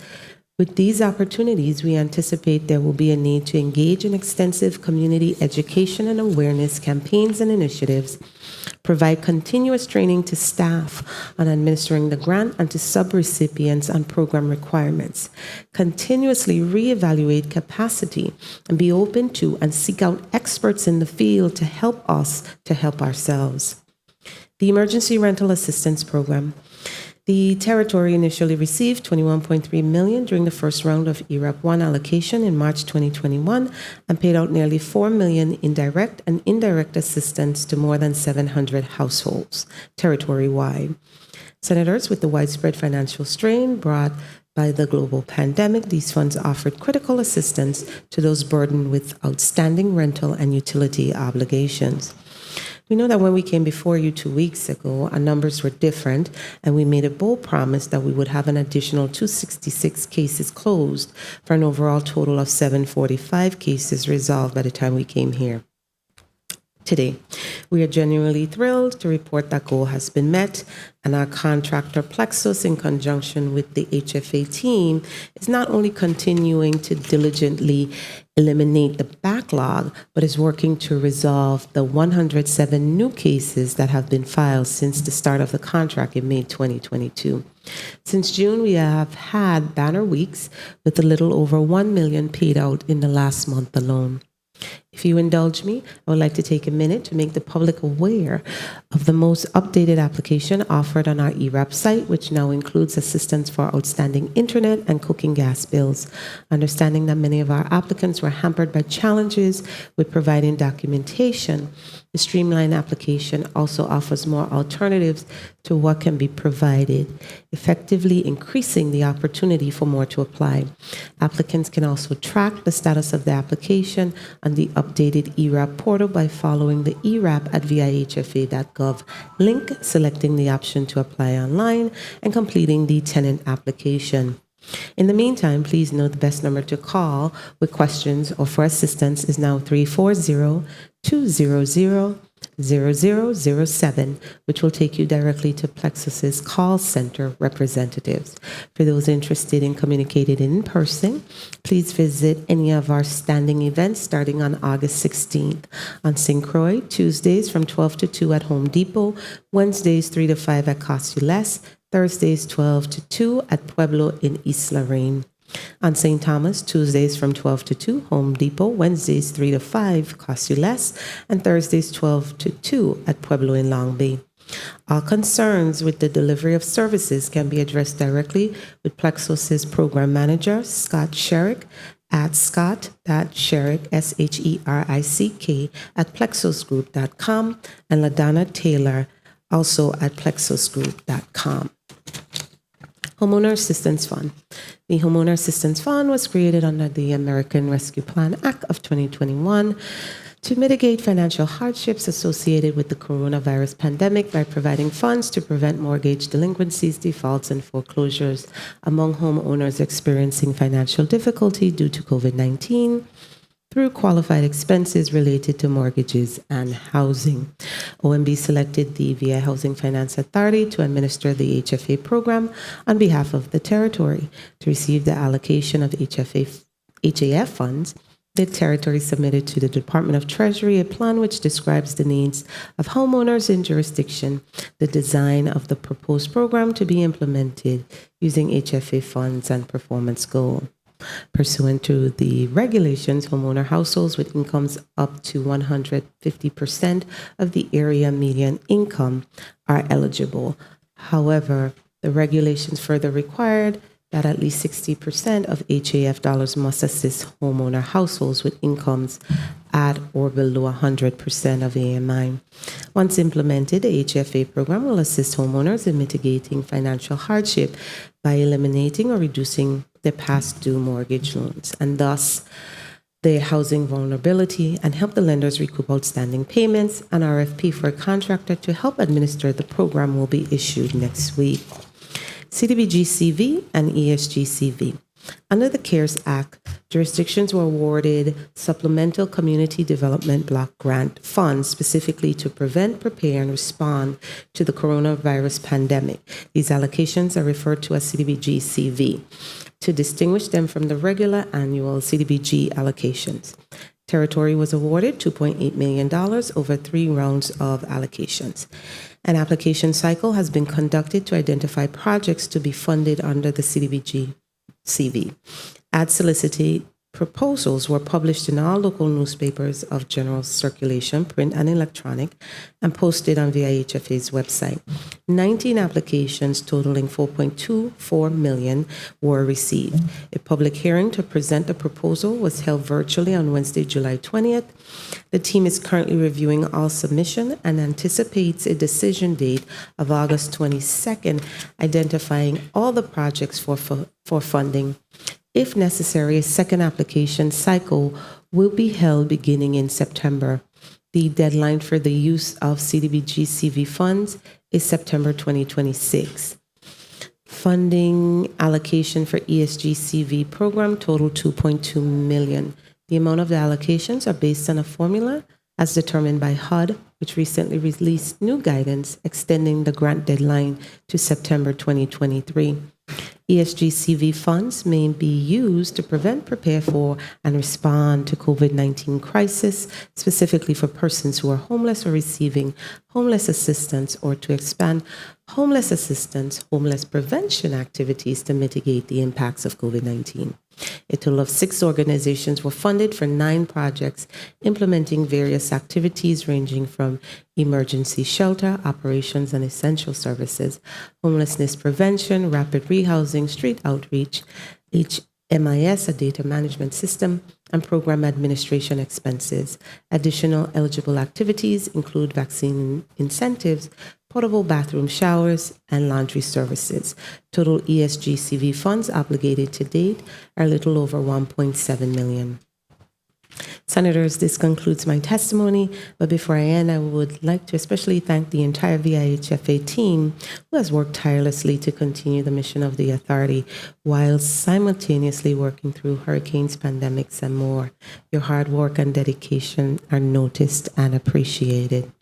With these opportunities, we anticipate there will be a need to engage in extensive community education and awareness campaigns and initiatives, provide continuous training to staff on administering the grant and to subrecipients on program requirements, continuously reevaluate capacity, and be open to and seek out experts in the field to help us to help ourselves. The Emergency Rental Assistance Program. The territory initially received $21.3 million during the first round of ERAP 1 allocation in March 2021 and paid out nearly $4 million in direct and indirect assistance to more than 700 households territory-wide. Senators, with the widespread financial strain brought by the global pandemic, these funds offered critical assistance to those burdened with outstanding rental and utility obligations. We know that when we came before you 2 weeks ago, our numbers were different, and we made a bold promise that we would have an additional 266 cases closed for an overall total of 745 cases resolved by the time we came here today. We are genuinely thrilled to report that goal has been met, and our contractor Plexus, in conjunction with the HFA team, is not only continuing to diligently eliminate the backlog, but is working to resolve the 107 new cases that have been filed since the start of the contract in May 2022. Since June, we have had banner weeks with a little over $1 million paid out in the last month alone. If you indulge me, I would like to take a minute to make the public aware of the most updated application offered on our ERAP site, which now includes assistance for outstanding internet and cooking gas bills. Understanding that many of our applicants were hampered by challenges with providing documentation, the streamlined application also offers more alternatives to what can be provided, effectively increasing the opportunity for more to apply. Applicants can also track the status of the application on the updated ERAP portal by following the erap@vihfa.gov link, selecting the option to apply online, and completing the tenant application. In the meantime, please note the best number to call with questions or for assistance is now 340-200-0000. 0007, which will take you directly to Plexus's call center representatives. For those interested in communicating in person, please visit any of our standing events starting on August 16th. On St. Croix, Tuesdays from 12 to 2 at Home Depot, Wednesdays 3 to 5 at Cost-U-Less, Thursdays 12 to 2 at Pueblo in East Lorraine. On St. Thomas, Tuesdays from 12 to 2, Home Depot, Wednesdays 3 to 5, Cost-U-Less, and Thursdays 12 to 2 at Pueblo in Long Bay. All concerns with the delivery of services can be addressed directly with Plexus's program manager, Scott Sherrick, at scott.sherrick, SHERICK, at plexusgroup.com, and LaDonna Taylor, also at plexusgroup.com. Homeowner Assistance Fund. The Homeowner Assistance Fund was created under the American Rescue Plan Act of 2021 to mitigate financial hardships associated with the coronavirus pandemic by providing funds to prevent mortgage delinquencies, defaults, and foreclosures among homeowners experiencing financial difficulty due to COVID-19 through qualified expenses related to mortgages and housing. OMB selected the VA Housing Finance Authority to administer the HFA program on behalf of the territory. To receive the allocation of HAF funds, the territory submitted to the Department of Treasury a plan which describes the needs of homeowners in jurisdiction, the design of the proposed program to be implemented using HFA funds, and performance goal. Pursuant to the regulations, homeowner households with incomes up to 150% of the area median income are eligible. However, the regulations further required that at least 60% of HAF dollars must assist homeowner households with incomes at or below 100% of AMI. Once implemented, the HFA program will assist homeowners in mitigating financial hardship by eliminating or reducing their past due mortgage loans and thus their housing vulnerability, and help the lenders recoup outstanding payments. An RFP for a contractor to help administer the program will be issued next week. CDBG-CV and ESG-CV. Under the CARES Act, jurisdictions were awarded supplemental community development block grant funds specifically to prevent, prepare, and respond to the coronavirus pandemic. These allocations are referred to as CDBG-CV to distinguish them from the regular annual CDBG allocations. Territory was awarded $2.8 million over 3 rounds of allocations. An application cycle has been conducted to identify projects to be funded under the CDBG-CV. Ad solicited proposals were published in all local newspapers of general circulation, print and electronic, and posted on VIHFA's website. 19 applications totaling $4.24 million were received. A public hearing to present the proposal was held virtually on Wednesday, July 20th. The team is currently reviewing all submission and anticipates a decision date of August 22nd, identifying all the projects for funding. If necessary, a second application cycle will be held beginning in September. The deadline for the use of CDBG-CV funds is September 2026. Funding allocation for ESG-CV program total $2.2 million. The amount of the allocations are based on a formula as determined by HUD, which recently released new guidance extending the grant deadline to September 2023. ESG-CV funds may be used to prevent, prepare for, and respond to COVID-19 crisis, specifically for persons who are homeless or receiving homeless assistance, or to expand homeless assistance, homeless prevention activities to mitigate the impacts of COVID-19. A total of 6 organizations were funded for 9 projects implementing various activities ranging from emergency shelter, operations and essential services, homelessness prevention, rapid rehousing, street outreach, HMIS, a data management system, and program administration expenses. Additional eligible activities include vaccine incentives, portable bathroom showers, and laundry services. Total ESG-CV funds obligated to date are a little over $1.7 million. Senators, this concludes my testimony, but before I end, I would like to especially thank the entire VIHFA team who has worked tirelessly to continue the mission of the authority while simultaneously working through hurricanes, pandemics, and more. Your hard work and dedication are noticed and appreciated.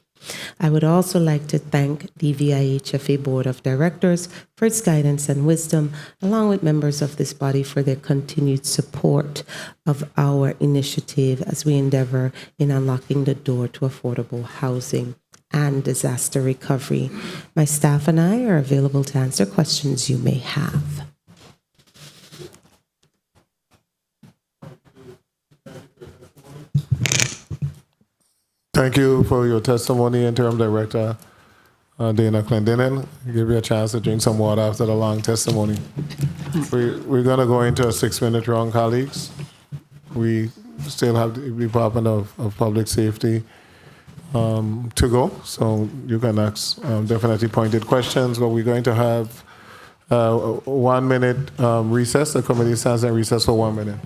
I would also like to thank the VIHFA Board of Directors for its guidance and wisdom, along with members of this body for their continued support of our initiative as we endeavor in unlocking the door to affordable housing and disaster recovery. My staff and I are available to answer questions you may have. Thank you for your testimony, Interim Director Dayna Clendinen. Give you a chance to drink some water after the long testimony. We're going to go into a 6-minute round, colleagues. We still have the Department of Public Safety to go, so you can ask definitely pointed questions, but we're going to have a 1 minute recess. The committee stands in recess for 1 minute.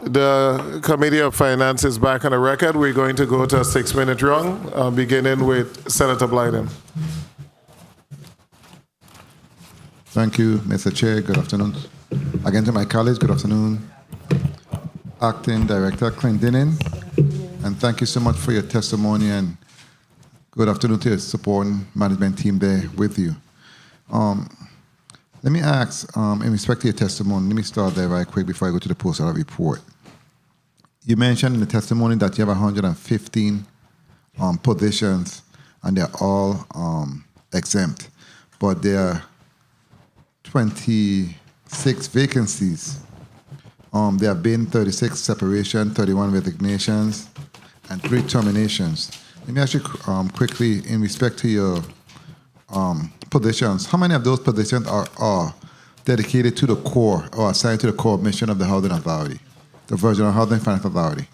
The Committee of Finance is back on the record. We're going to go to a 6-minute round, beginning with Senator Blyden. Thank you, Mr. Chair. Good afternoon. Again to my colleagues, good afternoon. Acting Director Clendinen, and thank you so much for your testimony, and good afternoon to your supporting management team there with you. Let me ask, in respect to your testimony, let me start there right quick before I go to the post-audit report. You mentioned in the testimony that you have 115 positions, and they're all exempt, but there are 26 vacancies. There have been 36 separations, 31 resignations, and 3 terminations. Let me ask you quickly, in respect to your positions, how many of those positions are dedicated to the core or assigned to the core mission of the Housing Authority, the Virginia Housing Finance Authority?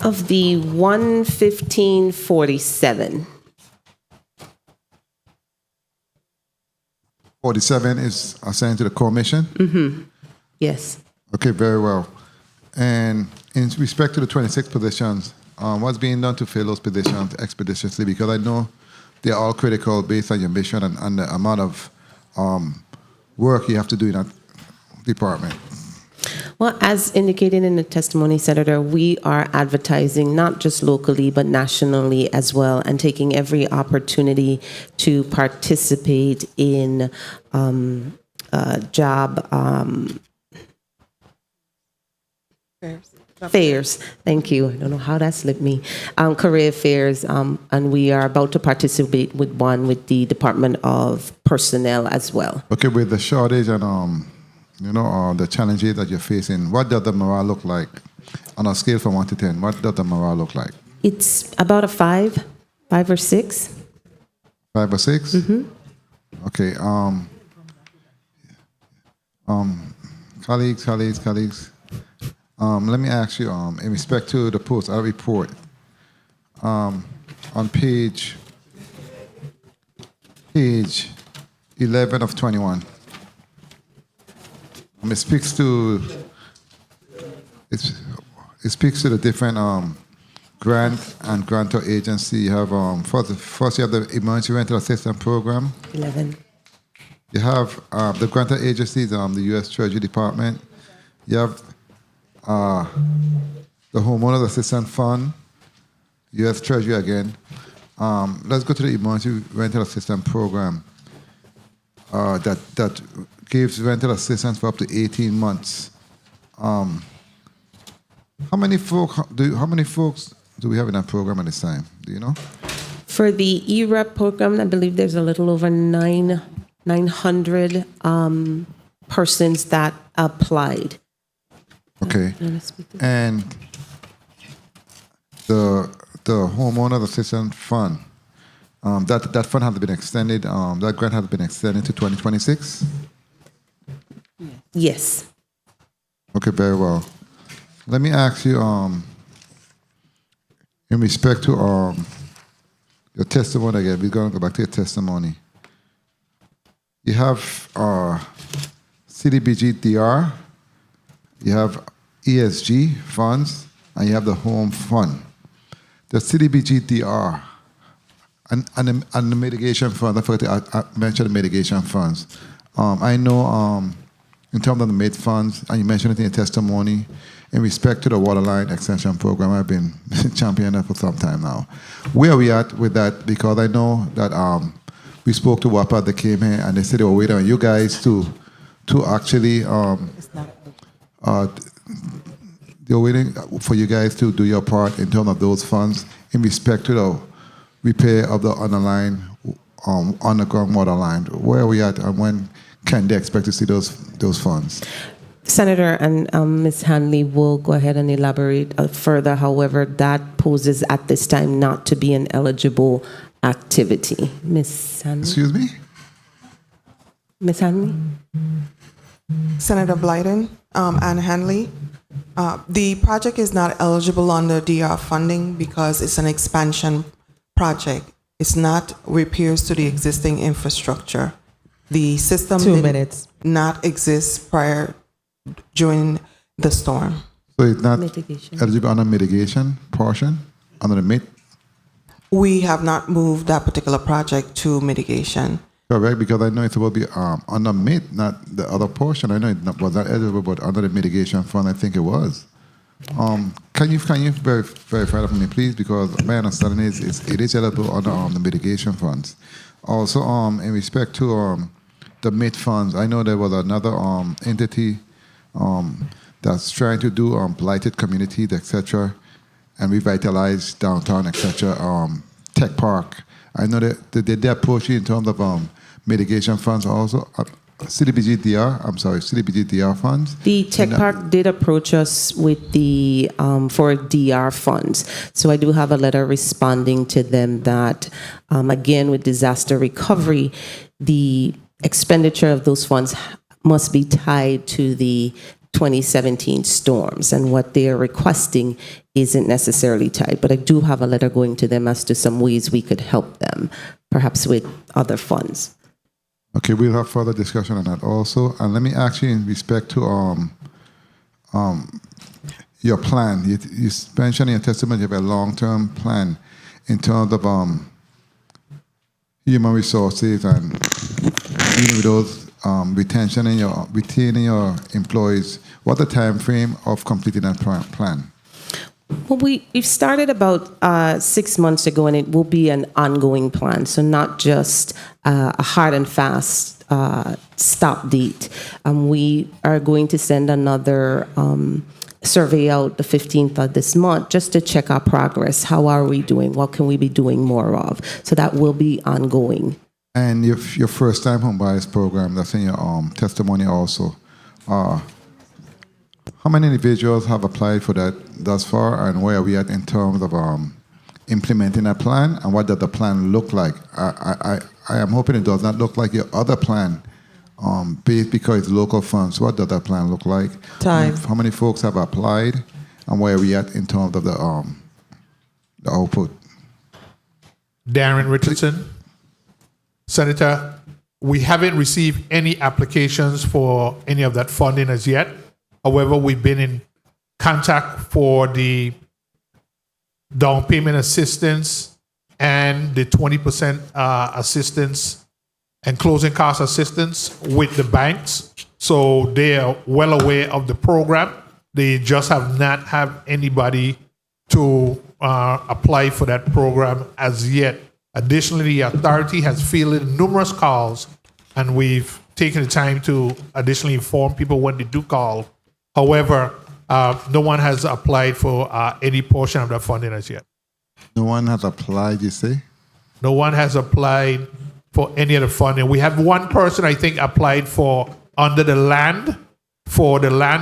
Of the 11547. 47 is assigned to the core mission? Mm-hmm. Yes. Okay, very well. And in respect to the 26 positions, what's being done to fill those positions expeditiously? Because I know they're all critical based on your mission and the amount of work you have to do in that department. Well, as indicated in the testimony, Senator, we are advertising not just locally but nationally as well, and taking every opportunity to participate in job fairs. Thank you. I don't know how that slipped me. Career fairs, and we are about to participate with one with the Department of Personnel as well. Okay, with the shortage and the challenges that you're facing, what does the morale look like on a scale from 1 to 10? What does the morale look like? It's about a 5 or 6. 5 or 6? Mm-hmm. Okay. Colleagues. Let me ask you, in respect to the post-audit report, on page 11 of 21. It speaks to the different grant and grantor agency. You have first you have the Emergency Rental Assistance Program. 11. You have the grantor agencies, the U.S. Treasury Department. You have the Homeowners Assistance Fund, U.S. Treasury again. Let's go to the Emergency Rental Assistance Program that gives rental assistance for up to 18 months. How many folks do we have in that program at this time? Do you know? For the EREP program, I believe there's a little over 900 persons that applied. Okay. And the Homeowners Assistance Fund, that fund has been extended, that grant has been extended to 2026? Yes. Okay, very well. Let me ask you, in respect to your testimony again, we're going to go back to your testimony. You have CDBG DR, you have ESG funds, and you have the Home Fund. The CDBG DR and the mitigation fund, I forgot to mention the mitigation funds. I know in terms of the MID funds, and you mentioned it in your testimony, in respect to the Waterline Extension Program, I've been championing that for some time now. Where are we at with that? Because I know that we spoke to WAPA that came here, and they said they were waiting on you guys to actually, they're waiting for you guys to do your part in terms of those funds in respect to the repair of the underground water line. Where are we at, and when can they expect to see those funds? Senator and Ms. Hanley will go ahead and elaborate further. However, that poses at this time not to be an eligible activity. Ms. Hanley? Excuse me? Ms. Hanley? Senator Blyden, Ann Hanley. The project is not eligible under DR funding because it's an expansion project. It's not repairs to the existing infrastructure. The system did not exist prior during the storm. So it's not Mitigation. eligible under mitigation portion, under the MIT? We have not moved that particular project to mitigation. Correct, because I know it's supposed to be under MIT, not the other portion. I know it was not eligible, but under the mitigation fund, I think it was. Can you verify that for me, please? Because my understanding is it is eligible under the mitigation funds. Also, in respect to the MIT funds, I know there was another entity that's trying to do blighted communities, etc., and revitalize downtown, etc. Tech Park. I know that they approach you in terms of mitigation funds also. CDBG-DR funds. The Tech Park did approach us with the for DR funds. So I do have a letter responding to them that, again, with disaster recovery, the expenditure of those funds must be tied to the 2017 storms, and what they're requesting isn't necessarily tied. But I do have a letter going to them as to some ways we could help them, perhaps with other funds. Okay, we'll have further discussion on that also. And let me ask you in respect to your plan. You mentioned in your testimony you have a long-term plan in terms of human resources and dealing with those retaining your employees. What's the time frame of completing that plan? Well, we've started about 6 months ago, and it will be an ongoing plan. So not just a hard and fast stop date. We are going to send another survey out the 15th of this month just to check our progress. How are we doing? What can we be doing more of? So that will be ongoing. And your first-time home buyers program, that's in your testimony also. How many individuals have applied for that thus far, and where are we at in terms of implementing a plan, and what does the plan look like? I am hoping it does not look like your other plan, because it's local funds. What does that plan look like? Time. How many folks have applied, and where are we at in terms of the output? Darren Richardson. Senator, we haven't received any applications for any of that funding as yet. However, we've been in contact for the down payment assistance and the 20% assistance and closing cost assistance with the banks. So they are well aware of the program. They just have not had anybody to apply for that program as yet. Additionally, the authority has fielded numerous calls, and we've taken the time to additionally inform people when they do call. However, no one has applied for any portion of that funding as yet. No one has applied, you say? No one has applied for any of the funding. We have one person, I think, applied for under the land,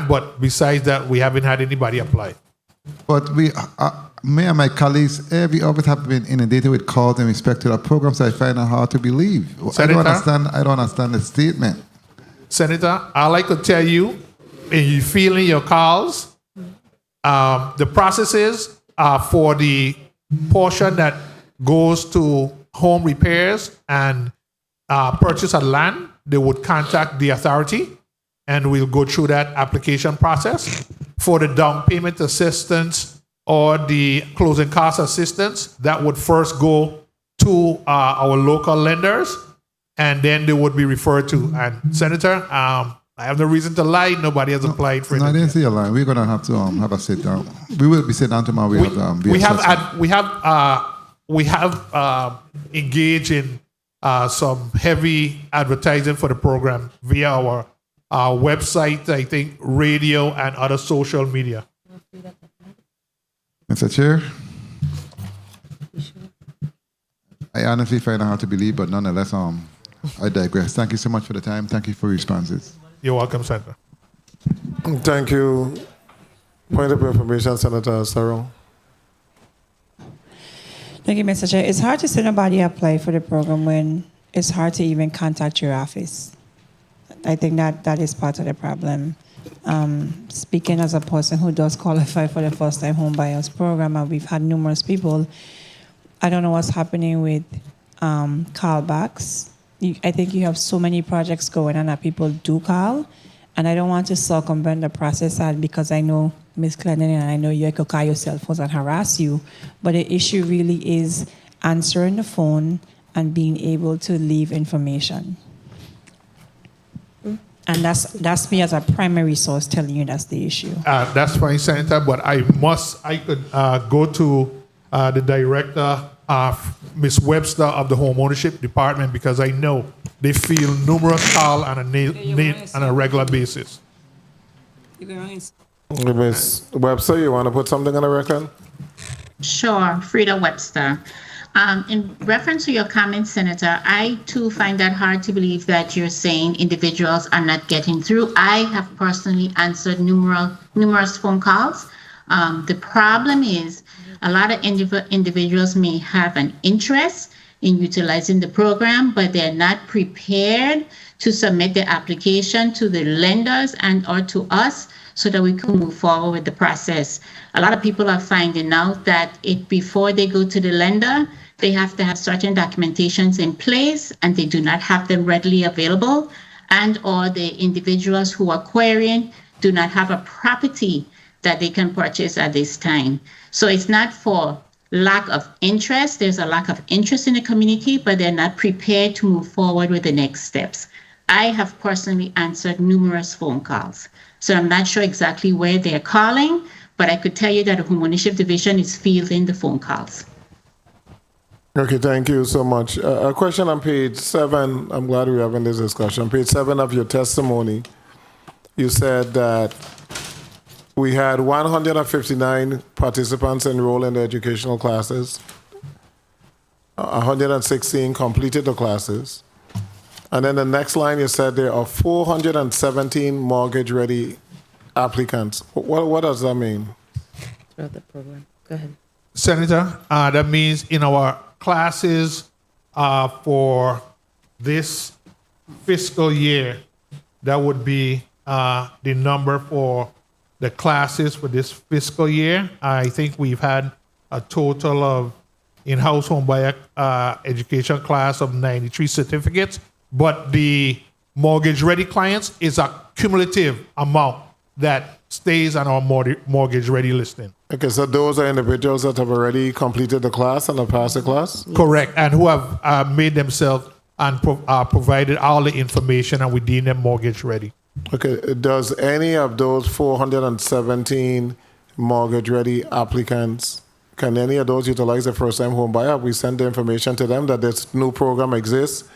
but besides that, we haven't had anybody apply. But me and my colleagues, every of us have been inundated with calls in respect to that program, so I find it hard to believe. Senator, I don't understand the statement. Senator, I'd like to tell you, and you feeling your calls, the processes for the portion that goes to home repairs and purchase of land, they would contact the authority, and we'll go through that application process. For the down payment assistance or the closing cost assistance, that would first go to our local lenders, and then they would be referred to. And Senator, I have no reason to lie. Nobody has applied for it. No, I didn't say a lie. We're going to have to have a sit down. We will be sitting down tomorrow. We have engaged in some heavy advertising for the program via our website, I think, radio, and other social media. Mr. Chair, I honestly find it hard to believe, but nonetheless, I digress. Thank you so much for the time. Thank you for your responses. You're welcome, Senator. Thank you. Point of information, Senator Sarong. Thank you, Mr. Chair. It's hard to see nobody apply for the program when it's hard to even contact your office. I think that is part of the problem. Speaking as a person who does qualify for the first-time home buyers program, and we've had numerous people, I don't know what's happening with callbacks. I think you have so many projects going on that people do call, And I don't want to circumvent the process because I know Ms. Clendinen and I know you could call your cell phones and harass you. But the issue really is answering the phone and being able to leave information. And that's me as a primary source telling you that's the issue. That's fine, Senator, but I could go to the director, Ms. Webster of the Home Ownership Department, because I know they feel numerous calls on a regular basis. Ms. Webster, you want to put something on the record? Sure, Frida Webster. In reference to your comment, Senator, I too find that hard to believe that you're saying individuals are not getting through. I have personally answered numerous phone calls. The problem is a lot of individuals may have an interest in utilizing the program, but they're not prepared to submit their application to the lenders and or to us so that we can move forward with the process. A lot of people are finding out that before they go to the lender, they have to have certain documentations in place and they do not have them readily available, and or the individuals who are querying do not have a property that they can purchase at this time. So it's not for lack of interest. There's a lack of interest in the community, but they're not prepared to move forward with the next steps. I have personally answered numerous phone calls. So I'm not sure exactly where they're calling, but I could tell you that the Home Ownership Division is fielding the phone calls. Okay, thank you so much. A question on page 7. I'm glad we're having this discussion. Page 7 of your testimony, you said that we had 159 participants enroll in the educational classes. 116 completed the classes. And then the next line, you said there are 417 mortgage-ready applicants. What does that mean? Throughout the program. Go ahead. Senator, that means in our classes for this fiscal year, that would be the number for the classes for this fiscal year. I think we've had a total of in-house home buyer education class of 93 certificates, but the mortgage-ready clients is a cumulative amount that stays on our mortgage-ready listing. Okay, so those are individuals that have already completed the class and have passed the class? Correct, and who have made themselves and provided all the information, and we deem them mortgage-ready. Okay, does any of those 417 mortgage-ready applicants, can any of those utilize the first-time home buyer? We send the information to them that this new program exists,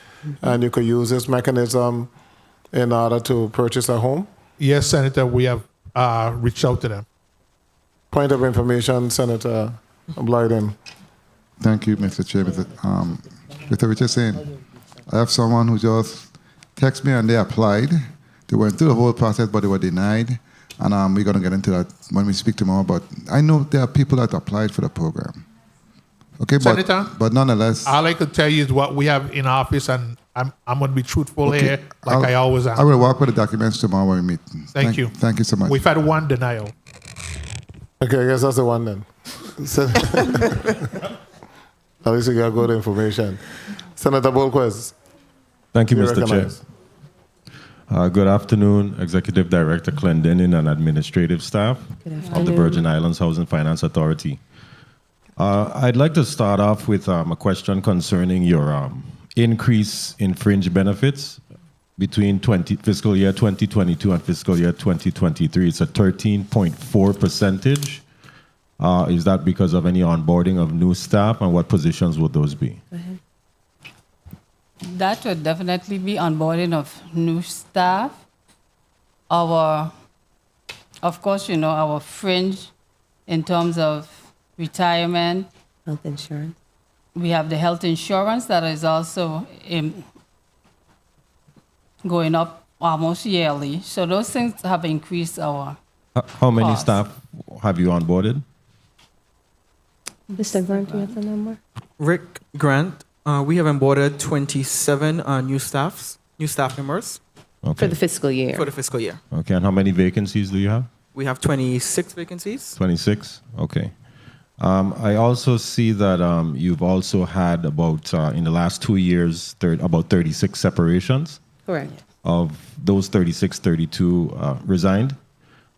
and you could use this mechanism in order to purchase a home? Yes, Senator, we have reached out to them. Point of information, Senator Blyden. Thank you, Mr. Chair. Mr. Richardson, I have someone who just texted me and they applied. They went through the whole process, but they were denied. And we're going to get into that when we speak tomorrow. But I know there are people that applied for the program. Okay, Senator, but nonetheless, all I could tell you is what we have in office, and I'm going to be truthful here, like I always am. I will work with the documents tomorrow when we meet. Thank you. Thank you so much. We've had one denial. Okay, I guess that's the one then. At least you got good information. Senator Bolquez. Thank you, Mr. Chair. Good afternoon, Executive Director Clendinen and administrative staff of the Virgin Islands Housing Finance Authority. I'd like to start off with a question concerning your increase in fringe benefits between fiscal year 2022 and fiscal year 2023. It's a 13.4%. Is that because of any onboarding of new staff, and what positions would those be? Go ahead. That would definitely be onboarding of new staff. Of course, our fringe in terms of retirement. Health insurance. We have the health insurance that is also going up almost yearly. So those things have increased our How many cost. staff have you onboarded? Mr. Grant, do you have the number? Rick Grant, we have onboarded 27 new staff members. Okay. For the fiscal year. For the fiscal year. Okay, and how many vacancies do you have? We have 26 vacancies. 26? Okay. I also see that you've also had about, in the last 2 years, about 36 separations. Correct. of those 36, 32 resigned.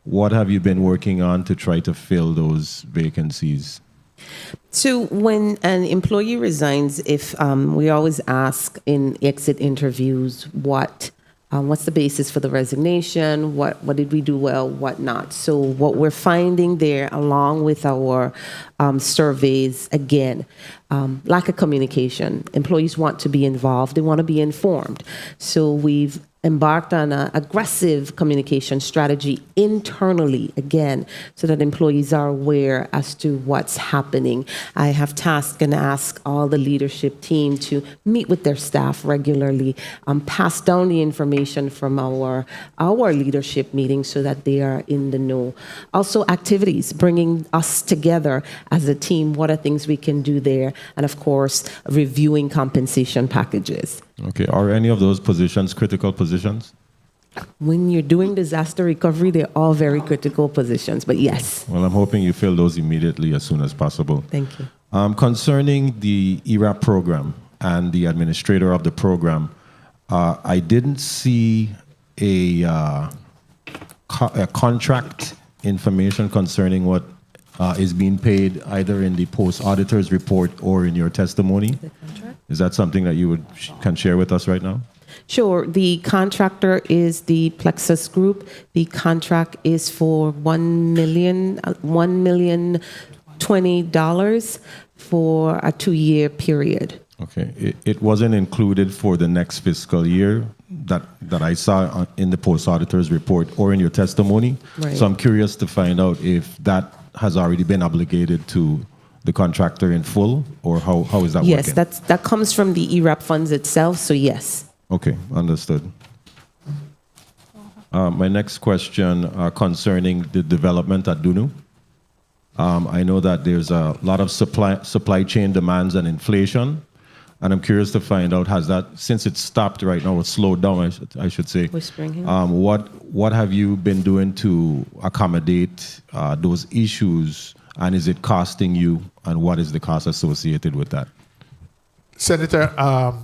What have you been working on to try to fill those vacancies? So when an employee resigns, if we always ask in exit interviews what's the basis for the resignation, what did we do well, what not. So what we're finding there, along with our surveys, again, lack of communication. Employees want to be involved, they want to be informed. So we've embarked on an aggressive communication strategy internally, again, so that employees are aware as to what's happening. I have tasked and asked all the leadership team to meet with their staff regularly, pass down the information from our leadership meetings so that they are in the know. Also, activities, bringing us together as a team, what are things we can do there, and of course, reviewing compensation packages. Okay, are any of those positions critical positions? When you're doing disaster recovery, they're all very critical positions, but yes. Well, I'm hoping you fill those immediately as soon as possible. Thank you. Concerning the ERAP program and the administrator of the program, I didn't see a contract information concerning what is being paid either in the post-auditor's report or in your testimony. Is that something that you can share with us right now? Sure. The contractor is the Plexus Group. The contract is for $1,020,000 for a 2-year period. Okay. It wasn't included for the next fiscal year that I saw in the post-auditor's report or in your testimony. Right. So I'm curious to find out if that has already been obligated to the contractor in full, or how is that yes, working? Yes, that comes from the ERAP funds itself, so yes. Okay, understood. My next question concerning the development at Dunu. I know that there's a lot of supply chain demands and inflation, and I'm curious to find out, has that, since it's stopped right now, it's slowed down, I should say. Whispering here. What have you been doing to accommodate those issues, and is it costing you, and what is the cost associated with that? Senator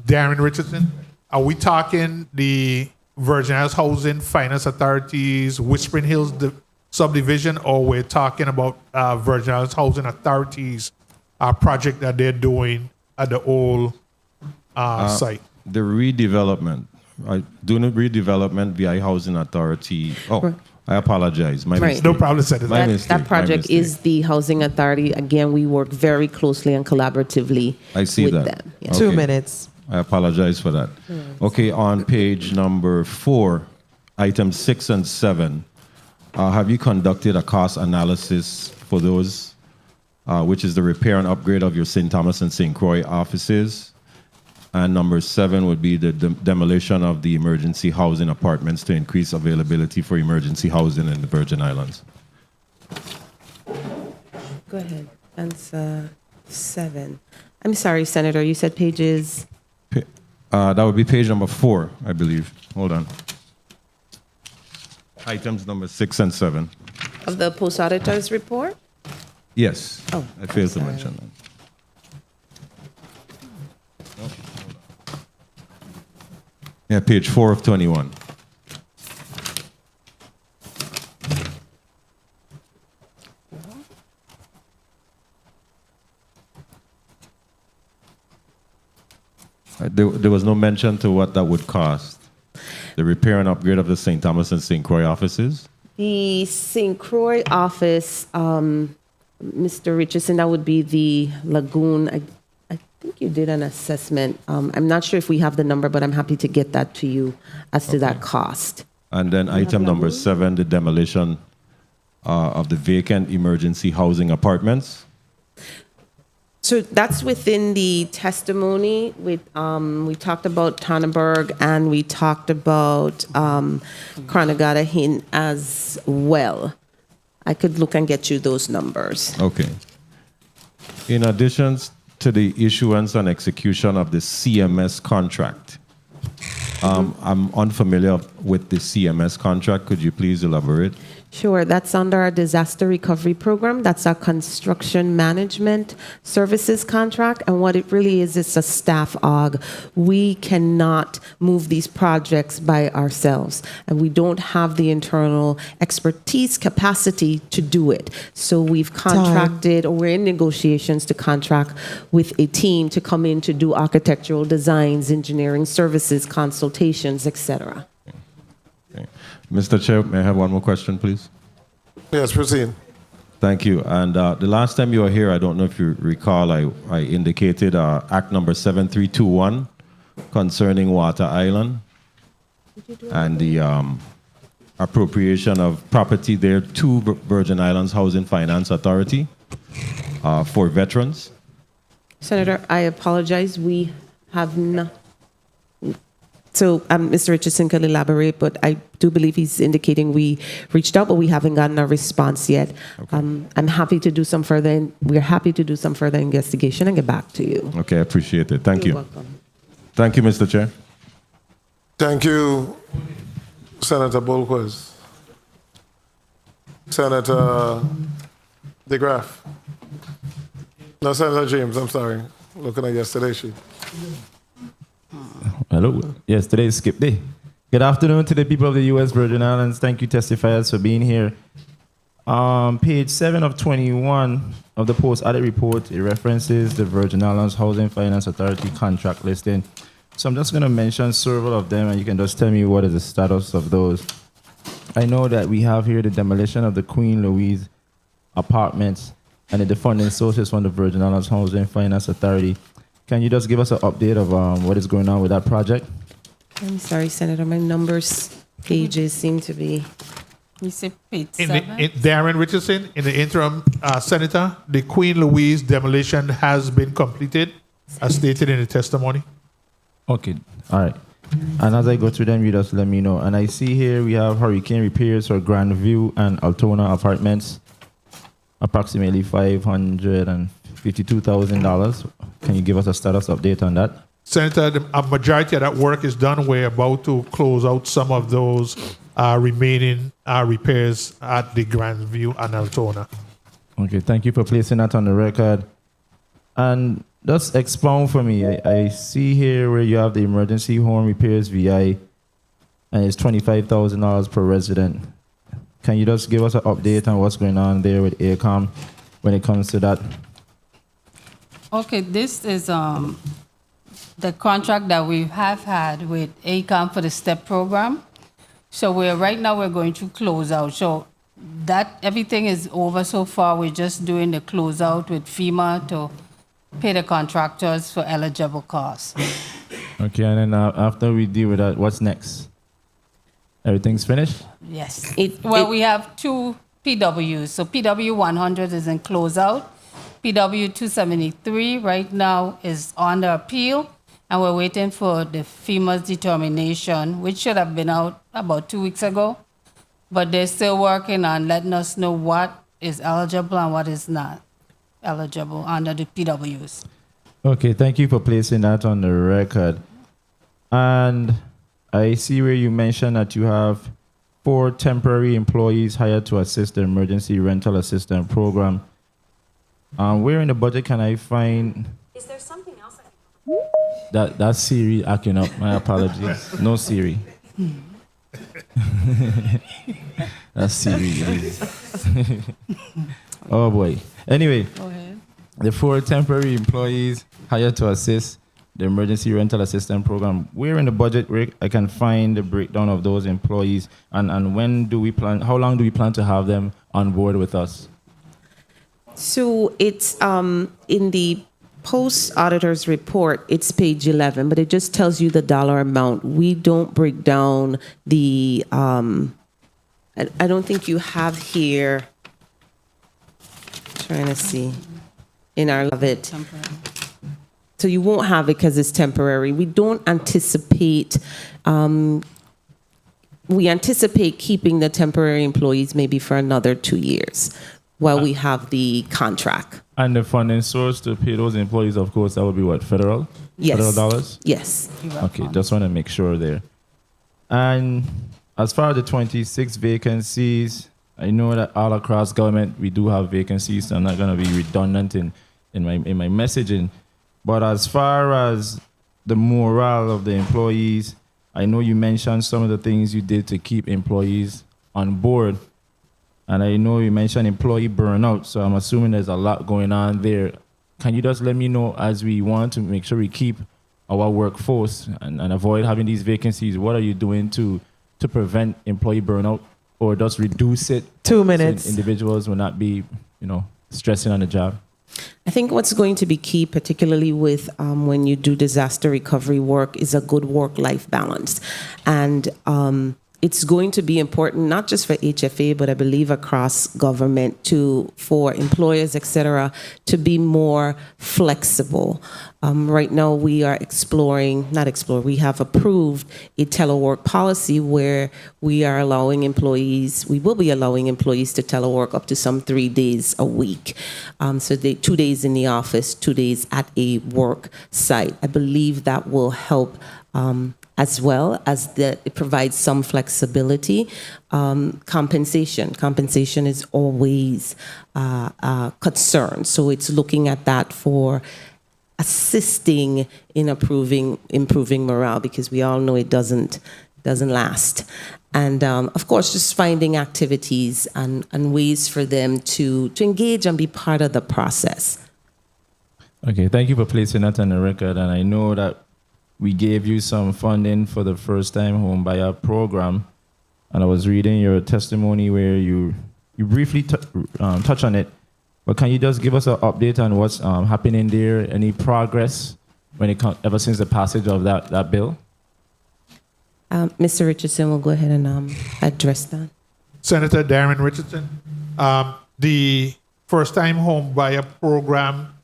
Darren Richardson, are we talking the Virgin Islands Housing Finance Authority's Whispering Hills subdivision, or we're talking about Virgin Islands Housing Authority's project that they're doing at the old site? The redevelopment. Dunu redevelopment VI Housing Authority. Oh, right. I apologize. My mistake. No problem, Senator. That project is the Housing Authority. Again, we work very closely and collaboratively with them. Yeah. 2 minutes. I apologize for that. Okay, on page number 4, items 6 and 7, have you conducted a cost analysis for those, which is the repair and upgrade of your St. Thomas and St. Croix offices? And number 7 would be the demolition of the emergency housing apartments to increase availability for emergency housing in the Virgin Islands. Go ahead. Answer 7. I'm sorry, Senator, you said pages... that would be page number 4, I believe. Hold on. Items number 6 and 7. Of the post-auditor's report? Yes. Oh, I failed to mention that. Yeah, page 4 of 21. There was no mention to what that would cost. The repair and upgrade of the St. Thomas and St. Croix offices? The St. Croix office, Mr. Richardson, that would be the Lagoon. I think you did an assessment. I'm not sure if we have the number, but I'm happy to get that to you as to that cost. And then item number 7, the demolition of the vacant emergency housing apartments. So that's within the testimony. We talked about Tannenberg and we talked about Cronagata as well. I could look and get you those numbers. Okay. In addition to the issuance and execution of the CMS contract, I'm unfamiliar with the CMS contract. Could you please elaborate? Sure, that's under our disaster recovery program. That's our construction management services contract. And what it really is, it's a staff aug. We cannot move these projects by ourselves. And we don't have the internal expertise capacity to do it. So we've contracted, or we're in negotiations to contract with a team to come in to do architectural designs, engineering services, consultations, etc. Mr. Chair, may I have one more question, please? Yes, proceed. Thank you. And the last time you were here, I don't know if you recall, I indicated Act number 7321 concerning Water Island and the appropriation of property there to Virgin Islands Housing Finance Authority for veterans. Senator, I apologize. We have not. So Mr. Richardson can elaborate, but I do believe he's indicating we reached out, but we haven't gotten a response yet. Okay. I'm happy to do some further, we're happy to do some further investigation and get back to you. Okay, I appreciate it. Thank you. You're welcome. Thank you, Mr. Chair. Thank you, Senator Bolquez. Senator DeGraff. No, Senator James, I'm sorry. Looking at yesterday's sheet. Hello. Yes, today is skip day. Good afternoon to the people of the U.S. Virgin Islands. Thank you, testifiers, for being here. Page 7 of 21 of the post-audit report, it references the Virgin Islands Housing Finance Authority contract listing. So I'm just going to mention several of them, and you can just tell me what is the status of those. I know that we have here the demolition of the Queen Louise apartments and the funding sources from the Virgin Islands Housing Finance Authority. Can you just give us an update of what is going on with that project? I'm sorry, Senator, my numbers pages seem to be. You say page 7? Darren Richardson, in the interim, Senator, the Queen Louise demolition has been completed, as stated in the testimony. Okay, all right. And as I go through them, you just let me know. And I see here we have hurricane repairs for Grandview and Altona apartments, approximately $552,000. Can you give us a status update on that? Senator, a majority of that work is done. We're about to close out some of those remaining repairs at the Grandview and Altona. Okay, thank you for placing that on the record. And just expound for me. I see here where you have the emergency home repairs VI, and it's $25,000 per resident. Can you just give us an update on what's going on there with ACOM when it comes to that? Okay, this is the contract that we have had with ACOM for the STEP program. So right now we're going to close out. So that everything is over so far. We're just doing the closeout with FEMA to pay the contractors for eligible costs. Okay, and then after we deal with that, what's next? Everything's finished? Yes. We have 2 PWs. So PW 100 is in closeout. PW 273 right now is on the appeal, and we're waiting for the FEMA's determination, which should have been out about 2 weeks ago. But they're still working on letting us know what is eligible and what is not eligible under the PWs. Okay, thank you for placing that on the record. And I see where you mentioned that you have 4 temporary employees hired to assist the emergency rental assistance program. Where in the budget can I find? Is there something else? That's Siri acting up. My apologies. No Siri. That's Siri. Oh boy. Anyway, Go ahead. The 4 temporary employees hired to assist the emergency rental assistance program. Where in the budget I can find the breakdown of those employees, and when do we plan? How long do we plan to have them on board with us? So it's in the post-auditor's report, it's page 11, but it just tells you the dollar amount. We don't break down the, I don't think you have here, trying to see, in our of it. So you won't have it because it's temporary. We don't anticipate, we anticipate keeping the temporary employees maybe for another 2 years while we have the contract. And the funding source to pay those employees, of course, that would be what, federal? Yes. Federal dollars? Yes. Okay, just want to make sure there. And as far as the 26 vacancies, I know that all across government we do have vacancies, so I'm not going to be redundant in my messaging. But as far as the morale of the employees, I know you mentioned some of the things you did to keep employees on board. And I know you mentioned employee burnout, so I'm assuming there's a lot going on there. Can you just let me know, as we want to make sure we keep our workforce and avoid having these vacancies, what are you doing to prevent employee burnout or just reduce it? 2 minutes. So individuals will not be, stressing on the job. I think what's going to be key, particularly with when you do disaster recovery work, is a good work-life balance. And it's going to be important, not just for HFA, but I believe across government, for employers, et cetera, to be more flexible. Right now, we have approved a telework policy where we will be allowing employees to telework up to some 3 days a week. So 2 days in the office, 2 days at a work site. I believe that will help as well as it provides some flexibility. Compensation is always a concern. So it's looking at that for assisting in improving morale, because we all know it doesn't last. And of course, just finding activities and ways for them to engage and be part of the process. Okay, thank you for placing that on the record. And I know that we gave you some funding for the first time home buyer program. And I was reading your testimony where you briefly touch on it. But can you just give us an update on what's happening there? Any progress ever since the passage of that bill? Mr. Richardson will go ahead and address that. Senator Darren Richardson, the first-time home buyer program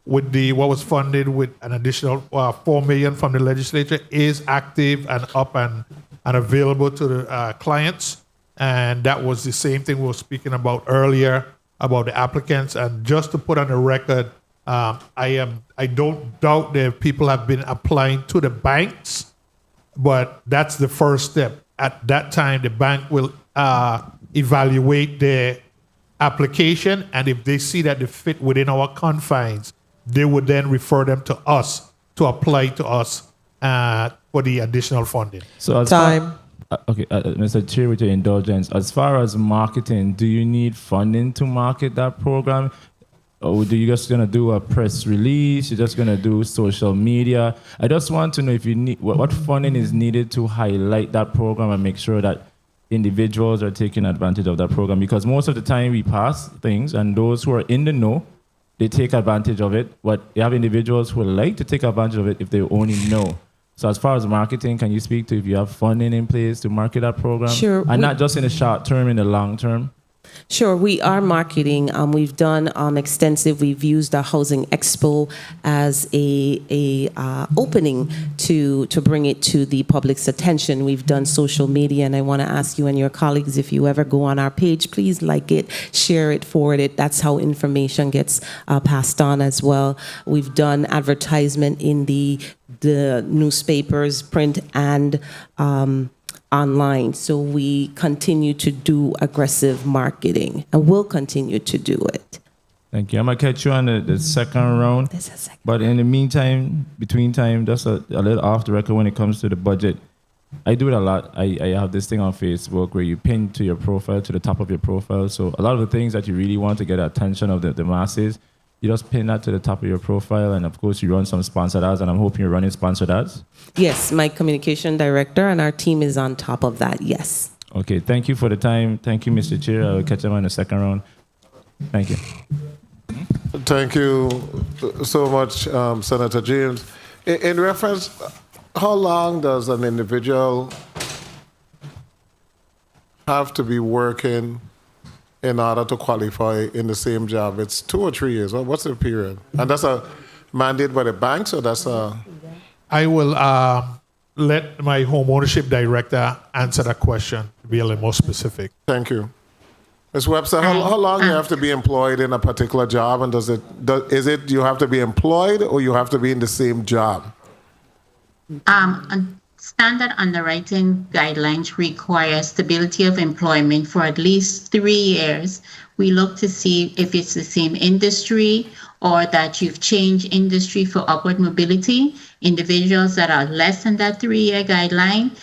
with what was funded with an additional $4 million from the legislature is active and up and available to the clients. And that was the same thing we were speaking about earlier about the applicants. And just to put on the record, I don't doubt that people have been applying to the banks, but that's the first step. At that time, the bank will evaluate their application, and if they see that they fit within our confines, they would then refer them to us to apply to us for the additional funding. So Mr. Chair, with your indulgence, as far as marketing, do you need funding to market that program? Or do you just gonna do a press release? You're just gonna do social media? I just want to know if you need what funding is needed to highlight that program and make sure that individuals are taking advantage of that program, because most of the time we pass things and those who are in the know, they take advantage of it, but you have individuals who like to take advantage of it if they only know. So as far as marketing, can you speak to if you have funding in place to market that program? Sure. And not just in the short term, in the long term? Sure, we are marketing. We've done extensive. We've used the Housing Expo as a opening to bring it to the public's attention. We've done social media, and I want to ask you and your colleagues, if you ever go on our page, please like it, share it, forward it. That's how information gets passed on as well. We've done advertisement in the newspapers, print, and online. So we continue to do aggressive marketing and will continue to do it. Thank you. I'm going to catch you on the second round. But in the meantime, between time, just a little off the record when it comes to the budget. I do it a lot. I have this thing on Facebook where you pin to your profile, to the top of your profile. So a lot of the things that you really want to get attention of the masses, you just pin that to the top of your profile, and of course you run some sponsored ads, and I'm hoping you're running sponsored ads. Yes, my communication director and our team is on top of that, yes. Okay, thank you for the time. Thank you, Mr. Chair. I'll catch them on the second round. Thank you. Thank you so much, Senator James. In reference, how long does an individual have to be working in order to qualify in the same job? It's 2 or 3 years. What's the period? And that's a mandate by the banks, or that's a... I will let my home ownership director answer that question to be a little more specific. Thank you. Ms. Webster, how long you have to be employed in a particular job, and is it you have to be employed or you have to be in the same job? Standard underwriting guidelines require stability of employment for at least 3 years. We look to see if it's the same industry or that you've changed industry for upward mobility. Individuals that are less than that 3-year guideline,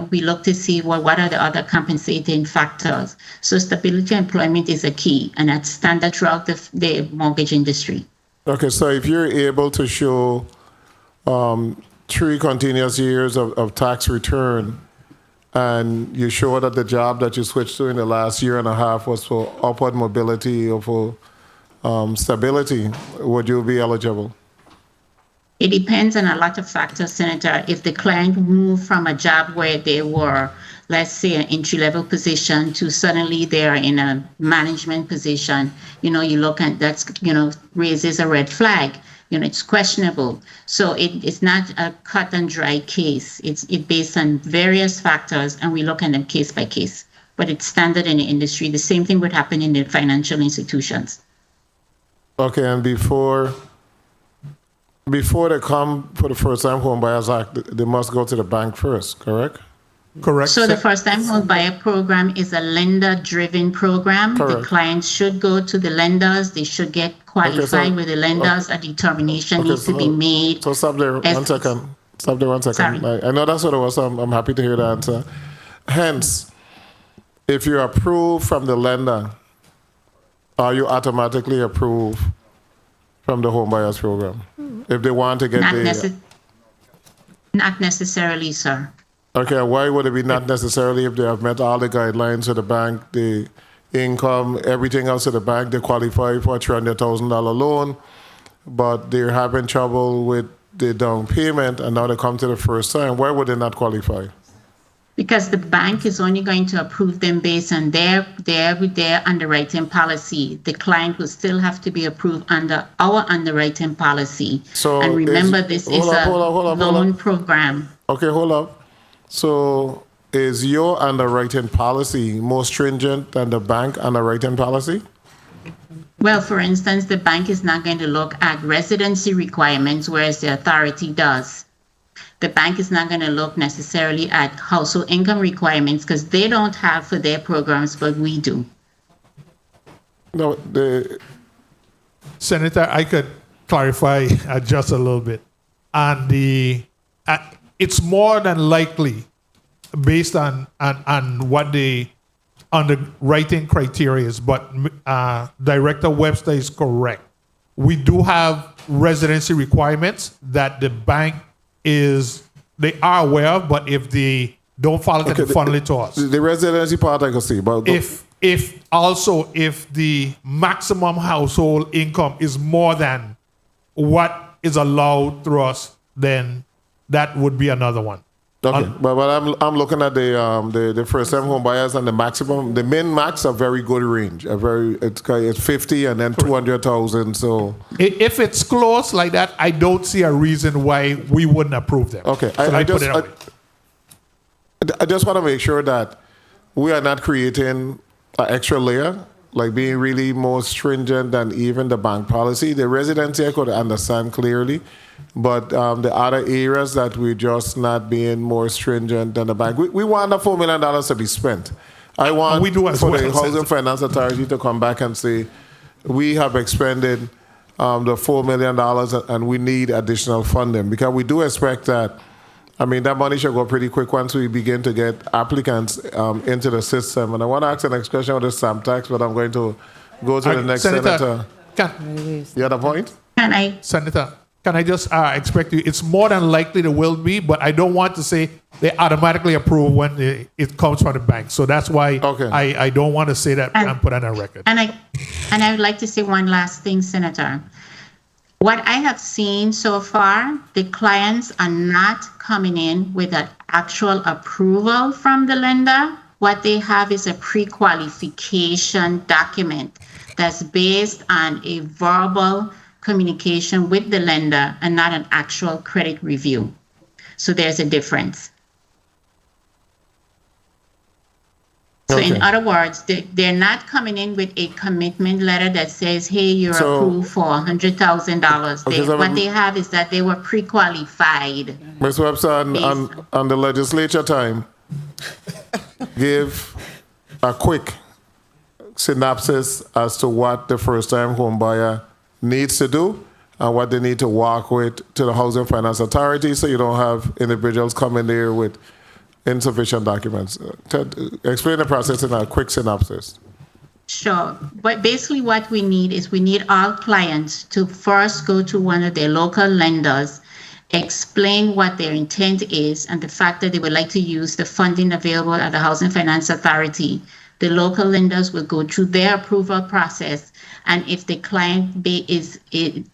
we look to see what are the other compensating factors. So stability of employment is a key, and that's standard throughout the mortgage industry. Okay, so if you're able to show 3 continuous years of tax return, and you show that the job that you switched to in the last year and a half was for upward mobility or for stability, would you be eligible? It depends on a lot of factors, Senator. If the client moved from a job where they were, let's say, an entry-level position to suddenly they're in a management position, you look at that's, raises a red flag. It's questionable. So it's not a cut and dry case. It's based on various factors, and we look at them case by case. But it's standard in the industry. The same thing would happen in the financial institutions. Okay, and before they come for the First Time Home Buyers Act, they must go to the bank first, correct? Correct. So the First Time Home Buyer Program is a lender-driven program. Correct. The clients should go to the lenders. They should get qualified with the lenders. A determination needs to be made. So stop there 1 second. Stop there 1 second. Sorry. I know that's what it was. I'm happy to hear the answer. Hence, if you're approved from the lender, are you automatically approved from the Home Buyers Program? If they want to get Not necessarily, sir. Okay, why would it be not necessarily if they have met all the guidelines of the bank, the income, everything else of the bank, they qualify for a $300,000 loan, but they're having trouble with the down payment and now they come to the first time, why would they not qualify? Because the bank is only going to approve them based on their underwriting policy. The client will still have to be approved under our underwriting policy. So and remember, this is a loan program. Okay, hold up. So is your underwriting policy more stringent than the bank underwriting policy? Well, for instance, the bank is not going to look at residency requirements, whereas the authority does. The bank is not going to look necessarily at household income requirements because they don't have for their programs, but we do. No, Senator, I could clarify just a little bit. And it's more than likely, based on what the underwriting criteria is, but Director Webster is correct. We do have residency requirements that the bank they are aware of, but if they don't follow it, they funnel it to us. The residency part I can see, but if the maximum household income is more than what is allowed through us, then that would be another one. Okay, but I'm looking at the first time home buyers and the maximum, the min max a very good range. It's 50 and then 200,000. So if it's close like that, I don't see a reason why we wouldn't approve them. Okay, So I just want to make sure that we are not creating an extra layer, like being really more stringent than even the bank policy. The residency I could understand clearly. But the other areas that we're just not being more stringent than the bank. We want the $4 million to be spent. I want we do as for well, the Housing Finance Authority to come back and say, we have expended the $4 million and we need additional funding. Because we do expect that, that money should go pretty quick once we begin to get applicants into the system. And I want to ask the next question on the stamp tax, but I'm going to go to the next senator. You had a point? Senator, can I just expect you? It's more than likely there will be, but I don't want to say they automatically approve when it comes from the bank. So that's why I don't want to say that and put on a record. And I would like to say one last thing, Senator. What I have seen so far, the clients are not coming in with an actual approval from the lender. What they have is a pre-qualification document that's based on a verbal communication with the lender and not an actual credit review. So there's a difference. So So in other words, they're not coming in with a commitment letter that says, hey, you're approved for $100,000. What they have is that they were pre-qualified. Ms. Webster, on the legislature time, give a quick synopsis as to what the first-time home buyer needs to do and what they need to walk with to the Housing Finance Authority, so you don't have individuals coming there with insufficient documents. Explain the process in a quick synopsis. Sure. But basically what we need is we need all clients to first go to one of their local lenders, explain what their intent is and the fact that they would like to use the funding available at the Housing Finance Authority. The local lenders will go through their approval process, and if the client is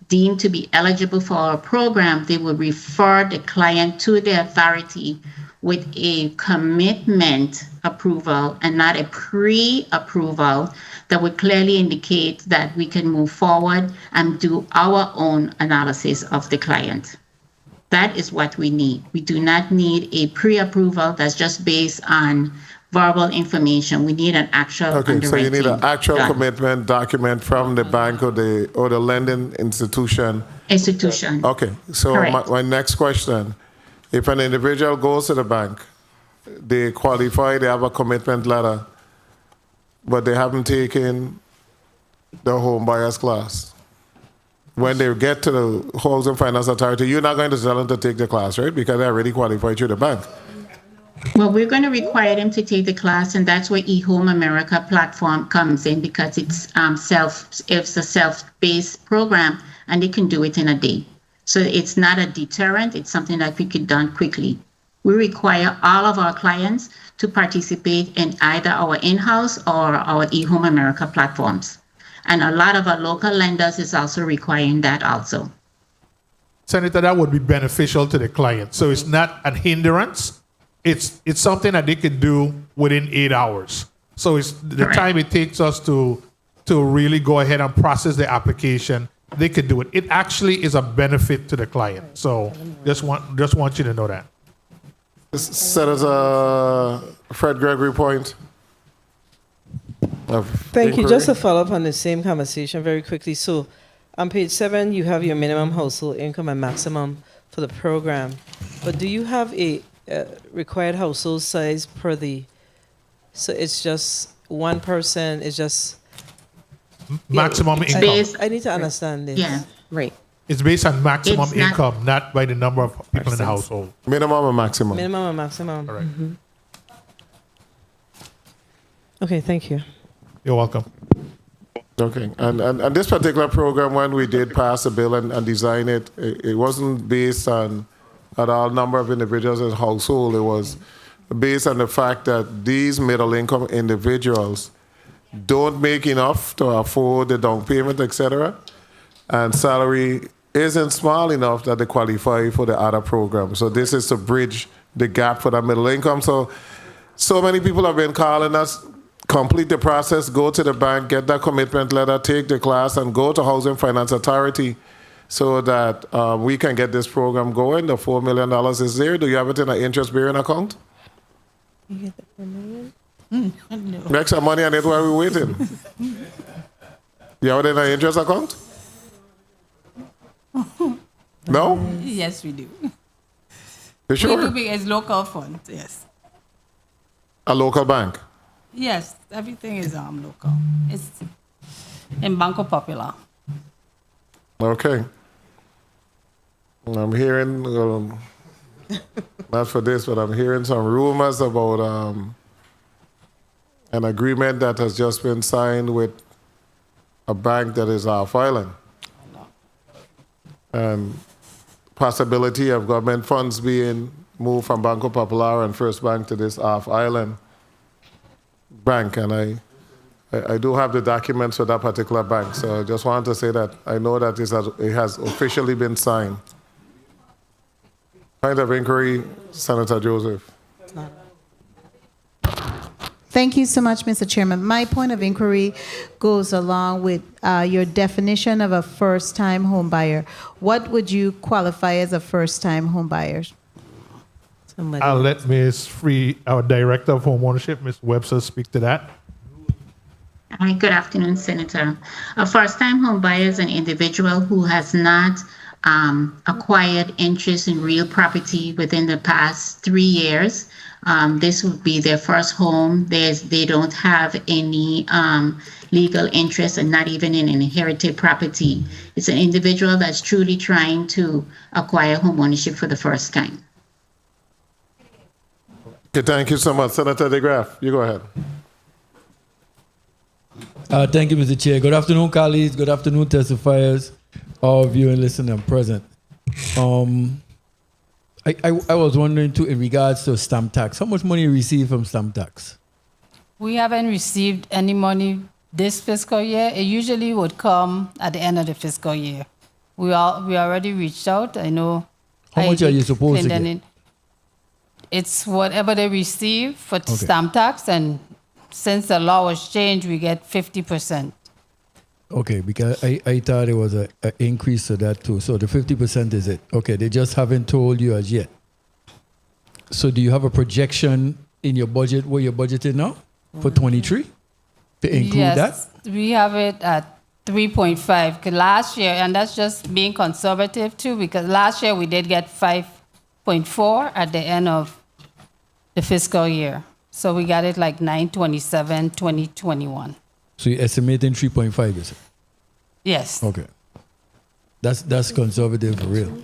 deemed to be eligible for our program, they will refer the client to the authority with a commitment approval and not a pre-approval that would clearly indicate that we can move forward and do our own analysis of the client. That is what we need. We do not need a pre-approval that's just based on verbal information. We need an actual underwriting. So you need an actual commitment document from the bank or the lending institution. Okay. So my next question: if an individual goes to the bank, they qualify, they have a commitment letter, but they haven't taken the home buyers class. When they get to the Housing Finance Authority, you're not going to tell them to take the class, right? Because they already qualified through the bank. Well, we're going to require them to take the class, and that's where eHome America platform comes in, because it's a self-based program, and they can do it in a day. So it's not a deterrent. It's something that we could done quickly. We require all of our clients to participate in either our in-house or our eHome America platforms. And a lot of our local lenders is also requiring that also. Senator, that would be beneficial to the client. So it's not a hindrance. It's something that they could do within 8 hours. So it's the time it takes us to really go ahead and process the application, they could do it. It actually is a benefit to the client. So just want you to know that. Senator Fred Gregory point. Thank you. Just to follow up on the same conversation very quickly. So on page 7, you have your minimum household income and maximum for the program. But do you have a required household size per so it's just one person, it's just maximum income. I need to understand this. Yeah, right. It's based on maximum income, not by the number of people in the household. Minimum and maximum. Minimum and maximum. All right. Mm-hmm. Okay, thank you. You're welcome. Okay, and this particular program, when we did pass a bill and design it, it wasn't based on all number of individuals in household. It was based on the fact that these middle-income individuals don't make enough to afford the down payment, etc., and salary isn't small enough that they qualify for the other program. So this is to bridge the gap for that middle income. So many people have been calling us, complete the process, go to the bank, get that commitment letter, take the class, and go to Housing Finance Authority so that we can get this program going. The $4 million is there. Do you have it in an interest-bearing account? You get the $4 million? No. Make some money on it while we're waiting. You have it in an interest account? No? Yes, we do. You sure? We do as local funds, yes. A local bank? Yes, everything is local. It's in Banco Popular. Okay. I'm hearing, not for this, but I'm hearing some rumors about an agreement that has just been signed with a bank that is off island. And possibility of government funds being moved from Banco Popular and First Bank to this off island bank. And I do have the documents for that particular bank. So I just wanted to say that I know that it has officially been signed. Point of inquiry, Senator Joseph. Thank you so much, Mr. Chairman. My point of inquiry goes along with your definition of a first-time home buyer. What would you qualify as a first-time home buyer? I'll let Ms. Free, our Director of Home Ownership, Ms. Webster, speak to that. Hi, good afternoon, Senator. A first-time home buyer is an individual who has not acquired interest in real property within the past 3 years. This would be their first home. They don't have any legal interest and not even in inherited property. It's an individual that's truly trying to acquire home ownership for the first time. Okay, thank you so much. Senator DeGraff, you go ahead. Thank you, Mr. Chair. Good afternoon, colleagues. Good afternoon, testifiers, all viewing, listening, and present. I was wondering, too, in regards to stamp tax, how much money you receive from stamp tax? We haven't received any money this fiscal year. It usually would come at the end of the fiscal year. We already reached out. I know. How much are you supposed to get? It's whatever they receive for stamp tax, and since the law was changed, we get 50%. Okay, because I thought there was an increase to that too. So the 50% is it. Okay, they just haven't told you as yet. So do you have a projection in your budget where you're budgeted now for 23 to include that? We have it at 3.5 last year, and that's just being conservative too, because last year we did get 5.4 at the end of the fiscal year. So we got it like 9/27, 2021. So you're estimating 3.5, is it? Yes. Okay. That's conservative for real.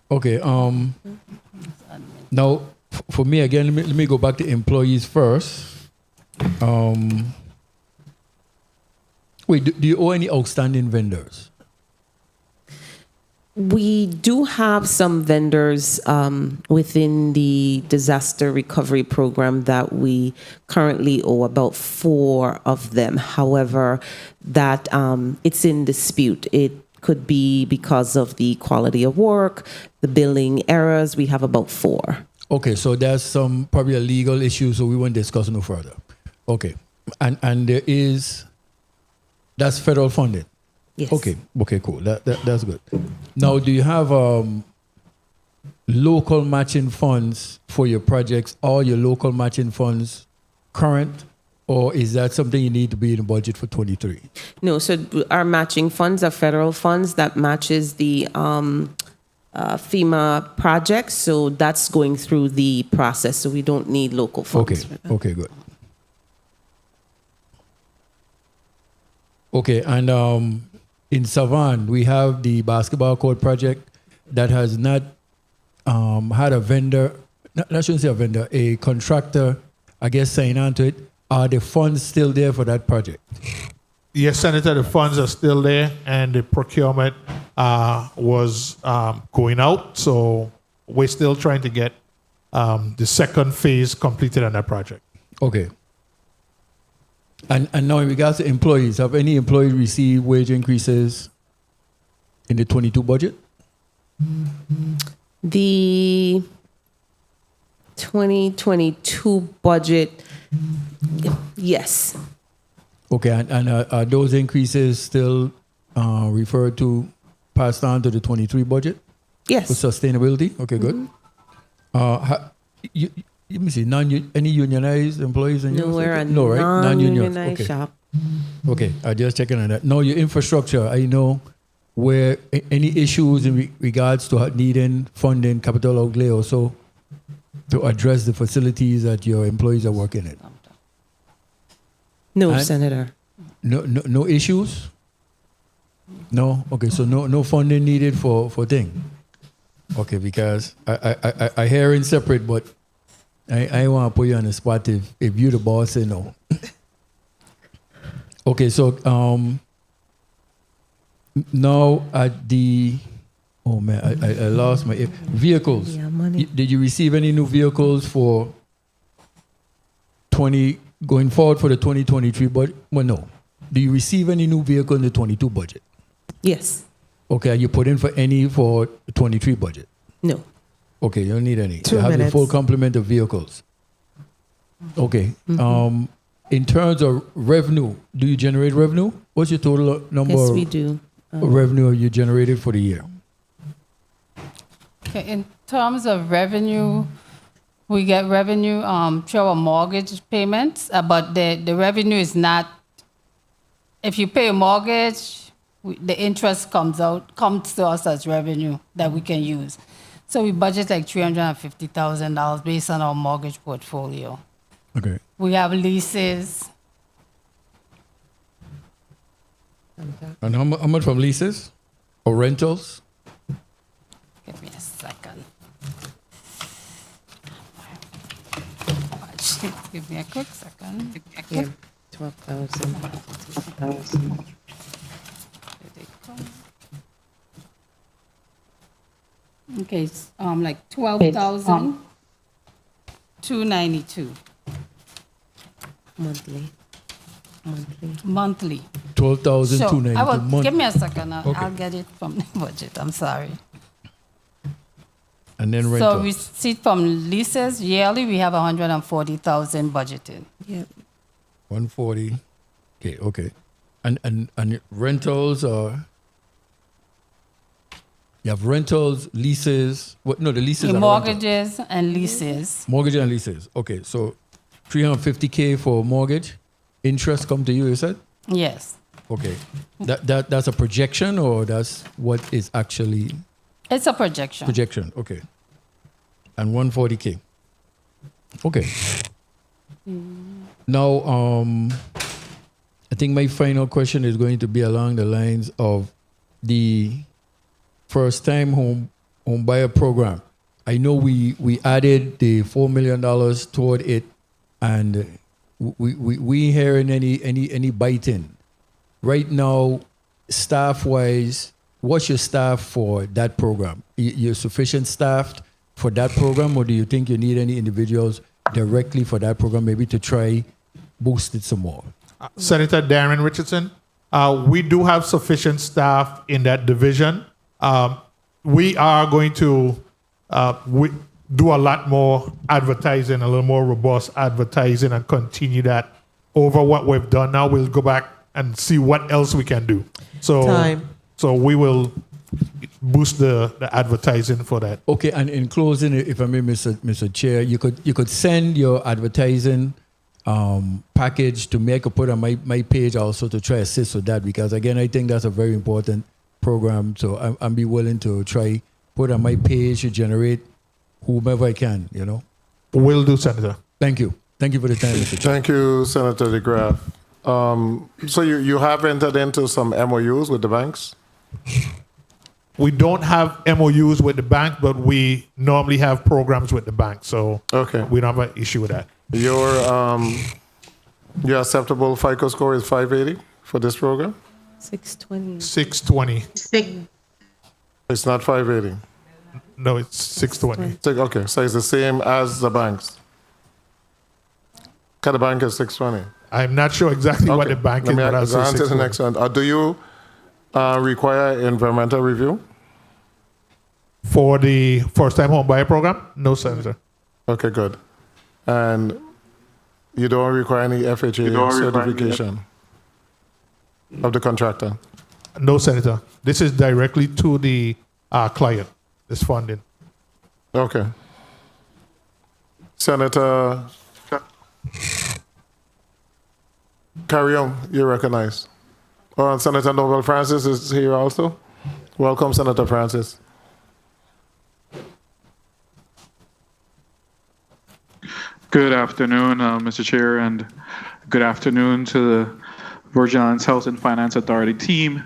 Okay. Now, for me again, let me go back to employees first. Wait, do you owe any outstanding vendors? We do have some vendors within the disaster recovery program that we currently owe, about 4 of them. However, that it's in dispute. It could be because of the quality of work, the billing errors. We have about 4. Okay, so there's some probably a legal issue, so we won't discuss no further. Okay, and there is, that's federal funding. Yes. Okay, cool. That's good. Now, do you have local matching funds for your projects? All your local matching funds current, or is that something you need to be in the budget for 23? No, so our matching funds are federal funds that matches the FEMA projects. So that's going through the process. So we don't need local funds. Okay, good. Okay, and in Savannah, we have the basketball court project that has not had a vendor, I shouldn't say a vendor, a contractor, I guess, sign on to it. Are the funds still there for that project? Yes, Senator, the funds are still there, and the procurement was going out. So we're still trying to get the second phase completed on that project. Okay. And now in regards to employees, have any employees received wage increases in the 22 budget? The 2022 budget, yes. Okay, and are those increases still referred to, passed on to the 23 budget? Yes. For sustainability? Okay, good. Let me see, any unionized employees in your sector? we're a No, right? non-unionized Okay. shop. Okay, I just checking on that. Now, your infrastructure, I know where any issues in regards to needing funding, capital outlay also to address the facilities that your employees are working in? No, Senator. No issues? No? Okay, so no funding needed for thing. Okay, because I hear in separate, but I want to put you on the spot if you're the boss, say no. Okay, so now at the, oh man, I lost my, vehicles. Yeah, money. Did you receive any new vehicles for going forward for the 2023 budget? Well, no. Do you receive any new vehicle in the 22 budget? Yes. Okay, are you put in for any for the 23 budget? No. Okay, you don't need any. 2 you have minutes. the full complement of vehicles. Okay. In terms of revenue, do you generate revenue? What's your total number Yes, we do. of revenue you generated for the year? Okay, in terms of revenue, We get revenue through our mortgage payments, but the revenue is not. If you pay a mortgage, the interest comes to us as revenue that we can use. So we budget like $350,000 based on our mortgage portfolio. Okay. We have leases. And how much from leases or rentals? Give me a second. Give me a quick second. Yeah, 12,000. 12,000. Okay, it's like 12,292 Monthly. monthly. 12,292 I will monthly. give me a second. Okay. I'll get it from the budget. I'm sorry. And then rental. So receipt from leases yearly, we have 140,000 budgeted. Yep. 140. Okay. And rentals are. You have rentals, leases. What? No, the leases. The are mortgages and leases. Mortgage and leases. Okay, so 350K for mortgage. Interest come to you, you said? Yes. Okay. That's a projection or that's what is actually It's a projection. projection? Okay. And 140K. Okay. Now, I think my final question is going to be along the lines of the first time home buyer program. I know we added the $4 million toward it, and we hearing any biting. Right now, staff wise, what's your staff for that program? You're sufficient staffed for that program, or do you think you need any individuals directly for that program, maybe to try boost it some more? Senator Darren Richardson, we do have sufficient staff in that division. We are going to do a lot more advertising, a little more robust advertising, and continue that over what we've done now. We'll go back and see what else we can do. So we will boost the advertising for that. Okay, and in closing, if I may, Mr. Chair, you could send your advertising package to me. I could put on my page also to try assist with that, because again, I think that's a very important program. So I'm be willing to try put on my page to generate whomever I can, Will do, Senator. Thank you. Thank you for the time, Mr. Chair. Thank you, Senator DeGraff. So you have entered into some MOUs with the banks? We don't have MOUs with the bank, but we normally have programs with the bank. So we don't have an issue with that. Your acceptable FICO score is 580 for this program? 620. 620. It's not 580. No, it's 620. Okay, so it's the same as the banks. The bank is 620. I'm not sure exactly what the bank is, but I'll say go on to the 620. next one. Do you require environmental review? For the first-time home buyer program? No, Senator. Okay, good. And you don't require any FHA certification of the contractor? No, Senator. This is directly to the client, this funding. Okay. Senator, carry on. You're recognized. Oh, and Senator Noble Francis is here also. Welcome, Senator Francis. Good afternoon, Mr. Chair, and good afternoon to the Virgin Islands Health and Finance Authority team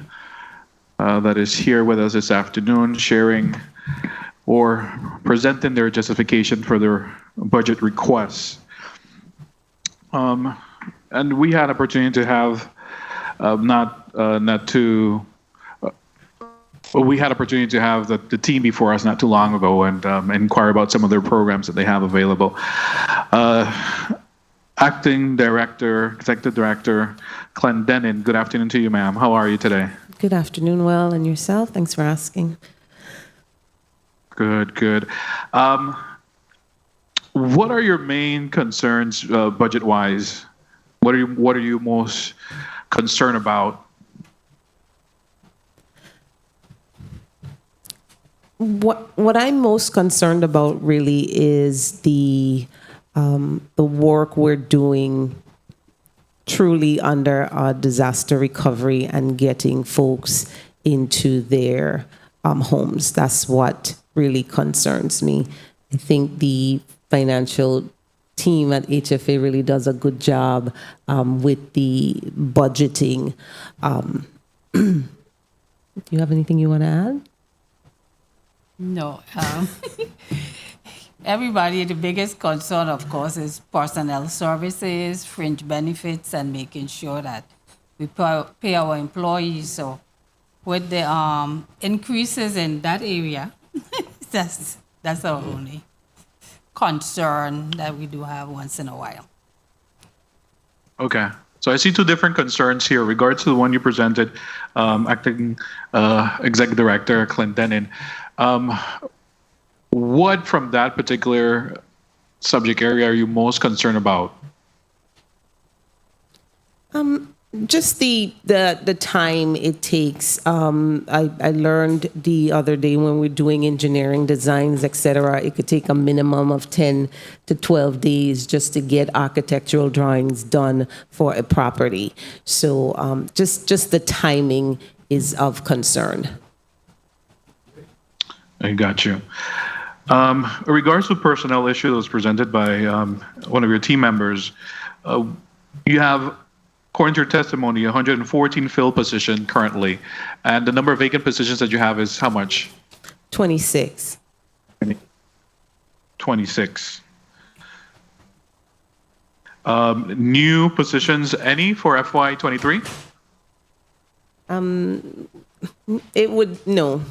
that is here with us this afternoon, sharing or presenting their justification for their budget requests. And we had opportunity to have we had opportunity to have the team before us not too long ago and inquire about some of their programs that they have available. Acting Director, Executive Director Clendinen, good afternoon to you, ma'am. How are you today? Good afternoon, well, and yourself? Thanks for asking. Good. What are your main concerns budget-wise? What are you most concerned about? What I'm most concerned about really is the work we're doing truly under disaster recovery and getting folks into their homes. That's what really concerns me. I think the financial team at HFA really does a good job with the budgeting. Do you have anything you want to add? No. Everybody, the biggest concern, of course, is personnel services, fringe benefits, and making sure that we pay our employees. So with the increases in that area, that's our only concern that we do have once in a while. Okay. So I see two different concerns here. Regards to the one you presented, Acting Executive Director Clendinen. What from that particular subject area are you most concerned about? Just the time it takes. I learned the other day when we're doing engineering designs, etc., it could take a minimum of 10 to 12 days just to get architectural drawings done for a property. So just the timing is of concern. I got you. In regards to personnel issue that was presented by one of your team members, you have, according to your testimony, 114 filled positions currently, and the number of vacant positions that you have is how much? 26. 26. New positions, any for FY23? It would, no.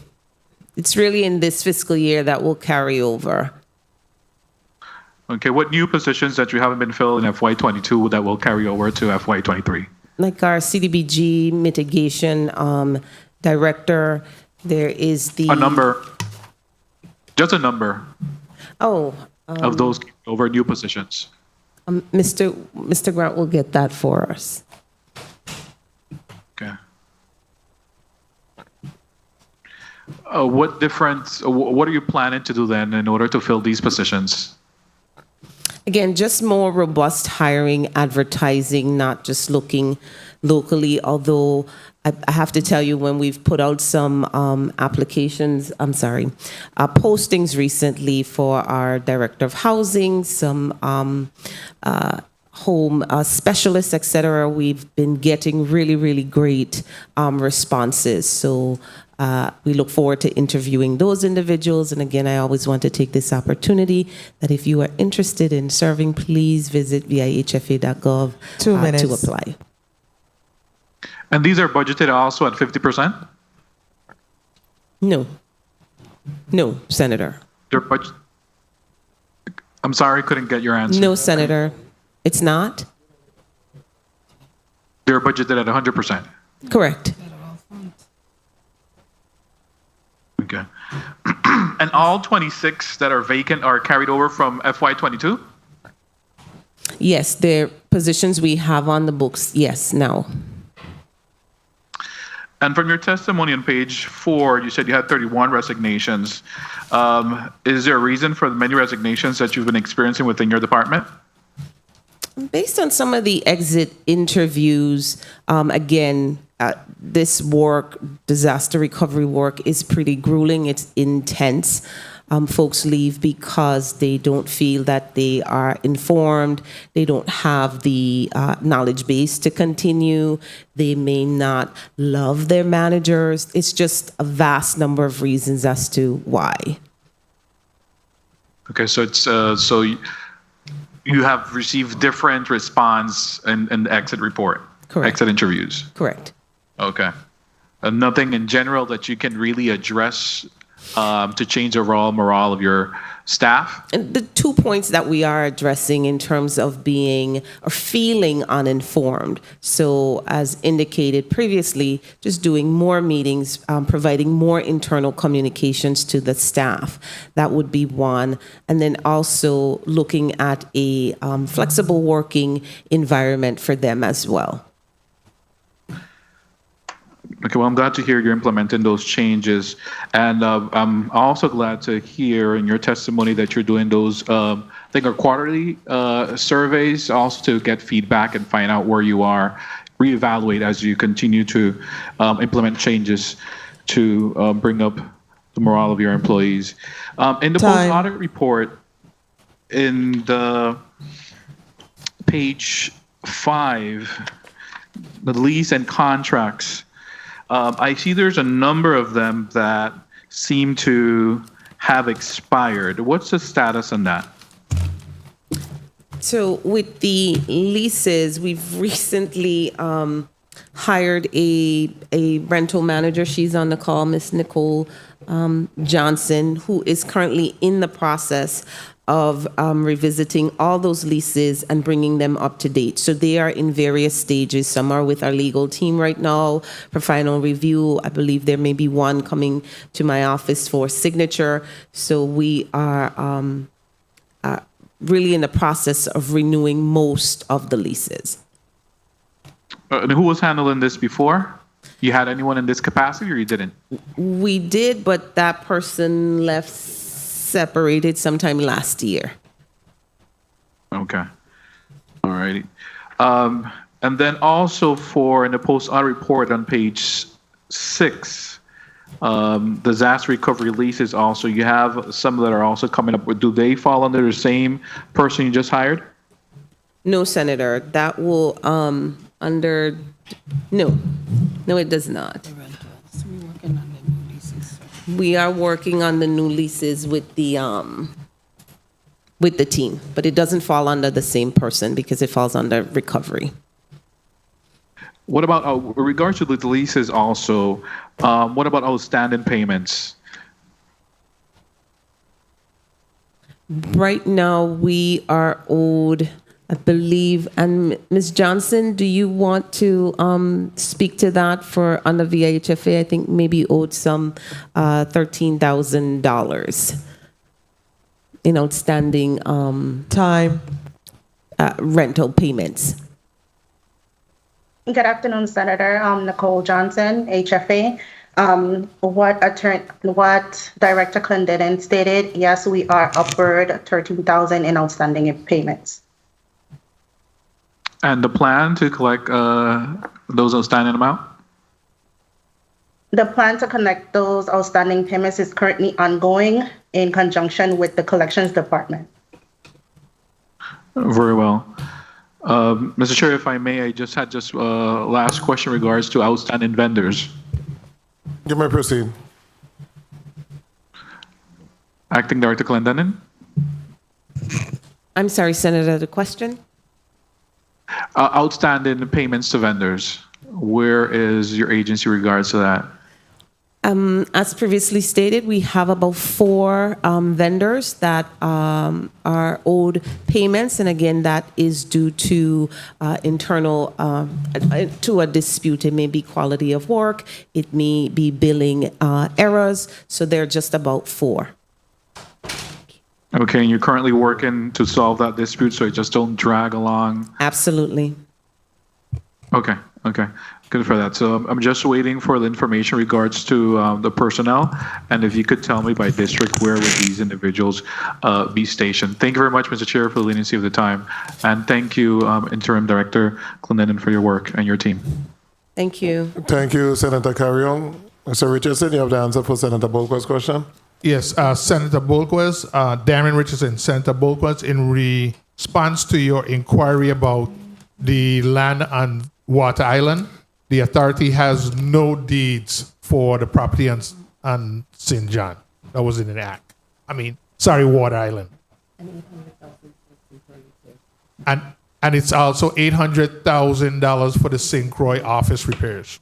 It's really in this fiscal year that will carry over. Okay, what new positions that you haven't been filled in FY22 that will carry over to FY23? Like our CDBG mitigation director, there is the... A number. Just a number. Oh. Of those over new positions. Mr. Grant will get that for us. Okay. What are you planning to do then in order to fill these positions? Again, just more robust hiring, advertising, not just looking locally, although I have to tell you, when we've put out some postings recently for our Director of Housing, some home specialists, etc., we've been getting really, really great responses. So we look forward to interviewing those individuals. And again, I always want to take this opportunity that if you are interested in serving, please visit vihfa.gov to apply. And these are budgeted also at 50%? No. No, Senator. I'm sorry, couldn't get your answer. No, Senator. It's not? They're budgeted at 100%? Correct. Okay. And all 26 that are vacant are carried over from FY22? Yes, they're positions we have on the books. Yes, now. And from your testimony on page 4, you said you had 31 resignations. Is there a reason for the many resignations that you've been experiencing within your department? Based on some of the exit interviews, again, this work, disaster recovery work, is pretty grueling. It's intense. Folks leave because they don't feel that they are informed. They don't have the knowledge base to continue. They may not love their managers. It's just a vast number of reasons as to why. Okay, so it's you have received different response in the exit report. Correct. Exit interviews. Correct. Okay. Nothing in general that you can really address to change overall morale of your staff? And the 2 points that we are addressing in terms of being or feeling uninformed. So as indicated previously, just doing more meetings, providing more internal communications to the staff. That would be one. And then also looking at a flexible working environment for them as well. Okay, well, I'm glad to hear you're implementing those changes. And I'm also glad to hear in your testimony that you're doing those, I think, are quarterly surveys also to get feedback and find out where you are, reevaluate as you continue to implement changes to bring up the morale of your employees. In the post-audit report, in the page 5, the lease and contracts, I see there's a number of them that seem to have expired. What's the status on that? So with the leases, we've recently hired a rental manager. She's on the call, Miss Nicole Johnson, who is currently in the process of revisiting all those leases and bringing them up to date. So they are in various stages. Some are with our legal team right now for final review. I believe there may be one coming to my office for signature. So we are really in the process of renewing most of the leases. And who was handling this before? You had anyone in this capacity or you didn't? We did, but that person left separated sometime last year. Okay. All righty. And then also in the post-audit report on page 6, disaster recovery leases also, you have some that are also coming up. Do they fall under the same person you just hired? No, Senator. That will no, it does not. We are working on the new leases with the team, but it doesn't fall under the same person because it falls under recovery. What about, with regards to the leases also, what about outstanding payments? Right now, we are owed, I believe, and Ms. Johnson, do you want to speak to that for under VIHFA? I think maybe owed some $13,000 in outstanding rental payments. Good afternoon, Senator. Nicole Johnson, HFA. What Director Clendinen stated, yes, we are upward $13,000 in outstanding payments. And the plan to collect those outstanding amount? The plan to collect those outstanding payments is currently ongoing in conjunction with the collections department. Very well. Mr. Chair, if I may, I just had last question in regards to outstanding vendors. You may proceed. Acting Director Clendinen? I'm sorry, Senator, the question? Outstanding payments to vendors. Where is your agency in regards to that? As previously stated, we have about 4 vendors that are owed payments, and again, that is due to internal to a dispute. It may be quality of work, it may be billing errors. So they're just about 4. Okay, and you're currently working to solve that dispute so it just don't drag along? Absolutely. Okay. Good for that. So I'm just waiting for the information in regards to the personnel, and if you could tell me by district where would these individuals be stationed. Thank you very much, Mr. Chair, for the leniency of the time, and thank you, Interim Director Clendinen, for your work and your team. Thank you. Thank you, Senator Carrion. Mr. Richardson, you have the answer for Senator Bolquez's question? Yes, Senator Bolquez, Darren Richardson, Senator Bolquez, in response to your inquiry about the land on Water Island, the authority has no deeds for the property on St. John. That was in an act. Water Island. And it's also $800,000 for the St. Croix office repairs.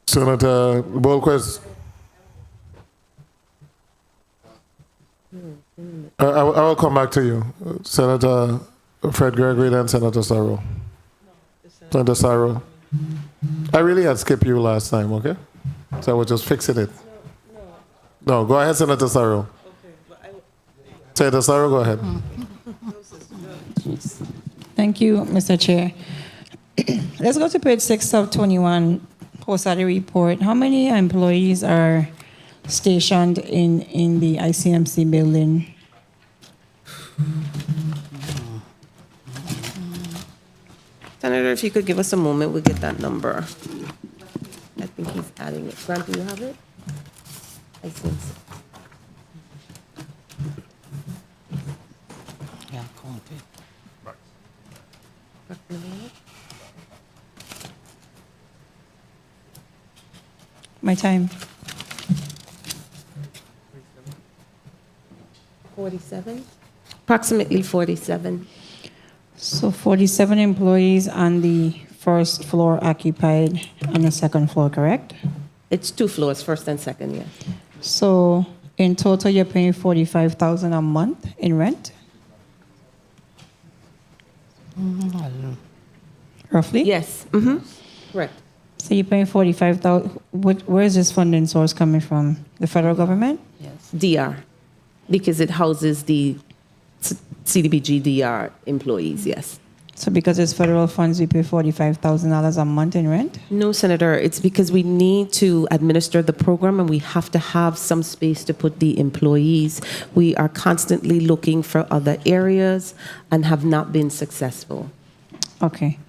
Senator Bolquez. I will come back to you. Senator Fred Gregory, then Senator Sarro. Senator Sarro. I really had skipped you last time, okay? So I was just fixing it. No, go ahead, Senator Sarro. Senator Sarro, go ahead. Thank you, Mr. Chair. Let's go to page 6 of 21, post-audit report. How many employees are stationed in the ICMC building? Senator, if you could give us a moment, we'll get that number. I think he's adding it. Grant, do you have it? I think so. Yeah, count it. My time. 47? Approximately 47. So 47 employees on the first floor occupied on the second floor, correct? It's 2 floors, first and second, yes. So in total, you're paying $45,000 a month in rent? Roughly? Yes. Correct. So you're paying $45,000. Where is this funding source coming from? The federal government? Yes. DR, because it houses the CDBG DR employees, yes. So because it's federal funds, we pay $45,000 a month in rent? No, Senator, it's because we need to administer the program and we have to have some space to put the employees. We are constantly looking for other areas and have not been successful. Okay.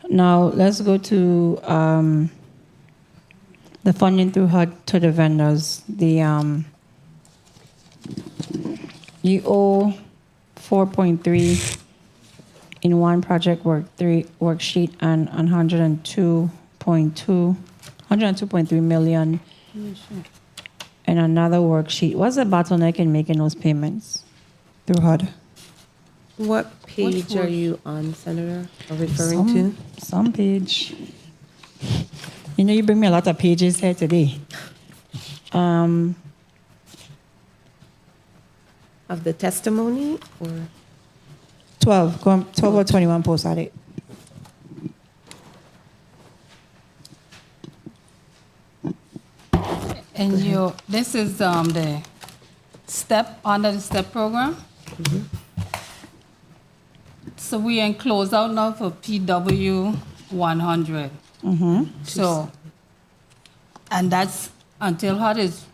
Now let's go to the funding through HUD to the vendors. You owe 4.3 in one project worksheet and 102.3 million in another worksheet. What's the bottleneck in making those payments through HUD? What page are you on, Senator, or referring to? Some page. You know, you bring me a lot of pages here today. Of the testimony, or? 12 or 21 post audit. And this is the step under the step program. So we are in closeout now for PW 100. So, and that's until HUD is,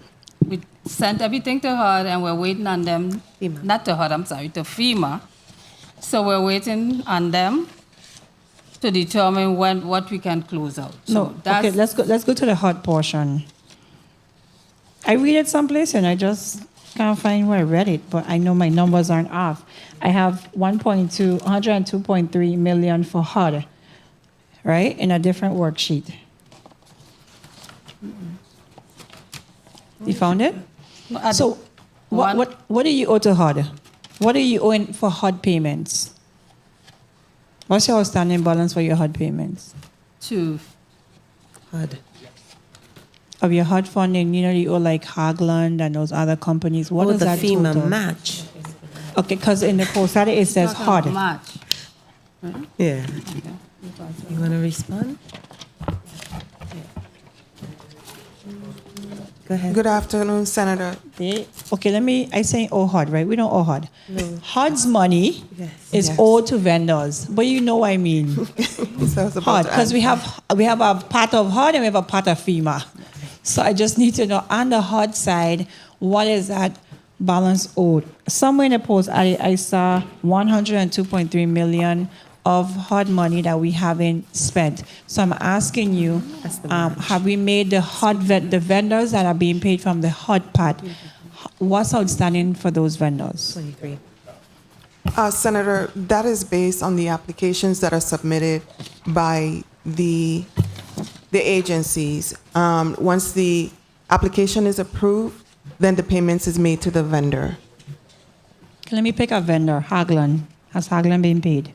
we sent everything to HUD and we're waiting on them, not to HUD, I'm sorry, to FEMA. So we're waiting on them to determine what we can close out. So Okay, let's go to the HUD portion. I read it someplace and I just can't find where I read it, but I know my numbers aren't off. I have 102.3 million for HUD, right, in a different worksheet. You found it? So what do you owe to HUD? What are you owing for HUD payments? What's your outstanding balance for your HUD payments? To HUD. Of your HUD funding, you know, you owe like Hagland and those other companies. What is the that FEMA total? match. Okay, because in the post audit it says HUD. Match. Yeah. You want to respond? Go ahead. Good afternoon, Senator. I say owe HUD, right? We don't owe HUD. No. HUD's money is owed to vendors, but you know what I mean. HUD, because we have a part of HUD and we have a part of FEMA. So I just need to know on the HUD side, what is that balance owed? Somewhere in the post, I saw 102.3 million of HUD money that we haven't spent. So I'm asking you, have we made the the vendors that are being paid from the HUD part, what's outstanding for those vendors? 23. Senator, that is based on the applications that are submitted by the agencies. Once the application is approved, then the payments is made to the vendor. Let me pick a vendor, Hagland. Has Hagland been paid?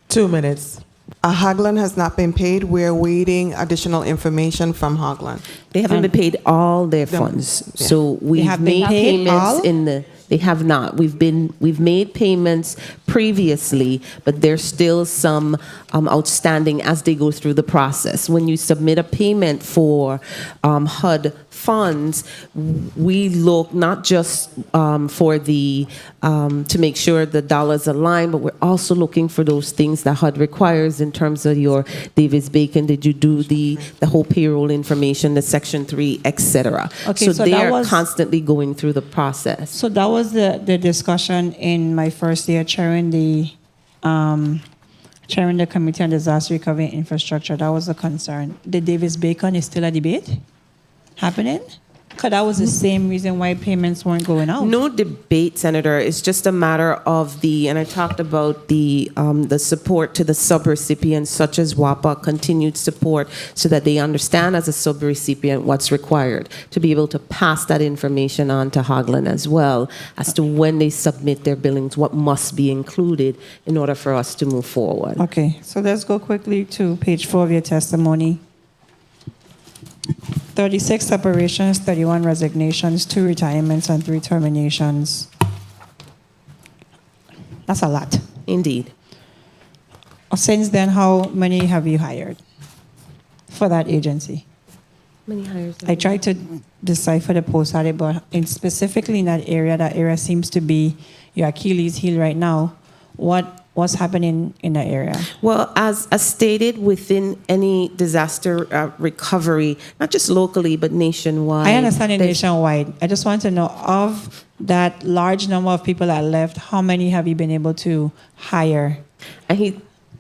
2 minutes. Hagland has not been paid. We're waiting additional information from Hagland. They haven't been paid all their funds. Yeah. So we've made payments all? they have not. We've made payments previously, but there's still some outstanding as they go through the process. When you submit a payment for HUD funds, we look not just for the to make sure the dollars align, but we're also looking for those things that HUD requires in terms of your Davis-Bacon. Did you do the whole payroll information, the Section 3, etc. Okay, so so they that are was- constantly going through the process. So that was the discussion in my first year chairing the Committee on Disaster Recovery and Infrastructure. That was a concern. The Davis-Bacon is still a debate happening? Because that was the same reason why payments weren't going out. No debate, Senator. It's just a matter of and I talked about the support to the subrecipients, such as WAPA, continued support, so that they understand as a subrecipient what's required to be able to pass that information on to Hagelin as well as to when they submit their billings, what must be included in order for us to move forward. Okay, so let's go quickly to page 4 of your testimony. 36 separations, 31 resignations, 2 retirements, and 3 terminations. That's a lot. Indeed. Since then, how many have you hired for that agency? Many hires. I tried to decipher the post at it, but specifically in that area seems to be your Achilles heel right now. What's happening in that area? Well, as stated, within any disaster recovery, not just locally, but nationwide. I understand it nationwide. I just want to know, of that large number of people that left, how many have you been able to hire?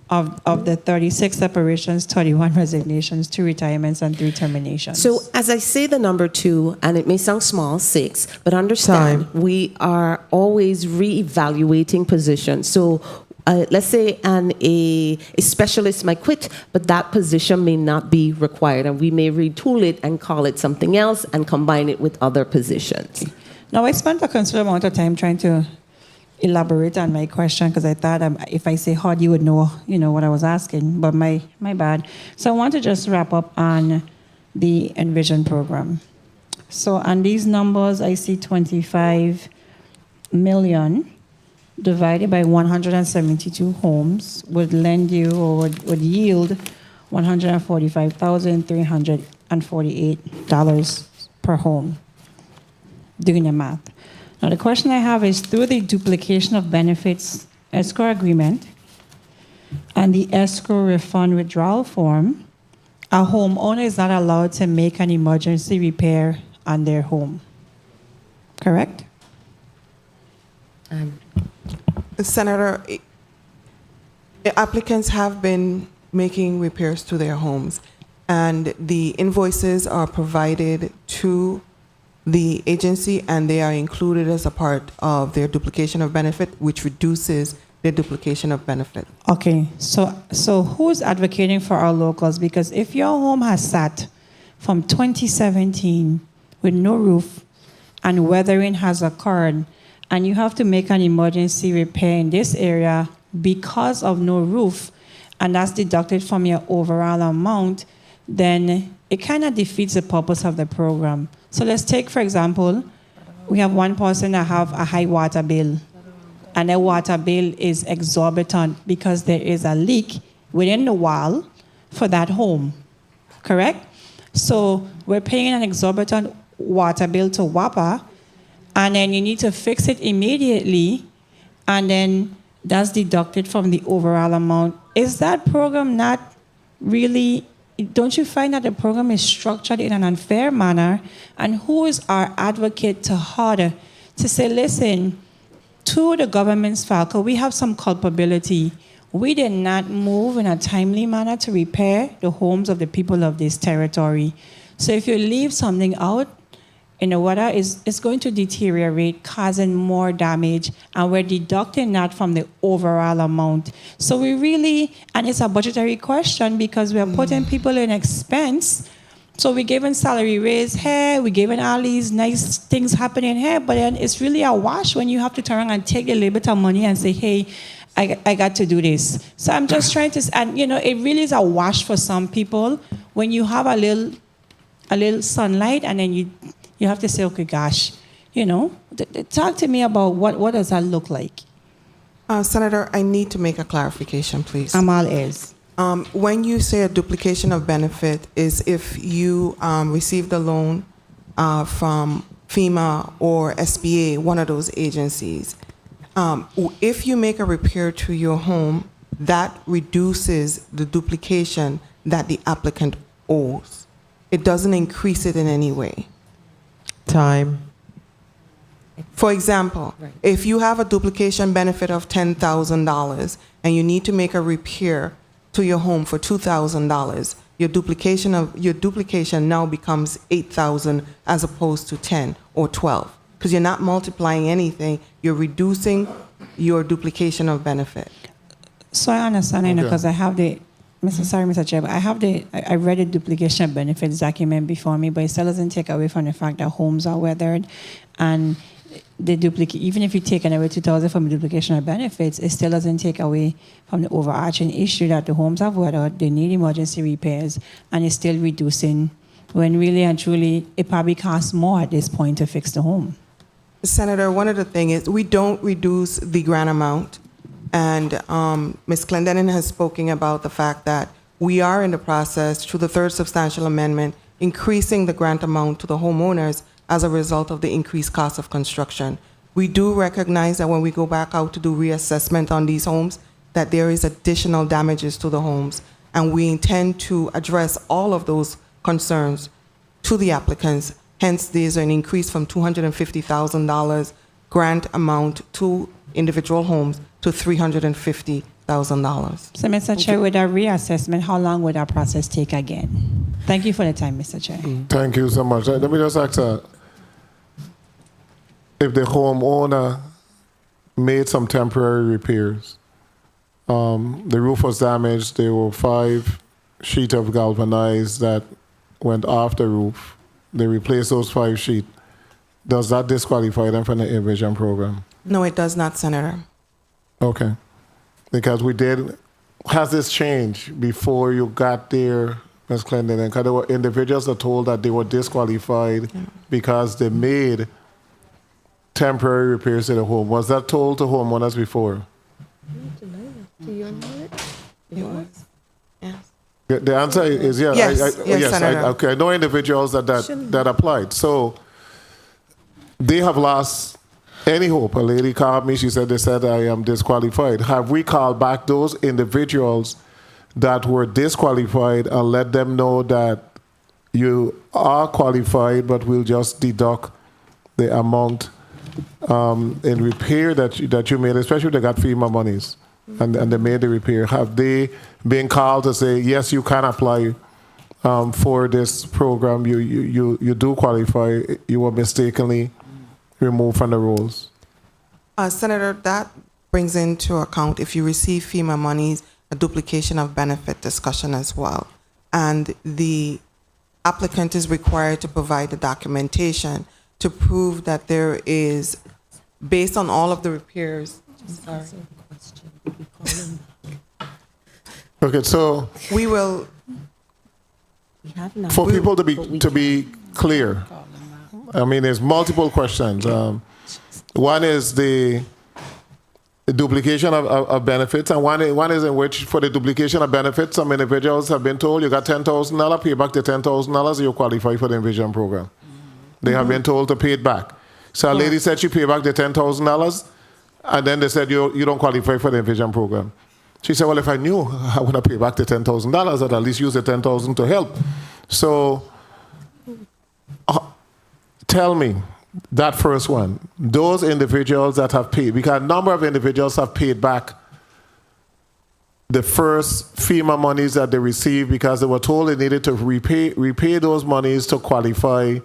Of the 36 separations, 31 resignations, 2 retirements, and 3 terminations. So as I say the number 2, and it may sound small, 6, but understand we are always reevaluating positions. So let's say a specialist might quit, but that position may not be required, and we may retool it and call it something else and combine it with other positions. Now, I spent a considerable amount of time trying to elaborate on my question because I thought if I say HUD, you would know, what I was asking, but my bad. So I want to just wrap up on the Envision program. So on these numbers, I see 25 million divided by 172 homes would lend you or would yield $145,348 per home, doing the math. Now, the question I have is, through the duplication of benefits escrow agreement and the escrow refund withdrawal form, a homeowner is not allowed to make an emergency repair on their home. Correct? Senator, applicants have been making repairs to their homes, and the invoices are provided to the agency, and they are included as a part of their duplication of benefit, which reduces their duplication of benefit. Okay, so who's advocating for our locals? Because if your home has sat from 2017 with no roof and weathering has occurred, and you have to make an emergency repair in this area because of no roof, and that's deducted from your overall amount, then it kind of defeats the purpose of the program. So let's take, for example, we have one person that have a high water bill, and their water bill is exorbitant because there is a leak within the wall for that home, correct? So we're paying an exorbitant water bill to WAPA, and then you need to fix it immediately, and then that's deducted from the overall amount. Is that program not really, don't you find that the program is structured in an unfair manner? And who is our advocate to HUD to say, listen, to the government's file, because we have some culpability. We did not move in a timely manner to repair the homes of the people of this territory. So if you leave something out, water it's going to deteriorate, causing more damage, and we're deducting that from the overall amount. So we really, and it's a budgetary question because we are putting people in expense. So we're giving salary raise here, we're giving all these nice things happening here, but then it's really a wash when you have to turn around and take a little bit of money and say, hey, I got to do this. So I'm just trying to, and it really is a wash for some people when you have a little sunlight, and then you have to say, okay, gosh, talk to me about what does that look like? Senator, I need to make a clarification, please. I'm all ears. When you say a duplication of benefit is if you received a loan from FEMA or SBA, one of those agencies. If you make a repair to your home, that reduces the duplication that the applicant owes. It doesn't increase it in any way. Time. For example, if you have a duplication benefit of $10,000 and you need to make a repair to your home for $2,000, your duplication now becomes $8,000 as opposed to 10 or 12, because you're not multiplying anything, you're reducing your duplication of benefit. So I understand, because I have the, Mr. Chair, but I read the duplication of benefits document before me, but it still doesn't take away from the fact that homes are weathered, and the duplicate, even if you take away $2,000 from the duplication of benefits, it still doesn't take away from the overarching issue that the homes have weathered, they need emergency repairs, and it's still reducing when really and truly it probably costs more at this point to fix the home. Senator, one of the things is we don't reduce the grant amount, and Ms. Clendinen has spoken about the fact that we are in the process, through the third substantial amendment, increasing the grant amount to the homeowners as a result of the increased cost of construction. We do recognize that when we go back out to do reassessment on these homes, that there is additional damages to the homes, and we intend to address all of those concerns to the applicants. Hence, there's an increase from $250,000 grant amount to individual homes to $350,000. So, Mr. Chair, with a reassessment, how long would that process take again? Thank you for the time, Mr. Chair. Thank you so much. Let me just ask if the homeowner made some temporary repairs, the roof was damaged, there were 5 sheets of galvanized that went off the roof, they replaced those 5 sheets, does that disqualify them from the Envision program? No, it does not, Senator. Okay. Because has this changed before you got there, Ms. Clendinen? Because there were individuals that told that they were disqualified because they made temporary repairs to the home. Was that told to homeowners before? Do you know it? It was. Yes. The answer is yes. Yes, Senator. Okay, I know individuals that applied. So they have lost any hope. A lady called me, she said, they said I am disqualified. Have we called back those individuals that were disqualified and let them know that you are qualified, but we'll just deduct the amount in repair that you made, especially if they got FEMA monies and they made the repair? Have they been called to say, yes, you can apply for this program, you do qualify, you were mistakenly removed from the rolls? Senator, that brings into account, if you receive FEMA monies, a duplication of benefit discussion as well. And the applicant is required to provide the documentation to prove that there is, based on all of the repairs. Sorry. Okay, so we will. For people to be clear, I mean, there's multiple questions. One is the duplication of benefits, and one is in which, for the duplication of benefits, some individuals have been told you got $10,000, pay back the $10,000, you qualify for the Envision program. They have been told to pay it back. So a lady said she paid back the $10,000, and then they said you don't qualify for the Envision program. She said, well, if I knew I would have paid back the $10,000, I'd at least use the $10,000 to help. So tell me, that first one, those individuals that have paid, because a number of individuals have paid back the first FEMA monies that they received because they were told they needed to repay those monies to qualify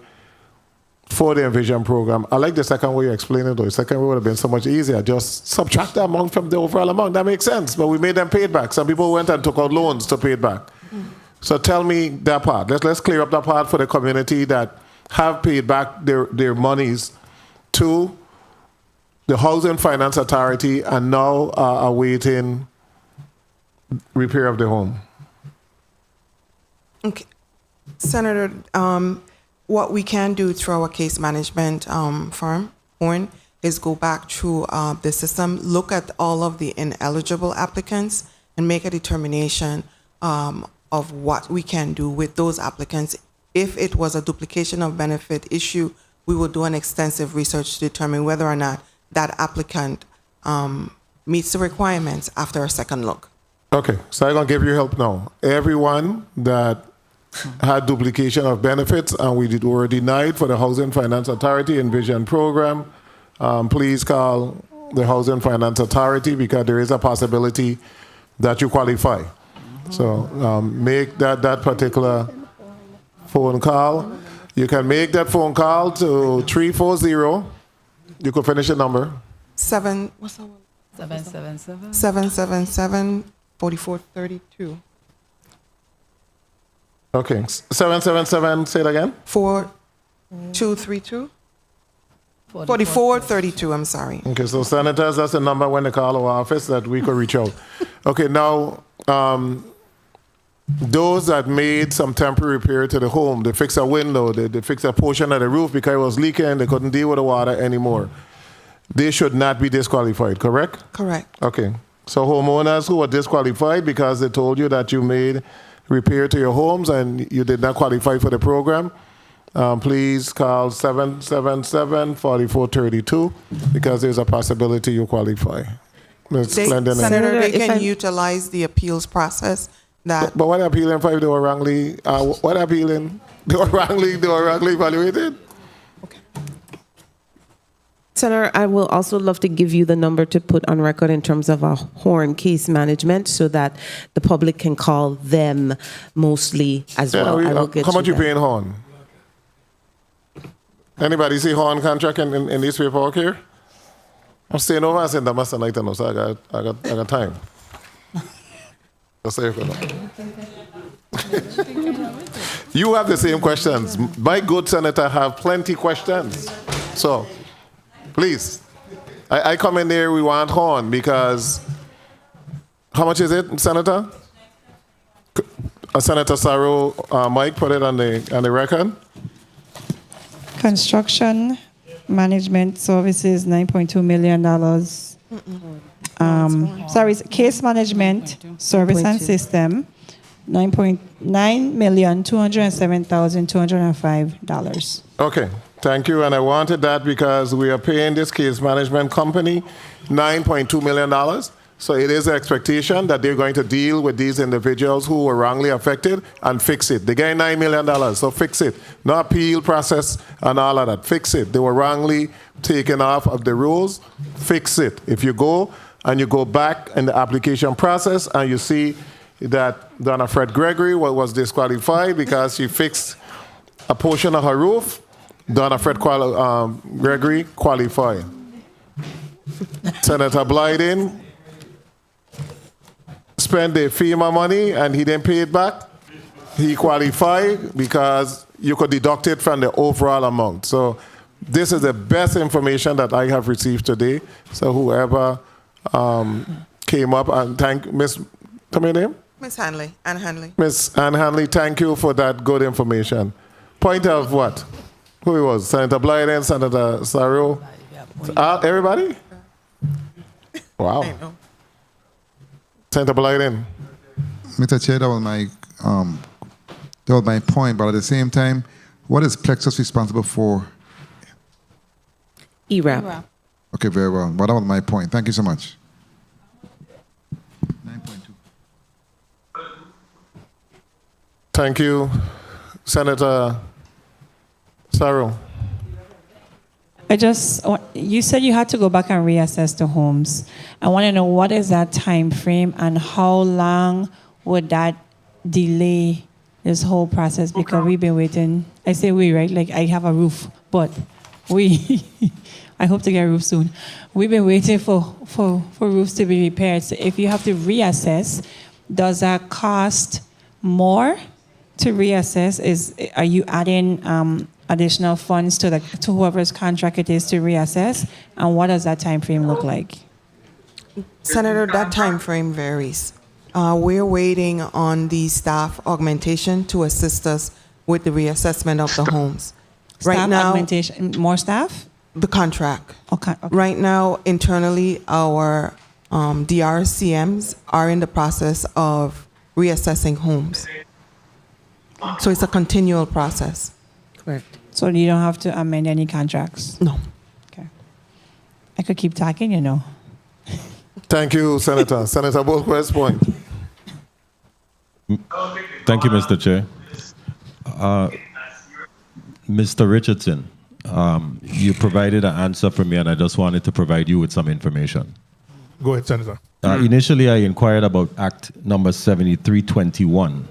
for the Envision program. I like the second way you explained it, though. The second way would have been so much easier. Just subtract the amount from the overall amount. That makes sense. But we made them pay it back. Some people went and took out loans to pay it back. So tell me that part. Let's clear up that part for the community that have paid back their monies to the Housing Finance Authority and now are awaiting repair of the home. Okay. Senator, what we can do through our case management firm, Horn, is go back through the system, look at all of the ineligible applicants, and make a determination of what we can do with those applicants. If it was a duplication of benefit issue, we will do an extensive research to determine whether or not that applicant meets the requirements after a second look. Okay, so I'm going to give you help now. Everyone that had duplication of benefits and were denied for the Housing Finance Authority Envision program, please call the Housing Finance Authority because there is a possibility that you qualify. So make that particular phone call. You can make that phone call to 340. You could finish the number. 777 4432. Okay, 777, say it again. 4232. 4432, I'm sorry. Okay, so senators, that's the number when they call our office that we could reach out. Okay, now, those that made some temporary repair to the home, they fixed a window, they fixed a portion of the roof because it was leaking, they couldn't deal with the water anymore. They should not be disqualified, correct? Correct. Okay, so homeowners who are disqualified because they told you that you made repair to your homes and you did not qualify for the program, please call 777-4432 because there's a possibility you qualify. Senator, they can utilize the appeals process. But what appealing for if they were wrongly? What appealing? They were wrongly evaluated. Senator, I will also love to give you the number to put on record in terms of a HORN case management so that the public can call them mostly as well. I will get how much you that. paying HORN? Anybody see HORN contract in this paperwork here? I'm staying over and saying that must night so I got time. Just say it for now. You have the same questions. My good senator have plenty questions. So please, I come in there, we want HORN because, how much is it, Senator? Senator Saro, Mike, put it on the record. Construction management services, $9.2 million. Sorry, case management service and system, $9,207,205. Okay. Thank you, and I wanted that because we are paying this case management company $9.2 million. So it is an expectation that they're going to deal with these individuals who were wrongly affected and fix it. They get $9 million, so fix it. No appeal process and all of that. Fix it. They were wrongly taken off of the rules. Fix it. If you go and you go back in the application process and you see that Donna Fred Gregory was disqualified because she fixed a portion of her roof, Donna Fred Gregory qualified. Senator Blyden spent the FEMA money and he didn't pay it back. He qualified because you could deduct it from the overall amount. So this is the best information that I have received today. So whoever came up and thank Miss, tell me your name? Miss Hanley, Ann Hanley. Miss Ann Hanley, thank you for that good information. Point of what? Who it was? Senator Blyden, Senator Saro? Everybody? Wow. Senator Blyden. Mr. Chair, that was my point, but at the same time, what is Plexus responsible for? ERAP. Okay, very well. But that was my point. Thank you so much. 9.2. Thank you, Senator Saro. You said you had to go back and reassess the homes. I want to know what is that time frame and how long would that delay this whole process? Because we've been waiting. I say we, right? Like I have a roof, but we, I hope to get a roof soon. We've been waiting for roofs to be repaired. So if you have to reassess, does that cost more to reassess? Are you adding additional funds to whoever's contract it is to reassess? And what does that time frame look like? Senator, that time frame varies. We're waiting on the staff augmentation to assist us with the reassessment of the homes. Staff augmentation, more staff? The contract. Okay. Right now, internally, our DRCMs are in the process of reassessing homes. So it's a continual process. Correct. So you don't have to amend any contracts? No. Okay. I could keep talking, you know. Thank you, Senator. Senator Boquist, point. Thank you, Mr. Chair. Mr. Richardson, you provided an answer for me, and I just wanted to provide you with some information. Go ahead, Senator. Initially, I inquired about Act number 7321,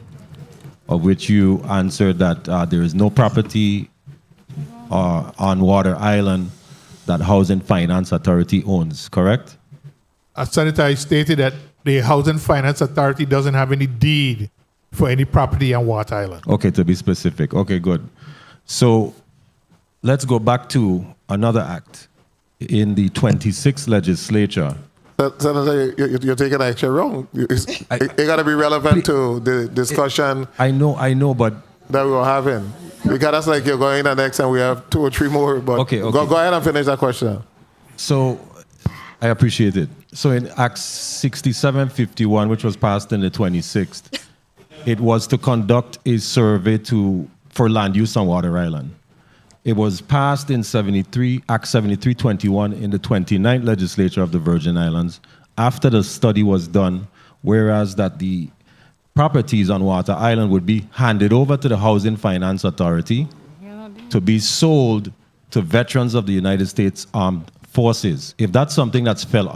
of which you answered that there is no property on Water Island that Housing Finance Authority owns, correct? Senator, I stated that the Housing Finance Authority doesn't have any deed for any property on Water Island. Okay, to be specific. Okay, good. So let's go back to another act in the 26th legislature. Senator, you're taking action wrong. It got to be relevant to the discussion. I know, but that we were having. Because that's like you're going in the next, and we have 2 or 3 more. But okay. Go ahead and finish that question. So I appreciate it. So in Act 6751, which was passed in the 26th, it was to conduct a survey for land use on Water Island. It was passed in Act 7321 in the 29th legislature of the Virgin Islands after the study was done, whereas that the properties on Water Island would be handed over to the Housing Finance Authority to be sold to veterans of the United States Armed Forces. If that's something that's fell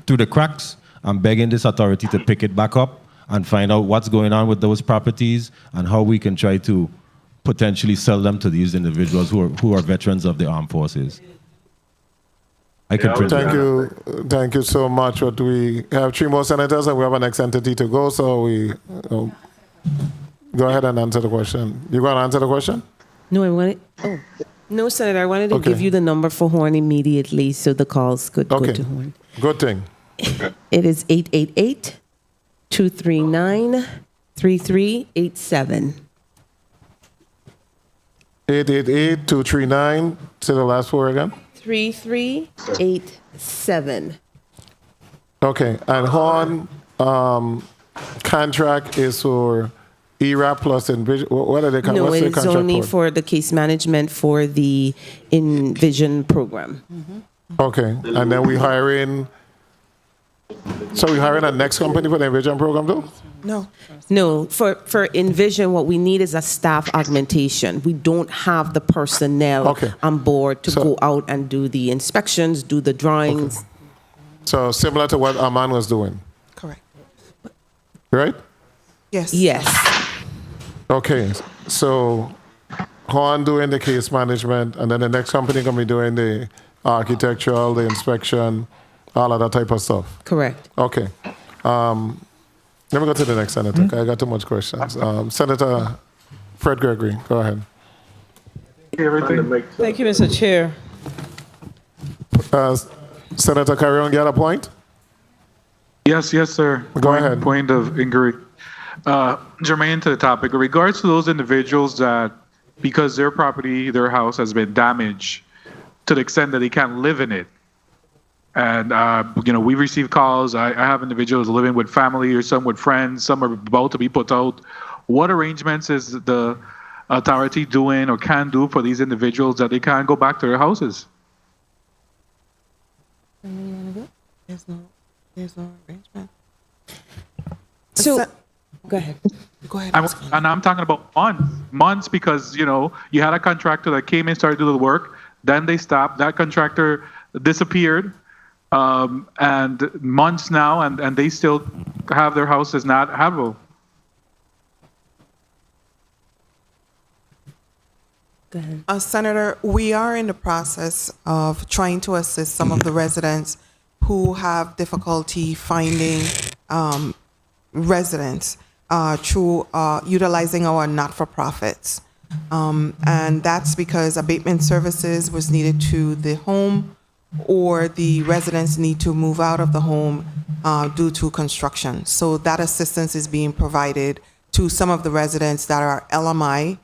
through the cracks, I'm begging this authority to pick it back up and find out what's going on with those properties and how we can try to potentially sell them to these individuals who are veterans of the armed forces. Thank you so much. But we have 3 more senators, and we have an next entity to go. So we go ahead and answer the question. You going to answer the question? No, no, Senator. I wanted to give you the number for Horn immediately so the calls could go to Horn. Good thing. It is 888-239-3387. 888-239. Say the last 4 again. 3387. Okay, and Horn contract is for ERAP plus Envision. What are they? No, it's only for the case management for the Envision program. Okay, and then we hiring. So we hiring a next company for the Envision program, though? No, for Envision, what we need is a staff augmentation. We don't have the personnel on board to go out and do the inspections, do the drawings. Okay. So similar to what Aman was doing? Correct. Right? Yes. Yes. Okay, so Horn doing the case management, and then the next company can be doing the architectural, the inspection, all of that type of stuff. Correct. Okay. Let me go to the next senator. Okay, I got too much questions. Senator Fred Gregory, go ahead. Thank you, Mr. Chair. Senator Carrion, get a point? Yes, sir. Go ahead. Point of inquiry. Germane to the topic, in regards to those individuals that, because their property, their house has been damaged to the extent that they can't live in it, and we receive calls. I have individuals living with family, or some with friends. Some are about to be put out. What arrangements is the authority doing or can do for these individuals that they can't go back to their houses? There's no arrangement. So, go ahead. Go ahead. I'm talking about months, because you had a contractor that came in, started doing the work, then they stopped. That contractor disappeared, and months now, and they still have their houses not habitable. Go ahead. Senator, we are in the process of trying to assist some of the residents who have difficulty finding residents through utilizing our not-for-profits. And that's because abatement services was needed to the home, or the residents need to move out of the home due to construction. So that assistance is being provided to some of the residents that are LMI,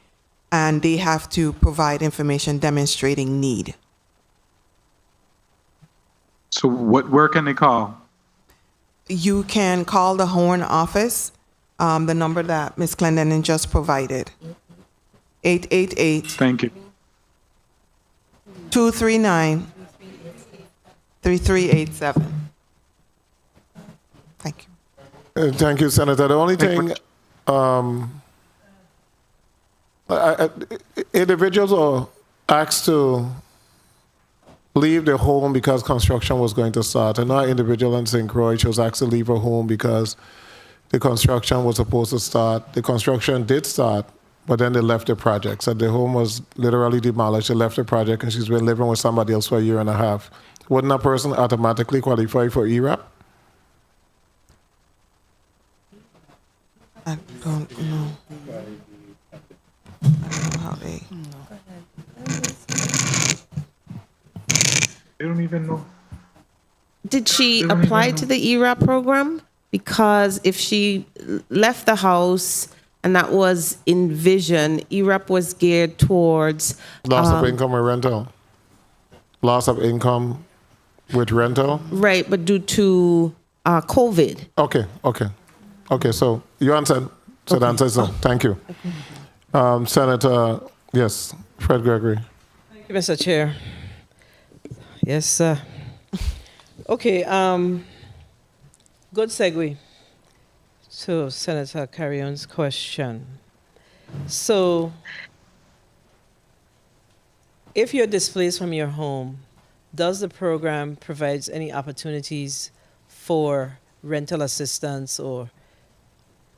and they have to provide information demonstrating need. So where can they call? You can call the Horn office, the number that Ms. Clendinen just provided. 888. Thank you. 239-3387. Thank you. Thank you, Senator. The only thing, individuals are asked to leave their home because construction was going to start. And our individual in St. Croix, she was asked to leave her home because the construction was supposed to start. The construction did start, but then they left the project. So the home was literally demolished. They left the project, and she's been living with somebody else for a year and a half. Wouldn't that person automatically qualify for ERAP? I don't know. I don't know how they... They don't even know. Did she apply to the ERAP program? Because if she left the house and that was in vision, ERAP was geared towards Loss of income or rental. Loss of income with rental. Right, but due to COVID. Okay. So you answered. So the answer is no. Thank you. Senator, yes, Fred Gregory. Thank you, Mr. Chair. Yes, sir. Okay, good segue to Senator Carrion's question. So, if you're displaced from your home, does the program provide any opportunities for rental assistance or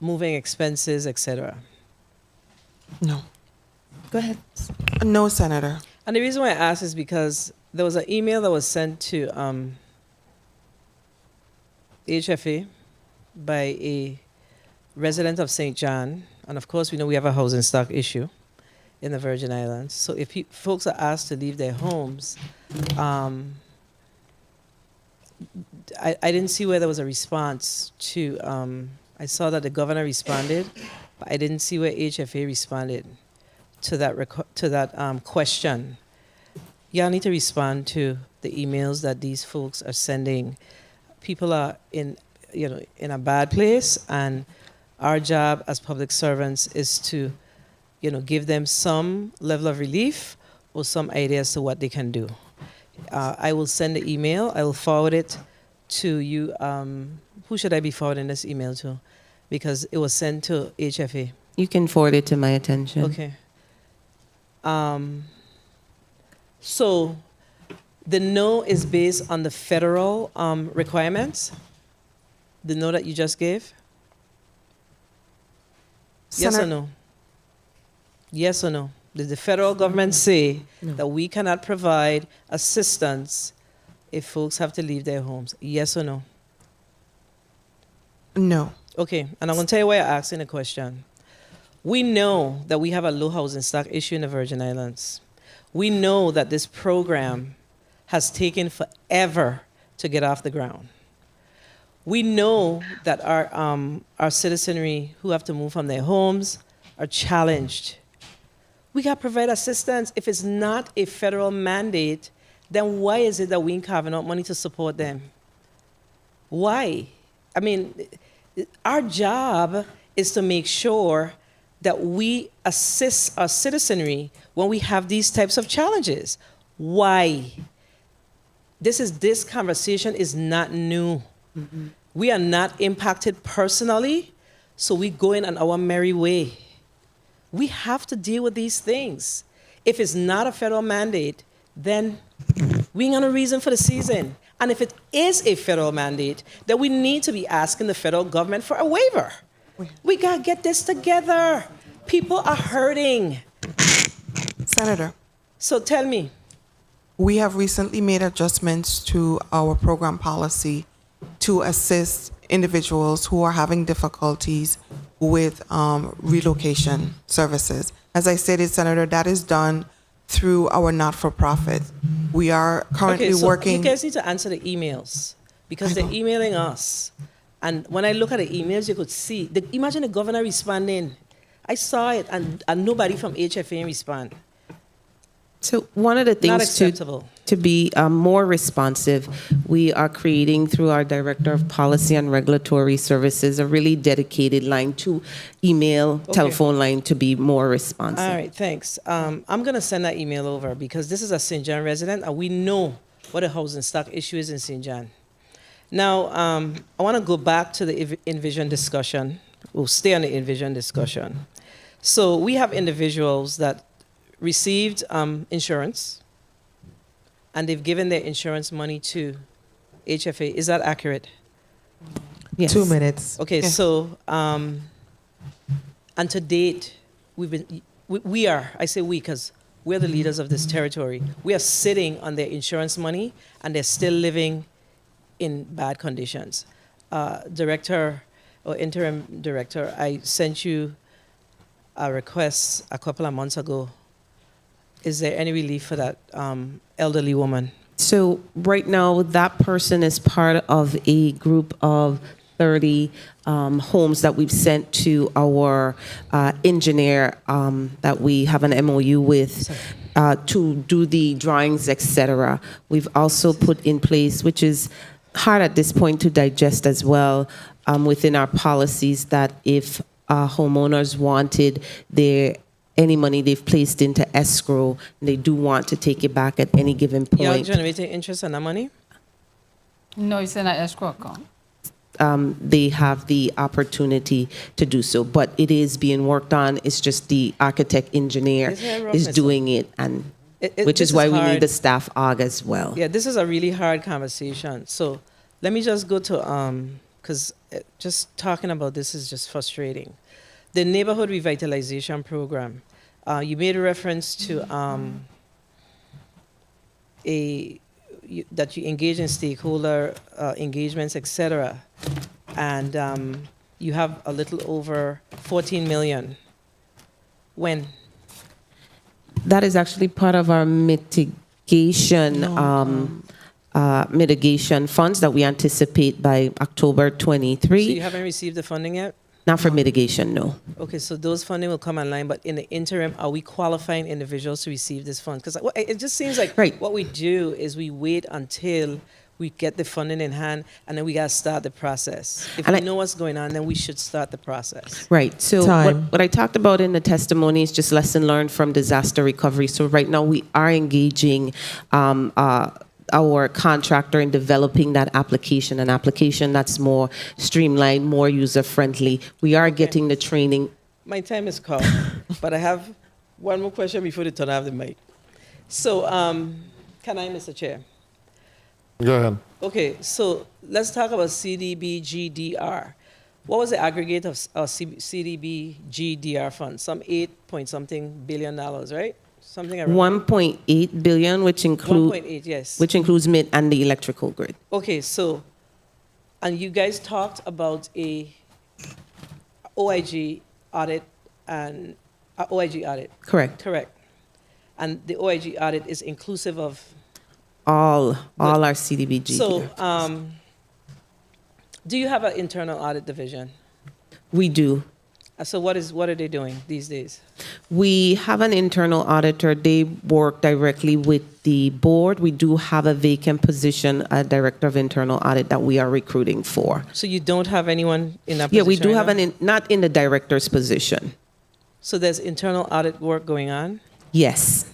moving expenses, etc.? No. Go ahead. No, Senator. And the reason why I ask is because there was an email that was sent to HFA by a resident of St. John. And of course, we know we have a housing stock issue in the Virgin Islands. So if folks are asked to leave their homes, I didn't see where there was a response to, I saw that the governor responded, but I didn't see where HFA responded to that question. Y'all need to respond to the emails that these folks are sending. People are in a bad place, and our job as public servants is to, give them some level of relief or some ideas to what they can do. I will send the email. I will forward it to you. Who should I be forwarding this email to? Because it was sent to HFA. You can forward it to my attention. Okay. So the no is based on the federal requirements? The no that you just gave? Yes or no? Yes or no? Did the federal government say that we cannot provide assistance if folks have to leave their homes? Yes or no? No. Okay, and I'm going to tell you why I'm asking the question. We know that we have a low housing stock issue in the Virgin Islands. We know that this program has taken forever to get off the ground. We know that our citizenry who have to move from their homes are challenged. We got to provide assistance. If it's not a federal mandate, then why is it that we ain't carving out money to support them? Why? I mean, our job is to make sure that we assist our citizenry when we have these types of challenges. Why? This conversation is not new. Mm-hmm. We are not impacted personally, so we go in on our merry way. We have to deal with these things. If it's not a federal mandate, then we ain't got no reason for the season. And if it is a federal mandate, then we need to be asking the federal government for a waiver. We got to get this together. People are hurting. Senator. So tell me. We have recently made adjustments to our program policy to assist individuals who are having difficulties with relocation services. As I stated, Senator, that is done through our not-for-profit. We are currently working... You guys need to answer the emails because they're emailing us. And when I look at the emails, you could see, imagine the governor responding. I saw it and nobody from HFA respond. So one of the Not things acceptable. to be more responsive, we are creating through our Director of Policy and Regulatory Services a really dedicated line to email, telephone line to be more responsive. All right, thanks. I'm going to send that email over because this is a St. John resident and we know what the housing stock issue is in St. John. Now, I want to go back to the Envision discussion. We'll stay on the Envision discussion. So we have individuals that received insurance and they've given their insurance money to HFA. Is that accurate? Yes. 2 minutes. Okay, so, and to date, we are, I say we because we're the leaders of this territory. We are sitting on their insurance money and they're still living in bad conditions. Director or interim director, I sent you a request a couple of months ago. Is there any relief for that elderly woman? So right now, that person is part of a group of 30 homes that we've sent to our engineer that we have an MOU with to do the drawings, etc. We've also put in place, which is hard at this point to digest as well, within our policies, that if homeowners wanted any money they've placed into escrow, and they do want to take it back at any given point. You're generating interest on that money? No, it's in an escrow account. They have the opportunity to do so, but it is being worked on. It's just the architect engineer is doing it, and which is why we need the staff AUG as well. Yeah, this is a really hard conversation. So let me just go to, because just talking about this is just frustrating. The Neighborhood Revitalization Program, you made a reference to that you engage in stakeholder engagements, etc. And you have a little over 14 million. When? That is actually part of our mitigation mitigation funds that we anticipate by October 23. So you haven't received the funding yet? Not for mitigation, no. Okay, so those funding will come online, but in the interim, are we qualifying individuals to receive this fund? Because it just seems like what we do is we wait until we get the funding in hand, and then we got to start the process. If we know what's going on, then we should start the process. Right. So what I talked about in the testimony is just lesson learned from disaster recovery. So right now we are engaging our contractor in developing that application, an application that's more streamlined, more user-friendly. We are getting the training. My time is called, but I have one more question before they turn off the mic. So, can I, Mr. Chair? Go ahead. Okay, so let's talk about CDBG-DR. What was the aggregate of CDBG-DR funds? Some 8-point-something billion dollars, right? Something around 1.8 billion, which 1.8, yes. Which includes MIT and the electrical grid. Okay, so, and you guys talked about a OIG audit and OIG audit. Correct. Correct. And the OIG audit is inclusive of all our CDBG. So, do you have an internal audit division? We do. So what are they doing these days? We have an internal auditor. They work directly with the board. We do have a vacant position, a director of internal audit that we are recruiting for. So you don't have anyone in that position? Yeah, we do have now? not in the director's position. So there's internal audit work going on? Yes.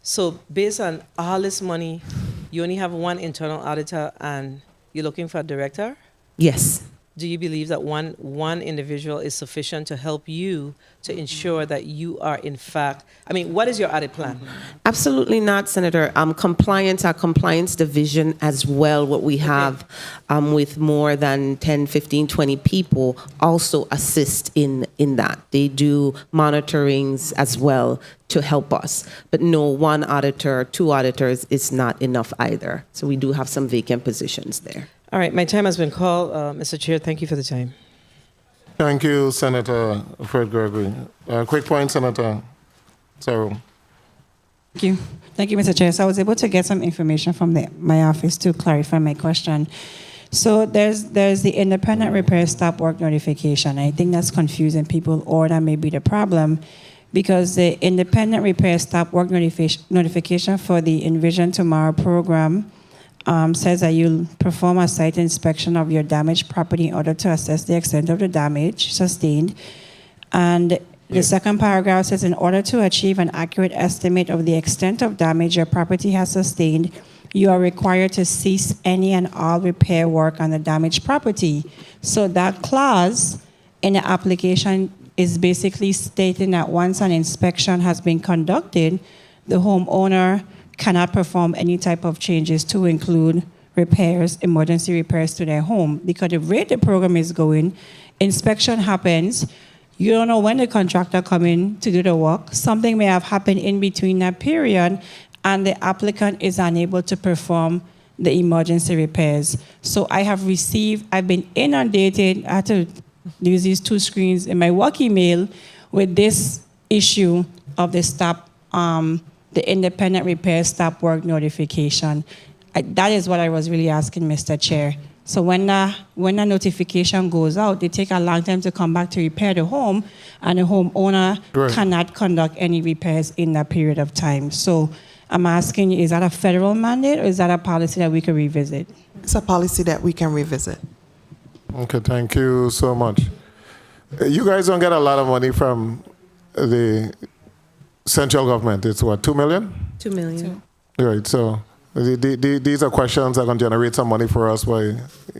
So based on all this money, you only have one internal auditor and you're looking for a director? Yes. Do you believe that one individual is sufficient to help you to ensure that you are in fact, I mean, what is your audit plan? Absolutely not, Senator. Compliance, our compliance division as well, what we have with more than 10, 15, 20 people also assist in that. They do monitorings as well to help us. But no, one auditor, two auditors is not enough either. So we do have some vacant positions there. All right, my time has been called. Mr. Chair, thank you for the time. Thank you, Senator Fred Gregory. Quick point, Senator Sarah. Thank you. Thank you, Mr. Chair. So I was able to get some information from my office to clarify my question. So there's the independent repair stop work notification. I think that's confusing people, or that may be the problem. because the independent repair stop work notification for the Envision Tomorrow program says that you'll perform a site inspection of your damaged property in order to assess the extent of the damage sustained. And the second paragraph says, in order to achieve an accurate estimate of the extent of damage your property has sustained, you are required to cease any and all repair work on the damaged property. So that clause in the application is basically stating that once an inspection has been conducted, the homeowner cannot perform any type of changes to include repairs, emergency repairs to their home. Because the rate the program is going, inspection happens, you don't know when the contractor come in to do the work. Something may have happened in between that period, and the applicant is unable to perform the emergency repairs. So I've been inundated. I had to use these two screens in my work email with this issue of the the independent repair stop work notification. That is what I was really asking, Mr. Chair. So when a notification goes out, they take a long time to come back to repair the home, and the homeowner cannot conduct any repairs in that period of time. So I'm asking you, is that a federal mandate, or is that a policy that we can revisit? It's a policy that we can revisit. Okay, thank you so much. You guys don't get a lot of money from the central government. It's what, 2 million? 2 million. Right, so these are questions that are going to generate some money for us by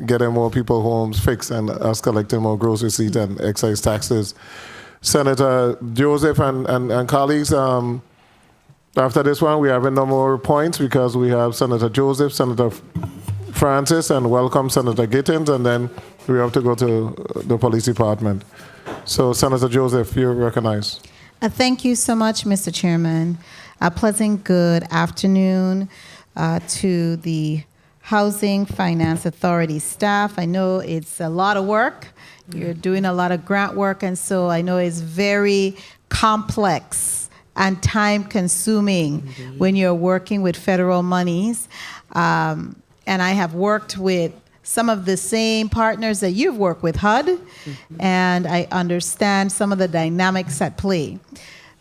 getting more people homes fixed and us collecting more gross receipts and excise taxes. Senator Joseph and colleagues, after this one, we have no more points because we have Senator Joseph, Senator Francis, and welcome Senator Gittins, and then we have to go to the police department. So, Senator Joseph, you're recognized. Thank you so much, Mr. Chairman. A pleasant good afternoon to the Housing Finance Authority staff. I know it's a lot of work. You're doing a lot of grant work, and so I know it's very complex and time-consuming when you're working with federal monies. And I have worked with some of the same partners that you've worked with, HUD, and I understand some of the dynamics at play.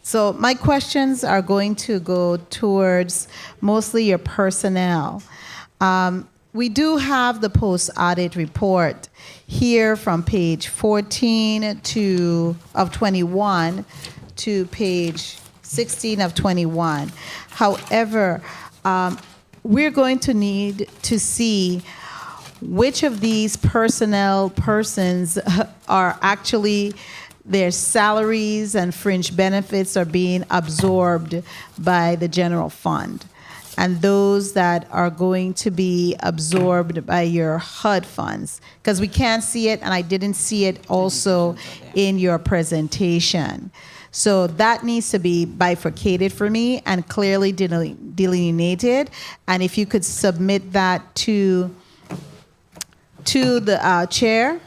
So my questions are going to go towards mostly your personnel. We do have the post-audit report here from page 14 of 21 to page 16 of 21. However, we're going to need to see which of these persons are actually their salaries and fringe benefits are being absorbed by the general fund, and those that are going to be absorbed by your HUD funds, because we can't see it, and I didn't see it also in your presentation. So that needs to be bifurcated for me and clearly delineated. And if you could submit that to the chair.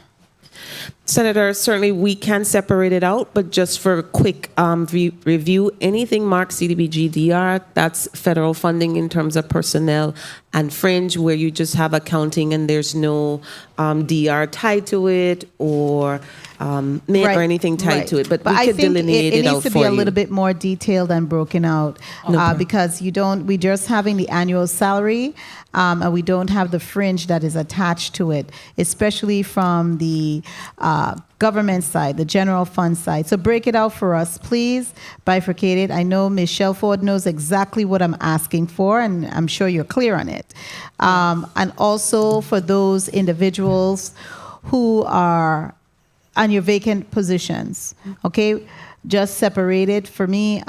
Senator, certainly we can separate it out, but just for a quick review, anything marked CDBG-DR, that's federal funding in terms of personnel, and fringe, where you just have accounting and there's no DR tied to it or or anything tied to it. But we could delineate it out for you. It needs to be a little bit more detailed and broken out because we're just having the annual salary and we don't have the fringe that is attached to it, especially from the government side, the general fund side. So break it out for us, please. Bifurcate it. I know Ms. Shelford knows exactly what I'm asking for, and I'm sure you're clear on it. And also for those individuals who are on your vacant positions, okay? Just separate it for me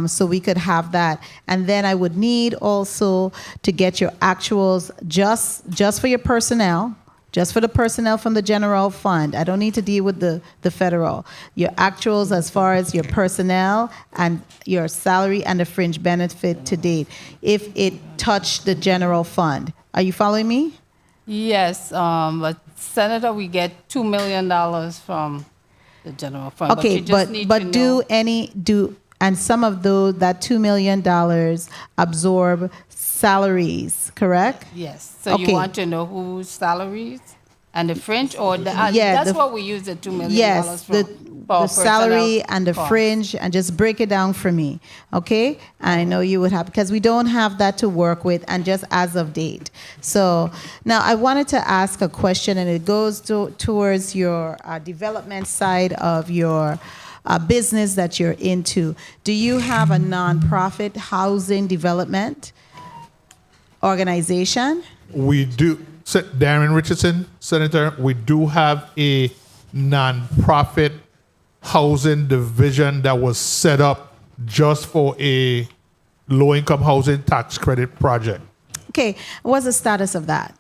so we could have that. And then I would need also to get your actuals just for your personnel, just for the personnel from the general fund. I don't need to deal with the federal. Your actuals as far as your personnel and your salary and the fringe benefit to date, if it touched the general fund. Are you following me? Yes, but Senator, we get $2 million from the general fund. Okay, and some of those, that $2 million absorb salaries, correct? Yes. So okay. You want to know whose salaries and the fringe, or that's what we use the $2 million from. For the salary personnel and the costs. fringe, and just break it down for me, okay? I know you would have, because we don't have that to work with, and just as of date. So now I wanted to ask a question, and it goes towards your development side of your business that you're into. Do you have a nonprofit housing development organization? We do, Darren Richardson, Senator, we do have a nonprofit housing division that was set up just for a low-income housing tax credit project. Okay, what's the status of that?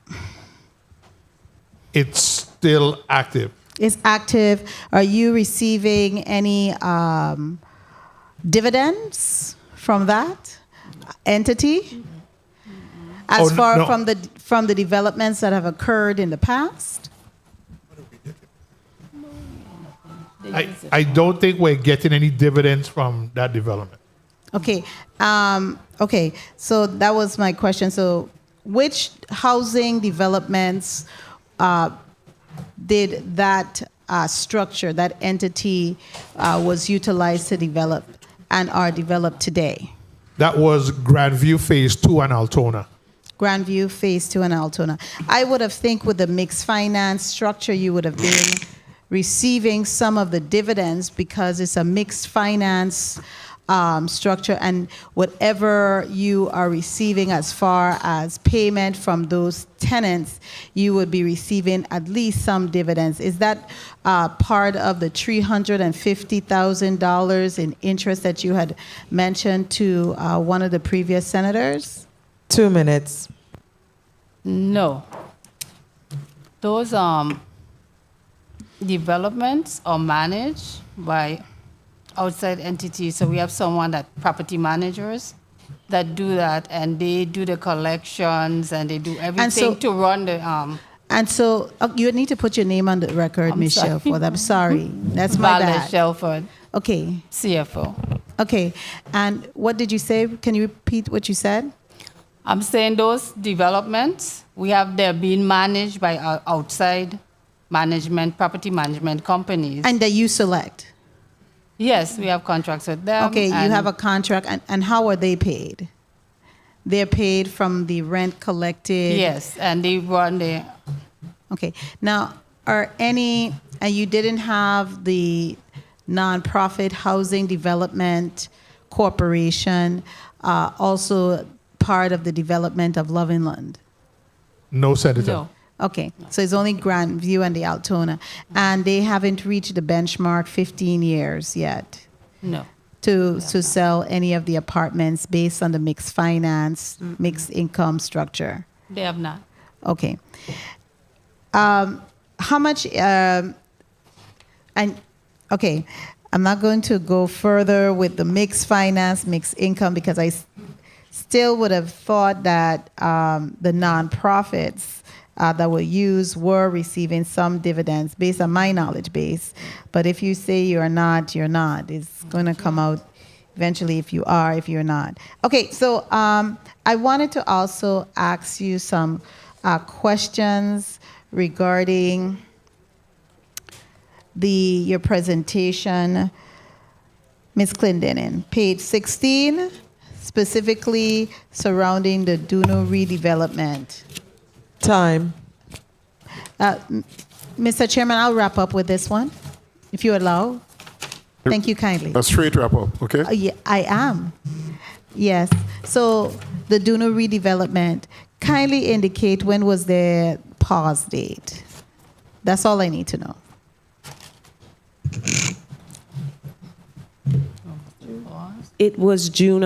It's still active. It's active. Are you receiving any dividends from that entity? As far no. from the developments that have occurred in the past? I don't think we're getting any dividends from that development. Okay. Okay. So that was my question. So, which housing developments did that structure, that entity, was utilized to develop and are developed today? That was Grandview Phase 2 and Altona. Grandview Phase 2 and Altona. I would have think with the mixed finance structure, you would have been receiving some of the dividends because it's a mixed finance structure, and whatever you are receiving as far as payment from those tenants, you would be receiving at least some dividends. Is that part of the $350,000 in interest that you had mentioned to one of the previous senators? 2 minutes. No. Those developments are managed by outside entities. So we have someone that property managers that do that, and they do the collections and they do everything to run the And so you need to put your name on the record, Ms. Shelford. I'm sorry. That's my Valerie bad. Shelford. Okay. CFO. Okay. And what did you say? Can you repeat what you said? I'm saying those developments, they're being managed by outside management, property management companies. And that you select? Yes, we have contracts with them. Okay, you have a contract. And how are they paid? They're paid from the rent collected? Yes, and they run the... Okay. Now, are any, and you didn't have the nonprofit housing development corporation also part of the development of Love Inland? No, Senator. No. Okay, so it's only Grandview and the Altona, and they haven't reached the benchmark 15 years yet No. to sell any of the apartments based on the mixed finance, mixed income structure. They have not. Okay. How much? And okay, I'm not going to go further with the mixed finance, mixed income, because I still would have thought that the nonprofits that were used were receiving some dividends based on my knowledge base. But if you say you're not, you're not. It's going to come out eventually if you are, if you're not. Okay, so I wanted to also ask you some questions regarding your presentation, Ms. Clendinen, page 16, specifically surrounding the Duno redevelopment. Time. Mr. Chairman, I'll wrap up with this one, if you allow. Thank you kindly. A straight wrap up, okay? Yeah, I am. Yes. So the Duno redevelopment, kindly indicate when was the pause date. That's all I need to know. It was June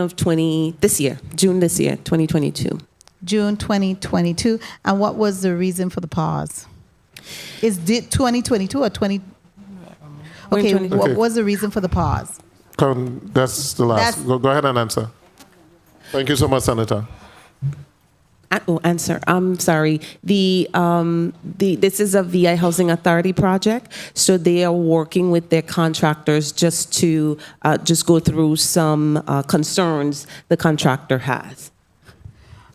this year, 2022. June 2022. And what was the reason for the pause? Is it 2022 or 20? Okay, what was the reason for the pause? That's the last. Go ahead and answer. Thank you so much, Senator. Answer. I'm sorry. This is a VI Housing Authority project, so they are working with their contractors just to go through some concerns the contractor has.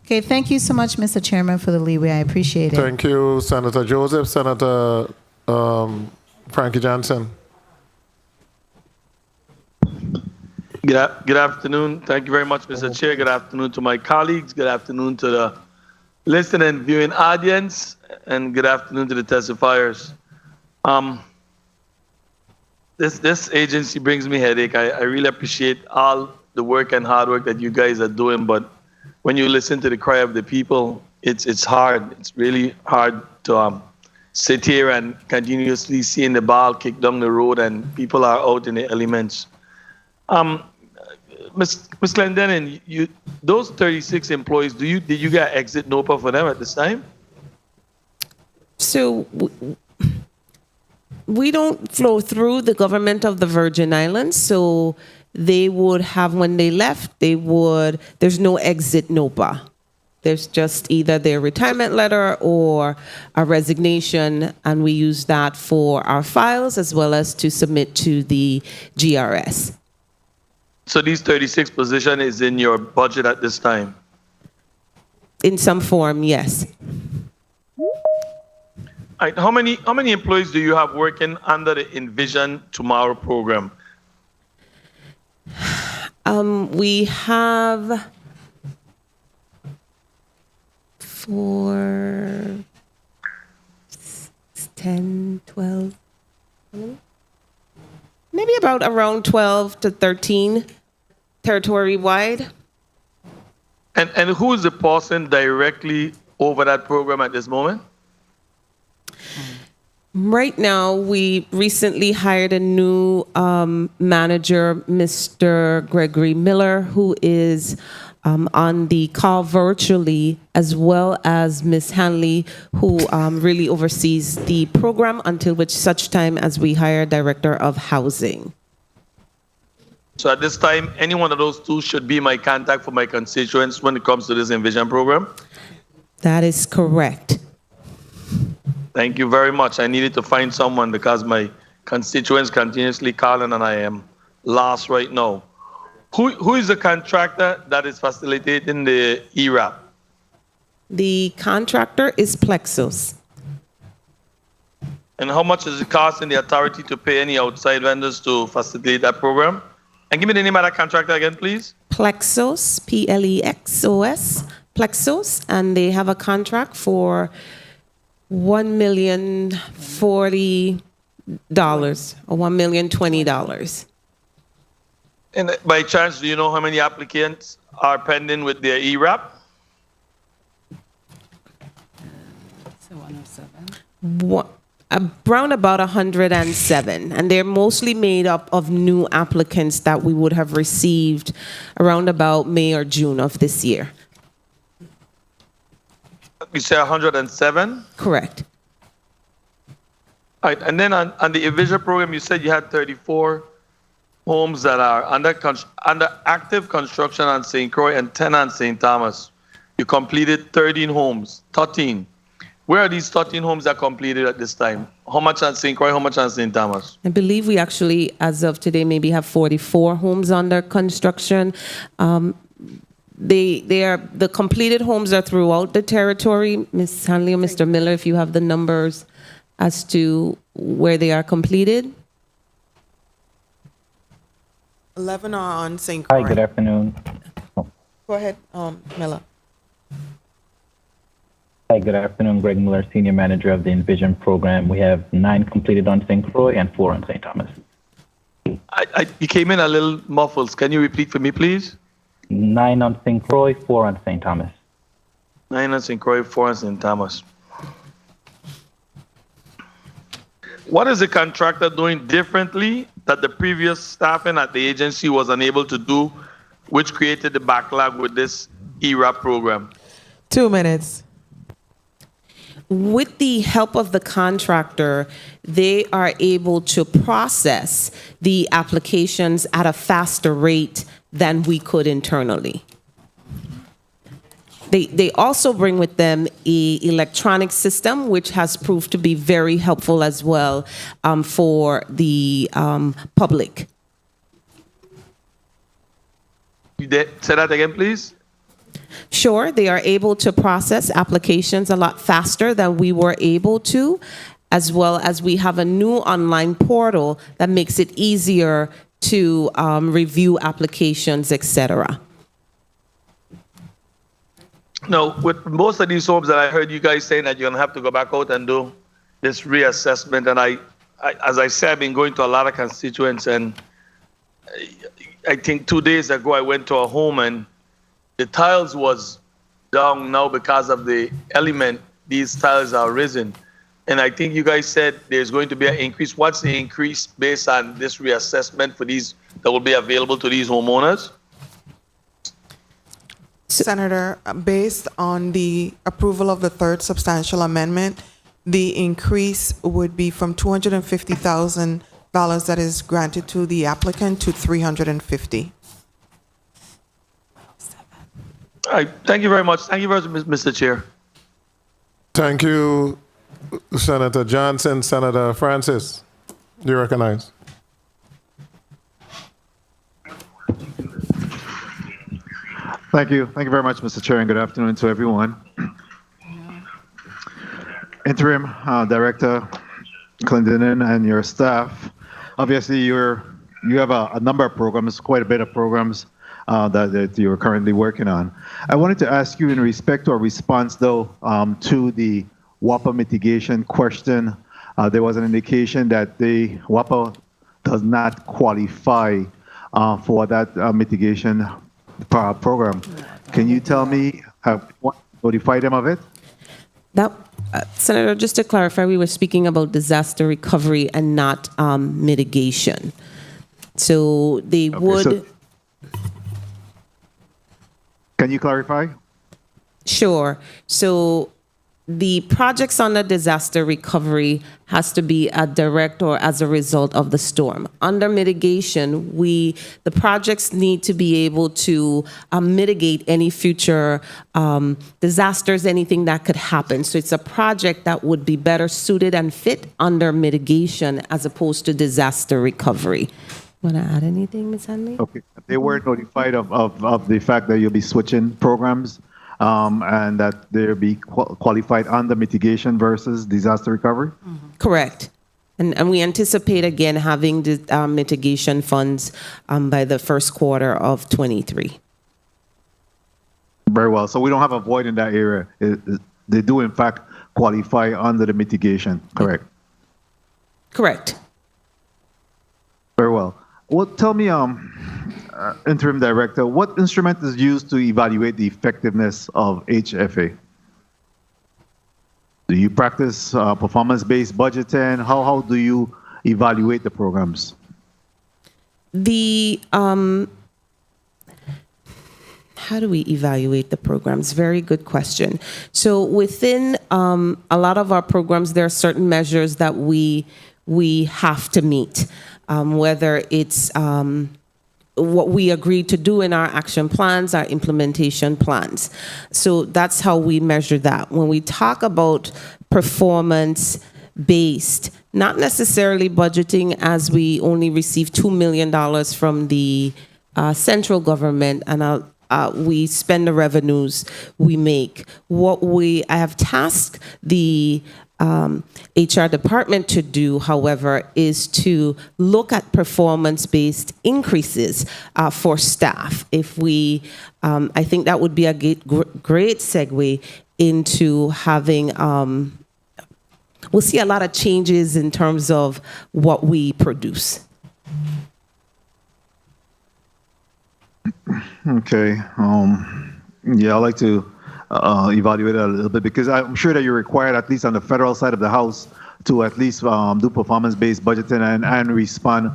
Okay, thank you so much, Mr. Chairman, for the leeway. I appreciate it. Thank you, Senator Joseph. Senator Frankie Johnson. Good afternoon. Thank you very much, Mr. Chair. Good afternoon to my colleagues. Good afternoon to the listening and viewing audience. And good afternoon to the testifiers. This agency brings me headache. I really appreciate all the work and hard work that you guys are doing. But when you listen to the cry of the people, it's hard. It's really hard to sit here and continuously seeing the ball kick down the road and people are out in the elements. Ms. Clendinen, those 36 employees, did you get exit NOPA for them at this time? So we don't flow through the government of the Virgin Islands, so they would have, when they left, there's no exit NOPA. There's just either their retirement letter or a resignation, and we use that for our files as well as to submit to the GRS. So these 36 position is in your budget at this time? In some form, yes. Right, how many employees do you have working under the Envision Tomorrow program? We have 10, 12, maybe about around 12 to 13 territory-wide. And who is the person directly over that program at this moment? Right now, we recently hired a new manager, Mr. Gregory Miller, who is on the call virtually, as well as Ms. Hanley, who really oversees the program until such time as we hire a director of housing. So at this time, any one of those two should be my contact for my constituents when it comes to this Envision program? That is correct. Thank you very much. I needed to find someone because my constituents continuously calling and I am lost right now. Who is the contractor that is facilitating the ERAP? The contractor is Plexus. And how much is it costing the authority to pay any outside vendors to facilitate that program? And give me the name of that contractor again, please. Plexus, Plexos, Plexus, and they have a contract for $1,040,000 or $1,020,000. And by chance, do you know how many applicants are pending with their ERAP? So 107. Around about 107, and they're mostly made up of new applicants that we would have received around about May or June of this year. You say 107? Correct. All right, and then on the Envision program, you said you had 34 homes that are under active construction on St. Croix and 10 on St. Thomas. You completed 13 homes, 13. Where are these 13 homes that completed at this time? How much on St. Croix, how much on St. Thomas? I believe we actually, as of today, maybe have 44 homes under construction. The completed homes are throughout the territory. Ms. Hanley or Mr. Miller, if you have the numbers as to where they are completed. 11 are on St. Croix. Hi, good afternoon. Go ahead, Miller. Hi, good afternoon. Greg Miller, Senior Manager of the Envision Program. We have 9 completed on St. Croix and 4 on St. Thomas. You came in a little muffled. Can you repeat for me, please? 9 on St. Croix, 4 on St. Thomas. 9 on St. Croix, 4 on St. Thomas. What is the contractor doing differently that the previous staffing at the agency was unable to do, which created the backlog with this ERAP program? 2 minutes. With the help of the contractor, they are able to process the applications at a faster rate than we could internally. They also bring with them an electronic system, which has proved to be very helpful as well for the public. Say that again, please. Sure, they are able to process applications a lot faster than we were able to, as well as we have a new online portal that makes it easier to review applications, etc.? No, with most of these homes that I heard you guys saying that you're gonna have to go back out and do this reassessment, and I as I said, I've been going to a lot of constituents, and I think 2 days ago I went to a home and the tiles was down now because of the element. These tiles are risen, and I think you guys said there's going to be an increase. What's the increase based on this reassessment for these that will be available to these homeowners? Senator, based on the approval of the third substantial amendment, the increase would be from $250,000 that is granted to the applicant to $350,000. All right, thank you very much. Thank you very much, Mr. Chair. Thank you, Senator Johnson. Senator Francis, you recognize. Thank you. Thank you very much, Mr. Chair, and good afternoon to everyone. Interim Director Clendinen and your staff, obviously you have a number of programs, quite a bit of programs that you're currently working on. I wanted to ask you in respect or response, though, to the WAPA mitigation question. There was an indication that the WAPA does not qualify for that mitigation program. Can you tell me, notify them of it? That, Senator, just to clarify, we were speaking about disaster recovery and not mitigation. So they would... So can you clarify? Sure. So the projects under disaster recovery has to be a direct or as a result of the storm. Under mitigation, the projects need to be able to mitigate any future disasters, anything that could happen. So it's a project that would be better suited and fit under mitigation as opposed to disaster recovery. Want to add anything, Ms. Henley? Okay. They were notified of the fact that you'll be switching programs and that they'll be qualified under mitigation versus disaster recovery? Correct. And we anticipate, again, having the mitigation funds by the first quarter of 23. Very well. So we don't have a void in that area. They do, in fact, qualify under the mitigation, correct? Correct. Very well. Well, tell me, Interim Director, what instrument is used to evaluate the effectiveness of HFA? Do you practice performance-based budgeting? How do you evaluate the programs? How do we evaluate the programs? Very good question. So within a lot of our programs, there are certain measures that we have to meet, whether it's what we agreed to do in our action plans, our implementation plans. So that's how we measure that. When we talk about performance-based, not necessarily budgeting, as we only receive $2 million from the central government, and we spend the revenues we make. I have tasked the HR department to do, however, is to look at performance-based increases for staff. If we, I think that would be a great segue into having, we'll see a lot of changes in terms of what we produce. Okay. Yeah, I'd like to evaluate that a little bit, because I'm sure that you're required, at least on the federal side of the house, to at least do performance-based budgeting and respond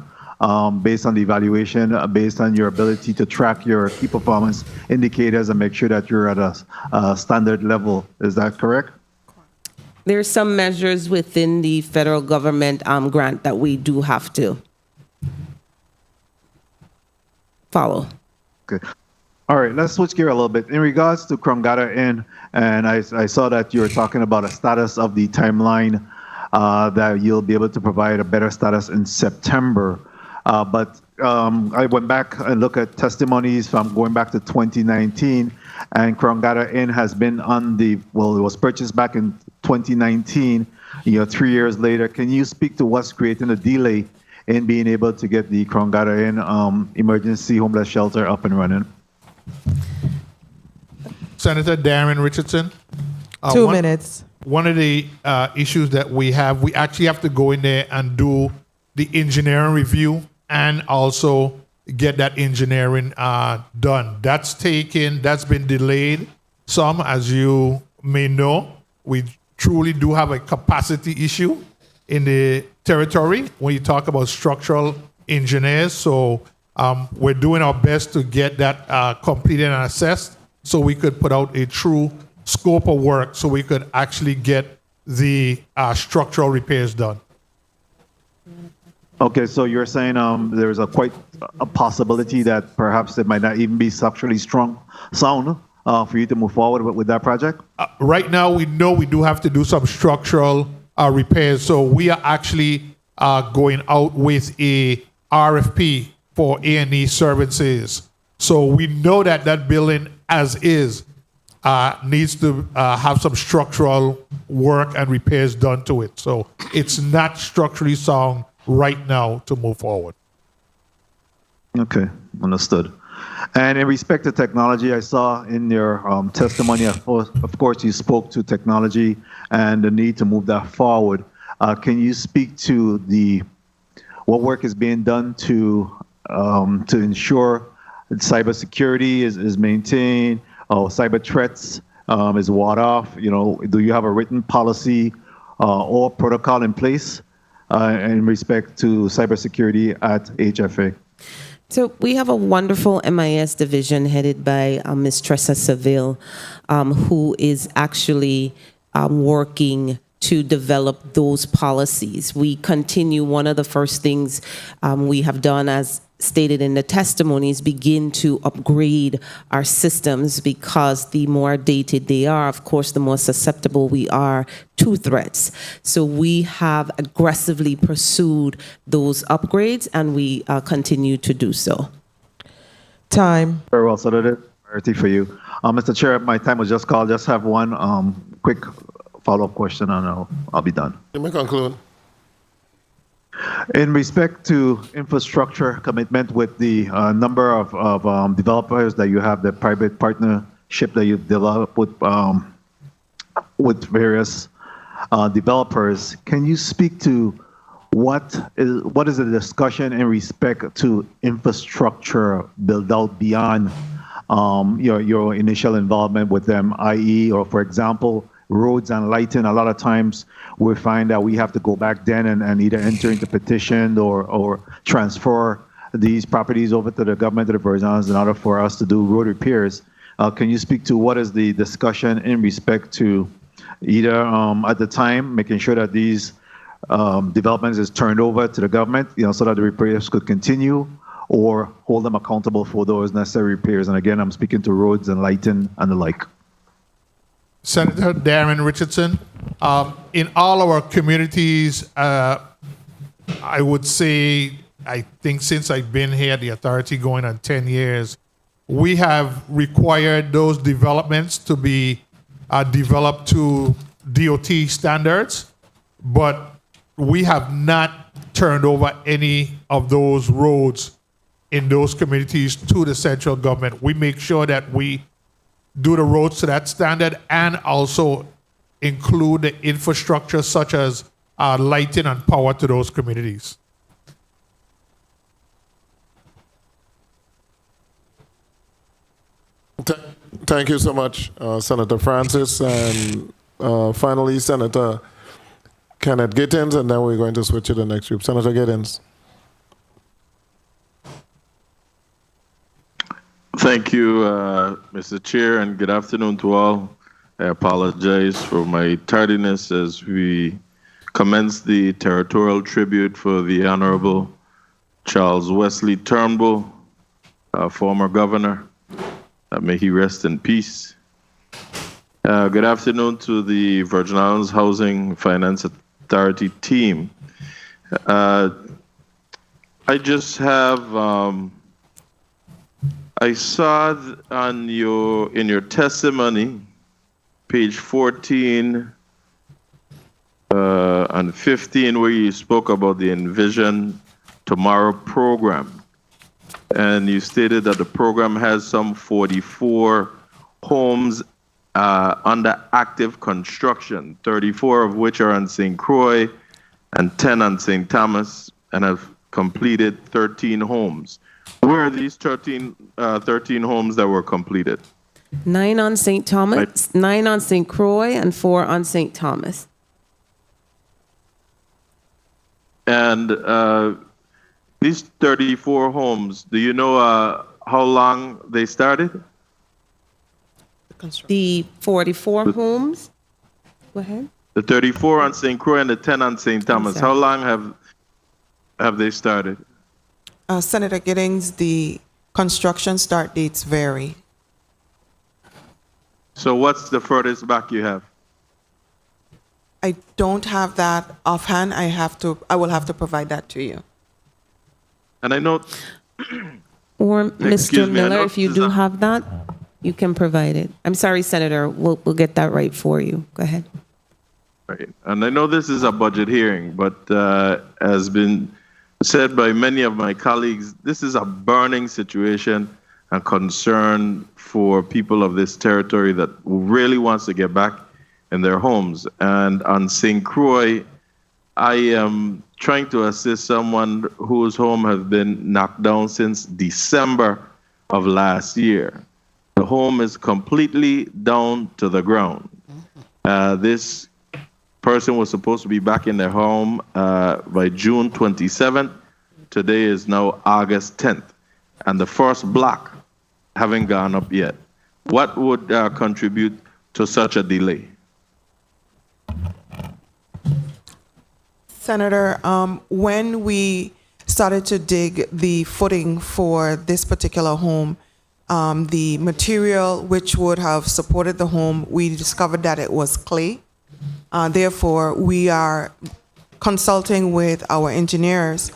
based on the evaluation, based on your ability to track your key performance indicators and make sure that you're at a standard level. Is that correct? There are some measures within the federal government grant that we do have to follow. Okay. All right, let's switch gear a little bit. In regards to Krongata Inn, and I saw that you were talking about a status of the timeline, that you'll be able to provide a better status in September. But I went back and looked at testimonies from going back to 2019, and Krongata Inn has been on it was purchased back in 2019, 3 years later. Can you speak to what's creating a delay in being able to get the Clendinen emergency homeless shelter up and running? Senator Darren Richardson. 2 minutes. One of the issues that we actually have to go in there and do the engineering review and also get that engineering done. That's been delayed some, as you may know. We truly do have a capacity issue in the territory when you talk about structural engineers. So we're doing our best to get that completed and assessed so we could put out a true scope of work so we could actually get the structural repairs done. Okay, so you're saying there's quite a possibility that perhaps it might not even be structurally sound for you to move forward with that project? Right now, we know we do have to do some structural repairs. So we are actually going out with a RFP for A&E services. So we know that building as is needs to have some structural work and repairs done to it. So it's not structurally sound right now to move forward. Okay, understood. And in respect to technology, I saw in your testimony, of course, you spoke to technology and the need to move that forward. Can you speak to what work is being done to ensure that cybersecurity is maintained, cyber threats is ward off? Do you have a written policy or protocol in place in respect to cybersecurity at HFA? So we have a wonderful MIS division headed by Ms. Tressa Seville, who is actually working to develop those policies. We continue, one of the first things we have done, as stated in the testimonies, begin to upgrade our systems, because the more dated they are, of course, the more susceptible we are to threats. So we have aggressively pursued those upgrades, and we continue to do so. Time. Very well, so that is a priority for you. Mr. Chair, my time was just called. Just have one quick follow-up question, and I'll be done. You may conclude. In respect to infrastructure commitment with the number of developers that you have, the private partnership that you've developed with various developers, can you speak to what is the discussion in respect to infrastructure build out beyond your initial involvement with them, i.e., or for example, roads and lighting? A lot of times we find that we have to go back then and either enter into petition or transfer these properties over to the government of the Virgin Islands in order for us to do road repairs. Can you speak to what is the discussion in respect to either at the time making sure that these developments is turned over to the government, so that the repairs could continue, or hold them accountable for those necessary repairs? And again, I'm speaking to roads and lighting and the like. Senator Darren Richardson, in all our communities, I would say, I think since I've been here at the authority going on 10 years, we have required those developments to be developed to DOT standards, but we have not turned over any of those roads in those communities to the central government. We make sure that we do the roads to that standard and also include the infrastructure such as lighting and power to those communities. Thank you so much, Senator Francis. And finally, Senator Kenneth Gittins, and then we're going to switch to the next group. Senator Gittins. Thank you, Mr. Chair, and good afternoon to all. I apologize for my tardiness as we commence the territorial tribute for the Honorable Charles Wesley Turnbull, former governor. May he rest in peace. Good afternoon to the Virgin Islands Housing Finance Authority team. I just have, I saw in your testimony, page 14 and 15, where you spoke about the Envision Tomorrow program. And you stated that the program has some 44 homes under active construction, 34 of which are on St. Croix and 10 on St. Thomas, and have completed 13 homes. Where are these 13 homes that were completed? 9 on St. Thomas, 9 on St. Croix, and 4 on St. Thomas. And these 34 homes, do you know how long they started? The 44 homes? Go ahead. The 34 on St. Croix and the 10 on St. Thomas. How long have they started? Senator Giddings, the construction start dates vary. So what's the furthest back you have? I don't have that offhand. I will have to provide that to you. And I know. Or Excuse Mr. me, I Miller, know if you this do is a- have that, you can provide it. I'm sorry, Senator. We'll get that right for you. Go ahead. Right. And I know this is a budget hearing, but has been said by many of my colleagues, this is a burning situation and concern for people of this territory that really wants to get back in their homes. And on St. Croix, I am trying to assist someone whose home has been knocked down since December of last year. The home is completely down to the ground. This person was supposed to be back in their home by June 27th. Today is now August 10th, and the first block haven't gone up yet. What would contribute to such a delay? Senator, when we started to dig the footing for this particular home, the material which would have supported the home, we discovered that it was clay. Therefore, we are consulting with our engineers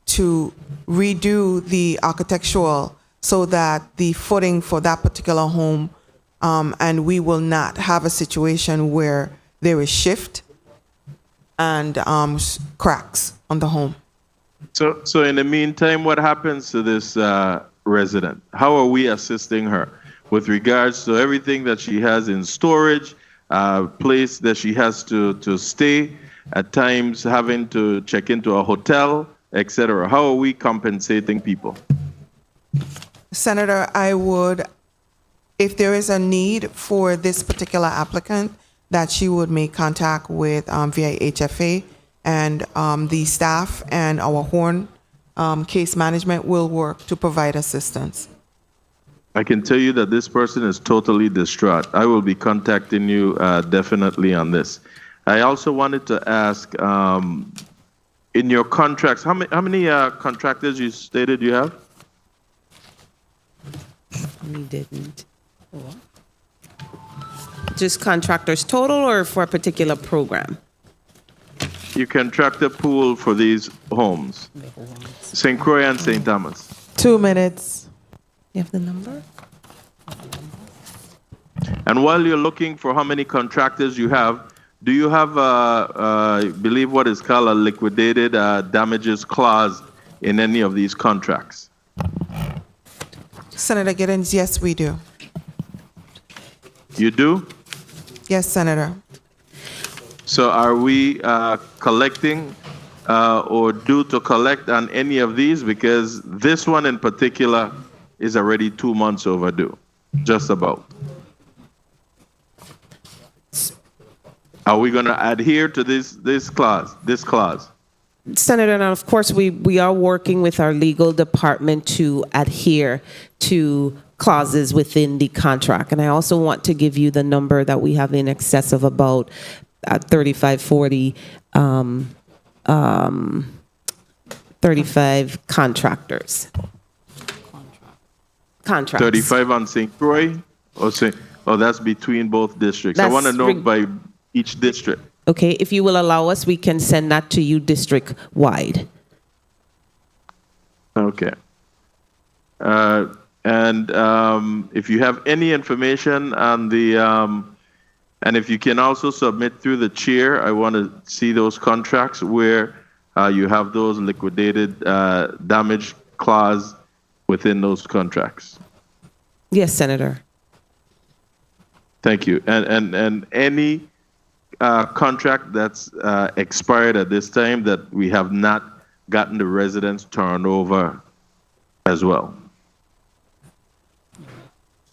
to redo the architectural so that the footing for that particular home, and we will not have a situation where there is shift and cracks on the home. So in the meantime, what happens to this resident? How are we assisting her with regards to everything that she has in storage, place that she has to stay, at times having to check into a hotel, etc.? How are we compensating people? Senator, I would, if there is a need for this particular applicant, that she would make contact with via HFA, and the staff and our Horn case management will work to provide assistance. I can tell you that this person is totally distraught. I will be contacting you definitely on this. I also wanted to ask, in your contracts, how many contractors you stated you have? We didn't. Just contractors total or for a particular program? You contract the pool for these homes, St. Croix and St. Thomas. 2 minutes. You have the number? And while you're looking for how many contractors you have, do you have, I believe, what is called a liquidated damages clause in any of these contracts? Senator Giddens, yes, we do. You do? Yes, Senator. So are we collecting or due to collect on any of these? Because this one in particular is already 2 months overdue, just about. Are we going to adhere to this clause? Senator, and of course, we are working with our legal department to adhere to clauses within the contract. And I also want to give you the number that we have in excess of about 35 contractors. Contracts. 35 on St. Croix? Or that's between both districts? I want to know by each district. Okay, if you will allow us, we can send that to you district-wide. Okay. And if you have any information on the, and if you can also submit through the chair, I want to see those contracts where you have those liquidated damage clause within those contracts? Yes, Senator. Thank you. And any contract that's expired at this time that we have not gotten the residents turned over as well?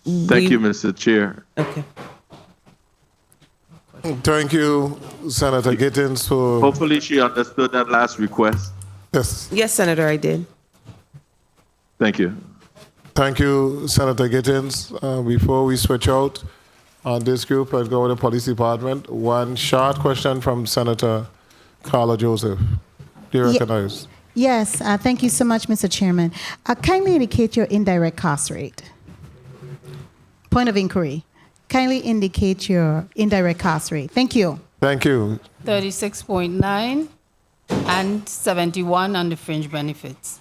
Thank you, Mr. Chair. Okay. Thank you, Senator Gittins, for... Hopefully she understood that last request. Yes. Yes, Senator, I did. Thank you. Thank you, Senator Gittins. Before we switch out on this group and go to the Police Department, one short question from Senator Carla Joseph. Do you recognize? Yes, thank you so much, Mr. Chairman. Kindly indicate your indirect cost rate. Point of inquiry. Kindly indicate your indirect cost rate. Thank you. Thank you. 36.9 and 71 on the fringe benefits.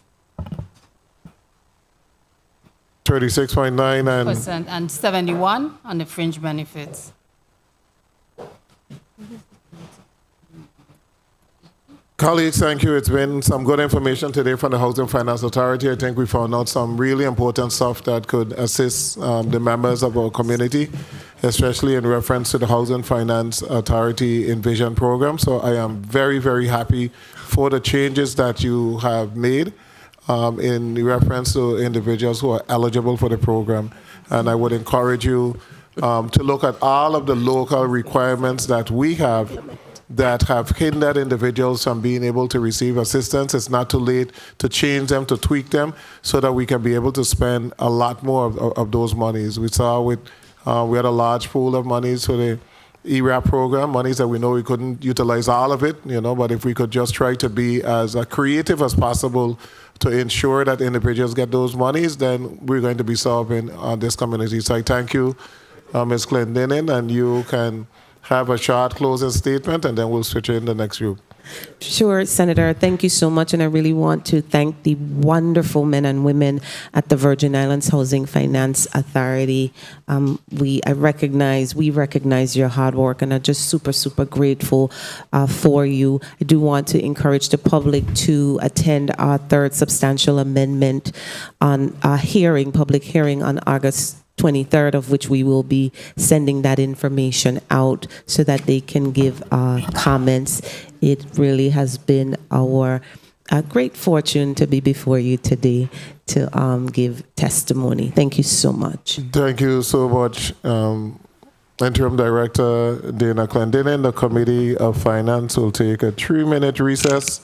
36.9 and... Percent and 71 on the fringe benefits. Colleagues, thank you. It's been some good information today from the Housing Finance Authority. I think we found out some really important stuff that could assist the members of our community, especially in reference to the Housing Finance Authority Envision program. So I am very, very happy for the changes that you have made in reference to individuals who are eligible for the program. And I would encourage you to look at all of the local requirements that we have that have hindered individuals from being able to receive assistance. It's not too late to change them, to tweak them, so that we can be able to spend a lot more of those monies. We saw with, we had a large pool of monies for the ERAP program, monies that we know we couldn't utilize all of it, but if we could just try to be as creative as possible to ensure that individuals get those monies, then we're going to be solving this community. So I thank you, Ms. Clendinen, and you can have a short closing statement, and then we'll switch in the next group. Sure, Senator. Thank you so much. And I really want to thank the wonderful men and women at the Virgin Islands Housing Finance Authority. We recognize your hard work and are just super, super grateful for you. I do want to encourage the public to attend our third substantial amendment on our public hearing on August 23rd, of which we will be sending that information out so that they can give comments. It really has been our great fortune to be before you today to give testimony. Thank you so much. Thank you so much, Interim Director Dayna Clendinen. The Committee of Finance will take a 3-minute recess.